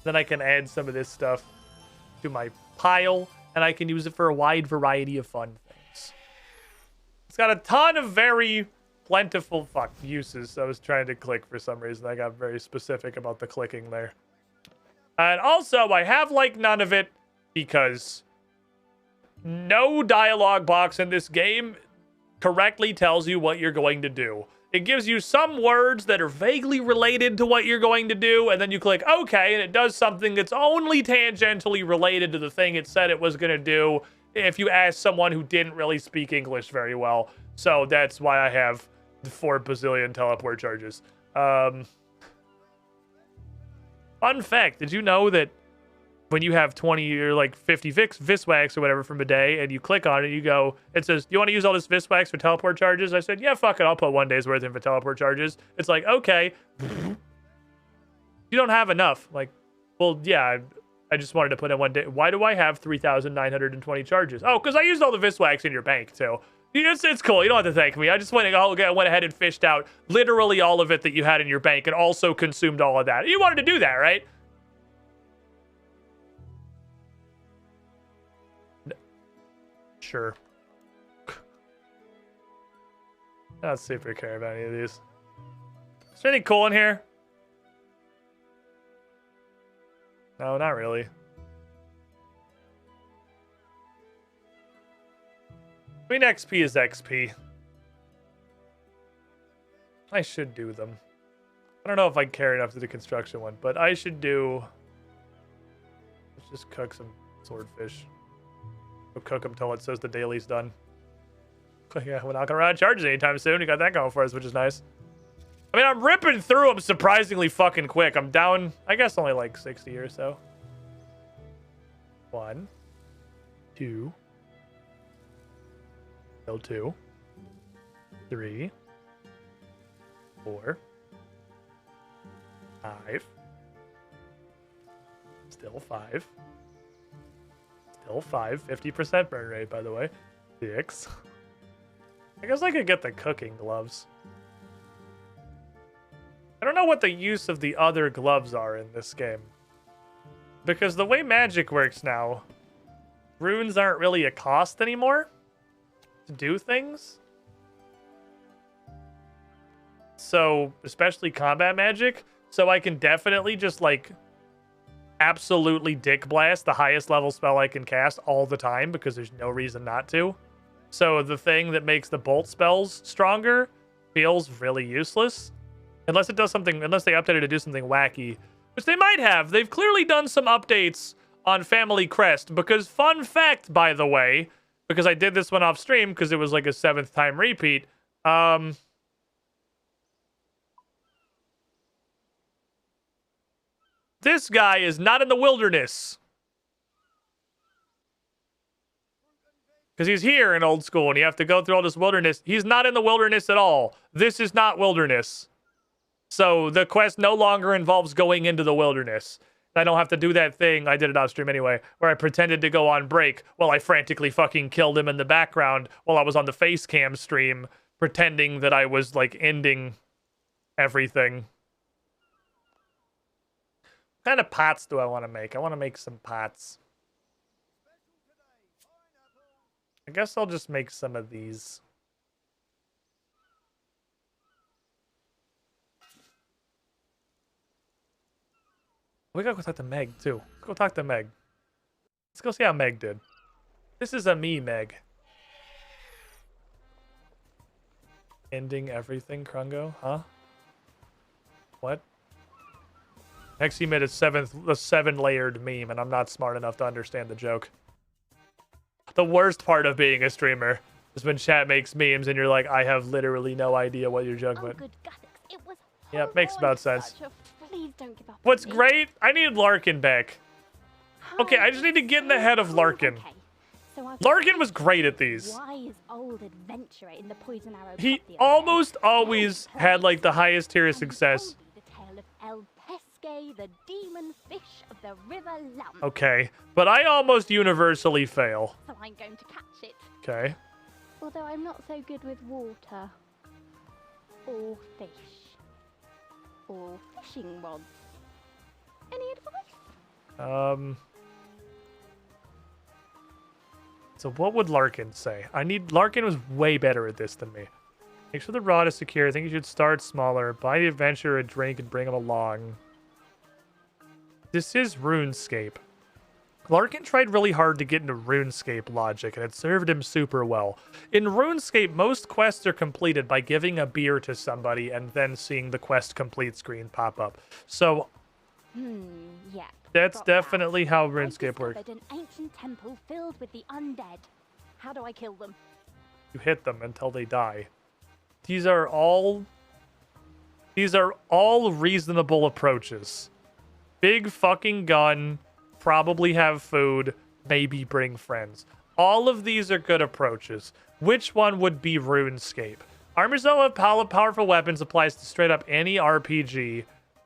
Then I can add some of this stuff to my pile, and I can use it for a wide variety of fun things. It's got a ton of very plentiful uses. I was trying to click for some reason. I got very specific about the clicking there. And also, I have like none of it because no dialogue box in this game correctly tells you what you're going to do. It gives you some words that are vaguely related to what you're going to do, and then you click OK, and it does something that's only tangentially related to the thing it said it was going to do if you ask someone who didn't really speak English very well. So that's why I have the 4 bazillion teleport charges. Fun fact, did you know that when you have 20 or like 50 Viswax or whatever from a day, and you click on it, you go, it says, you want to use all this Viswax for teleport charges? I said, yeah, fuck it. I'll put 1 day's worth in for teleport charges. It's like, okay. You don't have enough. Like, well, yeah, I just wanted to put in 1 day. Why do I have 3,920 charges? Oh, because I used all the Viswax in your bank, too. It's cool. You don't have to thank me. I just went ahead and fished out literally all of it that you had in your bank and also consumed all of that. You wanted to do that, right? Sure. Not super care about any of these. Is there anything cool in here? No, not really. I mean, XP is XP. I should do them. I don't know if I care enough to the construction one, but I should do... Let's just cook some swordfish. We'll cook them till it says the daily's done. Yeah, we're not gonna run out of charges anytime soon. We got that going for us, which is nice. I mean, I'm ripping through them surprisingly fucking quick. I'm down, I guess, only like 60 or so. 1, 2. Still 2. 3. 4. 5. Still 5. Still 5. 50% burn rate, by the way. 6. I guess I could get the cooking gloves. I don't know what the use of the other gloves are in this game. Because the way magic works now, runes aren't really a cost anymore to do things. So, especially combat magic. So I can definitely just, like, absolutely dick blast the highest level spell I can cast all the time because there's no reason not to. So the thing that makes the bolt spells stronger feels really useless. Unless it does something, unless they updated to do something wacky, which they might have. They've clearly done some updates on Family Crest because, fun fact, by the way, because I did this one off stream because it was like a 7th time repeat. This guy is not in the wilderness. Because he's here in old school and you have to go through all this wilderness. He's not in the wilderness at all. This is not wilderness. So the quest no longer involves going into the wilderness. I don't have to do that thing, I did it off stream anyway, where I pretended to go on break while I frantically fucking killed him in the background while I was on the face cam stream, pretending that I was, like, ending everything. What kind of pots do I want to make? I want to make some pots. I guess I'll just make some of these. We gotta go talk to Meg, too. Let's go talk to Meg. Let's go see how Meg did. This is a me, Meg. Ending everything, Krungo? Huh? What? Next, you made a 7-layered meme, and I'm not smart enough to understand the joke. The worst part of being a streamer is when chat makes memes, and you're like, I have literally no idea what you're joking about. Yeah, makes about sense. Please don't give up. What's great? I need Larkin back. Okay, I just need to get in the head of Larkin. Okay. So Larkin was great at these. wise old adventurer in the Poison Arrow He Cup the other almost day. always had, like, the highest tier of And he success. told me the tale of El Pesque, the demon fish of the River Lump. Okay, but I almost universally fail. So I'm going to catch it. Okay. Although I'm not so good with water. Or fish. Or fishing rods. Any advice? So what would Larkin say? Larkin was way better at this than me. Make sure the rod is secure. I think you should start smaller. Buy the adventurer a drink and bring him along. This is RuneScape. Larkin tried really hard to get into RuneScape logic, and it served him super well. In RuneScape, most quests are completed by giving a beer to somebody and then seeing the quest complete screen pop up. So, Yeah. that's got that. definitely how I RuneScape works. discovered an ancient temple filled with the undead. How do I kill them? You hit them until they die. These are all reasonable approaches. Big fucking gun, probably have food, maybe bring friends. All of these are good approaches. Which one would be RuneScape? Armors that have powerful weapons applies to straight up any RPG.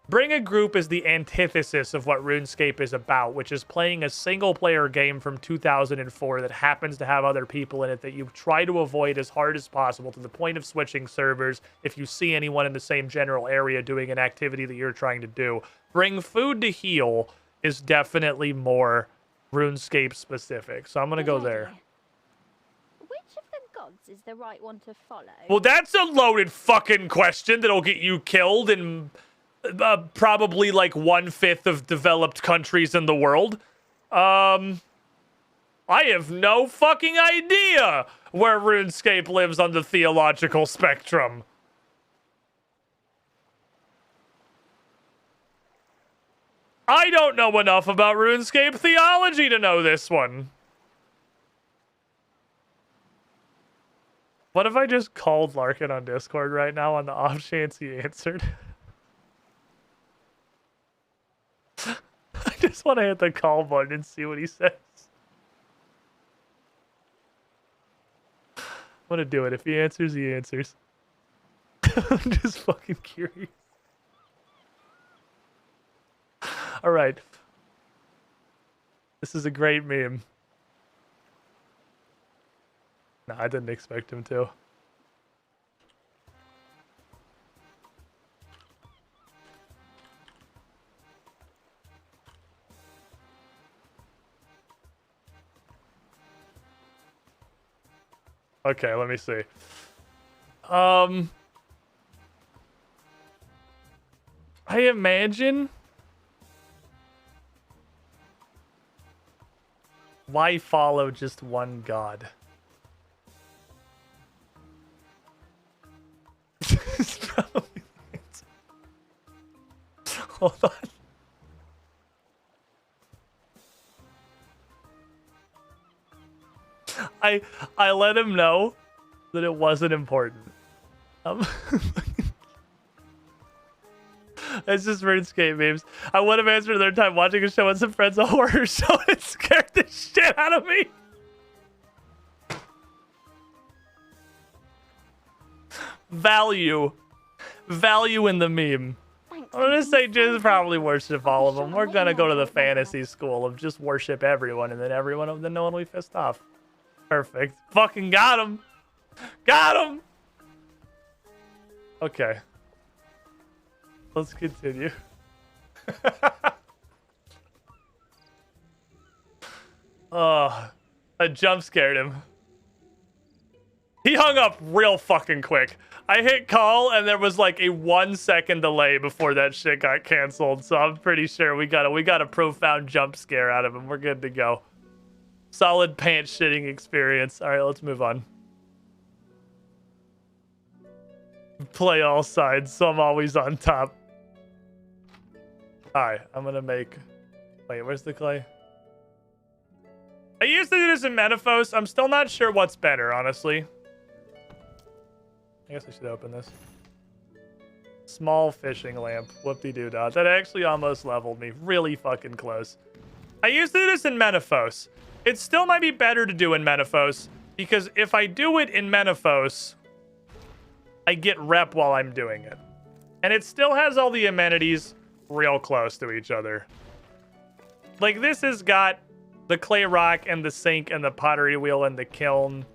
Bring a group is the antithesis of what RuneScape is about, which is playing a single-player game from 2004 that happens to have other people in it that you try to avoid as hard as possible to the point of switching servers if you see anyone in the same general area doing an activity that you're trying to do. Bring food to heal is definitely more RuneScape specific, so I'm going to go there. Which of the gods is the right one to follow? Well, that's a loaded fucking question that'll get you killed in probably like 1/5 of developed countries in the world. I have no fucking idea where RuneScape lives on the theological spectrum. I don't know enough about RuneScape theology to know this one. What if I just called Larkin on Discord right now on the off chance he answered? I just want to hit the call button and see what he says. I'm gonna do it. If he answers, he answers. I'm just fucking curious. Alright. This is a great meme. No, I didn't expect him to. Okay, let me see. I imagine... Why follow just one god? It's probably the answer. Hold on. I let him know that it wasn't important. It's just RuneScape memes. I would have answered another time watching a show with some friends, a horror show, and it scared the shit out of me. Value in the meme. I'm gonna say just probably worship all of them. We're gonna go to the fantasy school of just worship everyone, and then no one will be pissed off. Perfect. Fucking got him. Got him. Okay. Let's continue. Oh, I jump scared him. He hung up real fucking quick. I hit call and there was like a 1 second delay before that shit got canceled. So I'm pretty sure we got a profound jump scare out of him. We're good to go. Solid pants shitting experience. All right, let's move on. Play all sides, so I'm always on top. Alright, I'm gonna make... Wait, where's the clay? I used to do this in Metaphos. I'm still not sure what's better, honestly. I guess I should open this. Small fishing lamp. Whoop-de-doo-dah. That actually almost leveled me. Really fucking close. I used to do this in Metaphos. It still might be better to do in Metaphos, because if I do it in Metaphos, I get rep while I'm doing it. And it still has all the amenities real close to each other. Like, this has got the clay rock and the sink and the pottery wheel and the kiln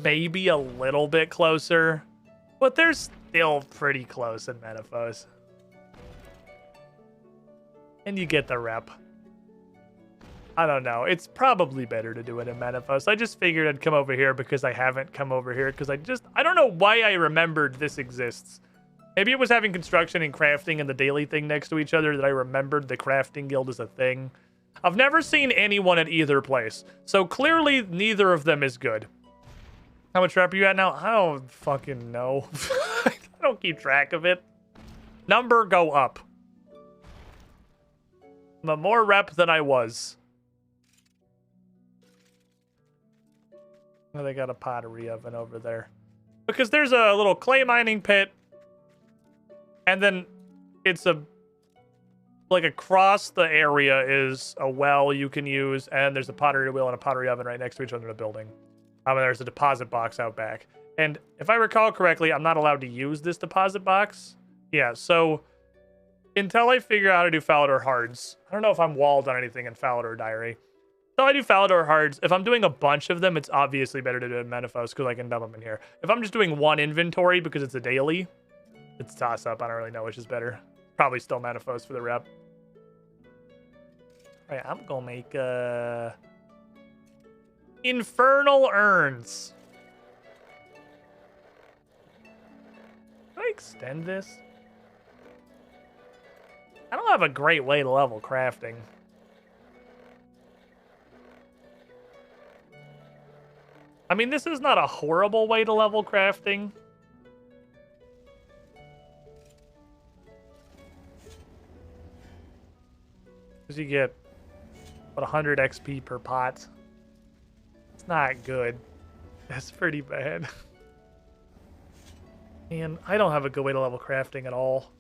maybe a little bit closer, but they're still pretty close in Metaphos. And you get the rep. I don't know. It's probably better to do it in Metaphos. I just figured I'd come over here because I haven't come over here because I don't know why I remembered this exists. Maybe it was having construction and crafting and the daily thing next to each other that I remembered the crafting guild is a thing. I've never seen anyone at either place, so clearly neither of them is good. How much rep are you at now? I don't fucking know. I don't keep track of it. Number go up. I'm more rep than I was. Oh, they got a pottery oven over there. Because there's a little clay mining pit. And then it's like across the area is a well you can use. And there's a pottery wheel and a pottery oven right next to each other in a building. And there's a deposit box out back. And if I recall correctly, I'm not allowed to use this deposit box. Yeah, so until I figure out how to do Falador Hards, I don't know if I'm walled on anything in Falador Diary. Until I do Falador Hards, if I'm doing a bunch of them, it's obviously better to do it in Metaphos because I can dump them in here. If I'm just doing one inventory because it's a daily, it's toss up. I don't really know which is better. Probably still Metaphos for the rep. All right, I'm gonna make Infernal Urns. Can I extend this? I don't have a great way to level crafting. I mean, this is not a horrible way to level crafting. Because you get, what, 100 XP per pot. It's not good. That's pretty bad. And I don't have a good way to level crafting at all.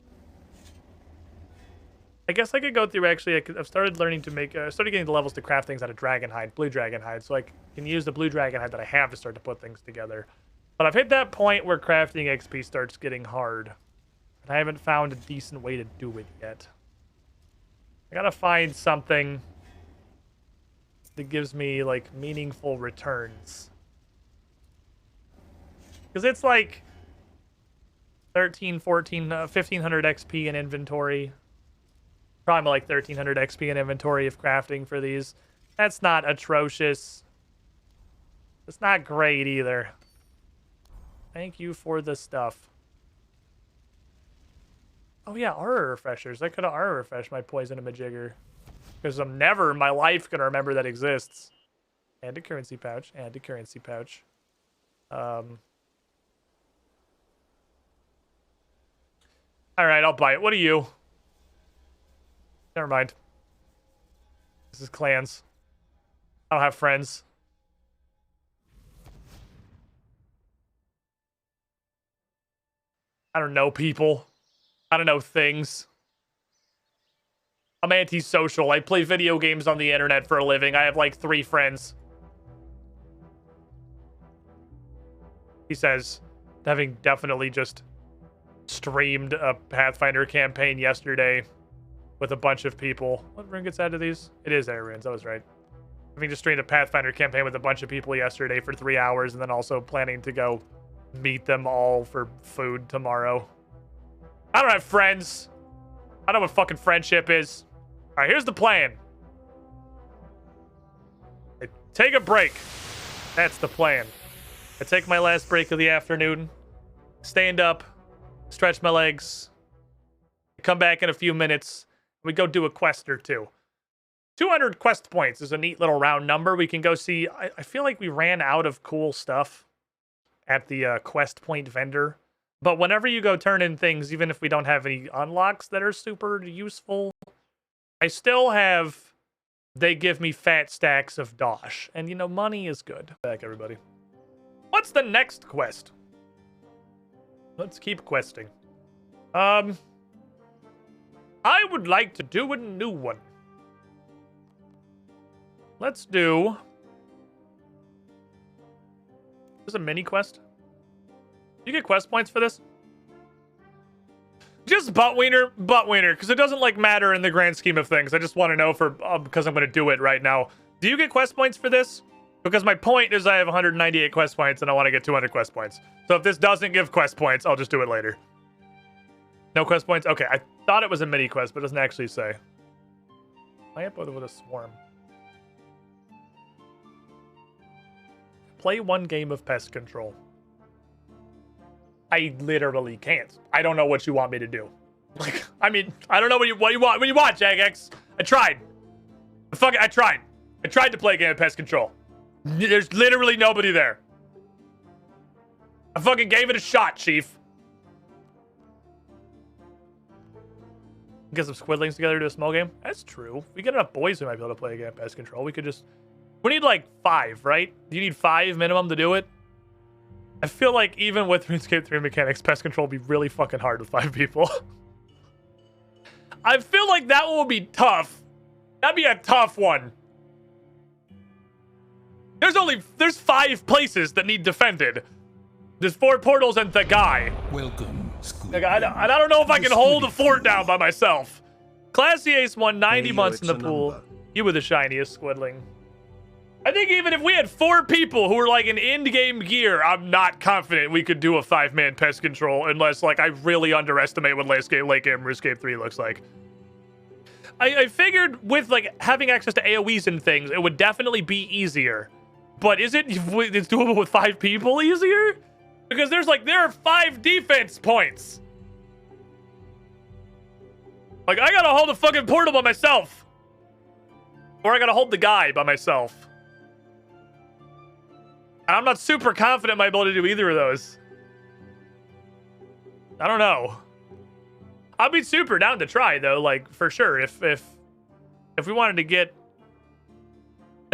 I guess I could go through, actually, I've started learning to make, started getting the levels to craft things out of dragon hide, blue dragon hide, so I can use the blue dragon hide that I have to start to put things together. But I've hit that point where crafting XP starts getting hard. And I haven't found a decent way to do it yet. I gotta find something that gives me, like, meaningful returns. Because it's like 13, 14, 1500 XP in inventory. Probably like 1300 XP in inventory of crafting for these. That's not atrocious. It's not great either. Thank you for the stuff. Oh yeah, aura refreshers. I could have aura refreshed my poison and majigger. Because I'm never in my life going to remember that exists. And a currency pouch. And a currency pouch. Alright, I'll buy it. What are you? Never mind. This is clans. I don't have friends. I don't know people. I don't know things. I'm antisocial. I play video games on the internet for a living. I have like 3 friends. He says, having definitely just streamed a Pathfinder campaign yesterday with a bunch of people. What rune gets added to these? It is air runes. I was right. Having just streamed a Pathfinder campaign with a bunch of people yesterday for 3 hours, and then also planning to go meet them all for food tomorrow. I don't have friends. I don't know what fucking friendship is. All right, here's the plan. I take a break. That's the plan. I take my last break of the afternoon, stand up, stretch my legs, come back in a few minutes. We go do a quest or two. 200 quest points is a neat little round number. We can go see. I feel like we ran out of cool stuff at the quest point vendor. But whenever you go turn in things, even if we don't have any unlocks that are super useful, I still have, they give me fat stacks of dosh. And, you know, money is good. Back, everybody. What's the next quest? Let's keep questing. I would like to do a new one. Let's do... This is a mini quest. You get quest points for this? Just butt wiener, because it doesn't like matter in the grand scheme of things. I just want to know for because I'm going to do it right now. Do you get quest points for this? Because my point is I have 198 quest points and I want to get 200 quest points. So if this doesn't give quest points, I'll just do it later. No quest points? Okay, I thought it was a mini quest, but it doesn't actually say. I uploaded with a swarm. Play one game of pest control. I literally can't. I don't know what you want me to do. Like, I mean, I don't know what you want. What do you want, Jagex? I tried. I tried. I tried to play a game of pest control. There's literally nobody there. I fucking gave it a shot, Chief. Get some squidlings together to do a small game. That's true. We get enough boys who might be able to play a game of pest control. We could just... We need like 5, right? Do you need 5 minimum to do it? I feel like even with RuneScape 3 mechanics, pest control would be really fucking hard with 5 people. I feel like that one would be tough. That'd be a tough one. There's 5 places that need defended. There's 4 portals and the guy. Welcome, Squid. Like, I don't know if I can hold a fort down by myself. Classy Ace won 90 Hey, months in the it's a pool. number. You were the shiniest squidling. I think even if we had 4 people who were like in end-game gear, I'm not confident we could do a 5-man pest control unless like I really underestimate what late game RuneScape 3 looks like. I figured with like having access to AoEs and things, it would definitely be easier. But is it's doable with 5 people easier? Because there are 5 defense points. Like I gotta hold the fucking portal by myself. Or I gotta hold the guy by myself. And I'm not super confident in my ability to do either of those. I don't know. I'll be super down to try though, like for sure. If we wanted to get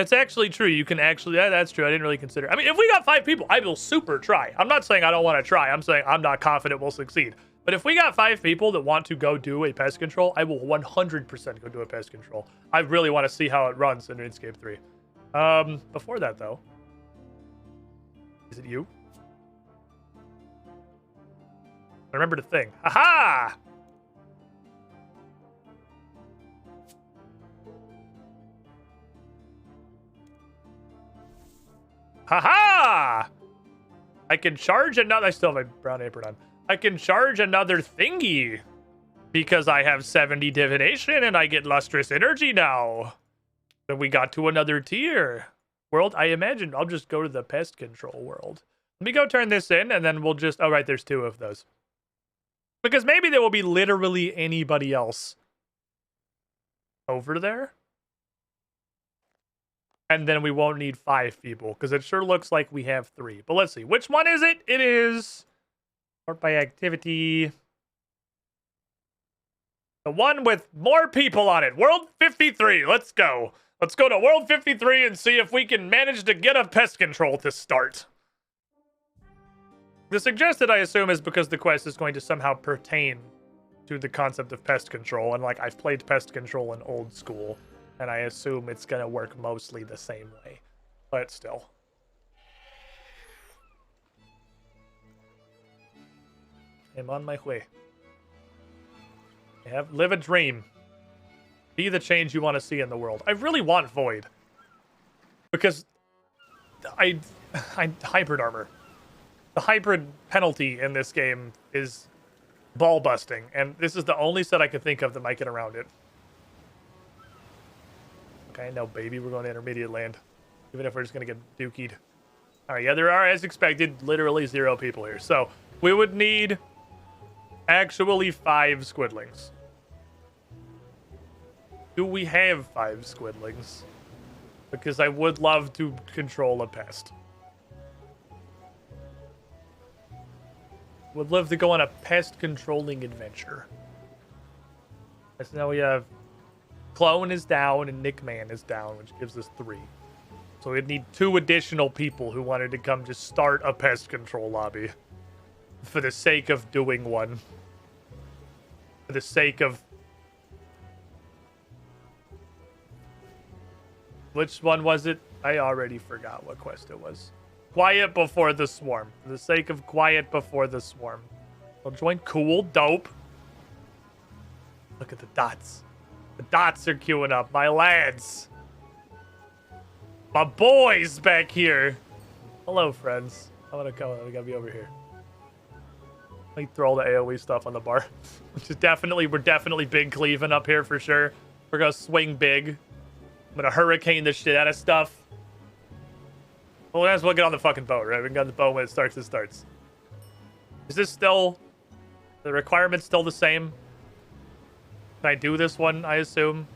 That's actually true. You can actually, yeah, that's true. I didn't really consider. I mean, if we got 5 people, I will super try. I'm not saying I don't want to try. I'm saying I'm not confident we'll succeed. But if we got 5 people that want to go do a pest control, I will 100% go do a pest control. I really want to see how it runs in Runescape 3. Before that, though. Is it you? I remember the thing. Aha! Haha! I can charge another. I still have my brown apron on. I can charge another thingy because I have 70 divination and I get lustrous energy now. Then we got to another tier. World, I imagine I'll just go to the pest control world. Let me go turn this in and then we'll just. Oh, right, there's 2 of those. Because maybe there will be literally anybody else over there. And then we won't need 5 people, because it sure looks like we have 3. But let's see. Which one is it? It is... Sort by activity. The one with more people on it. World 53. Let's go. Let's go to World 53 and see if we can manage to get a pest control to start. The suggested, I assume, is because the quest is going to somehow pertain to the concept of pest control. And, like, I've played pest control in old school. And I assume it's going to work mostly the same way. But still. I'm on my way. Live a dream. Be the change you want to see in the world. I really want Void. Because hybrid armor. The hybrid penalty in this game is ball busting. And this is the only set I could think of that might get around it. Okay, no, baby, we're going to intermediate land. Even if we're just going to get dookied. All right, yeah, there are, as expected, literally 0 people here. So we would need actually 5 squidlings. Do we have 5 squidlings? Because I would love to control a pest. Would love to go on a pest controlling adventure. So now we have... Clone is down and Nickman is down, which gives us 3. So we'd need 2 additional people who wanted to come just start a pest control lobby. For the sake of doing one. For the sake of... Which one was it? I already forgot what quest it was. Quiet before the swarm. For the sake of quiet before the swarm. I'll join. Cool. Dope. Look at the dots. The dots are queuing up. My lads. My boys back here. Hello, friends. I want to come. We gotta be over here. Let me throw all the AoE stuff on the bar. Which is definitely, we're definitely big cleaving up here for sure. We're gonna swing big. I'm gonna hurricane the shit out of stuff. Well, we might as well get on the fucking boat, right? We can get on the boat when it starts. Is this still... The requirement's still the same? Can I do this one, I assume?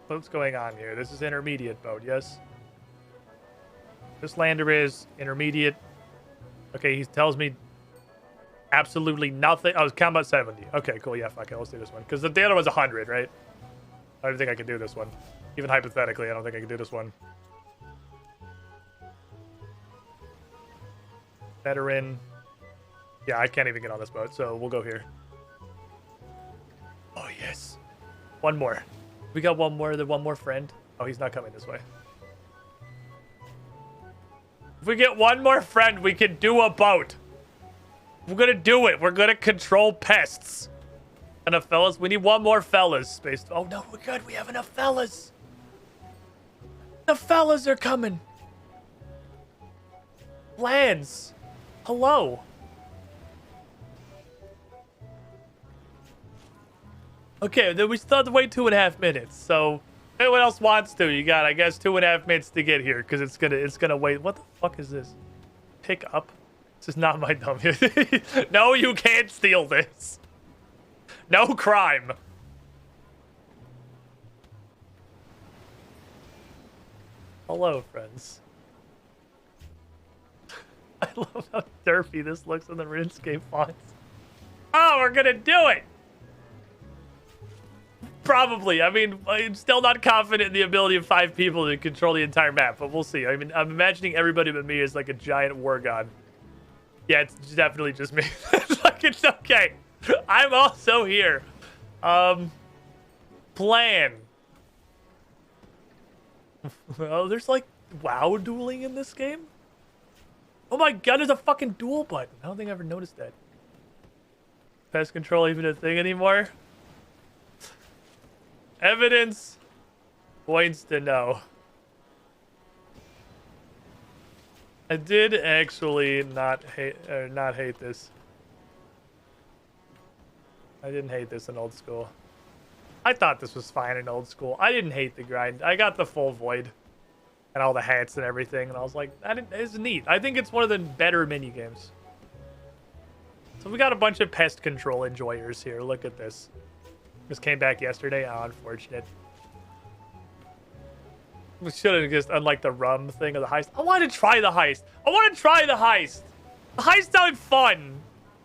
What's going on here? This is intermediate boat, yes? This lander is intermediate. Okay, he tells me absolutely nothing. Oh, it's combat 70. Okay, cool. Yeah, fuck it. Let's do this one. Because the other one's 100, right? I don't think I can do this one. Even hypothetically, I don't think I can do this one. Veteran. Yeah, I can't even get on this boat, so we'll go here. Oh, yes. One more. We got one more. One more friend. Oh, he's not coming this way. If we get one more friend, we can do a boat. We're gonna do it. We're gonna control pests. Enough fellas? We need one more fellas. Oh, no, we're good. We have enough fellas. The fellas are coming. Lads. Hello. Okay, then we still have to wait 2.5 minutes. So, if anyone else wants to, you got, I guess, 2.5 minutes to get here because it's gonna wait. What the fuck is this? Pick up? This is not my dummy. No, you can't steal this. No crime. Hello, friends. I love how derpy this looks in the RuneScape fonts. Oh, we're gonna do it! Probably. I mean, I'm still not confident in the ability of 5 people to control the entire map, but we'll see. I mean, I'm imagining everybody but me is like a giant war god. Yeah, it's definitely just me. Like, it's okay. I'm also here. Plan. Oh, there's like WoW dueling in this game? Oh my god, there's a fucking duel button. I don't think I ever noticed that. Pest control even a thing anymore? Evidence points to no. I did actually not hate this. I didn't hate this in old school. I thought this was fine in old school. I didn't hate the grind. I got the full void and all the hats and everything, and I was like, it's neat. I think it's one of the better mini games. So we got a bunch of pest control enjoyers here. Look at this. This came back yesterday. Oh, unfortunate. We should have just, unlike the rum thing of the heist. I want to try the heist. I want to try the heist. The heist sounded fun.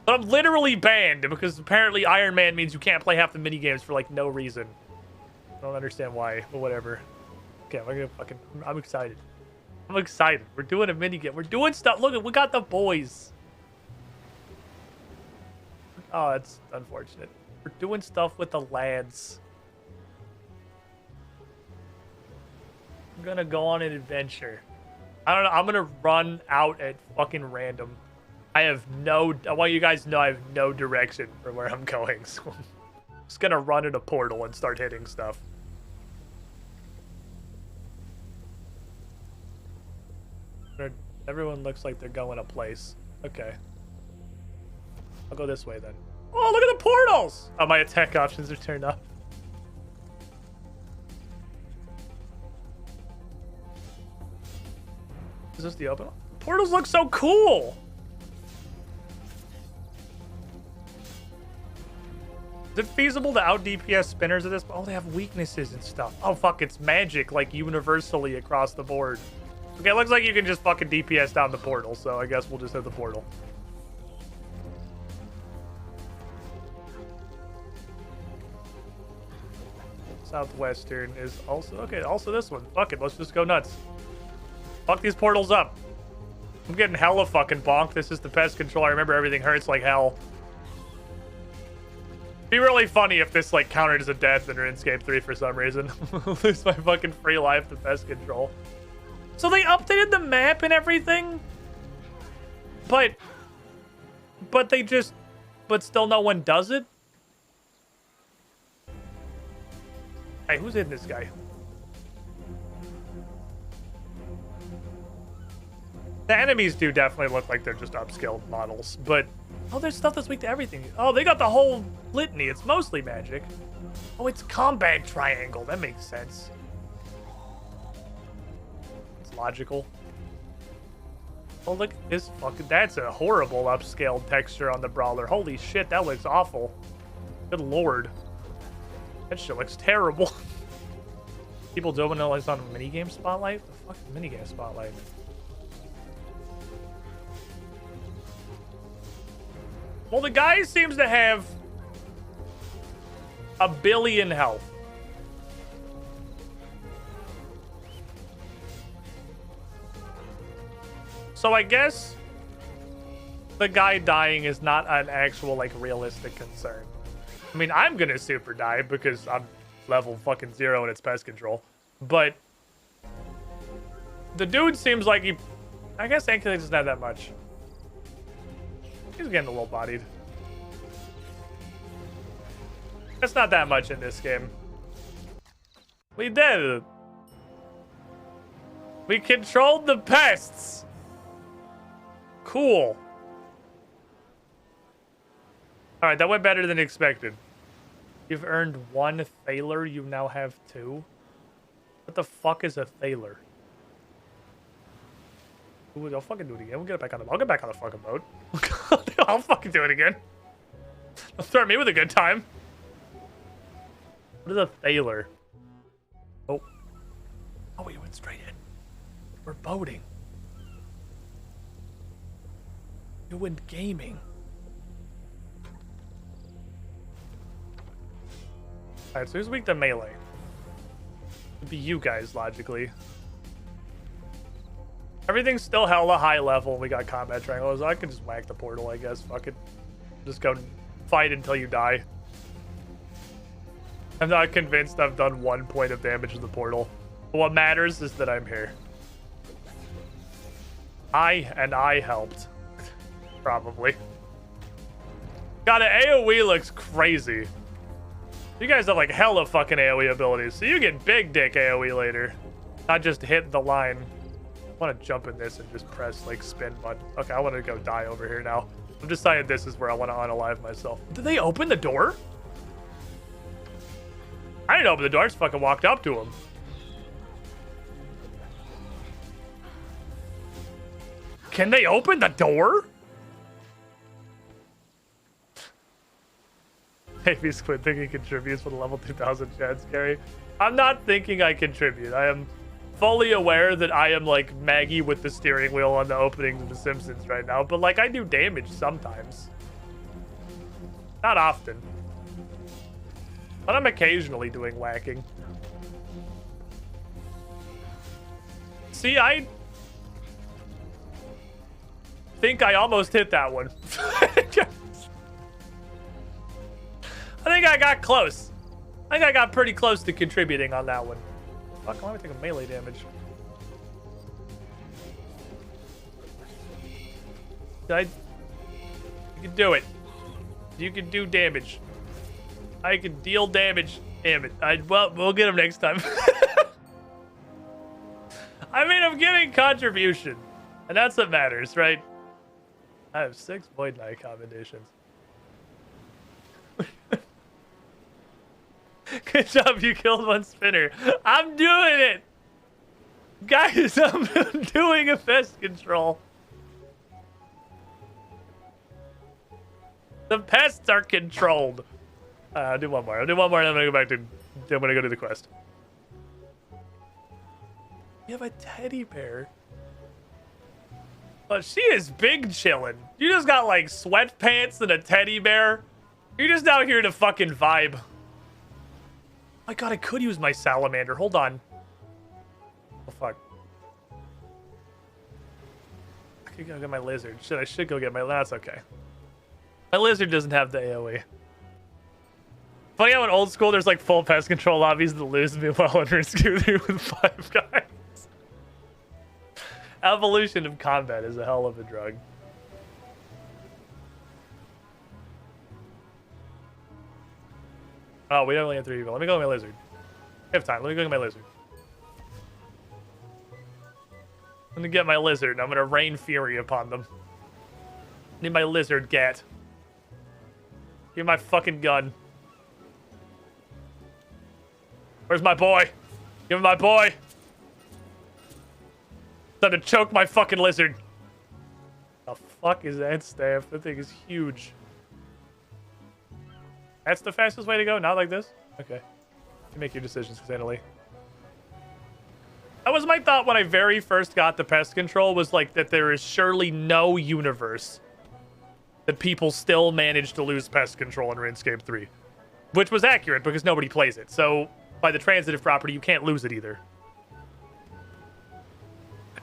But I'm literally banned because apparently Iron Man means you can't play half the mini games for like no reason. I don't understand why, but whatever. Okay, we're gonna fucking. I'm excited. I'm excited. We're doing a mini game. We're doing stuff. Look, we got the boys. Oh, that's unfortunate. We're doing stuff with the lads. I'm gonna go on an adventure. I don't know. I'm gonna run out at fucking random. I want you guys to know I have no direction for where I'm going. So I'm just gonna run in a portal and start hitting stuff. Everyone looks like they're going a place. Okay. I'll go this way then. Oh, look at the portals! Oh, my attack options are turned off. Is this the open one? Portals look so cool! Is it feasible to out DPS spinners at this? Oh, they have weaknesses and stuff. Oh, fuck, it's magic, like, universally across the board. Okay, it looks like you can just fucking DPS down the portal, so I guess we'll just hit the portal. Southwestern is also... Okay, also this one. Fuck it, let's just go nuts. Fuck these portals up. I'm getting hella fucking bonked. This is the pest control. I remember everything hurts like hell. Be really funny if this like counted as a death in Runescape 3 for some reason. Lose my fucking free life to pest control. So they updated the map and everything, but still no one does it. Hey, who's in this guy? The enemies do definitely look like they're just upscaled models, but oh, there's stuff that's weak to everything. Oh, they got the whole litany. It's mostly magic. Oh, it's combat triangle. That makes sense. It's logical. Oh, look, this fucking... That's a horrible upscaled texture on the brawler. Holy shit, that looks awful. Good lord. That shit looks terrible. People don't know it's on minigame spotlight? The fuck is minigame spotlight? Well, the guy seems to have 1 billion health. So I guess the guy dying is not an actual, like, realistic concern. I mean, I'm gonna super die because I'm level fucking 0 and it's pest control. But the dude seems like he... I guess Anchor doesn't have that much. He's getting a little bodied. That's not that much in this game. We did it. We controlled the pests. Cool. Alright, that went better than expected. You've earned 1 Thaler, you now have 2. What the fuck is a Thaler? Ooh, I'll fucking do it again. We'll get back on the... I'll get back on the fucking boat. I'll fucking do it again. Don't threaten me with a good time. What is a Thaler? Oh. Oh, we went straight in. We're boating. You went gaming. Alright, so who's weak to melee? It'd be you guys, logically. Everything's still hella high level. We got combat triangles. I could just whack the portal, I guess. Fuck it. Just go fight until you die. I'm not convinced I've done 1 point of damage to the portal. But what matters is that I'm here. I helped. Probably. God, an AoE looks crazy. You guys have like hella fucking AoE abilities, so you get big dick AoE later. Not just hit the line. I want to jump in this and just press like spin button. Okay, I want to go die over here now. I'm deciding this is where I want to unalive myself. Did they open the door? I didn't open the door. I just fucking walked up to him. Can they open the door? Maybe Squid thinking contributes for the level 2000 chance carry. I'm not thinking I contribute. I am fully aware that I am like Maggie with the steering wheel on the openings of The Simpsons right now, but like I do damage sometimes. Not often. But I'm occasionally doing whacking. See, I think I almost hit that one. I think I got close. I think I got pretty close to contributing on that one. Fuck, why am I taking melee damage? You can do it. You can do damage. I can deal damage. Damn it. Well, we'll get him next time. I mean, I'm getting contribution. And that's what matters, right? I have 6 Void Knight commendations. Good job, you killed 1 spinner. I'm doing it! Guys, I'm doing a pest control. The pests are controlled. I'll do one more. I'll do one more and I'm gonna go back to... I'm gonna go do the quest. You have a teddy bear. Oh, she is big chillin'. You just got like sweatpants and a teddy bear. You're just out here to fucking vibe. My god, I could use my salamander. Hold on. Oh, fuck. I could go get my lizard. Shit, I should go get my... That's okay. My lizard doesn't have the AoE. Funny how in old school, there's like full pest control lobbies that lose. Meanwhile, in Runescape 3 with 5 guys. Evolution of combat is a hell of a drug. Oh, we only have 3 people. Let me go get my lizard. I have time. Let me go get my lizard. I'm gonna get my lizard and I'm gonna rain fury upon them. Need my lizard gat. Give me my fucking gun. Where's my boy? Give me my boy. Time to choke my fucking lizard. The fuck is that staff? That thing is huge. That's the fastest way to go? Not like this? Okay. You make your decisions, Xanali. That was my thought when I very first got the pest control, was like that there is surely no universe that people still manage to lose pest control in RuneScape 3. Which was accurate because nobody plays it. So, by the transitive property, you can't lose it either.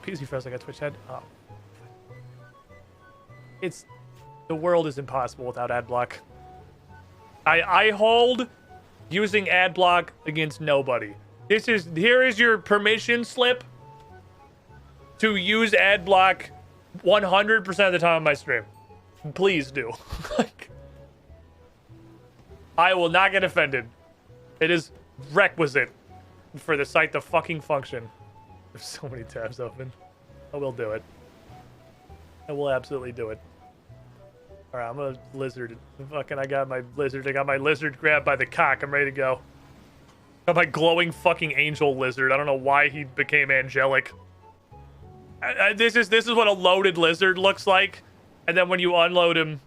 PC froze like a Twitch head. Oh. It's... The world is impossible without ad block. I hold using ad block against nobody. Here is your permission slip to use ad block 100% of the time on my stream. Please do. I will not get offended. It is requisite for the site to fucking function. There's so many tabs open. I will do it. I will absolutely do it. Alright, I'm a lizard. Fucking, I got my lizard. I got my lizard grabbed by the cock. I'm ready to go. Got my glowing fucking angel lizard. I don't know why he became angelic. This is what a loaded lizard looks like. And then when you unload him...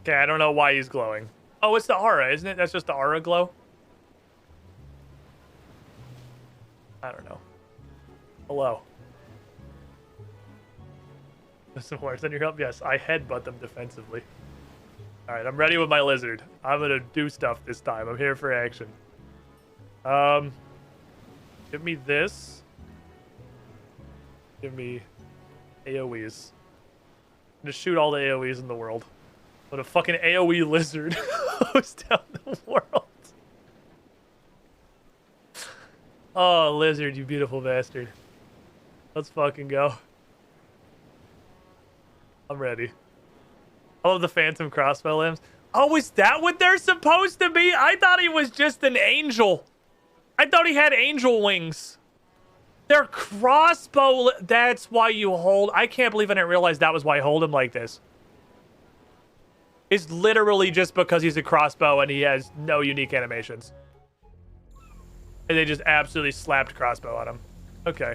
Okay, I don't know why he's glowing. Oh, it's the aura, isn't it? That's just the aura glow? I don't know. Hello. with some horse on your help? Yes, I headbutt them defensively. All right, I'm ready with my lizard. I'm gonna do stuff this time. I'm here for action. Give me this. Give me AoEs. I'm gonna shoot all the AoEs in the world. What a fucking AoE lizard goes down the world. Oh, lizard, you beautiful bastard. Let's fucking go. I'm ready. I love the phantom crossbow limbs. Oh, is that what they're supposed to be? I thought he was just an angel. I thought he had angel wings. They're crossbow. That's why you hold. I can't believe I didn't realize that was why I hold him like this. It's literally just because he's a crossbow and he has no unique animations. And they just absolutely slapped crossbow on him. Okay.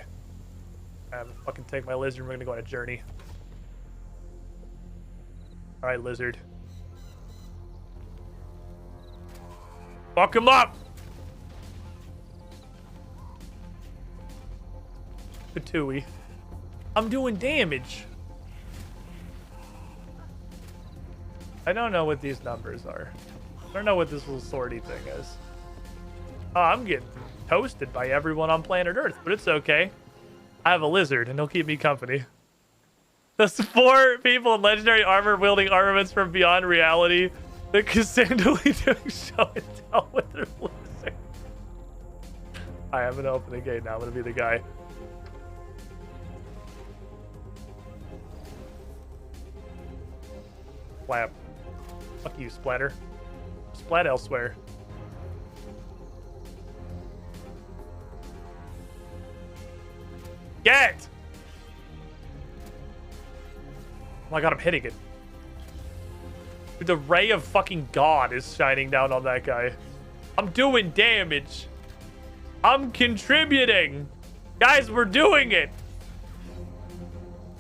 I'm gonna fucking take my lizard and we're gonna go on a journey. Alright, lizard. Fuck him up! Patooey. I'm doing damage. I don't know what these numbers are. I don't know what this little swordy thing is. Oh, I'm getting toasted by everyone on planet Earth, but it's okay. I have a lizard, and he'll keep me company. There's 4 people in legendary armor wielding armaments from beyond reality that consistently doing show and tell with their lizard. Alright, I'm gonna open the gate now. I'm gonna be the guy. Flap. Fuck you, Splatter. Splat elsewhere. Get! Oh my god, I'm hitting it. Dude, the ray of fucking God is shining down on that guy. I'm doing damage. I'm contributing. Guys, we're doing it.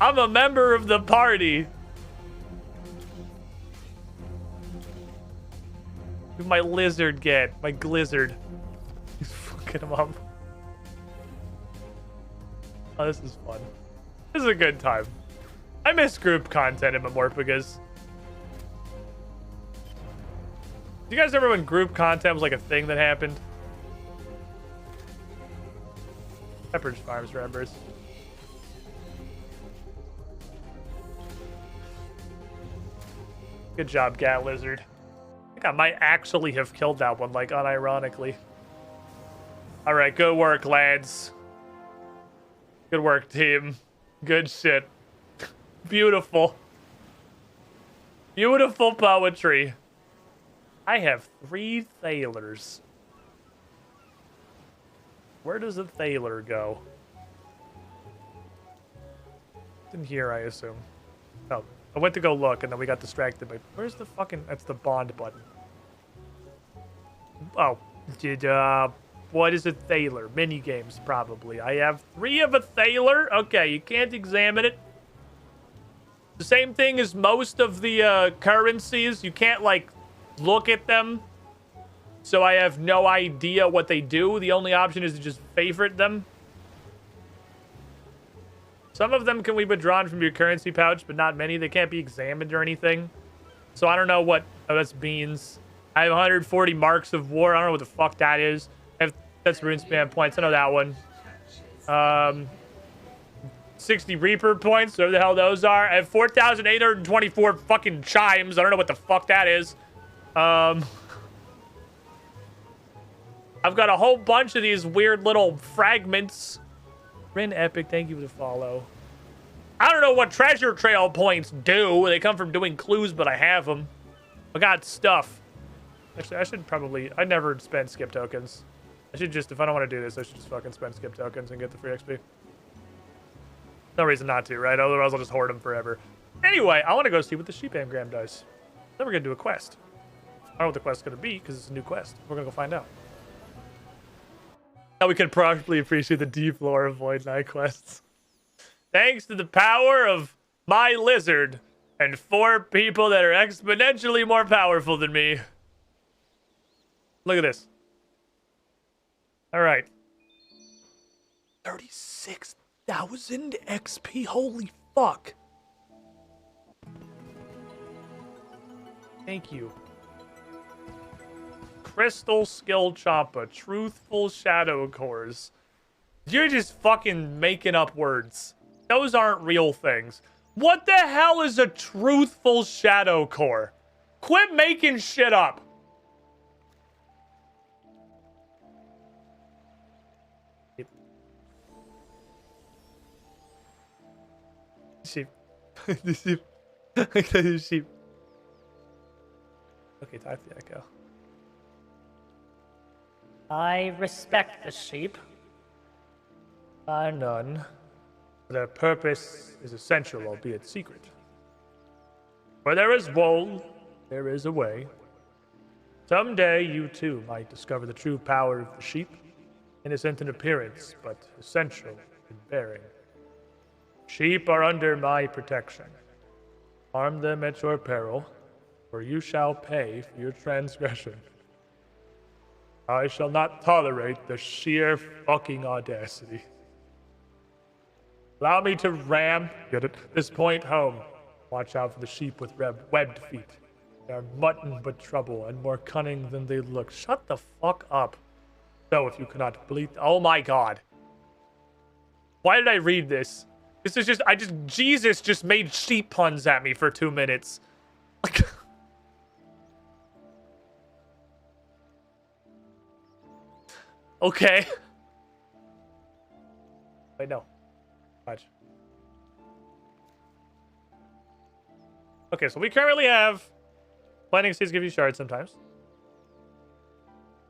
I'm a member of the party. Who'd my lizard get? My glizzard. He's fucking him up. Oh, this is fun. This is a good time. I miss group content in Memorpagus. Do you guys remember when group content was like a thing that happened? Pepperidge Farms remembers. Good job, Gat Lizard. I think I might actually have killed that one, like, unironically. Alright, good work, lads. Good work, team. Good shit. Beautiful. Beautiful poetry. I have 3 thalers. Where does a thaler go? It's in here, I assume. Oh, I went to go look, and then we got distracted by... Where's the fucking... That's the bond button. Oh. What is a thaler? Mini games, probably. I have 3 of a thaler. Okay, you can't examine it. The same thing as most of the currencies. You can't, like, look at them. So I have no idea what they do. The only option is to just favorite them. Some of them can be withdrawn from your currency pouch, but not many. They can't be examined or anything. So I don't know what this means. I have 140 marks of war. I don't know what the fuck that is. That's Runescape points. I know that one. 60 Reaper points. Whatever the hell those are. I have 4,824 fucking chimes. I don't know what the fuck that is. I've got a whole bunch of these weird little fragments. Rin Epic, thank you for the follow. I don't know what treasure trail points do. They come from doing clues, but I have them. I got stuff. Actually, I should probably... I never spend skip tokens. I should just, if I don't want to do this, I should just fucking spend skip tokens and get the free XP. No reason not to, right? Otherwise, I'll just hoard them forever. Anyway, I want to go see what the sheep engram does. Then we're going to do a quest. I don't know what the quest's going to be, because it's a new quest. We're going to go find out. Now we can probably appreciate the deep lore of Void Knight quests. Thanks to the power of my lizard and 4 people that are exponentially more powerful than me. Look at this. All right. 36,000 XP. Holy fuck. Thank you. Crystal Skill Champa. Truthful Shadow Cores. You're just fucking making up words. Those aren't real things. What the hell is a truthful shadow core? Quit making shit up. Sheep. The sheep. The sheep. Okay, talk to the echo. I respect the sheep. None. Their purpose is essential, albeit secret. Where there is wool, there is a way. Someday you too might discover the true power of the sheep. Innocent in appearance, but essential in bearing. Sheep are under my protection. Harm them at your peril, for you shall pay for your transgression. I shall not tolerate the sheer fucking audacity. Allow me to ram this point home. Watch out for the sheep with webbed feet. They are mutton but trouble, and more cunning than they look. Shut the fuck up. So if you cannot believe... Oh my god. Why did I read this? This is just... Jesus just made sheep puns at me for 2 minutes. Like... Okay. Wait, no. Watch. Okay, so we currently have planting seeds give you shards sometimes.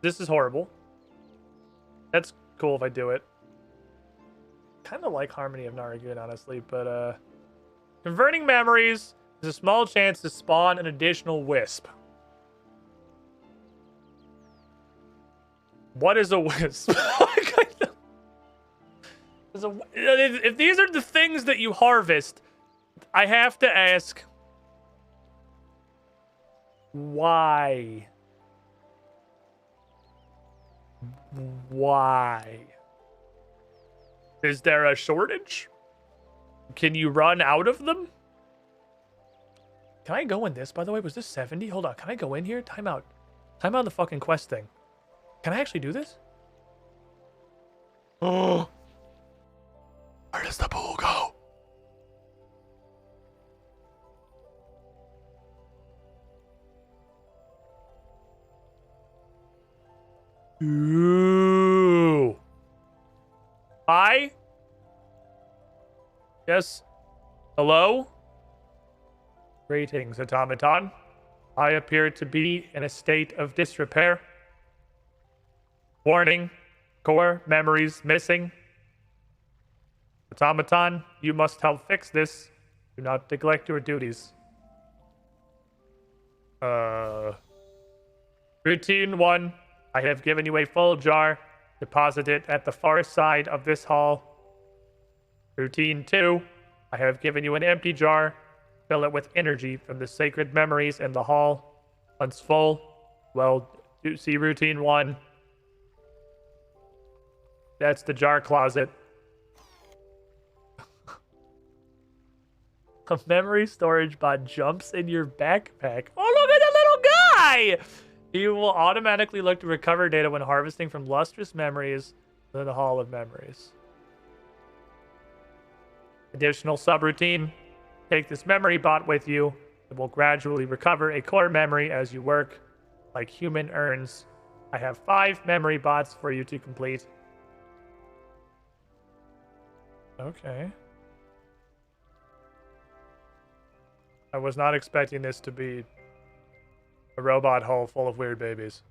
This is horrible. That's cool if I do it. Kind of like Harmony of Naragun, honestly, but converting memories is a small chance to spawn an additional wisp. What is a wisp? If these are the things that you harvest, I have to ask, why? Why? Is there a shortage? Can you run out of them? Can I go in this, by the way? Was this 70? Hold on. Can I go in here? Time out. Time out on the fucking quest thing. Can I actually do this? Oh. Where does the pool go? Ooh. Hi? Yes? Hello? Greetings, automaton. I appear to be in a state of disrepair. Warning. Core memories missing. Automaton, you must help fix this. Do not neglect your duties. Routine 1. I have given you a full jar. Deposit it at the far side of this hall. Routine 2. I have given you an empty jar. Fill it with energy from the sacred memories in the hall. Once full, well, you see routine 1. That's the jar closet. A memory storage bot jumps in your backpack. Oh, look at the little guy! You will automatically look to recover data when harvesting from lustrous memories in the Hall of Memories. Additional subroutine. Take this memory bot with you. It will gradually recover a core memory as you work, like human urns. I have 5 memory bots for you to complete. Okay. I was not expecting this to be a robot hole full of weird babies.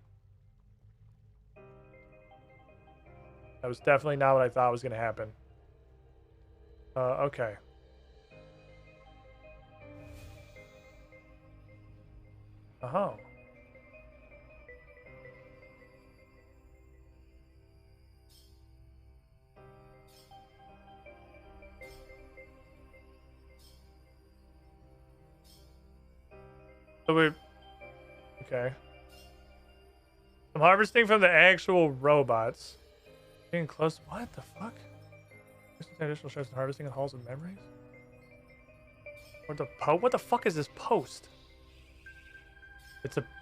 That was definitely not what I thought was going to happen. Okay. Oh. So we're... Okay. I'm harvesting from the actual robots. Getting close... What the fuck? Additional shards and harvesting in halls of memories? What the fuck is this post?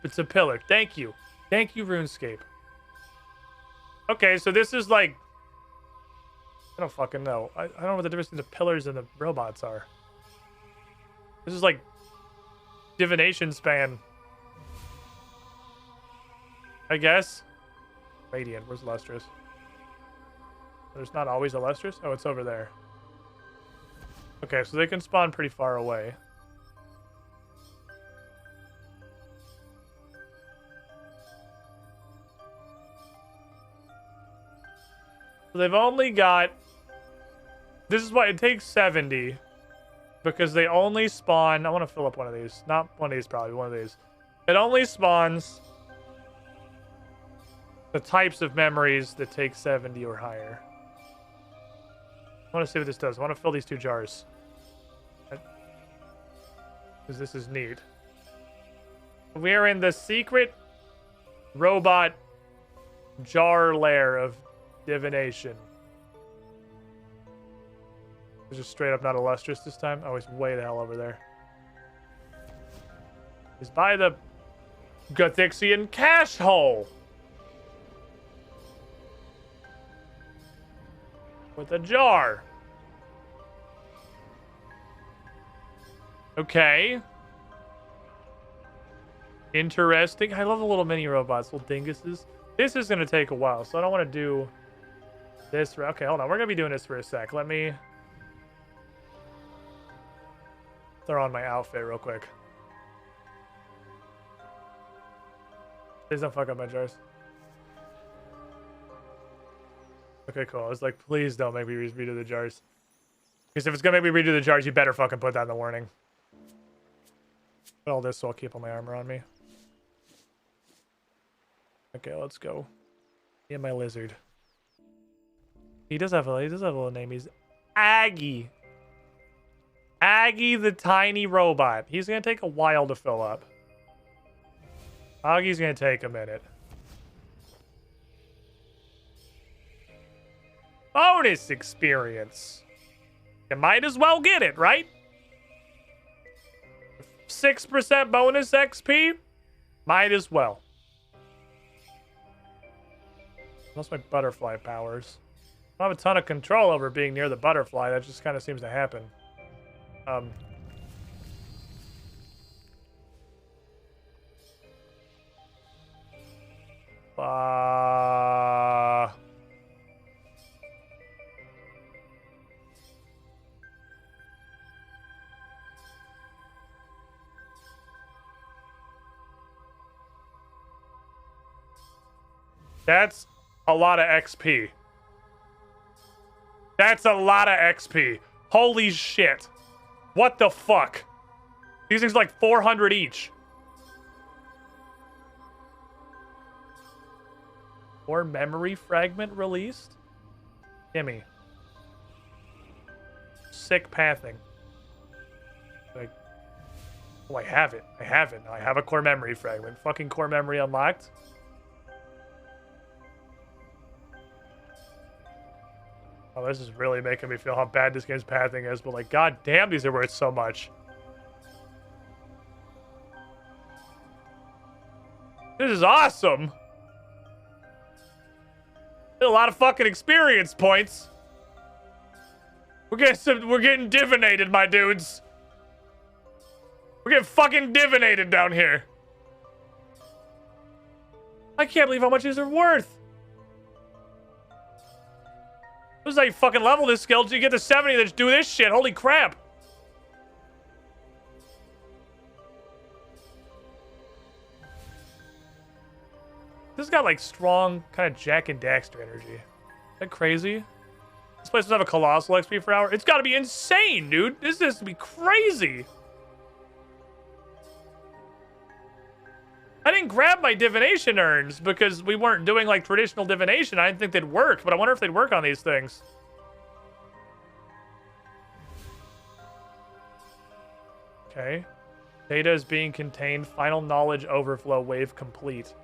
It's a pillar. Thank you. Thank you, RuneScape. Okay, so this is like... I don't fucking know. I don't know what the difference between the pillars and the robots are. This is like... divination span. I guess. Radiant. Where's Lustrous? There's not always a Lustrous? Oh, it's over there. Okay, so they can spawn pretty far away. So they've only got... This is why it takes 70. Because they only spawn... I want to fill up one of these. Not one of these, probably. One of these. It only spawns... the types of memories that take 70 or higher. I want to see what this does. I want to fill these 2 jars. Because this is neat. We're in the secret robot jar lair of divination. It's just straight up not illustrious this time. Oh, he's way the hell over there. He's by the Gothixian cash hole. With a jar. Okay. Interesting. I love the little mini robots, little dinguses. This is going to take a while, so I don't want to do this. Okay, hold on. We're going to be doing this for a sec. Let me throw on my outfit real quick. Please don't fuck up my jars. Okay, cool. I was like, please don't make me redo the jars. Because if it's going to make me redo the jars, you better fucking put that in the warning. Put all this so I'll keep all my armor on me. Okay, let's go. Me and my lizard. He does have a little name. He's Aggie. Aggie the tiny robot. He's going to take a while to fill up. Aggie's going to take a minute. Bonus experience. You might as well get it, right? 6% bonus XP? Might as well. That's my butterfly powers. I don't have a ton of control over being near the butterfly. That just kind of seems to happen. That's a lot of XP. That's a lot of XP. Holy shit. What the fuck? These things are like 400 each. Or memory fragment released? Gimme. Sick pathing. Like, oh, I have it. I have it. I have a core memory fragment. Fucking core memory unlocked. Oh, this is really making me feel how bad this game's pathing is, but like, god damn, these are worth so much. This is awesome. A lot of fucking experience points. We're getting divinated, my dudes. We're getting fucking divinated down here. I can't believe how much these are worth. This is how you fucking level this skill till you get to 70 that do this shit. Holy crap. This has got like strong kind of Jack and Daxter energy. Is that crazy? This place does have a colossal XP per hour. It's got to be insane, dude. This has to be crazy. I didn't grab my divination urns because we weren't doing like traditional divination. I didn't think they'd work, but I wonder if they'd work on these things. Okay. Data is being contained. Final knowledge overflow wave complete. Is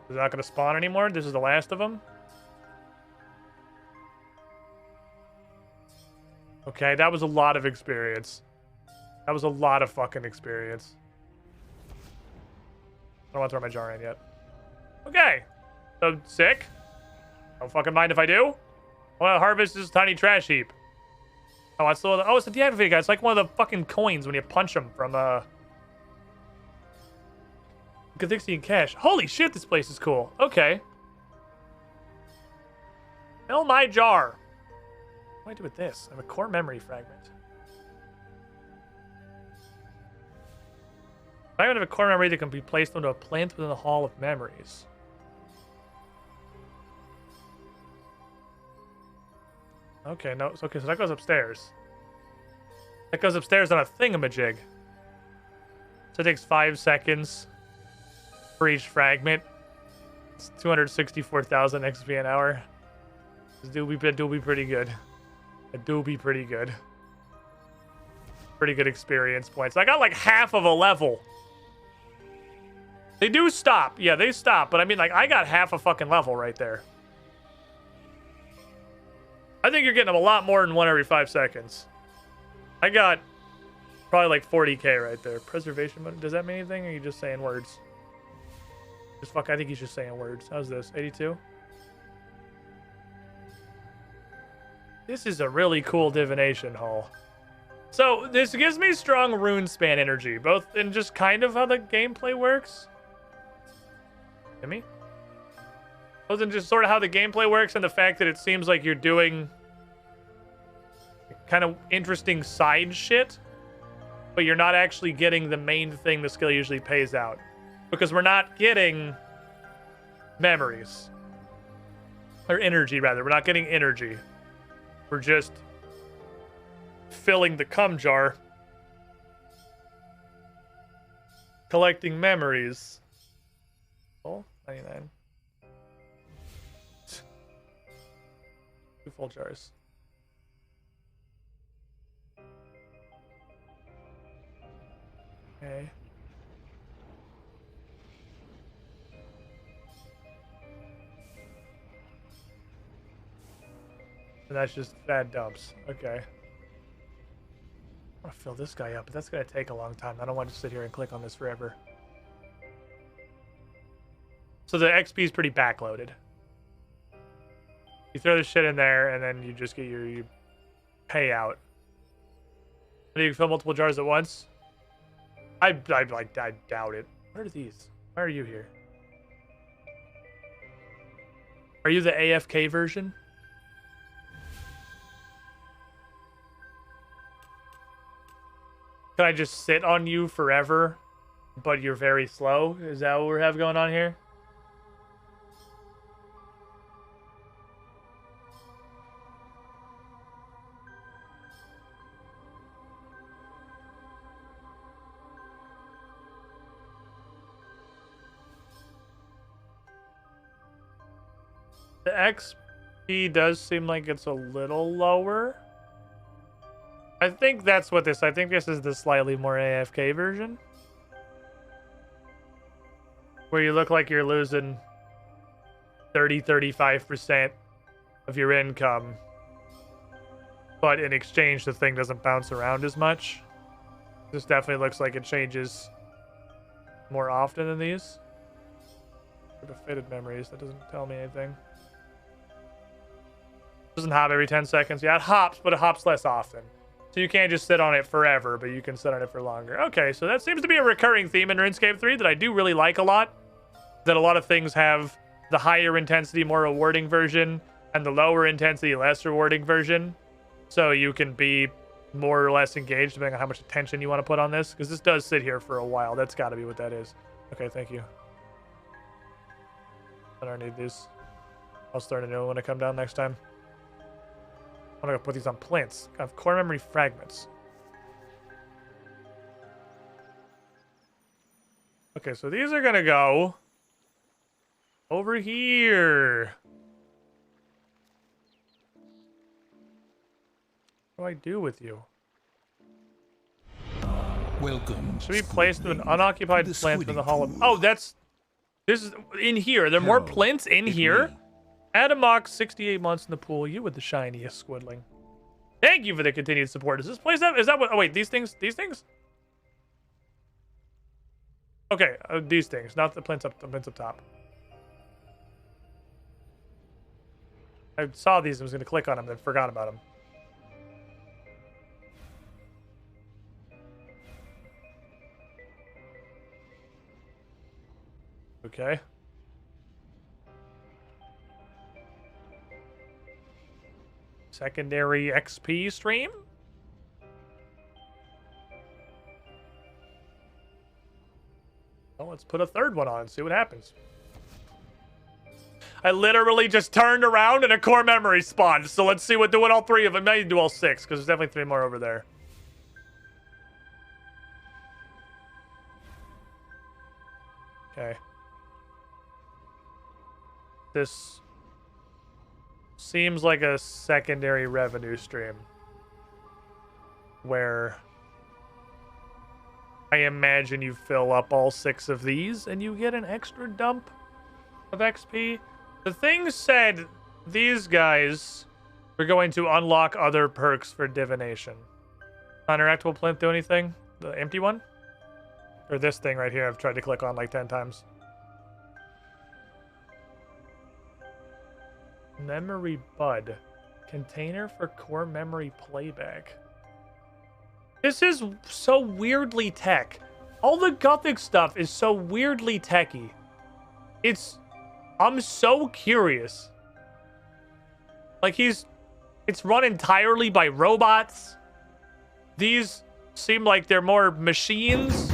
it not going to spawn anymore? This is the last of them? Okay, that was a lot of experience. That was a lot of fucking experience. don't want to throw my jar in yet. Okay. So, sick. Don't fucking mind if I do. I want to harvest this tiny trash heap. Oh, it's still... Oh, it's a deactivated guy. It's like one of the fucking coins when you punch them from, Gadixi and Cash. Holy shit, this place is cool. Okay. Fill my jar. What do I do with this? I have a core memory fragment. Fragment of a core memory that can be placed onto a plant within the Hall of Memories. Okay, no, okay, so that goes upstairs. That goes upstairs on a thingamajig. So it takes 5 seconds for each fragment. It's 264,000 XP an hour. Do be pretty good. It do be pretty good. Pretty good experience points. I got like half of a level. They do stop. Yeah, they stop. But I mean, like, I got half a fucking level right there. I think you're getting them a lot more than one every 5 seconds. I got probably like 40k right there. Preservation mode. Does that mean anything? Or are you just saying words? Just fuck. I think he's just saying words. How's this? 82? This is a really cool divination hall. So this gives me strong rune span energy, both in just kind of how the gameplay works. Hit me? Both in just sort of how the gameplay works and the fact that it seems like you're doing kind of interesting side shit, but you're not actually getting the main thing the skill usually pays out. Because we're not getting memories. Or energy, rather. We're not getting energy. We're just filling the cum jar. Collecting memories. Oh, 99. 2 full jars. Okay. And that's just bad dumps. Okay. I want to fill this guy up, but that's going to take a long time. I don't want to sit here and click on this forever. So the XP is pretty backloaded. You throw this shit in there, and then you just get your payout. And you can fill multiple jars at once? I doubt it. What are these? Why are you here? Are you the AFK version? Can I just sit on you forever, but you're very slow? Is that what we have going on here? The XP does seem like it's a little lower. I think that's what this... I think this is the slightly more AFK version. Where you look like you're losing 30-35% of your income. But in exchange, the thing doesn't bounce around as much. This definitely looks like it changes more often than these. Faded memories. That doesn't tell me anything. Doesn't hop every 10 seconds. Yeah, it hops, but it hops less often. So you can't just sit on it forever, but you can sit on it for longer. Okay, so that seems to be a recurring theme in RuneScape 3 that I do really like a lot. That a lot of things have the higher intensity, more rewarding version, and the lower intensity, less rewarding version. So you can be more or less engaged depending on how much attention you want to put on this. Because this does sit here for a while. That's got to be what that is. Okay, thank you. I don't need these. I'll start a new one when I come down next time. I'm gonna put these on plants. I have core memory fragments. Okay, so these are gonna go over here. What do I do with you? Welcome. Should be placed in an unoccupied plant in the hall of... Oh, this is in here. There are more plants in here? Adamox, 68 months in the pool. You with the shiniest squiddling. Thank you for the continued support. Does this place have... Is that what... Oh, wait. These things? Okay, these things, not the plinths up top. I saw these and was going to click on them, then forgot about them. Okay. Secondary XP stream? Well, let's put a third one on and see what happens. I literally just turned around and a core memory spawned. So let's see what doing all 3 of them. Maybe do all 6, because there's definitely 3 more over there. Okay. This seems like a secondary revenue stream where I imagine you fill up all 6 of these and you get an extra dump of XP. The thing said these guys were going to unlock other perks for divination. Non-interactable plinth do anything? The empty one? Or this thing right here I've tried to click on like 10 times. Memory Bud. Container for core memory playback. This is so weirdly tech. All the Gothic stuff is so weirdly techy. I'm so curious. Like it's run entirely by robots. These seem like they're more machines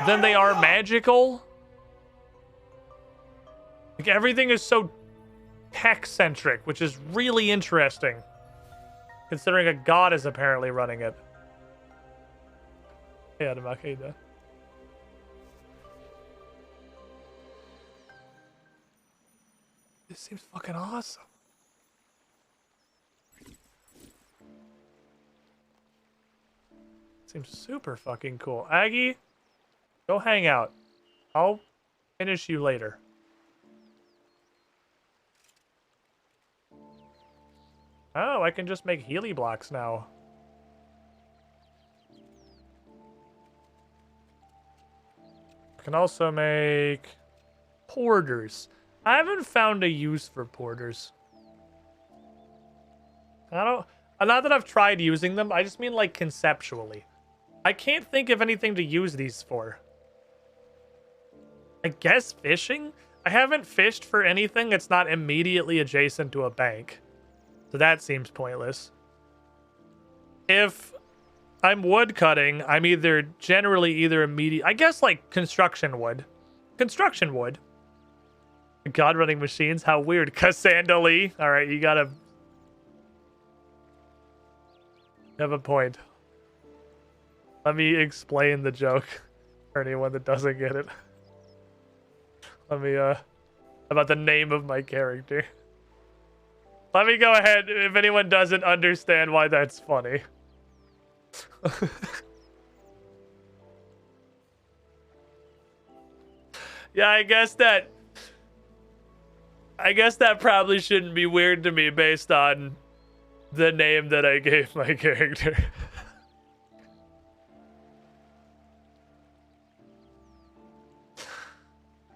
than they are magical. Like everything is so tech-centric, which is really interesting, considering a god is apparently running it. Yeah, the Makeda. This seems fucking awesome. Seems super fucking cool. Aggie, go hang out. I'll finish you later. Oh, I can just make Healy blocks now. I can also make porters. I haven't found a use for porters. Not that I've tried using them. I just mean like conceptually. I can't think of anything to use these for. I guess fishing? I haven't fished for anything that's not immediately adjacent to a bank. So that seems pointless. If I'm wood cutting, I'm generally either immediate. I guess like construction wood. Construction wood. God running machines, how weird. Cassandra Lee. All right, you have a point. Let me explain the joke for anyone that doesn't get it. Let me about the name of my character. Let me go ahead if anyone doesn't understand why that's funny. Yeah, I guess that probably shouldn't be weird to me based on the name that I gave my character.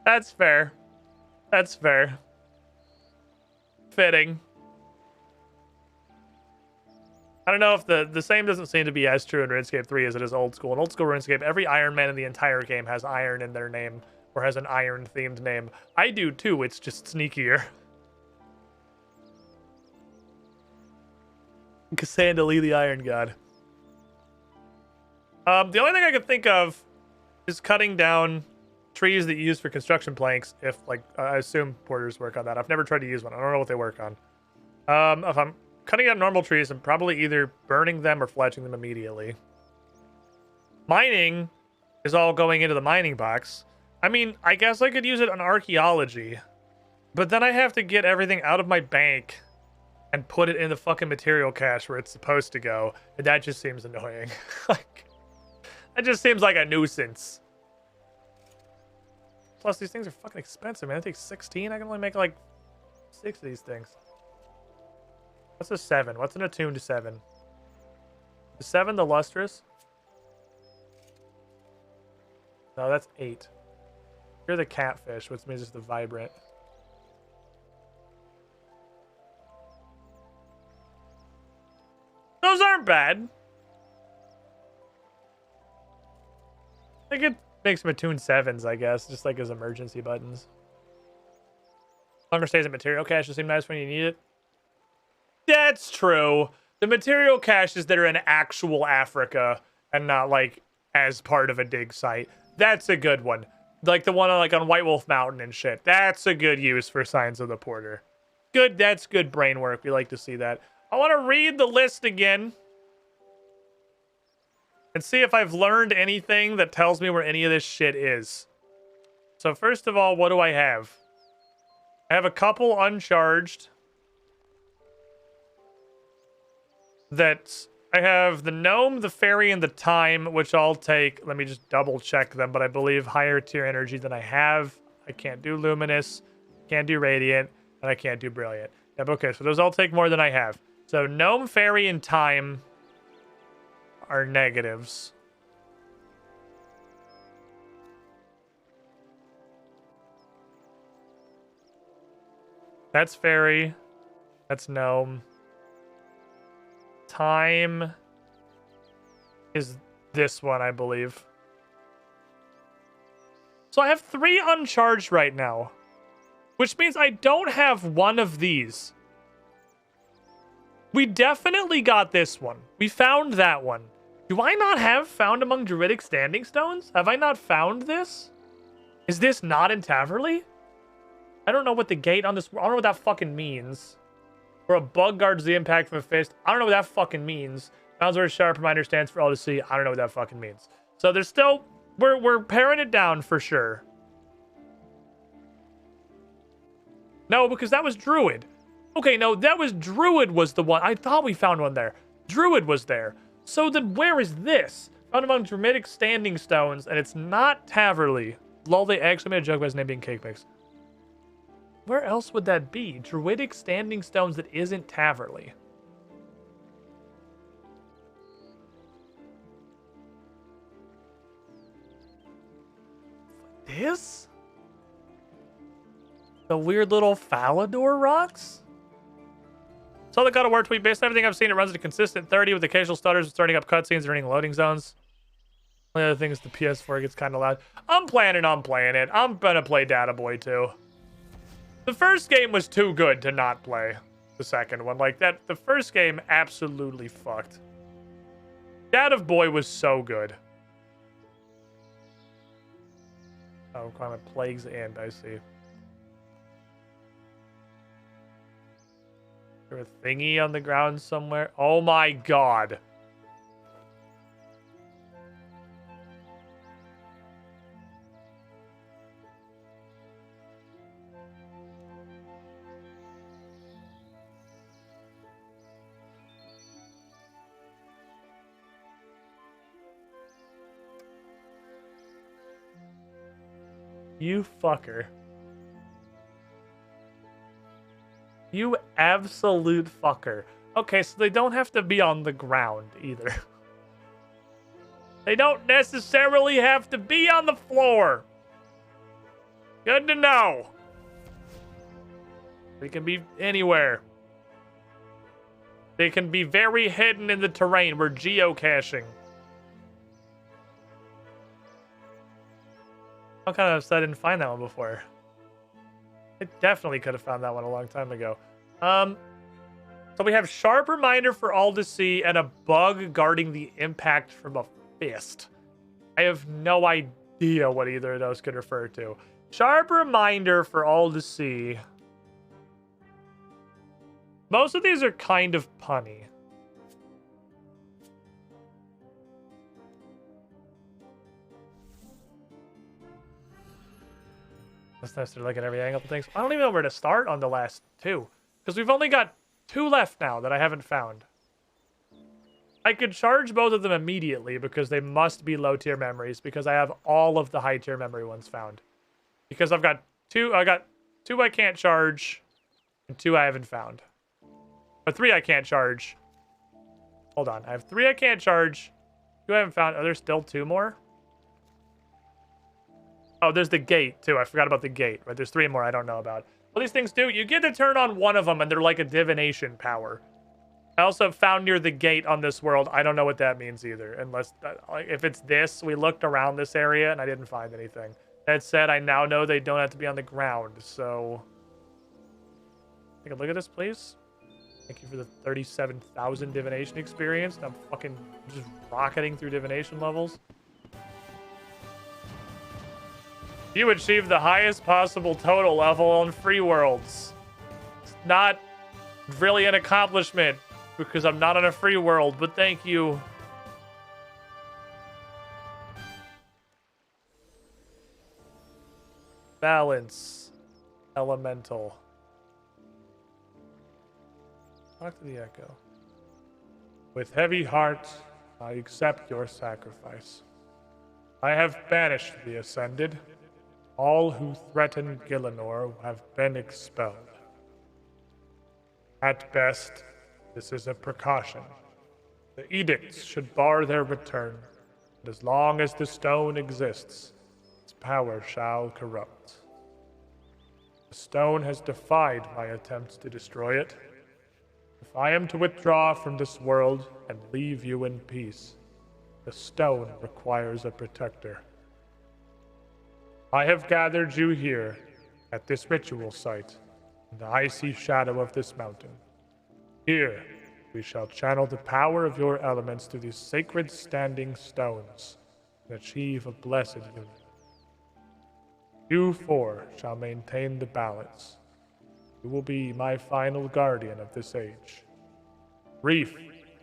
That's fair. That's fair. Fitting. I don't know if the same doesn't seem to be as true in RuneScape 3 as it is old school. In old school RuneScape, every Iron Man in the entire game has iron in their name, or has an iron-themed name. I do too, it's just sneakier. Cassandra Lee, the Iron God. The only thing I could think of is cutting down trees that you use for construction planks. If, like, I assume porters work on that. I've never tried to use one. I don't know what they work on. If I'm cutting down normal trees, I'm probably either burning them or fletching them immediately. Mining is all going into the mining box. I mean, I guess I could use it on archaeology, but then I have to get everything out of my bank and put it in the fucking material cache where it's supposed to go, and that just seems annoying. Like, that just seems like a nuisance. Plus, these things are fucking expensive, man. It takes 16. I can only make like 6 of these things. What's a 7? What's an attuned 7? Is 7 the lustrous? No, that's 8. You're the catfish, which means it's the vibrant. Those aren't bad. I could make some attuned 7s, I guess, just like as emergency buttons. Longer stays in material cache will seem nice when you need it. That's true. The material caches that are in actual Africa and not like as part of a dig site. That's a good one. Like the one on, like on White Wolf Mountain and shit. That's a good use for Signs of the Porter. Good, that's good brain work. We like to see that. I want to read the list again and see if I've learned anything that tells me where any of this shit is. So first of all, what do I have? I have a couple uncharged. That I have the gnome, the fairy, and the time, which I'll take. Let me just double check them, but I believe higher tier energy than I have. I can't do luminous, can't do radiant, and I can't do brilliant. Yep, okay, so those all take more than I have. So gnome, fairy, and time are negatives. That's fairy. That's gnome. Time is this one, I believe. So I have 3 uncharged right now, which means I don't have one of these. We definitely got this one. We found that one. Do I not have found among druidic standing stones? Have I not found this? Is this not in Taverley? I don't know what the gate on this... I don't know what that fucking means. Where a bug guards the impact from a fist. I don't know what that fucking means. Mounds where a sharp reminder stands for all to see. I don't know what that fucking means. So there's still... We're paring it down for sure. No, because that was Druid. Okay, no, that was Druid was the one. I thought we found one there. Druid was there. So then where is this? Found among druidic standing stones, and it's not Taverley. Lol, they actually made a joke about his name being Cake Mix. Where else would that be? Druidic standing stones that isn't Taverley. This? The weird little Falador rocks? So the God of War tweet, based on everything I've seen, it runs at a consistent 30 with occasional stutters and starting up cutscenes and running loading zones. The other thing is the PS4 gets kind of loud. I'm planning on playing it. I'm gonna play Data Boy too. The first game was too good to not play the second one. Like that, the first game absolutely fucked. Data Boy was so good. Oh, Climate Plague's End, I see. Is there a thingy on the ground somewhere? Oh my god. You fucker. You absolute fucker. Okay, so they don't have to be on the ground either. They don't necessarily have to be on the floor. Good to know. They can be anywhere. They can be very hidden in the terrain. We're geocaching. I'm kind of upset I didn't find that one before. I definitely could have found that one a long time ago. So we have Sharp Reminder for all to see and a bug guarding the impact from a fist. I have no idea what either of those could refer to. Sharp Reminder for all to see. Most of these are kind of punny. Let's necessarily look at every angle of things. I don't even know where to start on the last 2. Because we've only got 2 left now that I haven't found. I could charge both of them immediately because they must be low tier memories because I have all of the high tier memory ones found. Because I've got 2 I can't charge and 2 I haven't found. But 3 I can't charge. Hold on. I have 3 I can't charge. 2 I haven't found. Are there still 2 more? Oh, there's the gate, too. I forgot about the gate, right? There's 3 more I don't know about. What these things do, you get to turn on one of them, and they're like a divination power. I also found near the gate on this world. I don't know what that means either, unless... if it's this, we looked around this area, and I didn't find anything. That said, I now know they don't have to be on the ground, so... Take a look at this, please. Thank you for the 37,000 divination experience. I'm fucking just rocketing through divination levels. You achieve the highest possible total level on free worlds. It's not really an accomplishment because I'm not on a free world, but thank you. Balance. Elemental. Talk to the echo. With heavy heart, I accept your sacrifice. I have banished the Ascended. All who threaten Gielinor have been expelled. At best, this is a precaution. The edicts should bar their return, and as long as the stone exists, its power shall corrupt. The stone has defied my attempts to destroy it. If I am to withdraw from this world and leave you in peace, the stone requires a protector. I have gathered you here at this ritual site in the icy shadow of this mountain. Here, we shall channel the power of your elements through these sacred standing stones and achieve a blessed union. You 4 shall maintain the balance. You will be my final guardian of this age. Reef,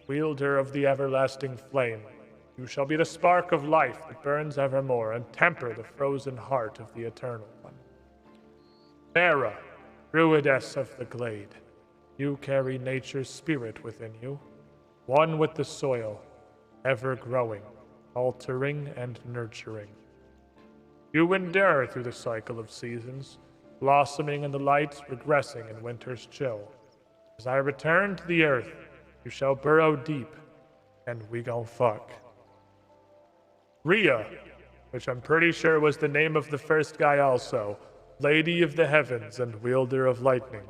wielder of the everlasting flame, you shall be the spark of life that burns evermore and temper the frozen heart of the Eternal One. Mara, druidess of the glade, you carry nature's spirit within you, one with the soil, ever growing, altering and nurturing. You endure through the cycle of seasons, blossoming in the light, regressing in winter's chill. As I return to the earth, you shall burrow deep, and we gon' fuck. Rhea, which I'm pretty sure was the name of the first guy also, Lady of the Heavens and Wielder of Lightning.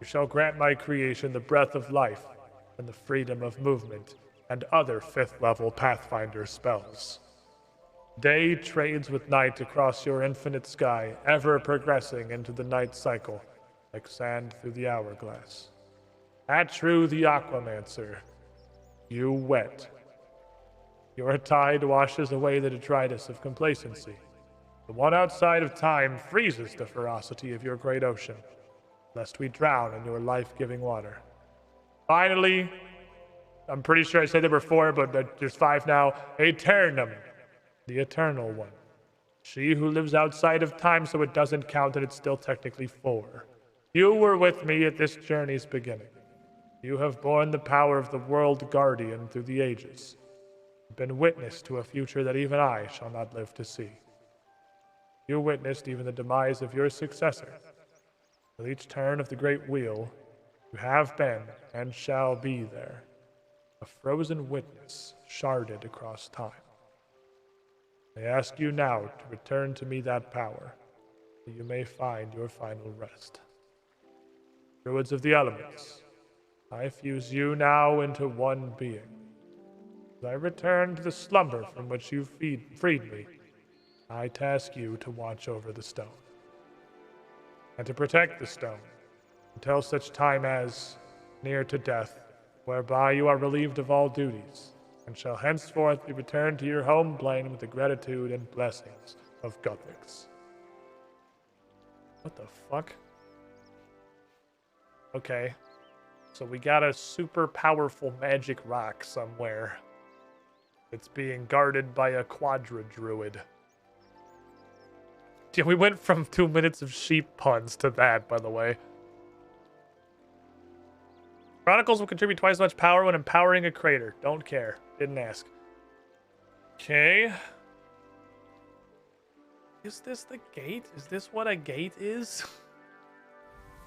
You shall grant my creation the breath of life, and the freedom of movement, and other 5th level Pathfinder spells. Day trades with night across your infinite sky, ever progressing into the night cycle, like sand through the hourglass. Atru the Aquamancer, you wet. Your tide washes away the detritus of complacency. The one outside of time freezes the ferocity of your great ocean, lest we drown in your life-giving water. Finally, I'm pretty sure I said there were 4, but there's 5 now, Aeternum, the Eternal One. She who lives outside of time so it doesn't count and it's still technically 4. You were with me at this journey's beginning. You have borne the power of the World Guardian through the ages, been witness to a future that even I shall not live to see. You witnessed even the demise of your successor. With each turn of the great wheel, you have been and shall be there, a frozen witness sharded across time. I ask you now to return to me that power, that you may find your final rest. Druids of the elements, I fuse you now into one being. As I return to the slumber from which you freed me, I task you to watch over the stone, and to protect the stone until such time as, near to death, whereby you are relieved of all duties, and shall henceforth be returned to your home plane with the gratitude and blessings of Guthix. What the fuck? Okay. So we got a super powerful magic rock somewhere. It's being guarded by a quadra druid. Yeah, we went from 2 minutes of sheep puns to that, by the way. Chronicles will contribute twice as much power when empowering a crater. Don't care. Didn't ask. Okay. Is this the gate? Is this what a gate is?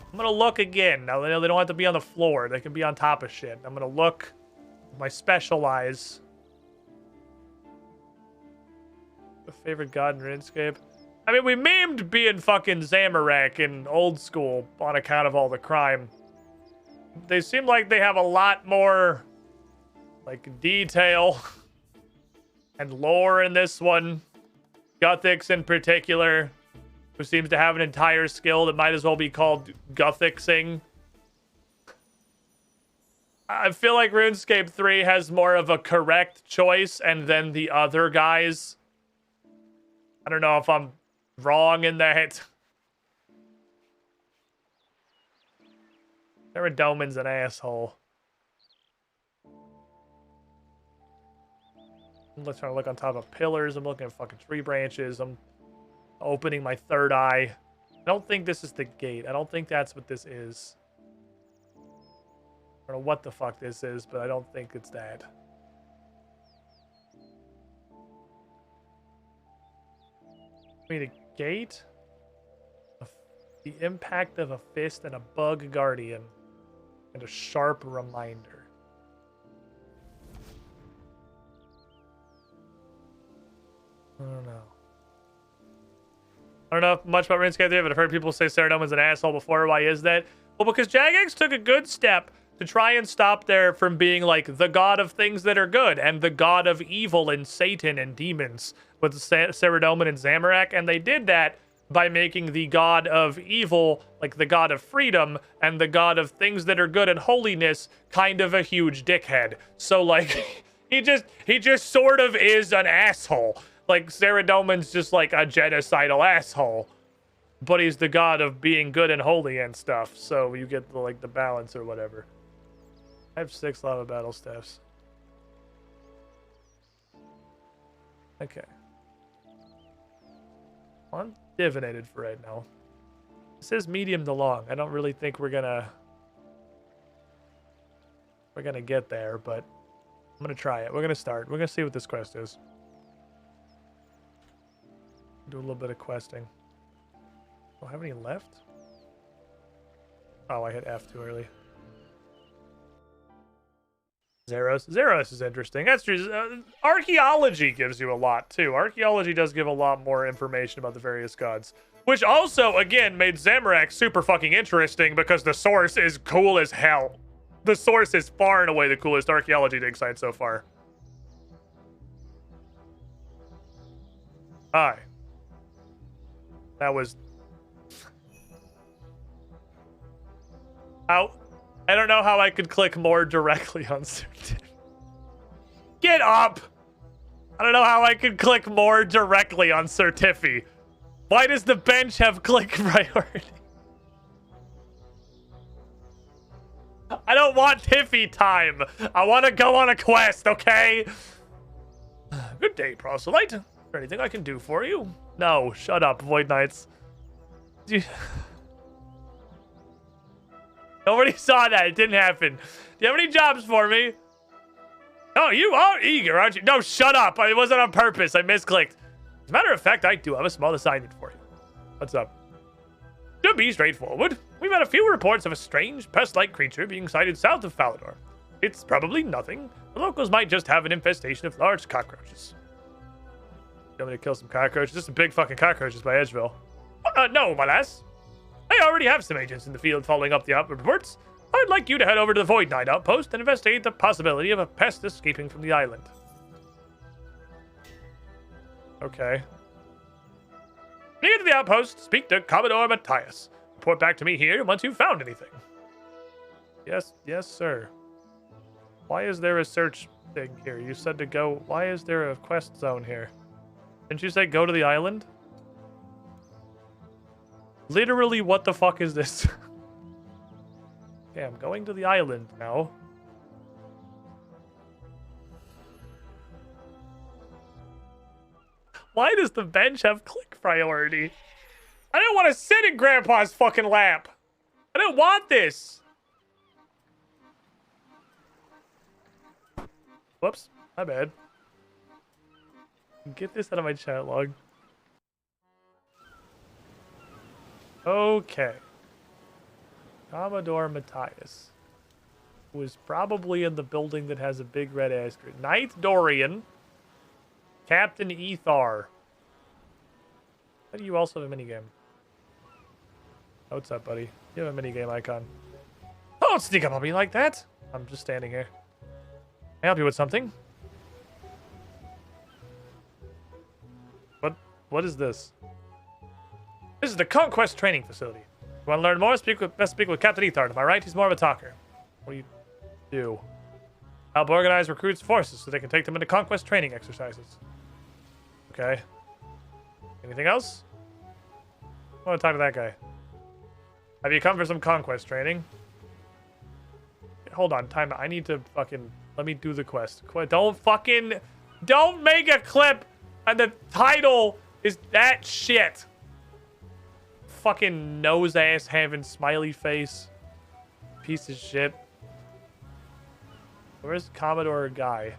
I'm gonna look again. Now, they don't have to be on the floor. They can be on top of shit. I'm gonna look with my special eyes. A favorite god in Runescape? I mean, we memed being fucking Zamorak in old school on account of all the crime. They seem like they have a lot more, like, detail and lore in this one. Guthix in particular, who seems to have an entire skill that might as well be called Guthixing. I feel like RuneScape 3 has more of a correct choice, and then the other guys. I don't know if I'm wrong in that. Saradomin's an asshole. I'm trying to look on top of pillars. I'm looking at fucking tree branches. I'm opening my third eye. I don't think this is the gate. I don't think that's what this is. I don't know what the fuck this is, but I don't think it's that. I mean, a gate? The impact of a fist and a bug guardian. And a sharp reminder. I don't know. I don't know much about RuneScape 3, but I've heard people say Saradomin's an asshole before. Why is that? Well, because Jagex took a good step to try and stop there from being like the god of things that are good and the god of evil and Satan and demons with Saradomin and Zamorak, and they did that by making the god of evil like the god of freedom and the god of things that are good and holiness kind of a huge dickhead. So like he just sort of is an asshole. Like Saradomin's just like a genocidal asshole, but he's the god of being good and holy and stuff. So you get the, like the balance or whatever. I have 6 lava battle staffs. Okay. Well, I'm divinated for right now. It says medium to long. I don't really think we're gonna get there, but I'm gonna try it. We're gonna start. We're gonna see what this quest is. Do a little bit of questing. Do I have any left? Oh, I hit F too early. Zeros is interesting. That's true. Archaeology gives you a lot, too. Archaeology does give a lot more information about the various gods. Which also, again, made Zamorak super fucking interesting because the source is cool as hell. The source is far and away the coolest archaeology dig site so far. Hi. That was... Out. I don't know how I could click more directly on certain. Get up! I don't know how I could click more directly on Certifi. Why does the bench have click priority? I don't want Tiffy time. I want to go on a quest, okay? Good day, proselyte. Is there anything I can do for you? No, shut up, Void Knights. Nobody saw that. It didn't happen. Do you have any jobs for me? Oh, you are eager, aren't you? No, shut up. It wasn't on purpose. I misclicked. As a matter of fact, I do have a small assignment for you. What's up? To be straightforward, we've had a few reports of a strange pest-like creature being sighted south of Falador. It's probably nothing. The locals might just have an infestation of large cockroaches. You want me to kill some cockroaches? Just some big fucking cockroaches by Edgeville. No, my lass. I already have some agents in the field following up the reports. I'd like you to head over to the Void Knight outpost and investigate the possibility of a pest escaping from the island. Okay. When you get to the outpost, speak to Commodore Matthias. Report back to me here once you've found anything. Yes, sir. Why is there a search thing here? You said to go... Why is there a quest zone here? Didn't you say go to the island? Literally, what the fuck is this? Okay, I'm going to the island now. Why does the bench have click priority? I don't want to sit in Grandpa's fucking lap. I don't want this. Whoops, my bad. Get this out of my chat log. Okay. Commodore Matthias, who is probably in the building that has a big red asterisk. Ninth Dorian. Captain Ethar. How do you also have a minigame? Oh, what's up, buddy? You have a minigame icon. Oh, don't sneak up on me like that. I'm just standing here. Can I help you with something? What is this? This is the Conquest Training Facility. You want to learn more? Best speak with Captain Ethard. Am I right? He's more of a talker. What do you do? Help organize recruits' forces so they can take them into conquest training exercises. Okay. Anything else? I want to talk to that guy. Have you come for some conquest training? Hold on, time out. I need to fucking... Let me do the quest. Don't make a clip and the title is that shit. Fucking nose ass having smiley face. Piece of shit. Where's Commodore Guy?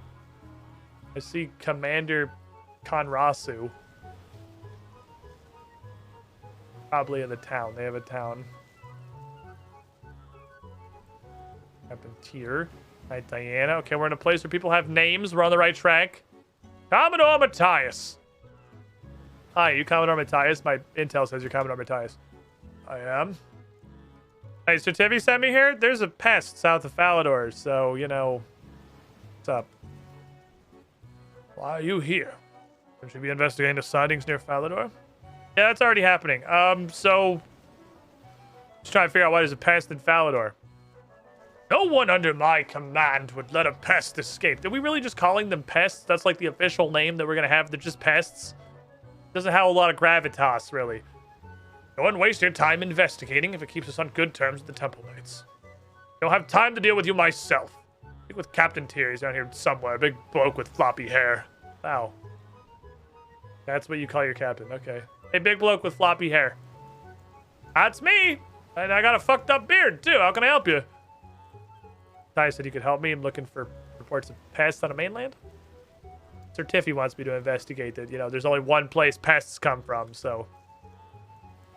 I see Commander Konrasu. Probably in the town. They have a town. Captain Tier. Hi, Diana. Okay, we're in a place where people have names. We're on the right track. Commodore Matthias. Hi, you Commodore Matthias? My intel says you're Commodore Matthias. I am. Hey, so Tiffy sent me here. There's a pest south of Falador, so, you know, what's up? Why are you here? Shouldn't you be investigating the sightings near Falador? Yeah, that's already happening. So, just trying to figure out why there's a pest in Falador. No one under my command would let a pest escape. Did we really just calling them pests? That's like the official name that we're gonna have. They're just pests. Doesn't have a lot of gravitas, really. Don't waste your time investigating if it keeps us on good terms with the Temple Knights. I don't have time to deal with you myself. Speak with Captain Tier. He's down here somewhere. A big bloke with floppy hair. Wow. That's what you call your captain. Okay. Hey, big bloke with floppy hair. That's me. And I got a fucked up beard, too. How can I help you? Ty said you could help me. I'm looking for reports of pests on the mainland. Sir Tiffy wants me to investigate that. You know, there's only one place pests come from, so...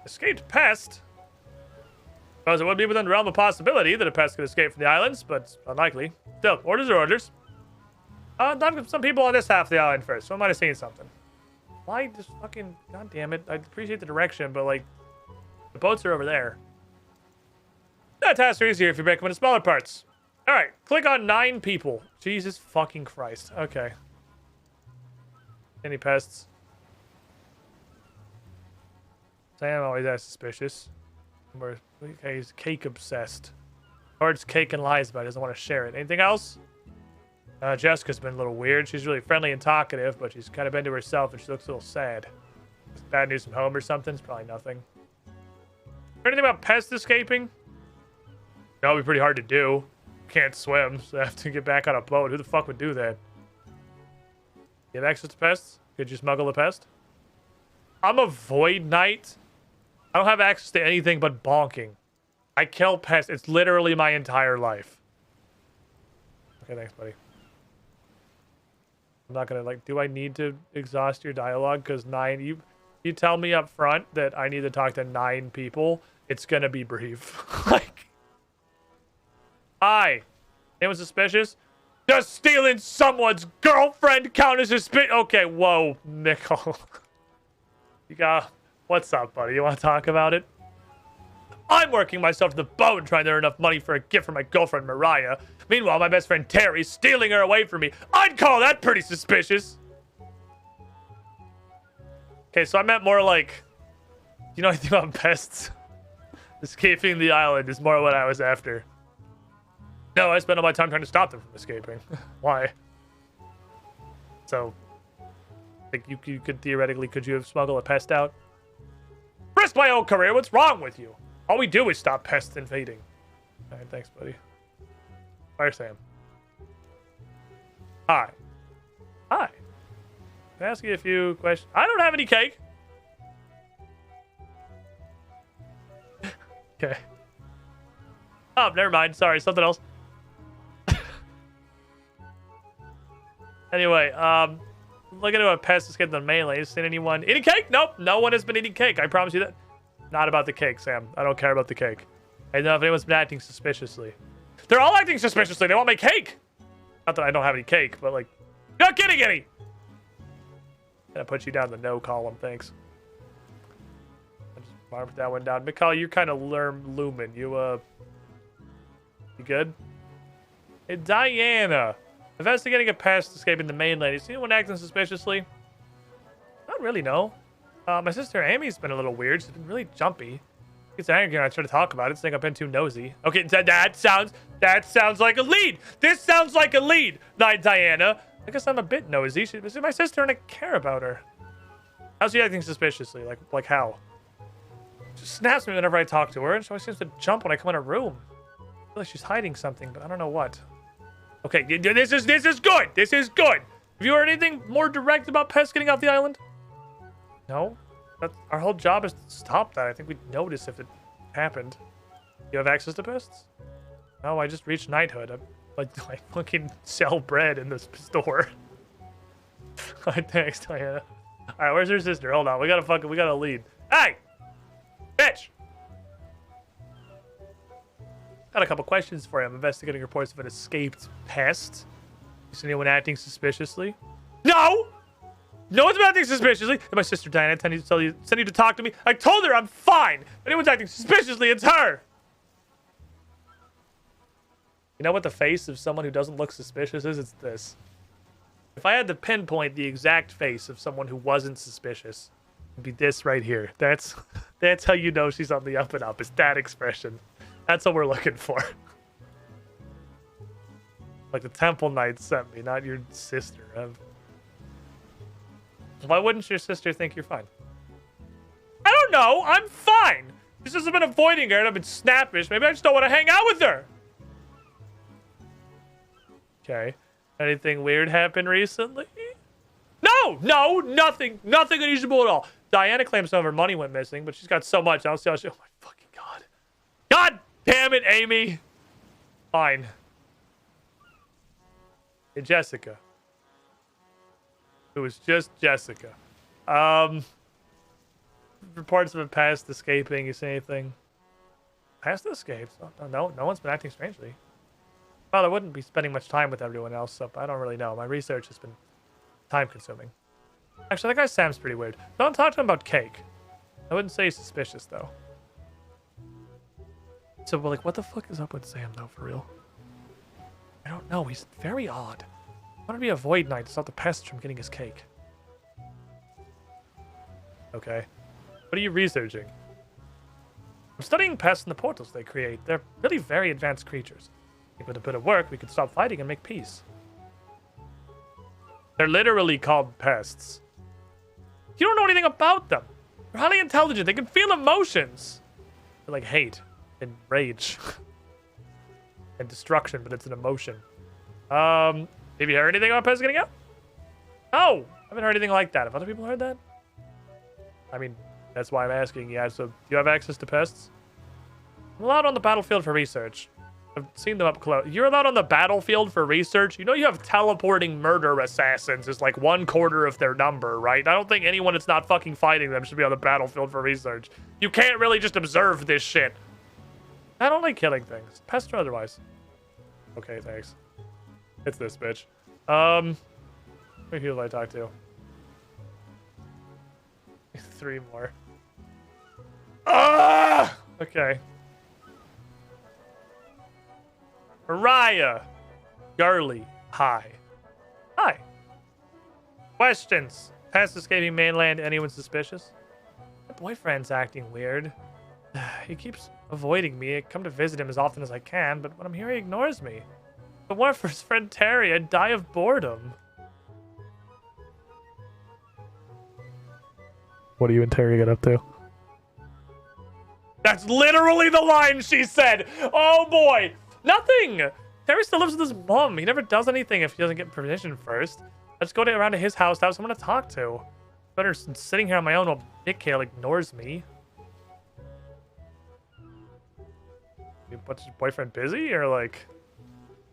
Escaped pest? Suppose it would be within the realm of possibility that a pest could escape from the islands, but it's unlikely. Still, orders are orders. Some people on this half of the island first, so I might have seen something. Why just fucking... God damn it. I appreciate the direction, but, like... The boats are over there. That tasks are easier if you break them into smaller parts. Alright, click on 9 people. Jesus fucking Christ. Okay. Any pests? Sam always acts suspicious. Okay, he's cake obsessed. Hoards cake and lies about it. Doesn't want to share it. Anything else? Jessica's been a little weird. She's really friendly and talkative, but she's kind of been to herself and she looks a little sad. Bad news from home or something? It's probably nothing. Anything about pests escaping? That would be pretty hard to do. Can't swim, so I have to get back on a boat. Who the fuck would do that? You have access to pests? Could you smuggle a pest? I'm a void knight. I don't have access to anything but bonking. I kill pests. It's literally my entire life. Okay, thanks, buddy. I'm not gonna, like, do I need to exhaust your dialogue? Because 9, you tell me up front that I need to talk to 9 people, it's gonna be brief. Like, hi. Anyone suspicious? Does stealing someone's girlfriend count as suspicious? Okay, whoa, Nickel. You got... What's up, buddy? You want to talk about it? I'm working myself to the bone trying to earn enough money for a gift for my girlfriend, Mariah. Meanwhile, my best friend Terry's stealing her away from me. I'd call that pretty suspicious. Okay, so I meant more like... You know anything about pests? Escaping the island is more what I was after. No, I spend all my time trying to stop them from escaping. Why? So, like, you could theoretically, could you have smuggled a pest out? Risk my own career, what's wrong with you? All we do is stop pests invading. Alright, thanks, buddy. Fire Sam. Hi. Hi. Can I ask you a few questions? I don't have any cake. Okay. Oh, never mind. Sorry, something else. Anyway, looking at a pest escape on the mainland. Seen anyone eating cake? Nope, no one has been eating cake. I promise you that. Not about the cake, Sam. I don't care about the cake. I don't know if anyone's been acting suspiciously. They're all acting suspiciously. They want my cake. Not that I don't have any cake, but like, not getting any. I put you down in the no column. Thanks. Mark that one down. Mikhail, you're kind of looming. You good? Hey, Diana. Investigating a pest escaping the mainland. You see anyone acting suspiciously? Not really, no. My sister Amy's been a little weird. She's been really jumpy. Gets angry when I try to talk about it, saying I've been too nosy. Okay, that sounds like a lead. This sounds like a lead, Diana. I guess I'm a bit nosy. She's my sister and I care about her. How's she acting suspiciously? Like how? She snaps me whenever I talk to her, and she always seems to jump when I come in a room. I feel like she's hiding something, but I don't know what. Okay, this is good. This is good. Have you heard anything more direct about pests getting off the island? No. Our whole job is to stop that. I think we'd notice if it happened. You have access to pests? No, I just reached knighthood. I'm like fucking sell bread in this store. Thanks, Diana. All right, where's your sister? Hold on, we gotta lead. Hey, bitch! Got a couple questions for you. I'm investigating reports of an escaped pest. Is anyone acting suspiciously? No! No one's acting suspiciously. And my sister Diana sent you to talk to me. I told her I'm fine. If anyone's acting suspiciously, it's her. You know what the face of someone who doesn't look suspicious is? It's this. If I had to pinpoint the exact face of someone who wasn't suspicious, it'd be this right here. That's how you know she's on the up and up. It's that expression. That's what we're looking for. Like the Temple Knight sent me, not your sister. Why wouldn't your sister think you're fine? I don't know. I'm fine. She's just been avoiding her and I've been snappish. Maybe I just don't want to hang out with her. Okay. Anything weird happened recently? No, nothing. Nothing unusual at all. Diana claims some of her money went missing, but she's got so much. I don't see how she... Oh my fucking God. God damn it, Amy. Fine. Hey, Jessica. It was just Jessica. Reports of a past escaping. You see anything? Past escapes? No one's been acting strangely. Well, I wouldn't be spending much time with everyone else, so I don't really know. My research has been time-consuming. Actually, that guy Sam's pretty weird. Don't talk to him about cake. I wouldn't say he's suspicious, though. So, like, what the fuck is up with Sam, though, for real? I don't know. He's very odd. I want to be a void knight to stop the pests from getting his cake. Okay. What are you researching? I'm studying pests and the portals they create. They're really very advanced creatures. I think with a bit of work, we could stop fighting and make peace. They're literally called pests. You don't know anything about them. They're highly intelligent. They can feel emotions. They're like hate and rage and destruction, but it's an emotion. Have you heard anything about pests getting out? No, I haven't heard anything like that. Have other people heard that? I mean, that's why I'm asking. Yeah, so do you have access to pests? I'm allowed on the battlefield for research. I've seen them up close. You're allowed on the battlefield for research? You know you have teleporting murder assassins is like 1/4 of their number, right? I don't think anyone that's not fucking fighting them should be on the battlefield for research. You can't really just observe this shit. I don't like killing things. Pest or otherwise. Okay, thanks. It's this bitch. Who do I talk to? 3 more. Ah! Okay. Mariah. Gurley. Hi. Hi. Questions. Past escaping mainland. Anyone suspicious? My boyfriend's acting weird. He keeps avoiding me. I come to visit him as often as I can, but when I'm here, he ignores me. If it weren't for his friend Terry, I'd die of boredom. What do you and Terry get up to? That's literally the line she said. Oh boy. Nothing. Terry still lives with his mom. He never does anything if he doesn't get permission first. I just go around to his house to have someone to talk to. Better than sitting here on my own while Dick Kale ignores me. What's your boyfriend busy or like?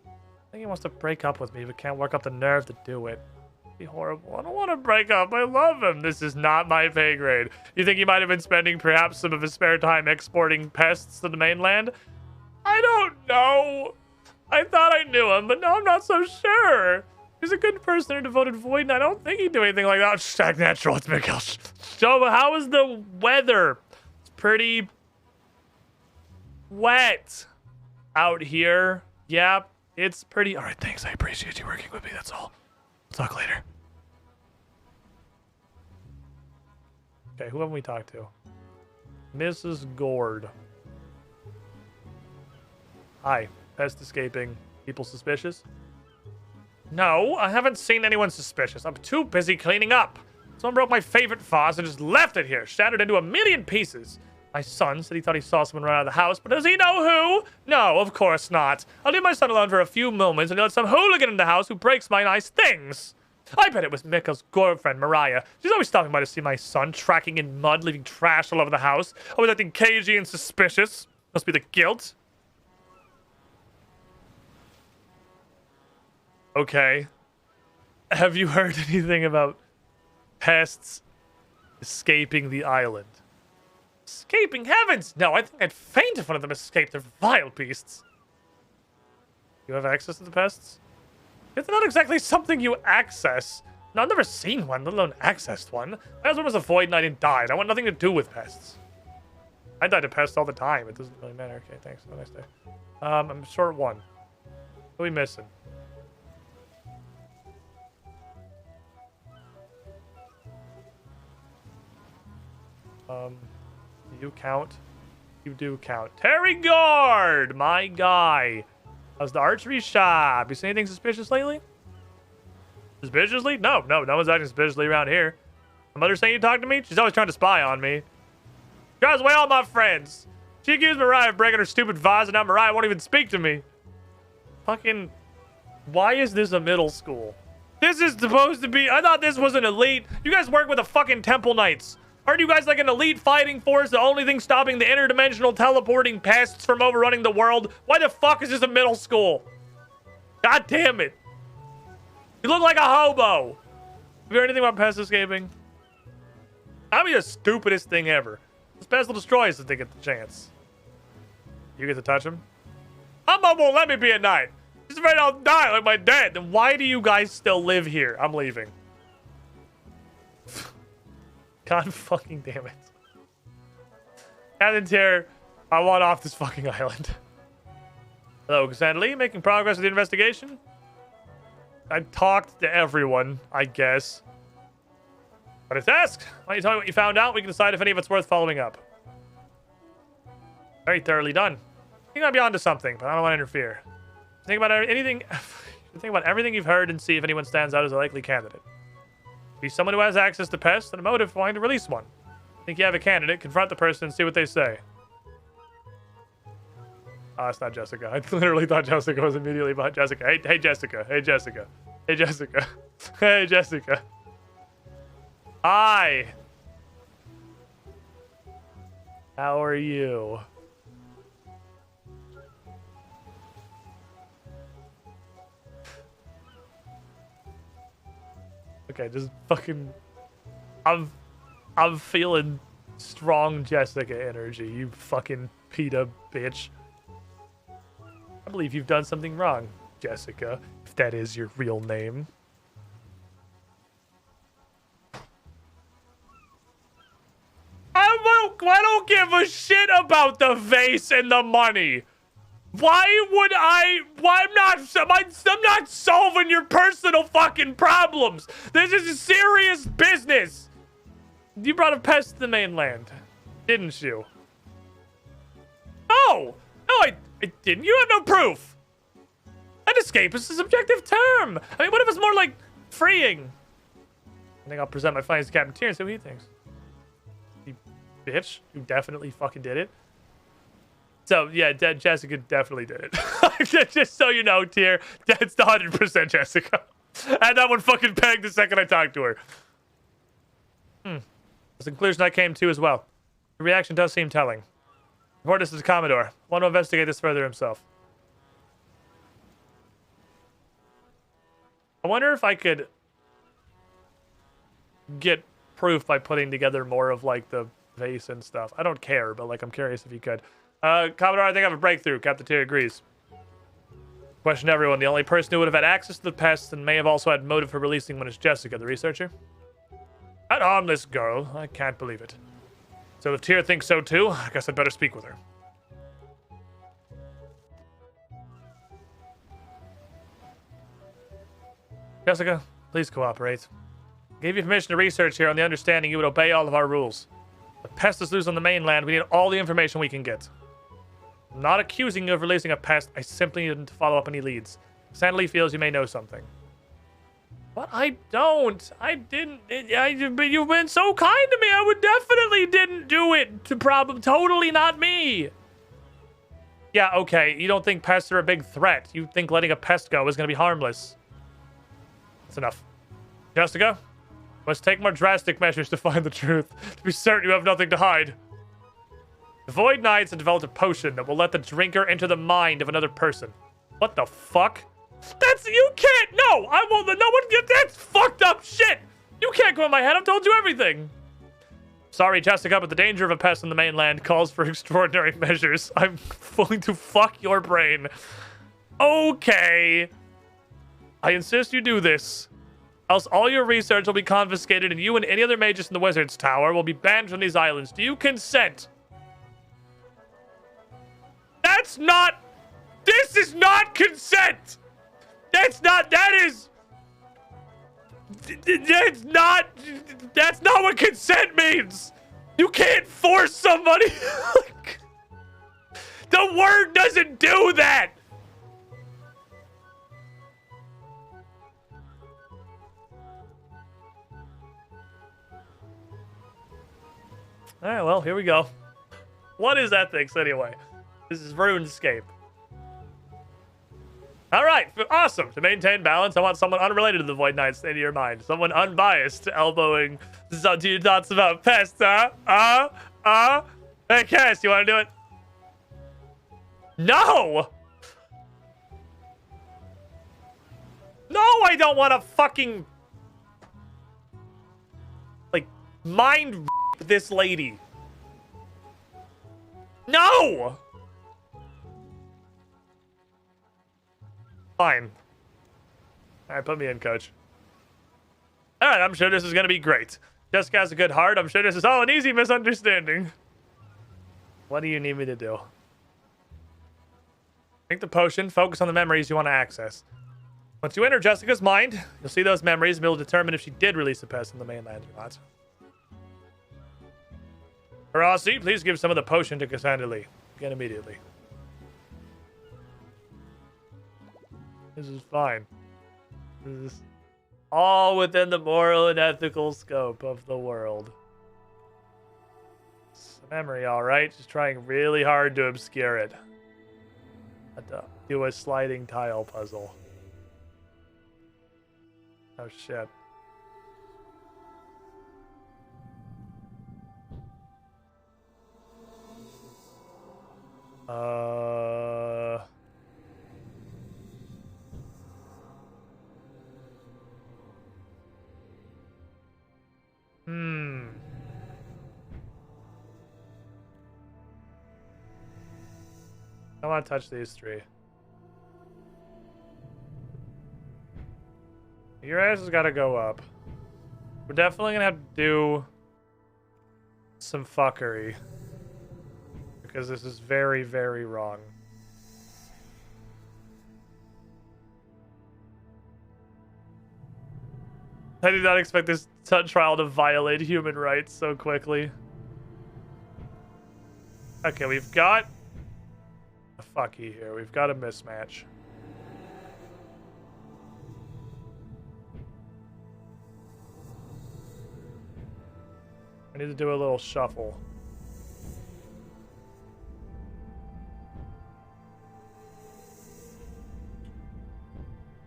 I think he wants to break up with me but can't work up the nerve to do it. It'd be horrible. I don't want to break up. I love him. This is not my pay grade. You think he might have been spending perhaps some of his spare time exporting pests to the mainland? I don't know. I thought I knew him, but now I'm not so sure. He's a good person, a devoted void, and I don't think he'd do anything like that. Stack natural. It's Mikhail. So, how is the weather? It's pretty wet out here. Yeah, it's pretty... All right, thanks. I appreciate you working with me. That's all. We'll talk later. Okay, who haven't we talked to? Mrs. Gord. Hi. Pest escaping. People suspicious? No, I haven't seen anyone suspicious. I'm too busy cleaning up. Someone broke my favorite vase and just left it here, shattered into a million pieces. My son said he thought he saw someone run out of the house, but does he know who? No, of course not. I'll leave my son alone for a few moments and let some hooligan in the house who breaks my nice things. I bet it was Mikkel's girlfriend, Mariah. She's always stopping by to see my son, tracking in mud, leaving trash all over the house. Always acting cagey and suspicious. Must be the guilt. Okay. Have you heard anything about pests escaping the island? Escaping heavens! No, I think I'd faint if one of them escaped. They're vile beasts. You have access to the pests? It's not exactly something you access. No, I've never seen one, let alone accessed one. My husband was a void and I didn't die. I want nothing to do with pests. I die to pests all the time. It doesn't really matter. Okay, thanks. Have a nice day. I'm short one. What are we missing? Do you count? You do count. Terry Guard! My guy. How's the archery shop? You seen anything suspicious lately? Suspiciously? No one's acting suspiciously around here. My mother saying you talk to me? She's always trying to spy on me. Drives away all my friends. She accused Mariah of breaking her stupid vase, and now Mariah won't even speak to me. Fucking... Why is this a middle school? This is supposed to be... I thought this was an elite... You guys work with the fucking Temple Knights. Aren't you guys like an elite fighting force, the only thing stopping the interdimensional teleporting pests from overrunning the world? Why the fuck is this a middle school? God damn it. You look like a hobo. Have you heard anything about pests escaping? That'd be the stupidest thing ever. This pest will destroy us if they get the chance. You get to touch him? My mom won't let me be at night. She's afraid I'll die like my dad. Then why do you guys still live here? I'm leaving. God fucking damn it. Captain Terror, I want off this fucking island. Hello, Cassandra Lee, making progress with the investigation? I talked to everyone, I guess. But it's asked. Why don't you tell me what you found out? We can decide if any of it's worth following up. Very thoroughly done. I think I might be onto something, but I don't want to interfere. Think about anything. Think about everything you've heard and see if anyone stands out as a likely candidate. Be someone who has access to pests and a motive for wanting to release one. Think you have a candidate, confront the person and see what they say. Oh, it's not Jessica. I literally thought Jessica was immediately behind Jessica. Hey, Jessica. Hey, Jessica. Hey, Jessica. Hey, Jessica. Hi. How are you? Okay, just fucking... I'm feeling strong Jessica energy, you fucking PETA bitch. I believe you've done something wrong, Jessica, if that is your real name. I don't give a shit about the vase and the money. Why would I'm not solving your personal fucking problems. This is a serious business. You brought a pest to the mainland, didn't you? No, I didn't. You have no proof. An escape is a subjective term. I mean, what if it's more like freeing? I think I'll present my findings to Captain Tier and see what he thinks. You bitch, you definitely fucking did it. So, yeah, Jessica definitely did it. Just so you know, Tier, that's 100% Jessica. And that one fucking pegged the second I talked to her. That's the conclusion I came to as well. The reaction does seem telling. Report this to the Commodore. Want to investigate this further himself. I wonder if I could get proof by putting together more of, like, the vase and stuff. I don't care, but, like, I'm curious if you could. Commodore, I think I have a breakthrough. Captain Tier agrees. Question everyone. The only person who would have had access to the pests and may have also had motive for releasing one is Jessica, the researcher. That harmless girl. I can't believe it. So if Tyr thinks so too, I guess I'd better speak with her. Jessica, please cooperate. I gave you permission to research here on the understanding you would obey all of our rules. The pest is loose on the mainland. We need all the information we can get. I'm not accusing you of releasing a pest. I simply need to follow up any leads. Sandley feels you may know something. But I don't. I didn't. But you've been so kind to me. I would definitely didn't do it. Totally not me. Yeah, okay. You don't think pests are a big threat. You think letting a pest go is going to be harmless. That's enough. Jessica, must take more drastic measures to find the truth. To be certain you have nothing to hide. The Void Knights have developed a potion that will let the drinker enter the mind of another person. What the fuck? You can't, no, I won't, no one get, that's fucked up shit. You can't go in my head, I've told you everything. Sorry, Jessica, but the danger of a pest on the mainland calls for extraordinary measures. I'm going to fuck your brain. Okay. I insist you do this. Else all your research will be confiscated and you and any other mages in the Wizard's Tower will be banned from these islands. Do you consent? This is not consent! That's not what consent means! You can't force somebody! The word doesn't do that! Alright, well, here we go. What is ethics, anyway? This is RuneScape. Alright, awesome. To maintain balance, I want someone unrelated to the Void Knights into your mind. Someone unbiased, elbowing some to your thoughts about pests, huh? Hey, Cass, you want to do it? No! No, I don't want to fucking... like, mind this lady. No! Fine. Alright, put me in, coach. Alright, I'm sure this is gonna be great. Jessica has a good heart. I'm sure this is all an easy misunderstanding. What do you need me to do? Drink the potion. Focus on the memories you want to access. Once you enter Jessica's mind, you'll see those memories and be able to determine if she did release a pest on the mainland or not. Rossi, please give some of the potion to Cassandra Lee. Again, immediately. This is fine. This is all within the moral and ethical scope of the world. It's a memory, alright. Just trying really hard to obscure it. Had to do a sliding tile puzzle. Oh shit. I want to touch these three. Your ass has got to go up. We're definitely going to have to do some fuckery. Because this is very, very wrong. I did not expect this trial to violate human rights so quickly. Okay, we've got a fucky here. We've got a mismatch. I need to do a little shuffle.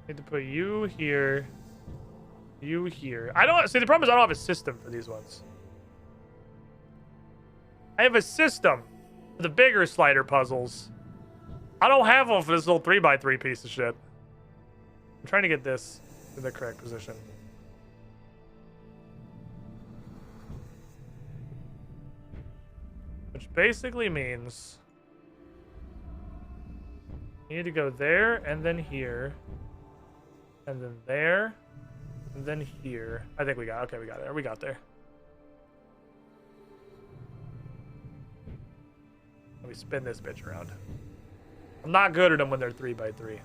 Need to put you here. You here. I don't see, the problem is I don't have a system for these ones. I have a system for the bigger slider puzzles. I don't have one for this little 3x3 piece of shit. I'm trying to get this in the correct position. Which basically means you need to go there and then here. And then there. And then here. I think we got, okay, we got there. We got there. We spin this bitch around. I'm not good at them when they're 3x3.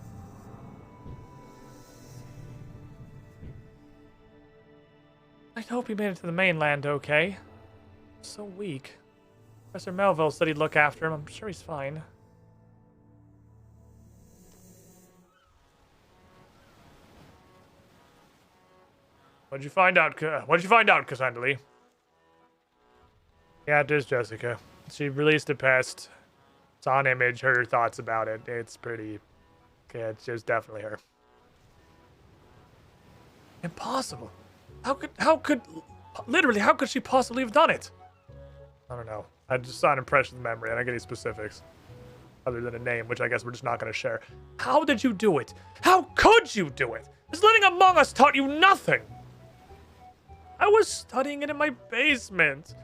I hope he made it to the mainland okay. So weak. Professor Melville said he'd look after him. I'm sure he's fine. What'd you find out, Cassandra? Yeah, it is Jessica. She released a pest. It's on image, her thoughts about it. It's pretty... Yeah, it's just definitely her. Impossible. How could... Literally, how could she possibly have done it? I don't know. I just saw an impression of memory. I don't get any specifics. Other than a name, which I guess we're just not going to share. How did you do it? How could you do it? This living among us taught you nothing. I was studying it in my basement.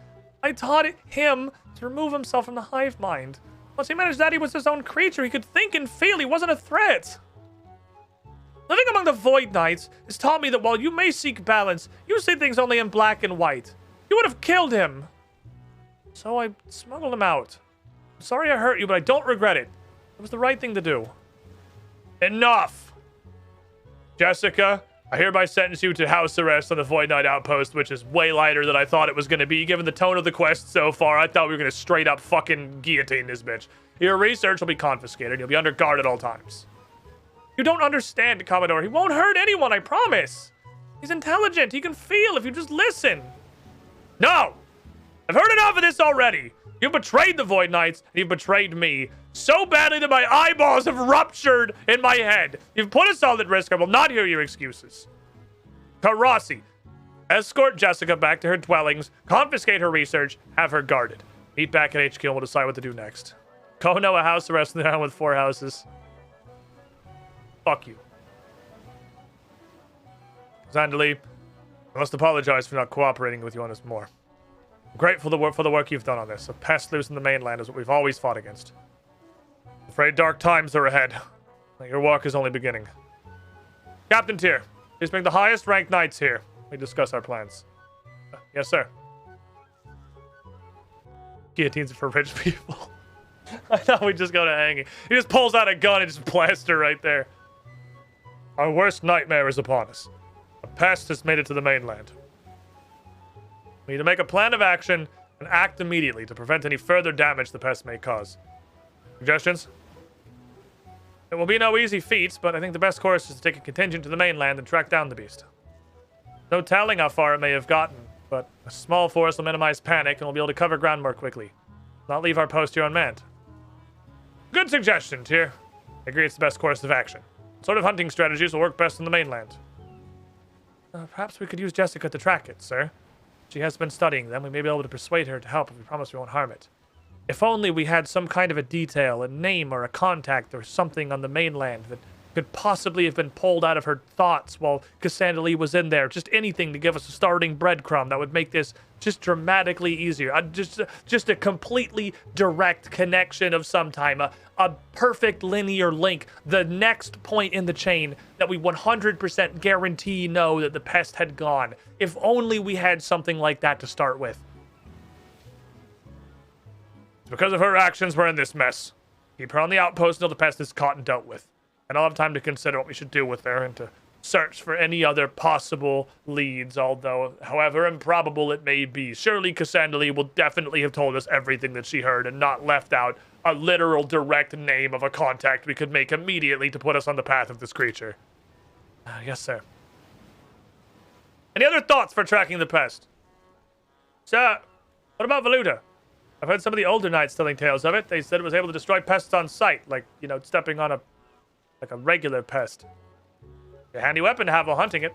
I taught him to remove himself from the hive mind. Once he managed that, he was his own creature. He could think and feel. He wasn't a threat. Living among the Void Knights has taught me that while you may seek balance, you see things only in black and white. You would have killed him. So I smuggled him out. I'm sorry I hurt you, but I don't regret it. It was the right thing to do. Enough! Jessica, I hereby sentence you to house arrest on the Void Knight outpost, which is way lighter than I thought it was going to be. Given the tone of the quest so far, I thought we were going to straight up fucking guillotine this bitch. Your research will be confiscated. You'll be under guard at all times. You don't understand, Commodore. He won't hurt anyone, I promise. He's intelligent. He can feel if you just listen. No! I've heard enough of this already. You've betrayed the Void Knights, and you've betrayed me so badly that my eyeballs have ruptured in my head. You've put us all at risk. I will not hear your excuses. Karasi, escort Jessica back to her dwellings, confiscate her research, have her guarded. Meet back at HQ and we'll decide what to do next. Kono, a house arrest in the town with 4 houses. Fuck you. Zandali, I must apologize for not cooperating with you on this more. I'm grateful for the work you've done on this. A pest loose in the mainland is what we've always fought against. I'm afraid dark times are ahead. Your work is only beginning. Captain Tyr, please bring the highest ranked knights here. We discuss our plans. Yes, sir. Guillotines are for rich people. I thought we'd just go to hanging. He just pulls out a gun and just blasts her right there. Our worst nightmare is upon us. A pest has made it to the mainland. We need to make a plan of action and act immediately to prevent any further damage the pest may cause. Suggestions? It will be no easy feat, but I think the best course is to take a contingent to the mainland and track down the beast. No telling how far it may have gotten, but a small force will minimize panic and we'll be able to cover ground more quickly. Not leave our post here unmanned. Good suggestion, Tyr. I agree it's the best course of action. What sort of hunting strategies will work best on the mainland? Perhaps we could use Jessica to track it, sir. She has been studying them. We may be able to persuade her to help if we promise we won't harm it. If only we had some kind of a detail, a name or a contact or something on the mainland that could possibly have been pulled out of her thoughts while Cassandra Lee was in there. Just anything to give us a starting breadcrumb that would make this just dramatically easier. Just a completely direct connection of some time. A perfect linear link. The next point in the chain that we 100% guarantee know that the pest had gone. If only we had something like that to start with. It's because of her actions we're in this mess. Keep her on the outpost until the pest is caught and dealt with. And I'll have time to consider what we should do with her and to search for any other possible leads, although, however improbable it may be. Surely Cassandra Lee will definitely have told us everything that she heard and not left out a literal direct name of a contact we could make immediately to put us on the path of this creature. Yes, sir. Any other thoughts for tracking the pest? Sir, what about Valuta? I've heard some of the older knights telling tales of it. They said it was able to destroy pests on sight, like, you know, stepping on a regular pest. A handy weapon to have while hunting it.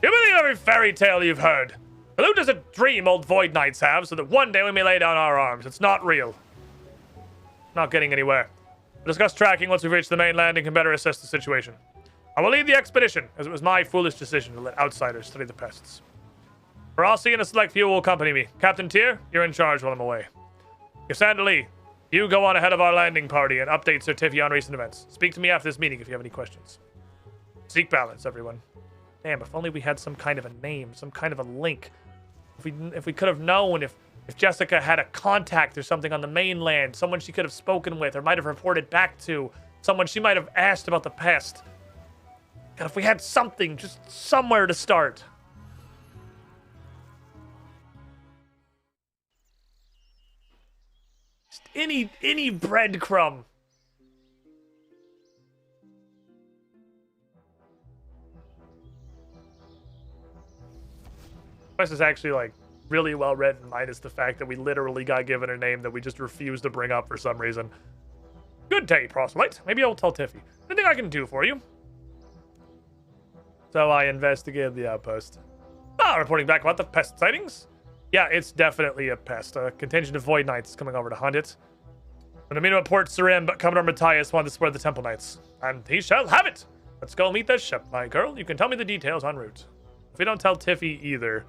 You believe every fairy tale you've heard. Valuta's a dream old Void Knights have, so that one day we may lay down our arms. It's not real. Not getting anywhere. We'll discuss tracking once we've reached the mainland and can better assess the situation. I will lead the expedition, as it was my foolish decision to let outsiders study the pests. Rossi and a select few will accompany me. Captain Tyr, you're in charge while I'm away. Cassandra Lee, you go on ahead of our landing party and update Sir Tivy on recent events. Speak to me after this meeting if you have any questions. Seek balance, everyone. Damn, if only we had some kind of a name, some kind of a link. If we could have known if If Jessica had a contact or something on the mainland, someone she could have spoken with or might have reported back to, someone she might have asked about the past. God, if we had something, just somewhere to start. Just any breadcrumb. Quest is actually like really well written, minus the fact that we literally got given a name that we just refused to bring up for some reason. Good day, proselyte. Maybe I'll tell Tiffy. Anything I can do for you? So I investigated the outpost. Reporting back about the pest sightings. Yeah, it's definitely a pest. A contingent of Void Knights is coming over to hunt it. When Amino at Port Sarim, but Commodore Matthias wanted to spread the Temple Knights. And he shall have it! Let's go meet this ship, my girl. You can tell me the details en route. If we don't tell Tiffy either,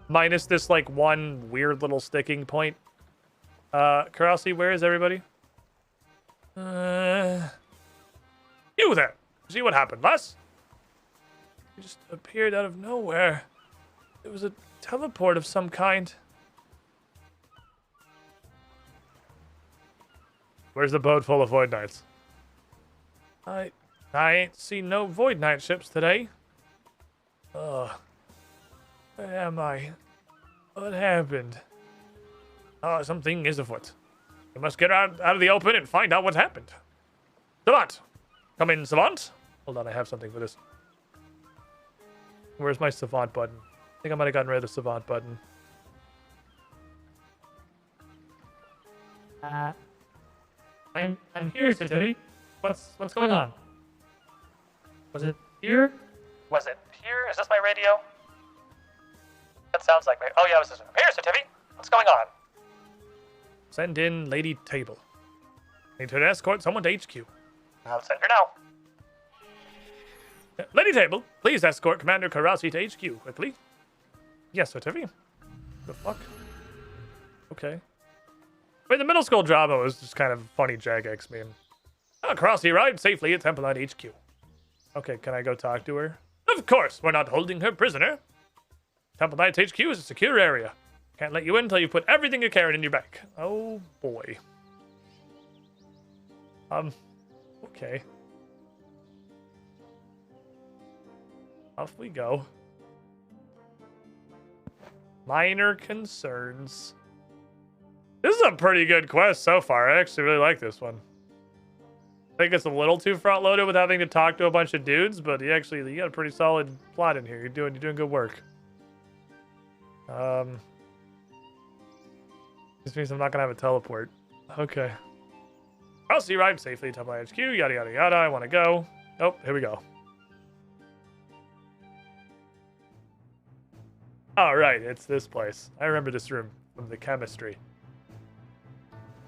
minus this, like, one weird little sticking point. Karasi, where is everybody? You there! See what happened, Les? You just appeared out of nowhere. It was a teleport of some kind. Where's the boat full of Void Knights? I ain't seen no Void Knight ships today. Ugh. Where am I? What happened? Oh, something is afoot. We must get out of the open and find out what happened. Savant! Come in, Savant. Hold on, I have something for this. Where's my Savant button? I think I might have gotten rid of the Savant button. I'm here, City. What's going on? Was it here? Was it here? Is this my radio? That sounds like my... Oh, yeah, it was this one. Here, Tiffy. What's going on? Send in Lady Table. Need her to escort someone to HQ. I'll send her now. Lady Table, please escort Commander Karasi to HQ, quickly. Yes, Sir Tiffy. The fuck? Okay. Wait, the middle school drama was just kind of a funny Jagex meme. Karasi arrived safely at Temple Knight HQ. Okay, can I go talk to her? Of course, we're not holding her prisoner. Temple Knight's HQ is a secure area. Can't let you in until you put everything you're carrying in your bag. Oh, boy. Okay. Off we go. Minor concerns. This is a pretty good quest so far. I actually really like this one. I think it's a little too front-loaded with having to talk to a bunch of dudes, but you got a pretty solid plot in here. You're doing good work. This means I'm not gonna have a teleport. Okay. I'll see you arrived safely at Temple HQ. Yada yada yada. I want to go. Oh, here we go. All right, it's this place. I remember this room from the chemistry.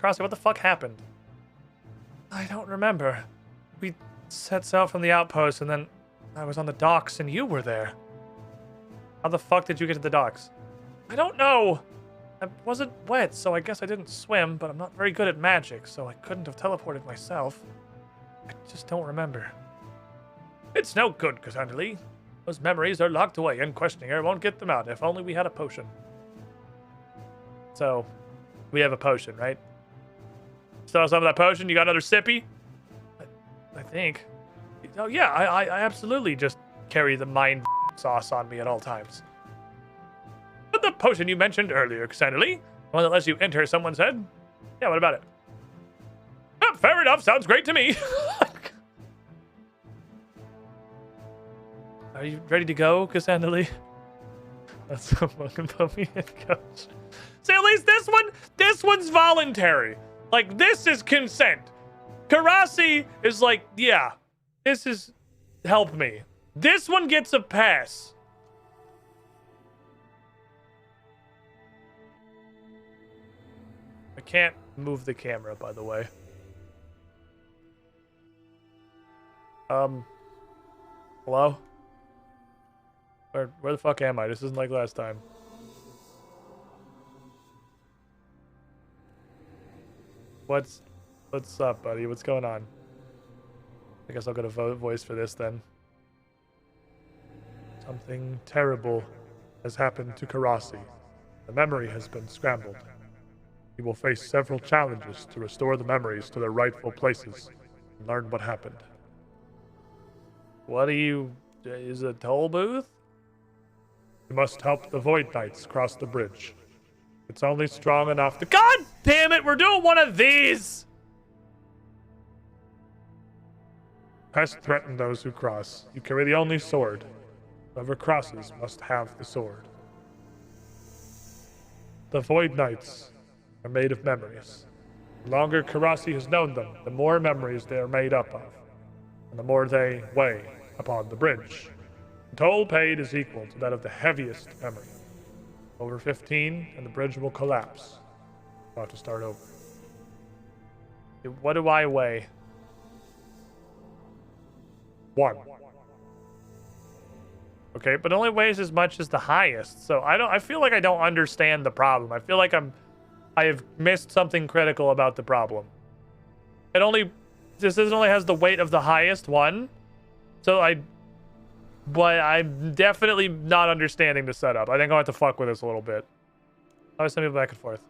Crossy, what the fuck happened? I don't remember. We set sail from the outpost, and then I was on the docks, and you were there. How the fuck did you get to the docks? I don't know. I wasn't wet, so I guess I didn't swim, but I'm not very good at magic, so I couldn't have teleported myself. I just don't remember. It's no good, Cassandra Lee. Those memories are locked away, and questioning her won't get them out. If only we had a potion. So, we have a potion, right? Still have some of that potion? You got another sippy? I think. Oh, yeah, I absolutely just carry the mind sauce on me at all times. But the potion you mentioned earlier, Cassandra Lee, the one that lets you enter someone's head? Yeah, what about it? Oh, fair enough, sounds great to me. Are you ready to go, Cassandra Lee? That's so fucking put me in, coach. See, at least this one's voluntary. Like, this is consent. Karasi is like, yeah, this is help me. This one gets a pass. I can't move the camera, by the way. Hello? Where the fuck am I? This isn't like last time. What's up, buddy? What's going on? I guess I'll get a voice for this then. Something terrible has happened to Karasi. The memory has been scrambled. You will face several challenges to restore the memories to their rightful places and learn what happened. What do you... is it a toll booth? You must help the Void Knights cross the bridge. It's only strong enough to... God damn it, we're doing one of these! Pests threaten those who cross. You carry the only sword. Whoever crosses must have the sword. The Void Knights are made of memories. The longer Karasi has known them, the more memories they are made up of, and the more they weigh upon the bridge. The toll paid is equal to that of the heaviest memory. Over 15, and the bridge will collapse. We'll have to start over. What do I weigh? 1. Okay, but it only weighs as much as the highest. So I feel like I don't understand the problem. I feel like I have missed something critical about the problem. This only has the weight of the highest one. So but I'm definitely not understanding the setup. I think I'll have to fuck with this a little bit. I'll send people back and forth.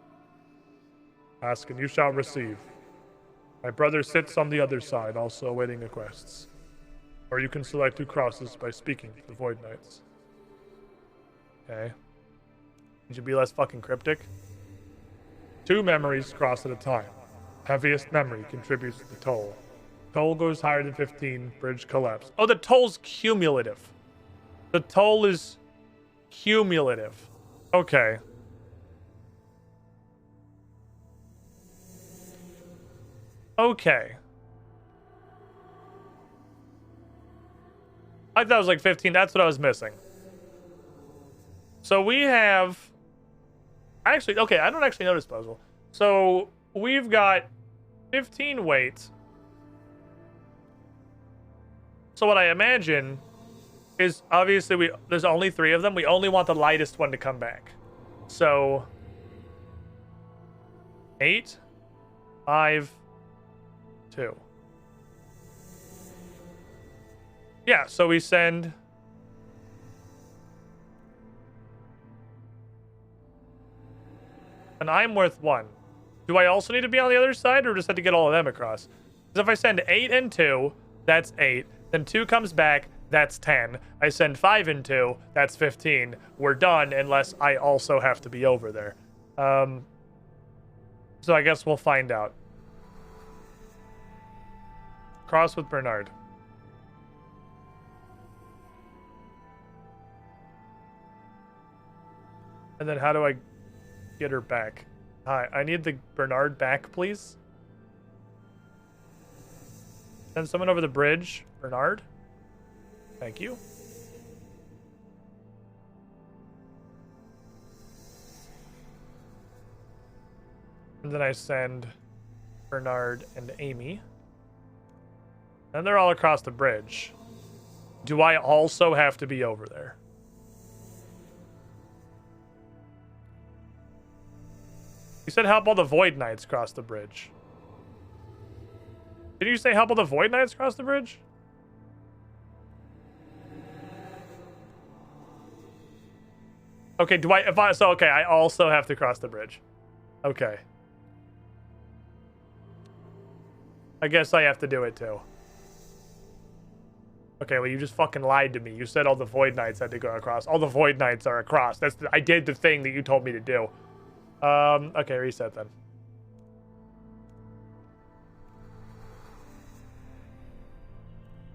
Ask and you shall receive. My brother sits on the other side, also awaiting requests. Or you can select who crosses by speaking to the Void Knights. Okay. You should be less fucking cryptic. 2 memories cross at a time. Heaviest memory contributes to the toll. Toll goes higher than 15, bridge collapse. Oh, the toll's cumulative. The toll is cumulative. Okay. Okay. I thought it was like 15. That's what I was missing. So we have... Actually, okay, I don't actually know this puzzle. So we've got 15 weight. So what I imagine is obviously there's only 3 of them. We only want the lightest one to come back. So 8, 5, 2. Yeah, so we send... And I'm worth 1. Do I also need to be on the other side, or just have to get all of them across? Because if I send 8 and 2, that's 8. Then 2 comes back, that's 10. I send 5 and 2, that's 15. We're done, unless I also have to be over there. So I guess we'll find out. Cross with Bernard. And then how do I get her back? Hi, I need the Bernard back, please. Send someone over the bridge. Bernard? Thank you. And then I send Bernard and Amy. And they're all across the bridge. Do I also have to be over there? You said help all the Void Knights cross the bridge. Did you say help all the Void Knights cross the bridge? Okay, okay, I also have to cross the bridge. Okay. I guess I have to do it too. Okay, well you just fucking lied to me. You said all the Void Knights had to go across. All the Void Knights are across. I did the thing that you told me to do. Okay, reset then.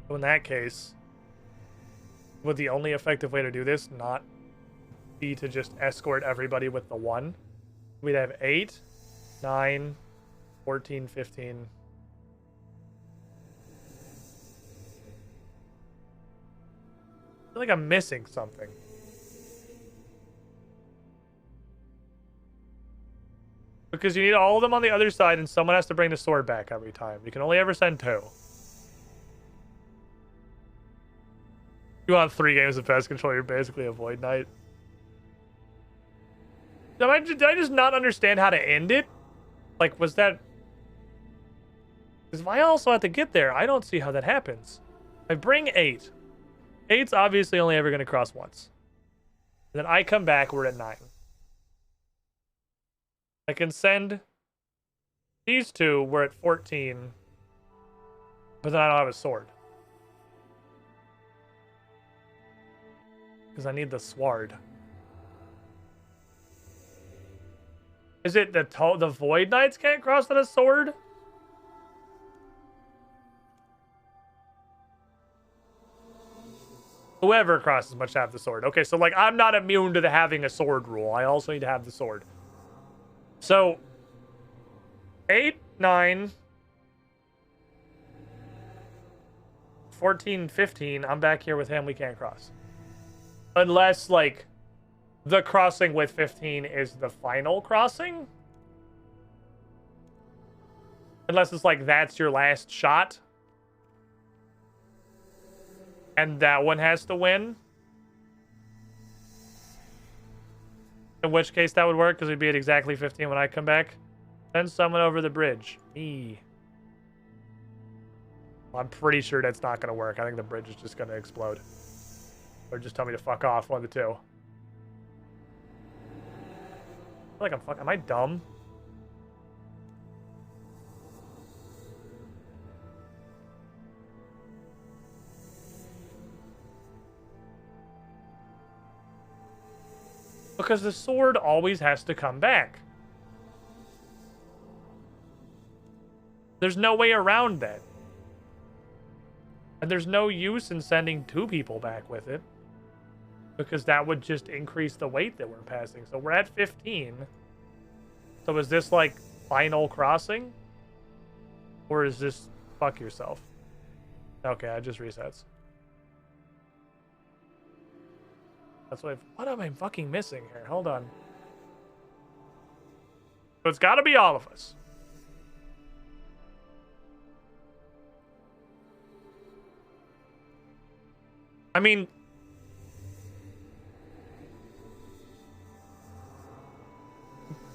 So in that case, would the only effective way to do this not be to just escort everybody with the 1? We'd have 8, 9, 14, 15. I feel like I'm missing something. Because you need all of them on the other side, and someone has to bring the sword back every time. You can only ever send 2. You want 3 games of pest control, you're basically a Void Knight. Did I just not understand how to end it? Like, was that... Because if I also have to get there, I don't see how that happens. I bring 8. 8's obviously only ever going to cross once. And then I come back, we're at 9. I can send these two. We're at 14. But then I don't have a sword. Because I need the sword. Is it the Void Knights can't cross with a sword? Whoever crosses must have the sword. Okay, so like I'm not immune to the having a sword rule. I also need to have the sword. So 8, 9, 14, 15. I'm back here with him. We can't cross. Unless like the crossing with 15 is the final crossing. Unless it's like that's your last shot. And that one has to win. In which case that would work because we'd be at exactly 15 when I come back. Send someone over the bridge. Me. I'm pretty sure that's not going to work. I think the bridge is just going to explode. Or just tell me to fuck off. One of the two. I feel like am I dumb? Because the sword always has to come back. There's no way around that. And there's no use in sending 2 people back with it. Because that would just increase the weight that we're passing. So we're at 15. So is this like final crossing? Or is this fuck yourself? Okay, I just resets. That's what am I fucking missing here? Hold on. So it's got to be all of us. I mean,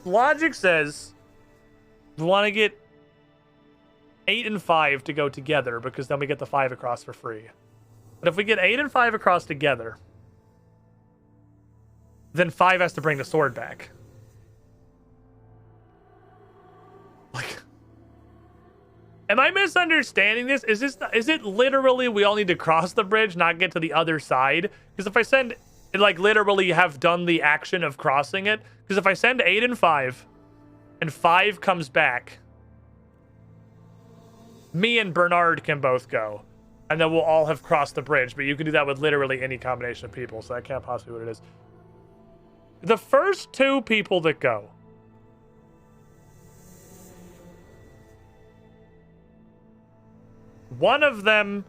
logic says we want to get 8 and 5 to go together because then we get the 5 across for free. But if we get 8 and 5 across together, then 5 has to bring the sword back. Like, am I misunderstanding this? Is it literally we all need to cross the bridge, not get to the other side? Because if I send, like, literally have done the action of crossing it, because if I send 8 and 5, and 5 comes back, me and Bernard can both go. And then we'll all have crossed the bridge, but you can do that with literally any combination of people, so that can't possibly be what it is. The first 2 people that go, one of them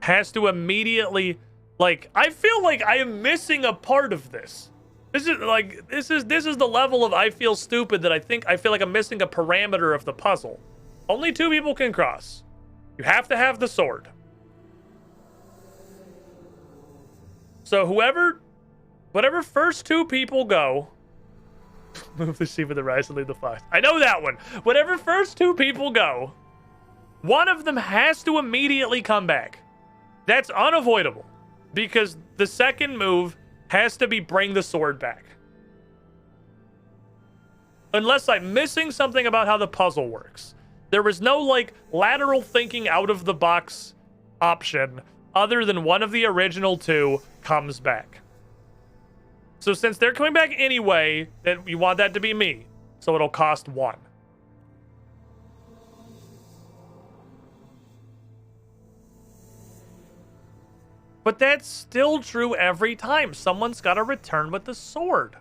has to immediately, like, I feel like I am missing a part of this. This is the level of I feel stupid that I feel like I'm missing a parameter of the puzzle. Only 2 people can cross. You have to have the sword. So whatever first 2 people go, move the sheep with the rice and leave the fox. I know that one. Whatever first 2 people go, one of them has to immediately come back. That's unavoidable because the second move has to be bring the sword back. Unless I'm missing something about how the puzzle works. There was no, like, lateral thinking out of the box option other than one of the original 2 comes back. So since they're coming back anyway, then you want that to be me. So it'll cost 1. But that's still true every time. Someone's got to return with the sword.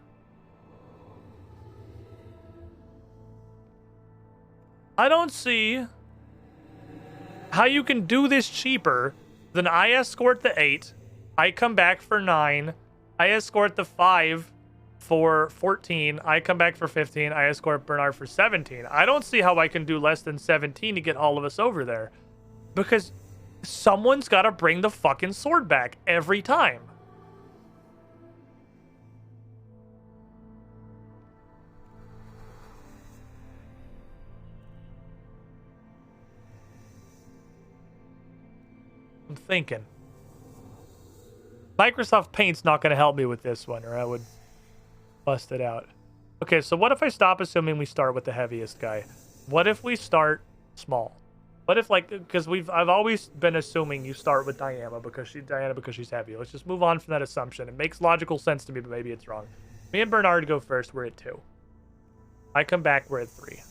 I don't see how you can do this cheaper than I escort the 8, I come back for 9, I escort the 5 for 14, I come back for 15, I escort Bernard for 17. I don't see how I can do less than 17 to get all of us over there. Because someone's got to bring the fucking sword back every time. I'm thinking. Microsoft Paint's not going to help me with this one, or I would bust it out. Okay, so what if I stop assuming we start with the heaviest guy? What if we start small? What if, like, because I've always been assuming you start with Diana because she's heavy. Let's just move on from that assumption. It makes logical sense to me, but maybe it's wrong. Me and Bernard go first. We're at 2. I come back. We're at 3.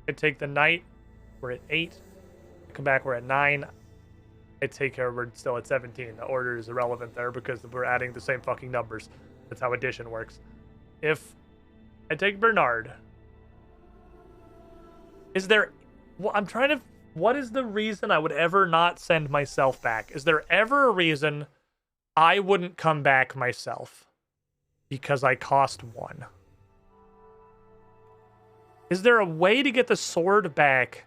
I take the knight. We're at 8. I come back. We're at 9. I take care. We're still at 17. The order is irrelevant there because we're adding the same fucking numbers. That's how addition works. If I take Bernard, is there... Well, I'm trying to... What is the reason I would ever not send myself back? Is there ever a reason I wouldn't come back myself because I cost 1? Is there a way to get the sword back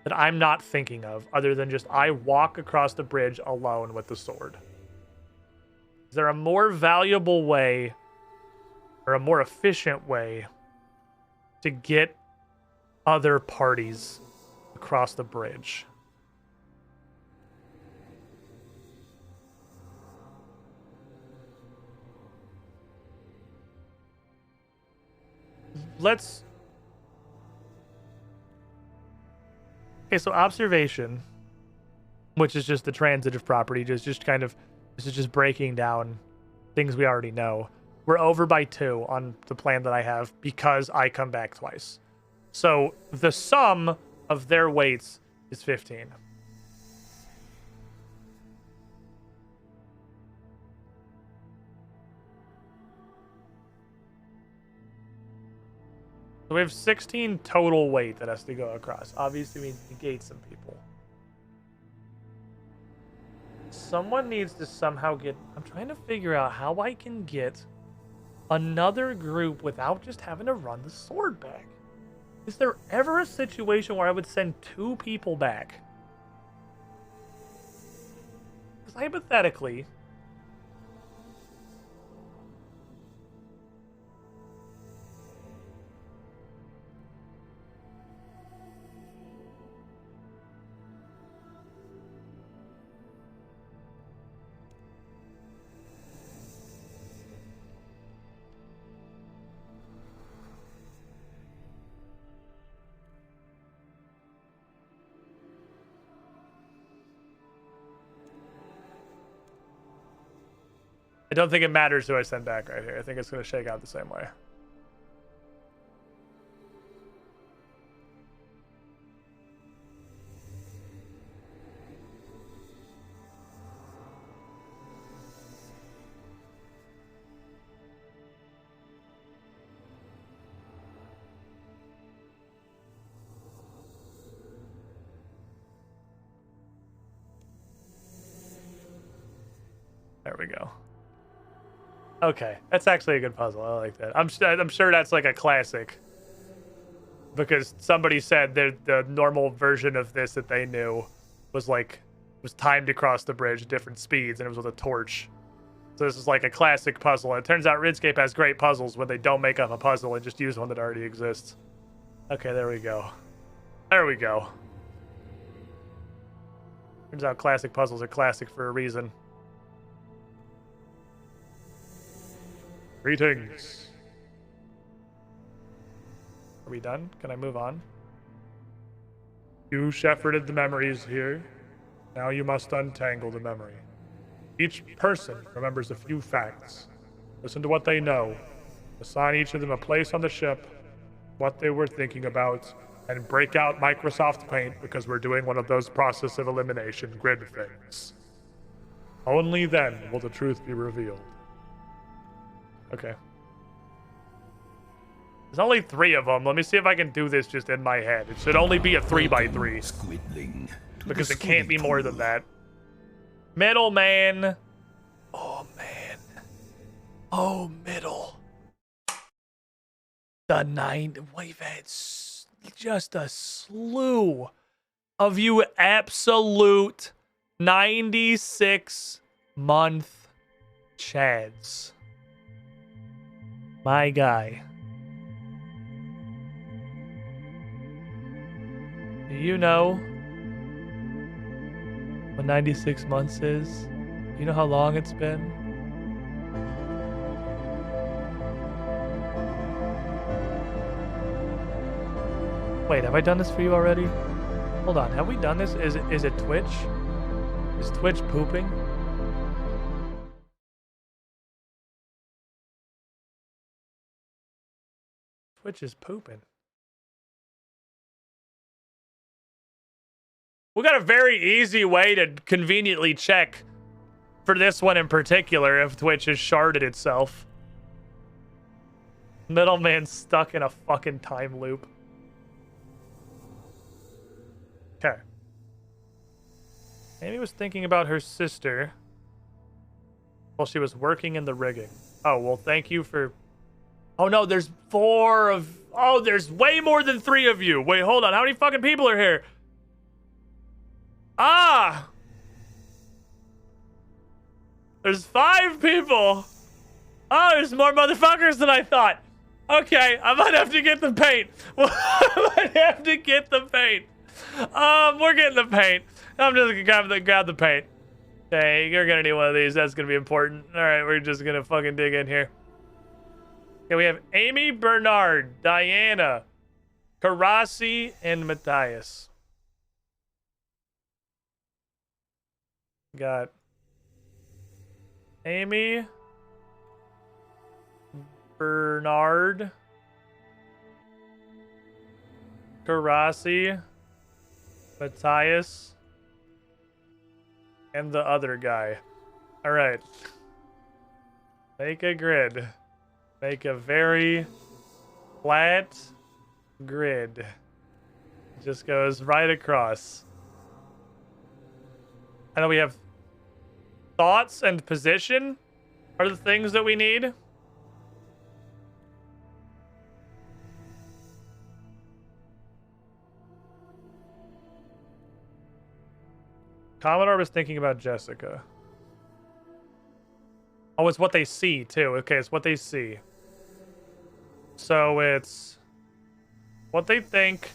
that I'm not thinking of other than just I walk across the bridge alone with the sword? Is there a more valuable way or a more efficient way to get other parties across the bridge? Let's... Okay, so observation, which is just the transitive property, just kind of, this is just breaking down things we already know. We're over by 2 on the plan that I have because I come back twice. So the sum of their weights is 15. So we have 16 total weight that has to go across. Obviously, we negate some people. Someone needs to somehow get... I'm trying to figure out how I can get another group without just having to run the sword back. Is there ever a situation where I would send 2 people back? Because hypothetically... I don't think it matters who I send back right here. I think it's going to shake out the same way. There we go. Okay, that's actually a good puzzle. I like that. I'm sure that's like a classic. Because somebody said that the normal version of this that they knew was timed across the bridge at different speeds, and it was with a torch. So this is like a classic puzzle. And it turns out Runescape has great puzzles when they don't make up a puzzle and just use one that already exists. Okay, there we go. There we go. Turns out classic puzzles are classic for a reason. Greetings. Are we done? Can I move on? You shepherded the memories here. Now you must untangle the memory. Each person remembers a few facts. Listen to what they know. Assign each of them a place on the ship, what they were thinking about, and break out Microsoft Paint because we're doing one of those process of elimination grid things. Only then will the truth be revealed. Okay. There's only 3 of them. Let me see if I can do this just in my head. It should only be a 3x3. Squidling to Because the it can't be squidding more pool. than that. Middleman. Oh, man. Oh, middle. The 9. We've had just a slew of you absolute 96-month Chads. My guy. Do you know what 96 months is? Do you know how long it's been? Wait, have I done this for you already? Hold on, have we done this? Is it Twitch? Is Twitch pooping? Twitch is pooping. We got a very easy way to conveniently check for this one in particular if Twitch has sharded itself. Middleman's stuck in a fucking time loop. Okay. Amy was thinking about her sister while she was working in the rigging. Oh, well, thank you for... Oh, no, there's 4 of... Oh, there's way more than 3 of you. Wait, hold on. How many fucking people are here? Ah! There's 5 people. Oh, there's more motherfuckers than I thought. Okay, I might have to get the paint. I might have to get the paint. We're getting the paint. I'm just gonna grab the paint. Hey, you're gonna need one of these. That's gonna be important. All right, we're just gonna fucking dig in here. Okay, we have Amy, Bernard, Diana, Karasi, and Matthias. Got Amy, Bernard, Karasi, Matthias, and the other guy. All right. Make a grid. Make a very flat grid. It just goes right across. I know we have thoughts and position are the things that we need. Commodore was thinking about Jessica. Oh, it's what they see, too. Okay, it's what they see. So it's what they think,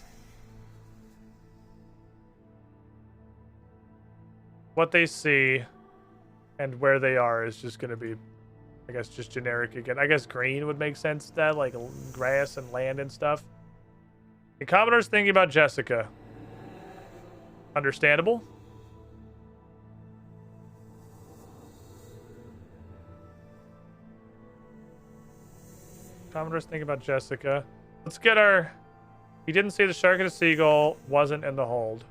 what they see, and where they are is just going to be, I guess, just generic again. I guess green would make sense to that, like grass and land and stuff. The Commodore's thinking about Jessica. Understandable. Commodore's thinking about Jessica. Let's get our... He didn't see the shark and the seagull. Wasn't in the hold.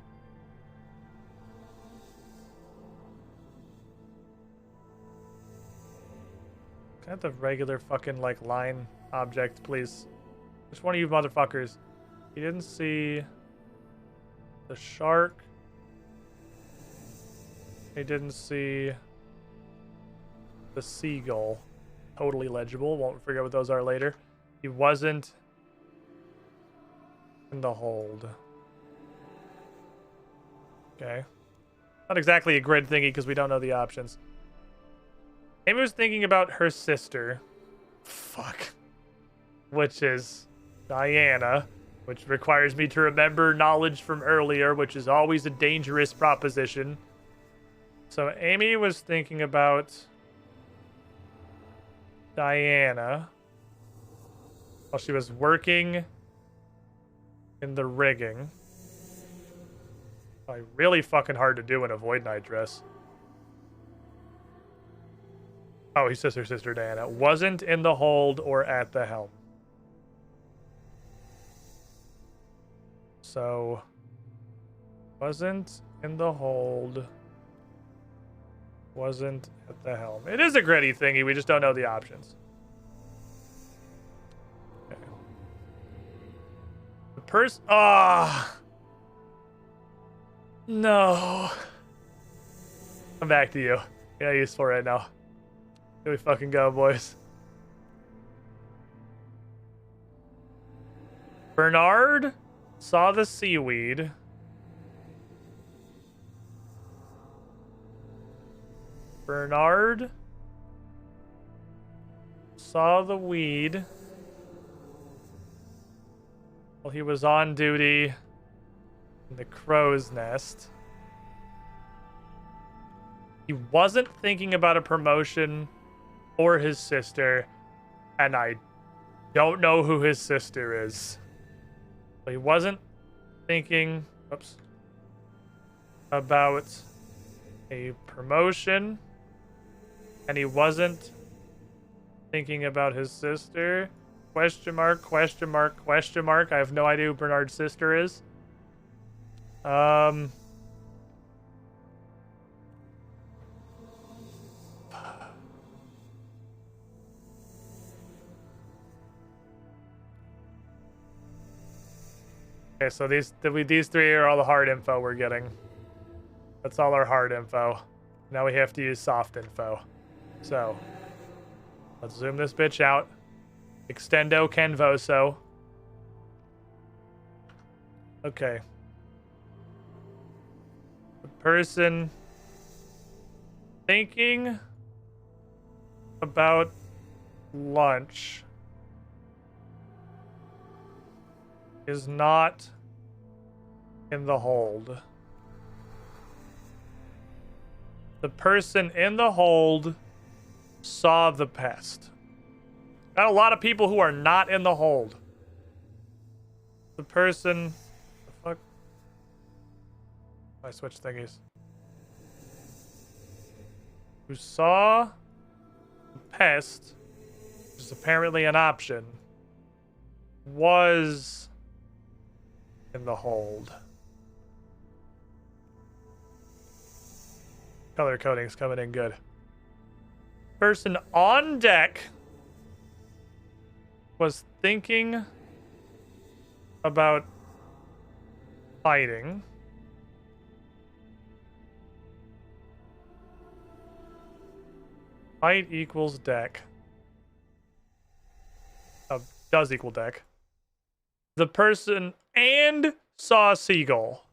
Can I have the regular fucking, like, line object, please? Which one of you motherfuckers? He didn't see the shark. He didn't see the seagull. Totally legible. Won't forget what those are later. He wasn't in the hold. Okay. Not exactly a grid thingy because we don't know the options. Amy was thinking about her sister. Fuck. Which is Diana. Which requires me to remember knowledge from earlier, which is always a dangerous proposition. So Amy was thinking about Diana while she was working in the rigging. Probably really fucking hard to do in a Void Knight dress. Oh, he says her sister Diana wasn't in the hold or at the helm. So, wasn't in the hold. Wasn't at the helm. It is a gritty thingy. We just don't know the options. Okay. The person... Ah! No. I'm back to you. Yeah, useful right now. Here we fucking go, boys. Bernard saw the seaweed. Bernard saw the weed while he was on duty in the crow's nest. He wasn't thinking about a promotion or his sister, and I don't know who his sister is. But he wasn't thinking, about a promotion, and he wasn't thinking about his sister. Question mark, question mark, question mark. I have no idea who Bernard's sister is. Okay, so these three are all the hard info we're getting. That's all our hard info. Now we have to use soft info. So, let's zoom this bitch out. Extendo canvoso. Okay. The person thinking about lunch is not in the hold. The person in the hold saw the pest. Got a lot of people who are not in the hold. The person... The fuck? I switched thingies. Who saw the pest, which is apparently an option, was in the hold. Color coding's coming in good. Person on deck was thinking about fighting. Fight equals deck. Does equal deck. The person and saw a seagull.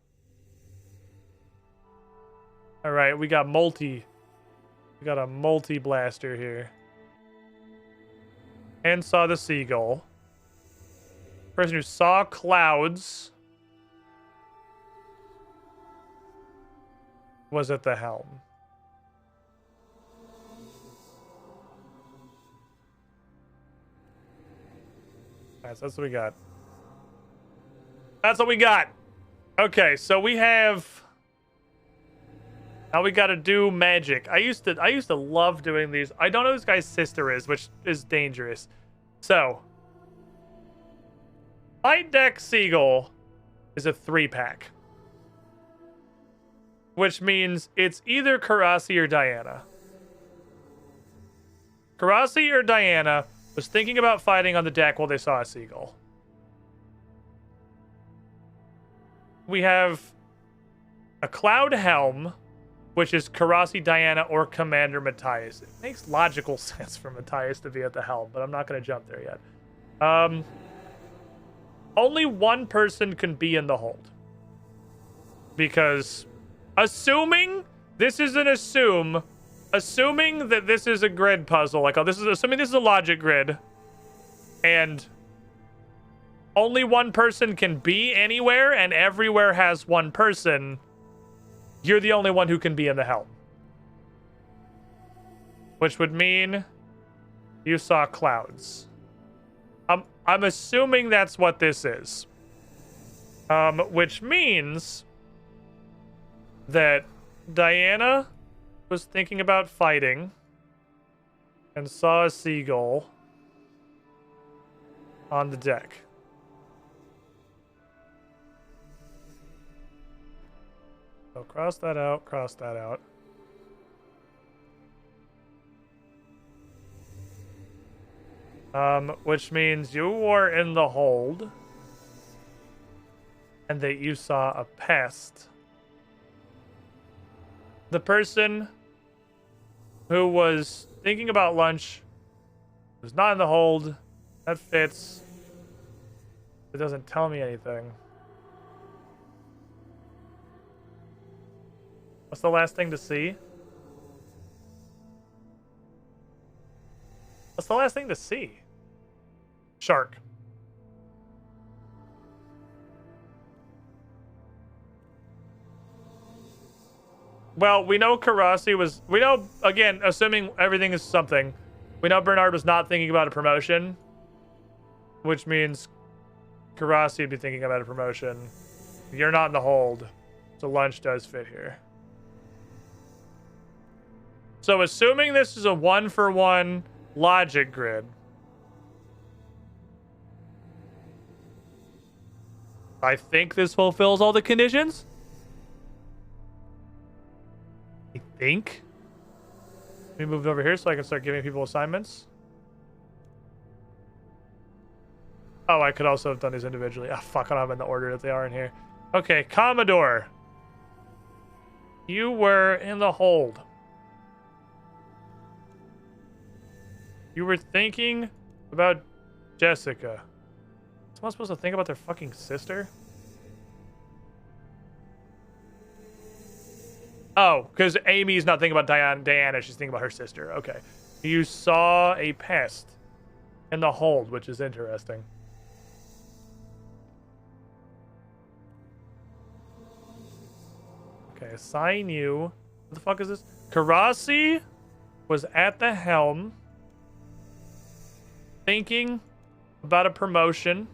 All right, we got a multi blaster here. And saw the seagull. Person who saw clouds was at the helm. Alright, so that's what we got. That's what we got. Okay, so we have... Now we gotta do magic. I used to love doing these. I don't know who this guy's sister is, which is dangerous. So, Fight Deck Seagull is a 3-pack. Which means it's either Karasi or Diana. Karasi or Diana was thinking about fighting on the deck while they saw a seagull. We have a Cloud Helm, which is Karasi, Diana, or Commander Matthias. It makes logical sense for Matthias to be at the helm, but I'm not going to jump there yet. Only one person can be in the hold. Because assuming this is an assuming that this is a grid puzzle, like assuming this is a logic grid, and only one person can be anywhere and everywhere has one person, you're the only one who can be in the helm. Which would mean you saw clouds. I'm assuming that's what this is. Which means that Diana was thinking about fighting and saw a seagull on the deck. So cross that out, cross that out. Which means you were in the hold and that you saw a pest. The person who was thinking about lunch was not in the hold. That fits. It doesn't tell me anything. What's the last thing to see? What's the last thing to see? Shark. Well, we know Karasi was... We know, again, assuming everything is something, we know Bernard was not thinking about a promotion, which means Karasi would be thinking about a promotion. You're not in the hold, so lunch does fit here. So assuming this is a 1-for-1 logic grid, I think this fulfills all the conditions. I think. Let me move it over here so I can start giving people assignments. Oh, I could also have done these individually. Ah, fuck, I don't have them in the order that they are in here. Okay, Commodore. You were in the hold. You were thinking about Jessica. Someone supposed to think about their fucking sister? Oh, because Amy's not thinking about Diana. She's thinking about her sister. Okay. You saw a pest in the hold, which is interesting. Okay, assign you. What the fuck is this? Karasi was at the helm thinking about a promotion.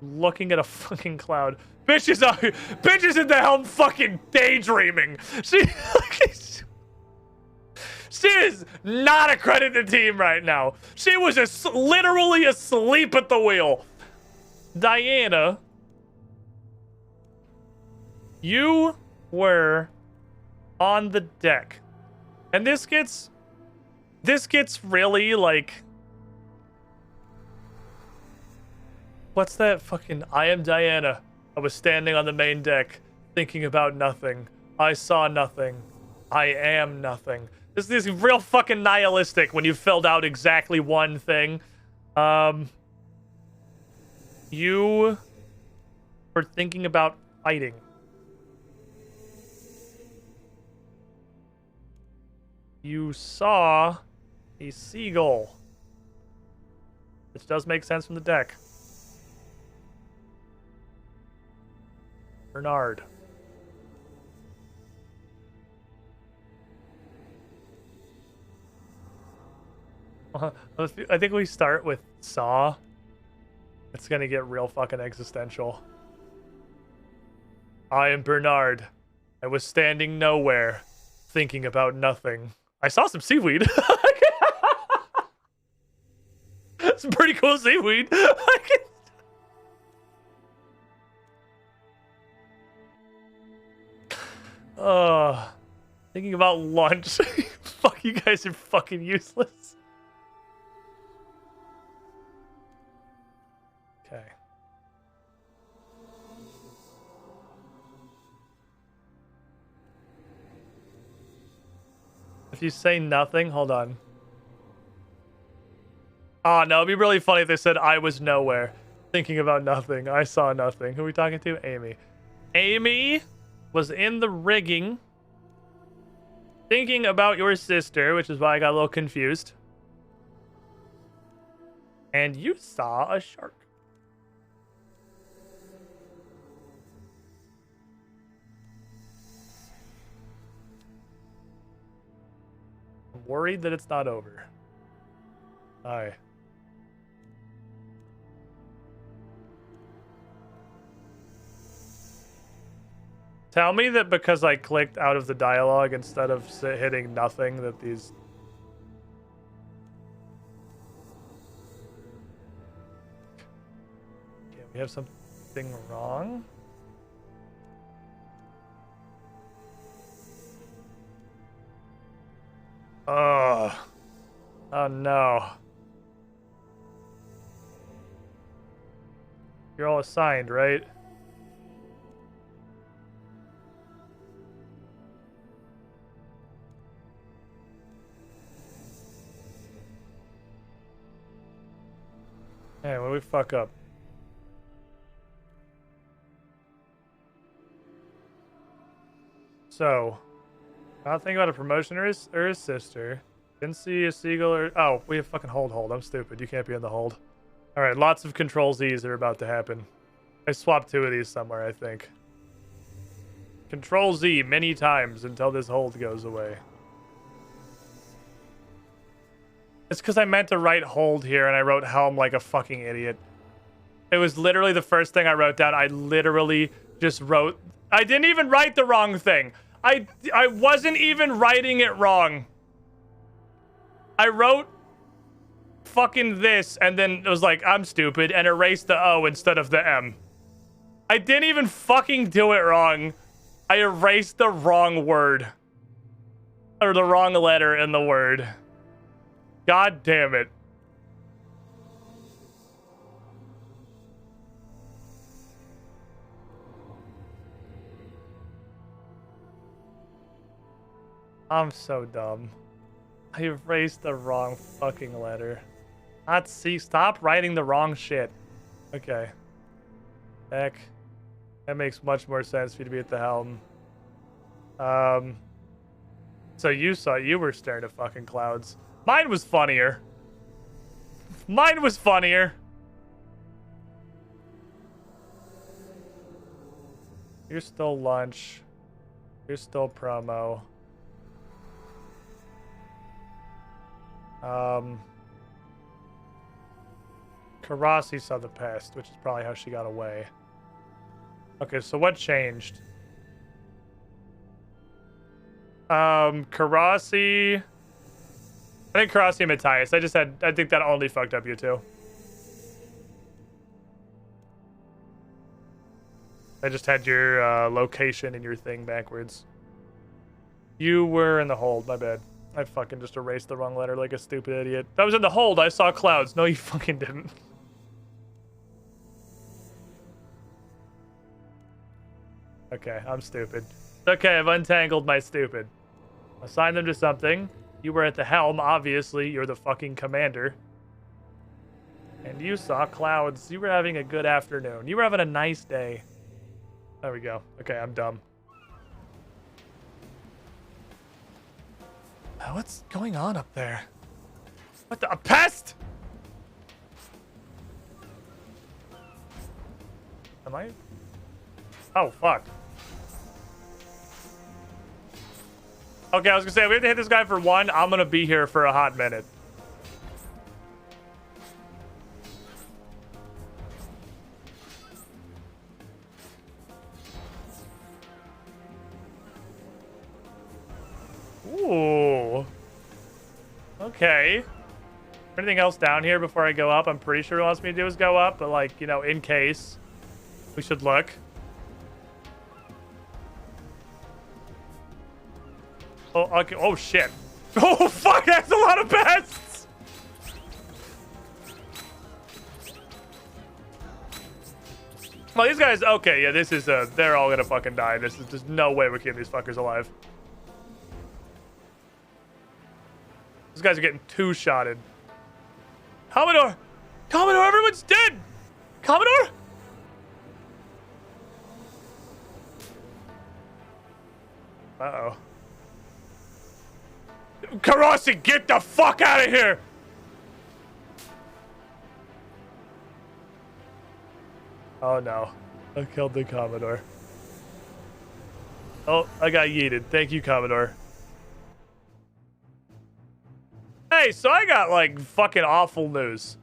Looking at a fucking cloud. Bitch is out here. Bitch is at the helm fucking daydreaming. She is not a credit to the team right now. She was literally asleep at the wheel. Diana, you were on the deck. And this gets really like, what's that fucking, I am Diana. I was standing on the main deck, thinking about nothing. I saw nothing. I am nothing. This is real fucking nihilistic when you filled out exactly one thing. You were thinking about fighting. You saw a seagull. Which does make sense from the deck. Bernard. I think we start with saw. It's gonna get real fucking existential. I am Bernard. I was standing nowhere, thinking about nothing. I saw some seaweed. Some pretty cool seaweed. Thinking about lunch. Fuck, you guys are fucking useless. Okay. If you say nothing, hold on. Oh, no, it'd be really funny if they said, I was nowhere, thinking about nothing. I saw nothing. Who are we talking to? Amy. Amy was in the rigging, thinking about your sister, which is why I got a little confused. And you saw a shark. I'm worried that it's not over. Hi. Tell me that because I clicked out of the dialogue instead of hitting nothing that these... Okay, we have something wrong. Oh no. You're all assigned, right? Hey, what did we fuck up? So, not thinking about a promotion or his sister. Didn't see a seagull or... Oh, we have fucking hold. I'm stupid. You can't be in the hold. Alright, lots of Control Z's are about to happen. I swapped 2 of these somewhere, I think. Control Z many times until this hold goes away. It's because I meant to write hold here and I wrote helm like a fucking idiot. It was literally the first thing I wrote down. I literally just wrote... I didn't even write the wrong thing. I wasn't even writing it wrong. I wrote fucking this, and then it was like, I'm stupid, and erased the O instead of the M. I didn't even fucking do it wrong. I erased the wrong word. Or the wrong letter in the word. God damn it. I'm so dumb. I erased the wrong fucking letter. Not C. Stop writing the wrong shit. Okay. Heck. That makes much more sense for you to be at the helm. So you were staring at fucking clouds. Mine was funnier. Mine was funnier. You're still lunch. You're still promo. Karasi saw the pest, which is probably how she got away. Okay, so what changed? Karasi. I think Karasi and Matthias. I think that only fucked up you two. I just had your location and your thing backwards. You were in the hold, my bad. I fucking just erased the wrong letter like a stupid idiot. That was in the hold. I saw clouds. No, you fucking didn't. Okay, I'm stupid. Okay, I've untangled my stupid. Assign them to something. You were at the helm, obviously. You're the fucking commander. And you saw clouds. You were having a good afternoon. You were having a nice day. There we go. Okay, I'm dumb. What's going on up there? What the? A pest? Am I? Oh, fuck. Okay, I was gonna say, we have to hit this guy for one. I'm gonna be here for a hot minute. Ooh. Okay. Anything else down here before I go up? I'm pretty sure what he wants me to do is go up, but like, you know, in case, we should look. Oh, okay. Oh, shit. Oh, fuck, that's a lot of pests! Well, these guys, okay, yeah, this is, they're all gonna fucking die. There's no way we're keeping these fuckers alive. These guys are getting two-shotted. Commodore! Commodore, everyone's dead! Commodore? Uh-oh. Karasi, get the fuck out of here! Oh no. I killed the Commodore. Oh, I got yeeted. Thank you, Commodore. Hey, so I got like fucking awful news.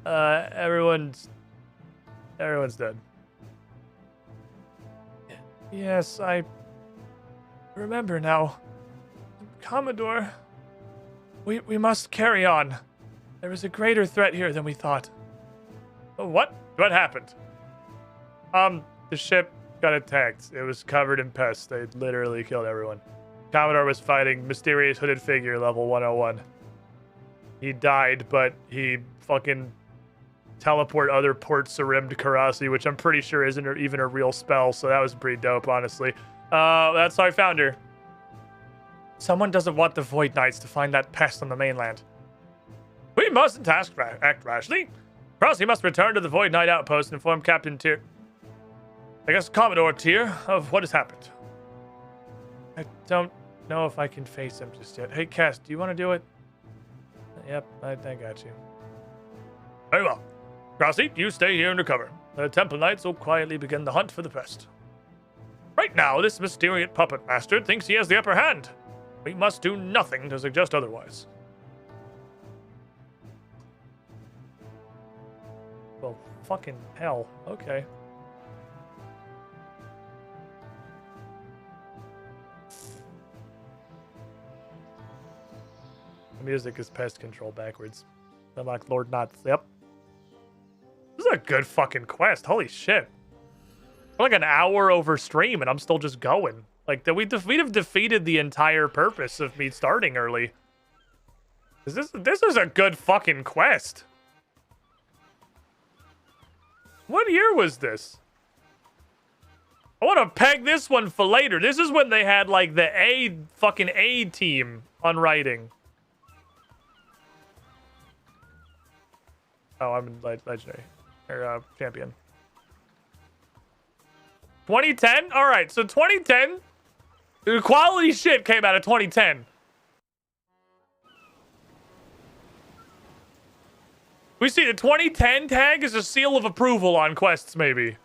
Everyone's dead. Yes, I remember now. Commodore, we must carry on. There is a greater threat here than we thought. Oh, what? What happened? The ship got attacked. It was covered in pests. They literally killed everyone. Commodore was fighting mysterious hooded figure level 101. He died, but he fucking teleport other port Sarim to Karasi, which I'm pretty sure isn't even a real spell, so that was pretty dope, honestly. That's how I found her. Someone doesn't want the Void Knights to find that pest on the mainland. We mustn't act rashly. Karasi must return to the Void Knight outpost and inform Captain Tyr. I guess Commodore Tyr of what has happened. I don't know if I can face him just yet. Hey, Cass, do you want to do it? Yep, I got you. Very well. Karasi, you stay here undercover. The Temple Knights will quietly begin the hunt for the pest. Right now, this mysterious puppet master thinks he has the upper hand. We must do nothing to suggest otherwise. Well, fucking hell. Okay. The music is pest control backwards. Unlock Lord Knots. Yep. This is a good fucking quest. Holy shit. We're like an hour over stream and I'm still just going. Like, we'd have defeated the entire purpose of me starting early. This is a good fucking quest. What year was this? I want to peg this one for later. This is when they had, like, the fucking A team on writing. Oh, I'm in legendary. Or, champion. 2010? Alright, so 2010. The quality shit came out of 2010. We see the 2010 tag as a seal of approval on quests, maybe.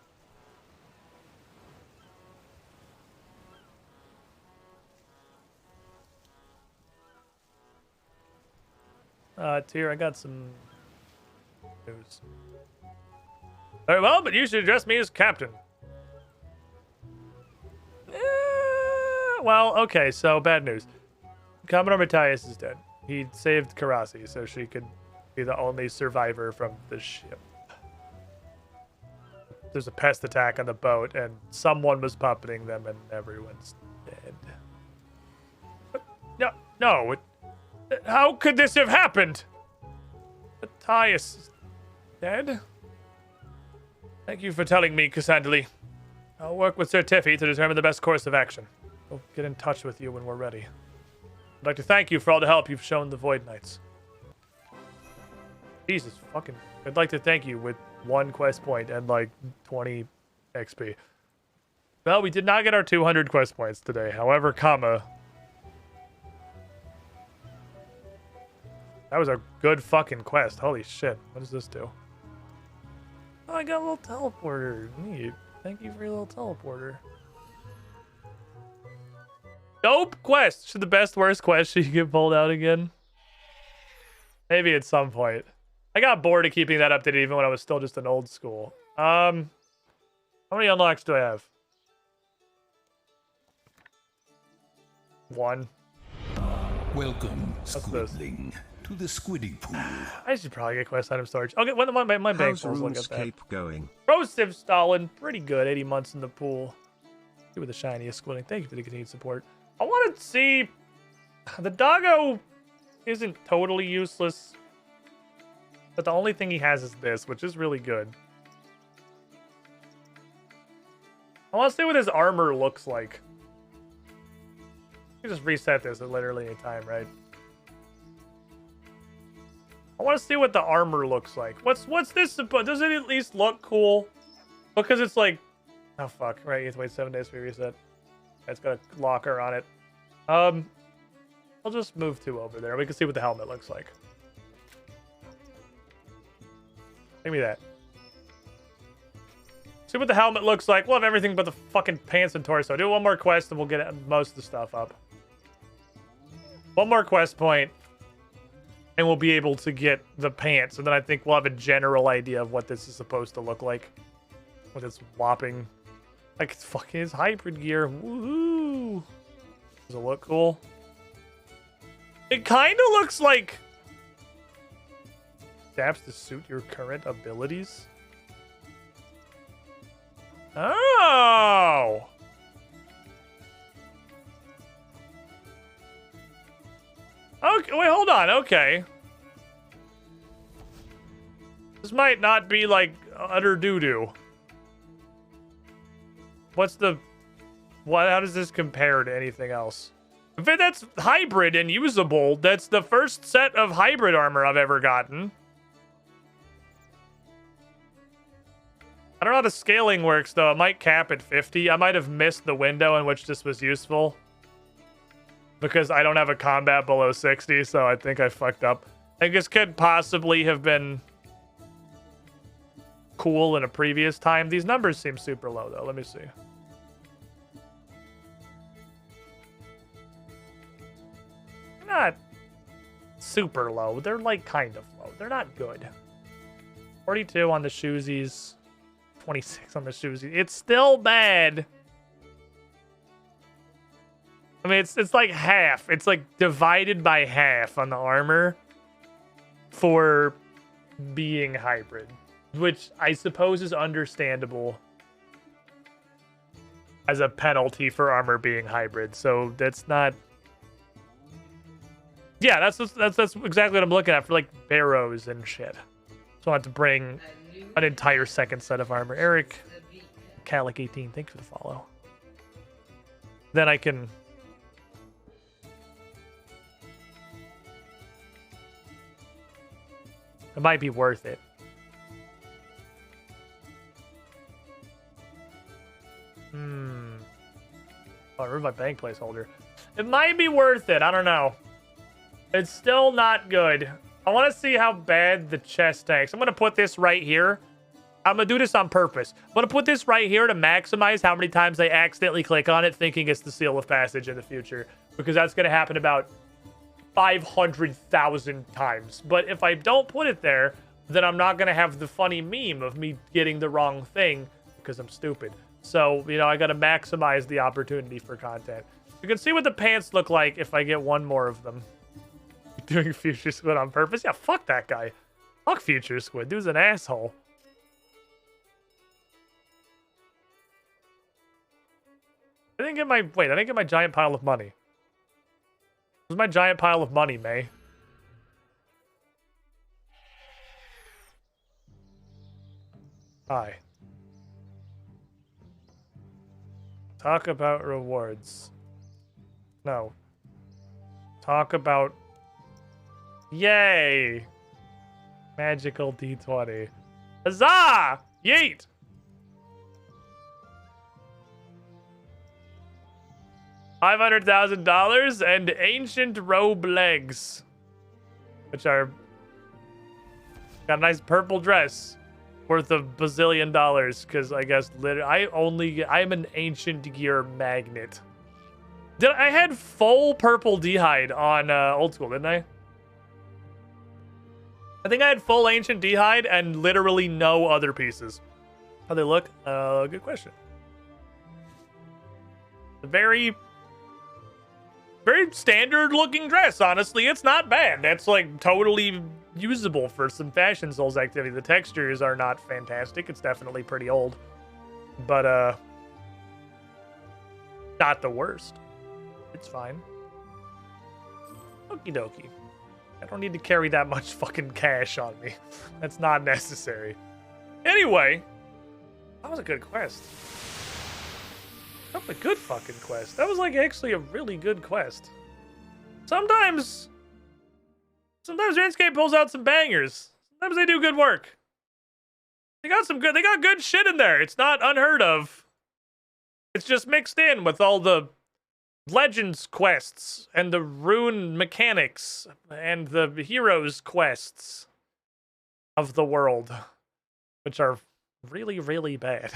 Tyr, I got some news. Very well, but you should address me as captain. Well, okay, so bad news. Commodore Matthias is dead. He saved Karasi, so she could be the only survivor from the ship. There's a pest attack on the boat, and someone was puppeting them, and everyone's dead. No. How could this have happened? Matthias is dead? Thank you for telling me, Cassandra. I'll work with Sir Tiffy to determine the best course of action. We'll get in touch with you when we're ready. I'd like to thank you for all the help you've shown the Void Knights. Jesus fucking... I'd like to thank you with 1 quest point and like 20 XP. Well, we did not get our 200 quest points today. However, that was a good fucking quest. Holy shit. What does this do? Oh, I got a little teleporter. Neat. Thank you for your little teleporter. Dope quest. Should the best worst quest should get pulled out again? Maybe at some point. I got bored of keeping that updated even when I was still just an old school. How many unlocks do I have? 1. Welcome, Squidling, to the Squidding Pool. I should probably get quest item storage. Okay, when my bank How's rolls look at that. RuneScape going? Rosif Stalin, pretty good. 80 months in the pool. You were the shiniest Squidling. Thank you for the continued support. I want to see... The doggo isn't totally useless. But the only thing he has is this, which is really good. I want to see what his armor looks like. You can just reset this at literally any time, right? I want to see what the armor looks like. What's this supposed? Does it at least look cool? Because it's like, oh fuck, right? You have to wait 7 days for reset. It's got a locker on it. I'll just move 2 over there. We can see what the helmet looks like. Give me that. See what the helmet looks like. We'll have everything but the fucking pants and torso. Do 1 more quest and we'll get most of the stuff up. 1 more quest point. And we'll be able to get the pants. And then I think we'll have a general idea of what this is supposed to look like. With its whopping... Like, it's fucking his hybrid gear. Woohoo! Does it look cool? It kind of looks like... Adapts to suit your current abilities. Oh! Okay, wait, hold on. Okay. This might not be like utter doo-doo. What's the... How does this compare to anything else? If that's hybrid and usable, that's the first set of hybrid armor I've ever gotten. I don't know how the scaling works, though. It might cap at 50. I might have missed the window in which this was useful. Because I don't have a combat below 60, so I think I fucked up. I think this could possibly have been cool in a previous time. These numbers seem super low, though. Let me see. They're not super low. They're, like, kind of low. They're not good. 42 on the shoesies. 26 on the shoesies. It's still bad. I mean, it's like half. It's like divided by half on the armor for being hybrid, which I suppose is understandable as a penalty for armor being hybrid. So that's not. Yeah, that's exactly what I'm looking at for like barrows and shit. So I have to bring an entire second set of armor. Eric, Calic 18, thank you for the follow. Then I can. It might be worth it. Oh, I removed my bank placeholder. It might be worth it. I don't know. It's still not good. I want to see how bad the chest tanks. I'm going to put this right here. I'm going to do this on purpose. I'm going to put this right here to maximize how many times I accidentally click on it thinking it's the seal of passage in the future. Because that's going to happen about 500,000 times. But if I don't put it there, then I'm not going to have the funny meme of me getting the wrong thing because I'm stupid. So, you know, I got to maximize the opportunity for content. You can see what the pants look like if I get one more of them. Doing Future Squid on purpose? Yeah, fuck that guy. Fuck Future Squid. Dude's an asshole. I didn't get my... Wait, I didn't get my giant pile of money. Where's my giant pile of money, May? Hi. Talk about rewards. No. Talk about... Yay! Magical D20. Huzzah! Yeet! $500,000 and ancient robe legs, which are got a nice purple dress worth a bazillion dollars. Because I guess literally, I'm an ancient gear magnet. I had full purple D-hide on old school, didn't I? I think I had full ancient D-hide and literally no other pieces. How they look? Good question. Very standard looking dress, honestly. It's not bad. That's like totally usable for some Fashion Souls activity. The textures are not fantastic. It's definitely pretty old. But not the worst. It's fine. Okie dokie. I don't need to carry that much fucking cash on me. That's not necessary. Anyway, that was a good quest. That was a good fucking quest. That was like actually a really good quest. Sometimes Runescape pulls out some bangers. Sometimes they do good work. They got good shit in there. It's not unheard of. It's just mixed in with all the Legends quests and the rune mechanics and the heroes quests of the world, which are really, really bad.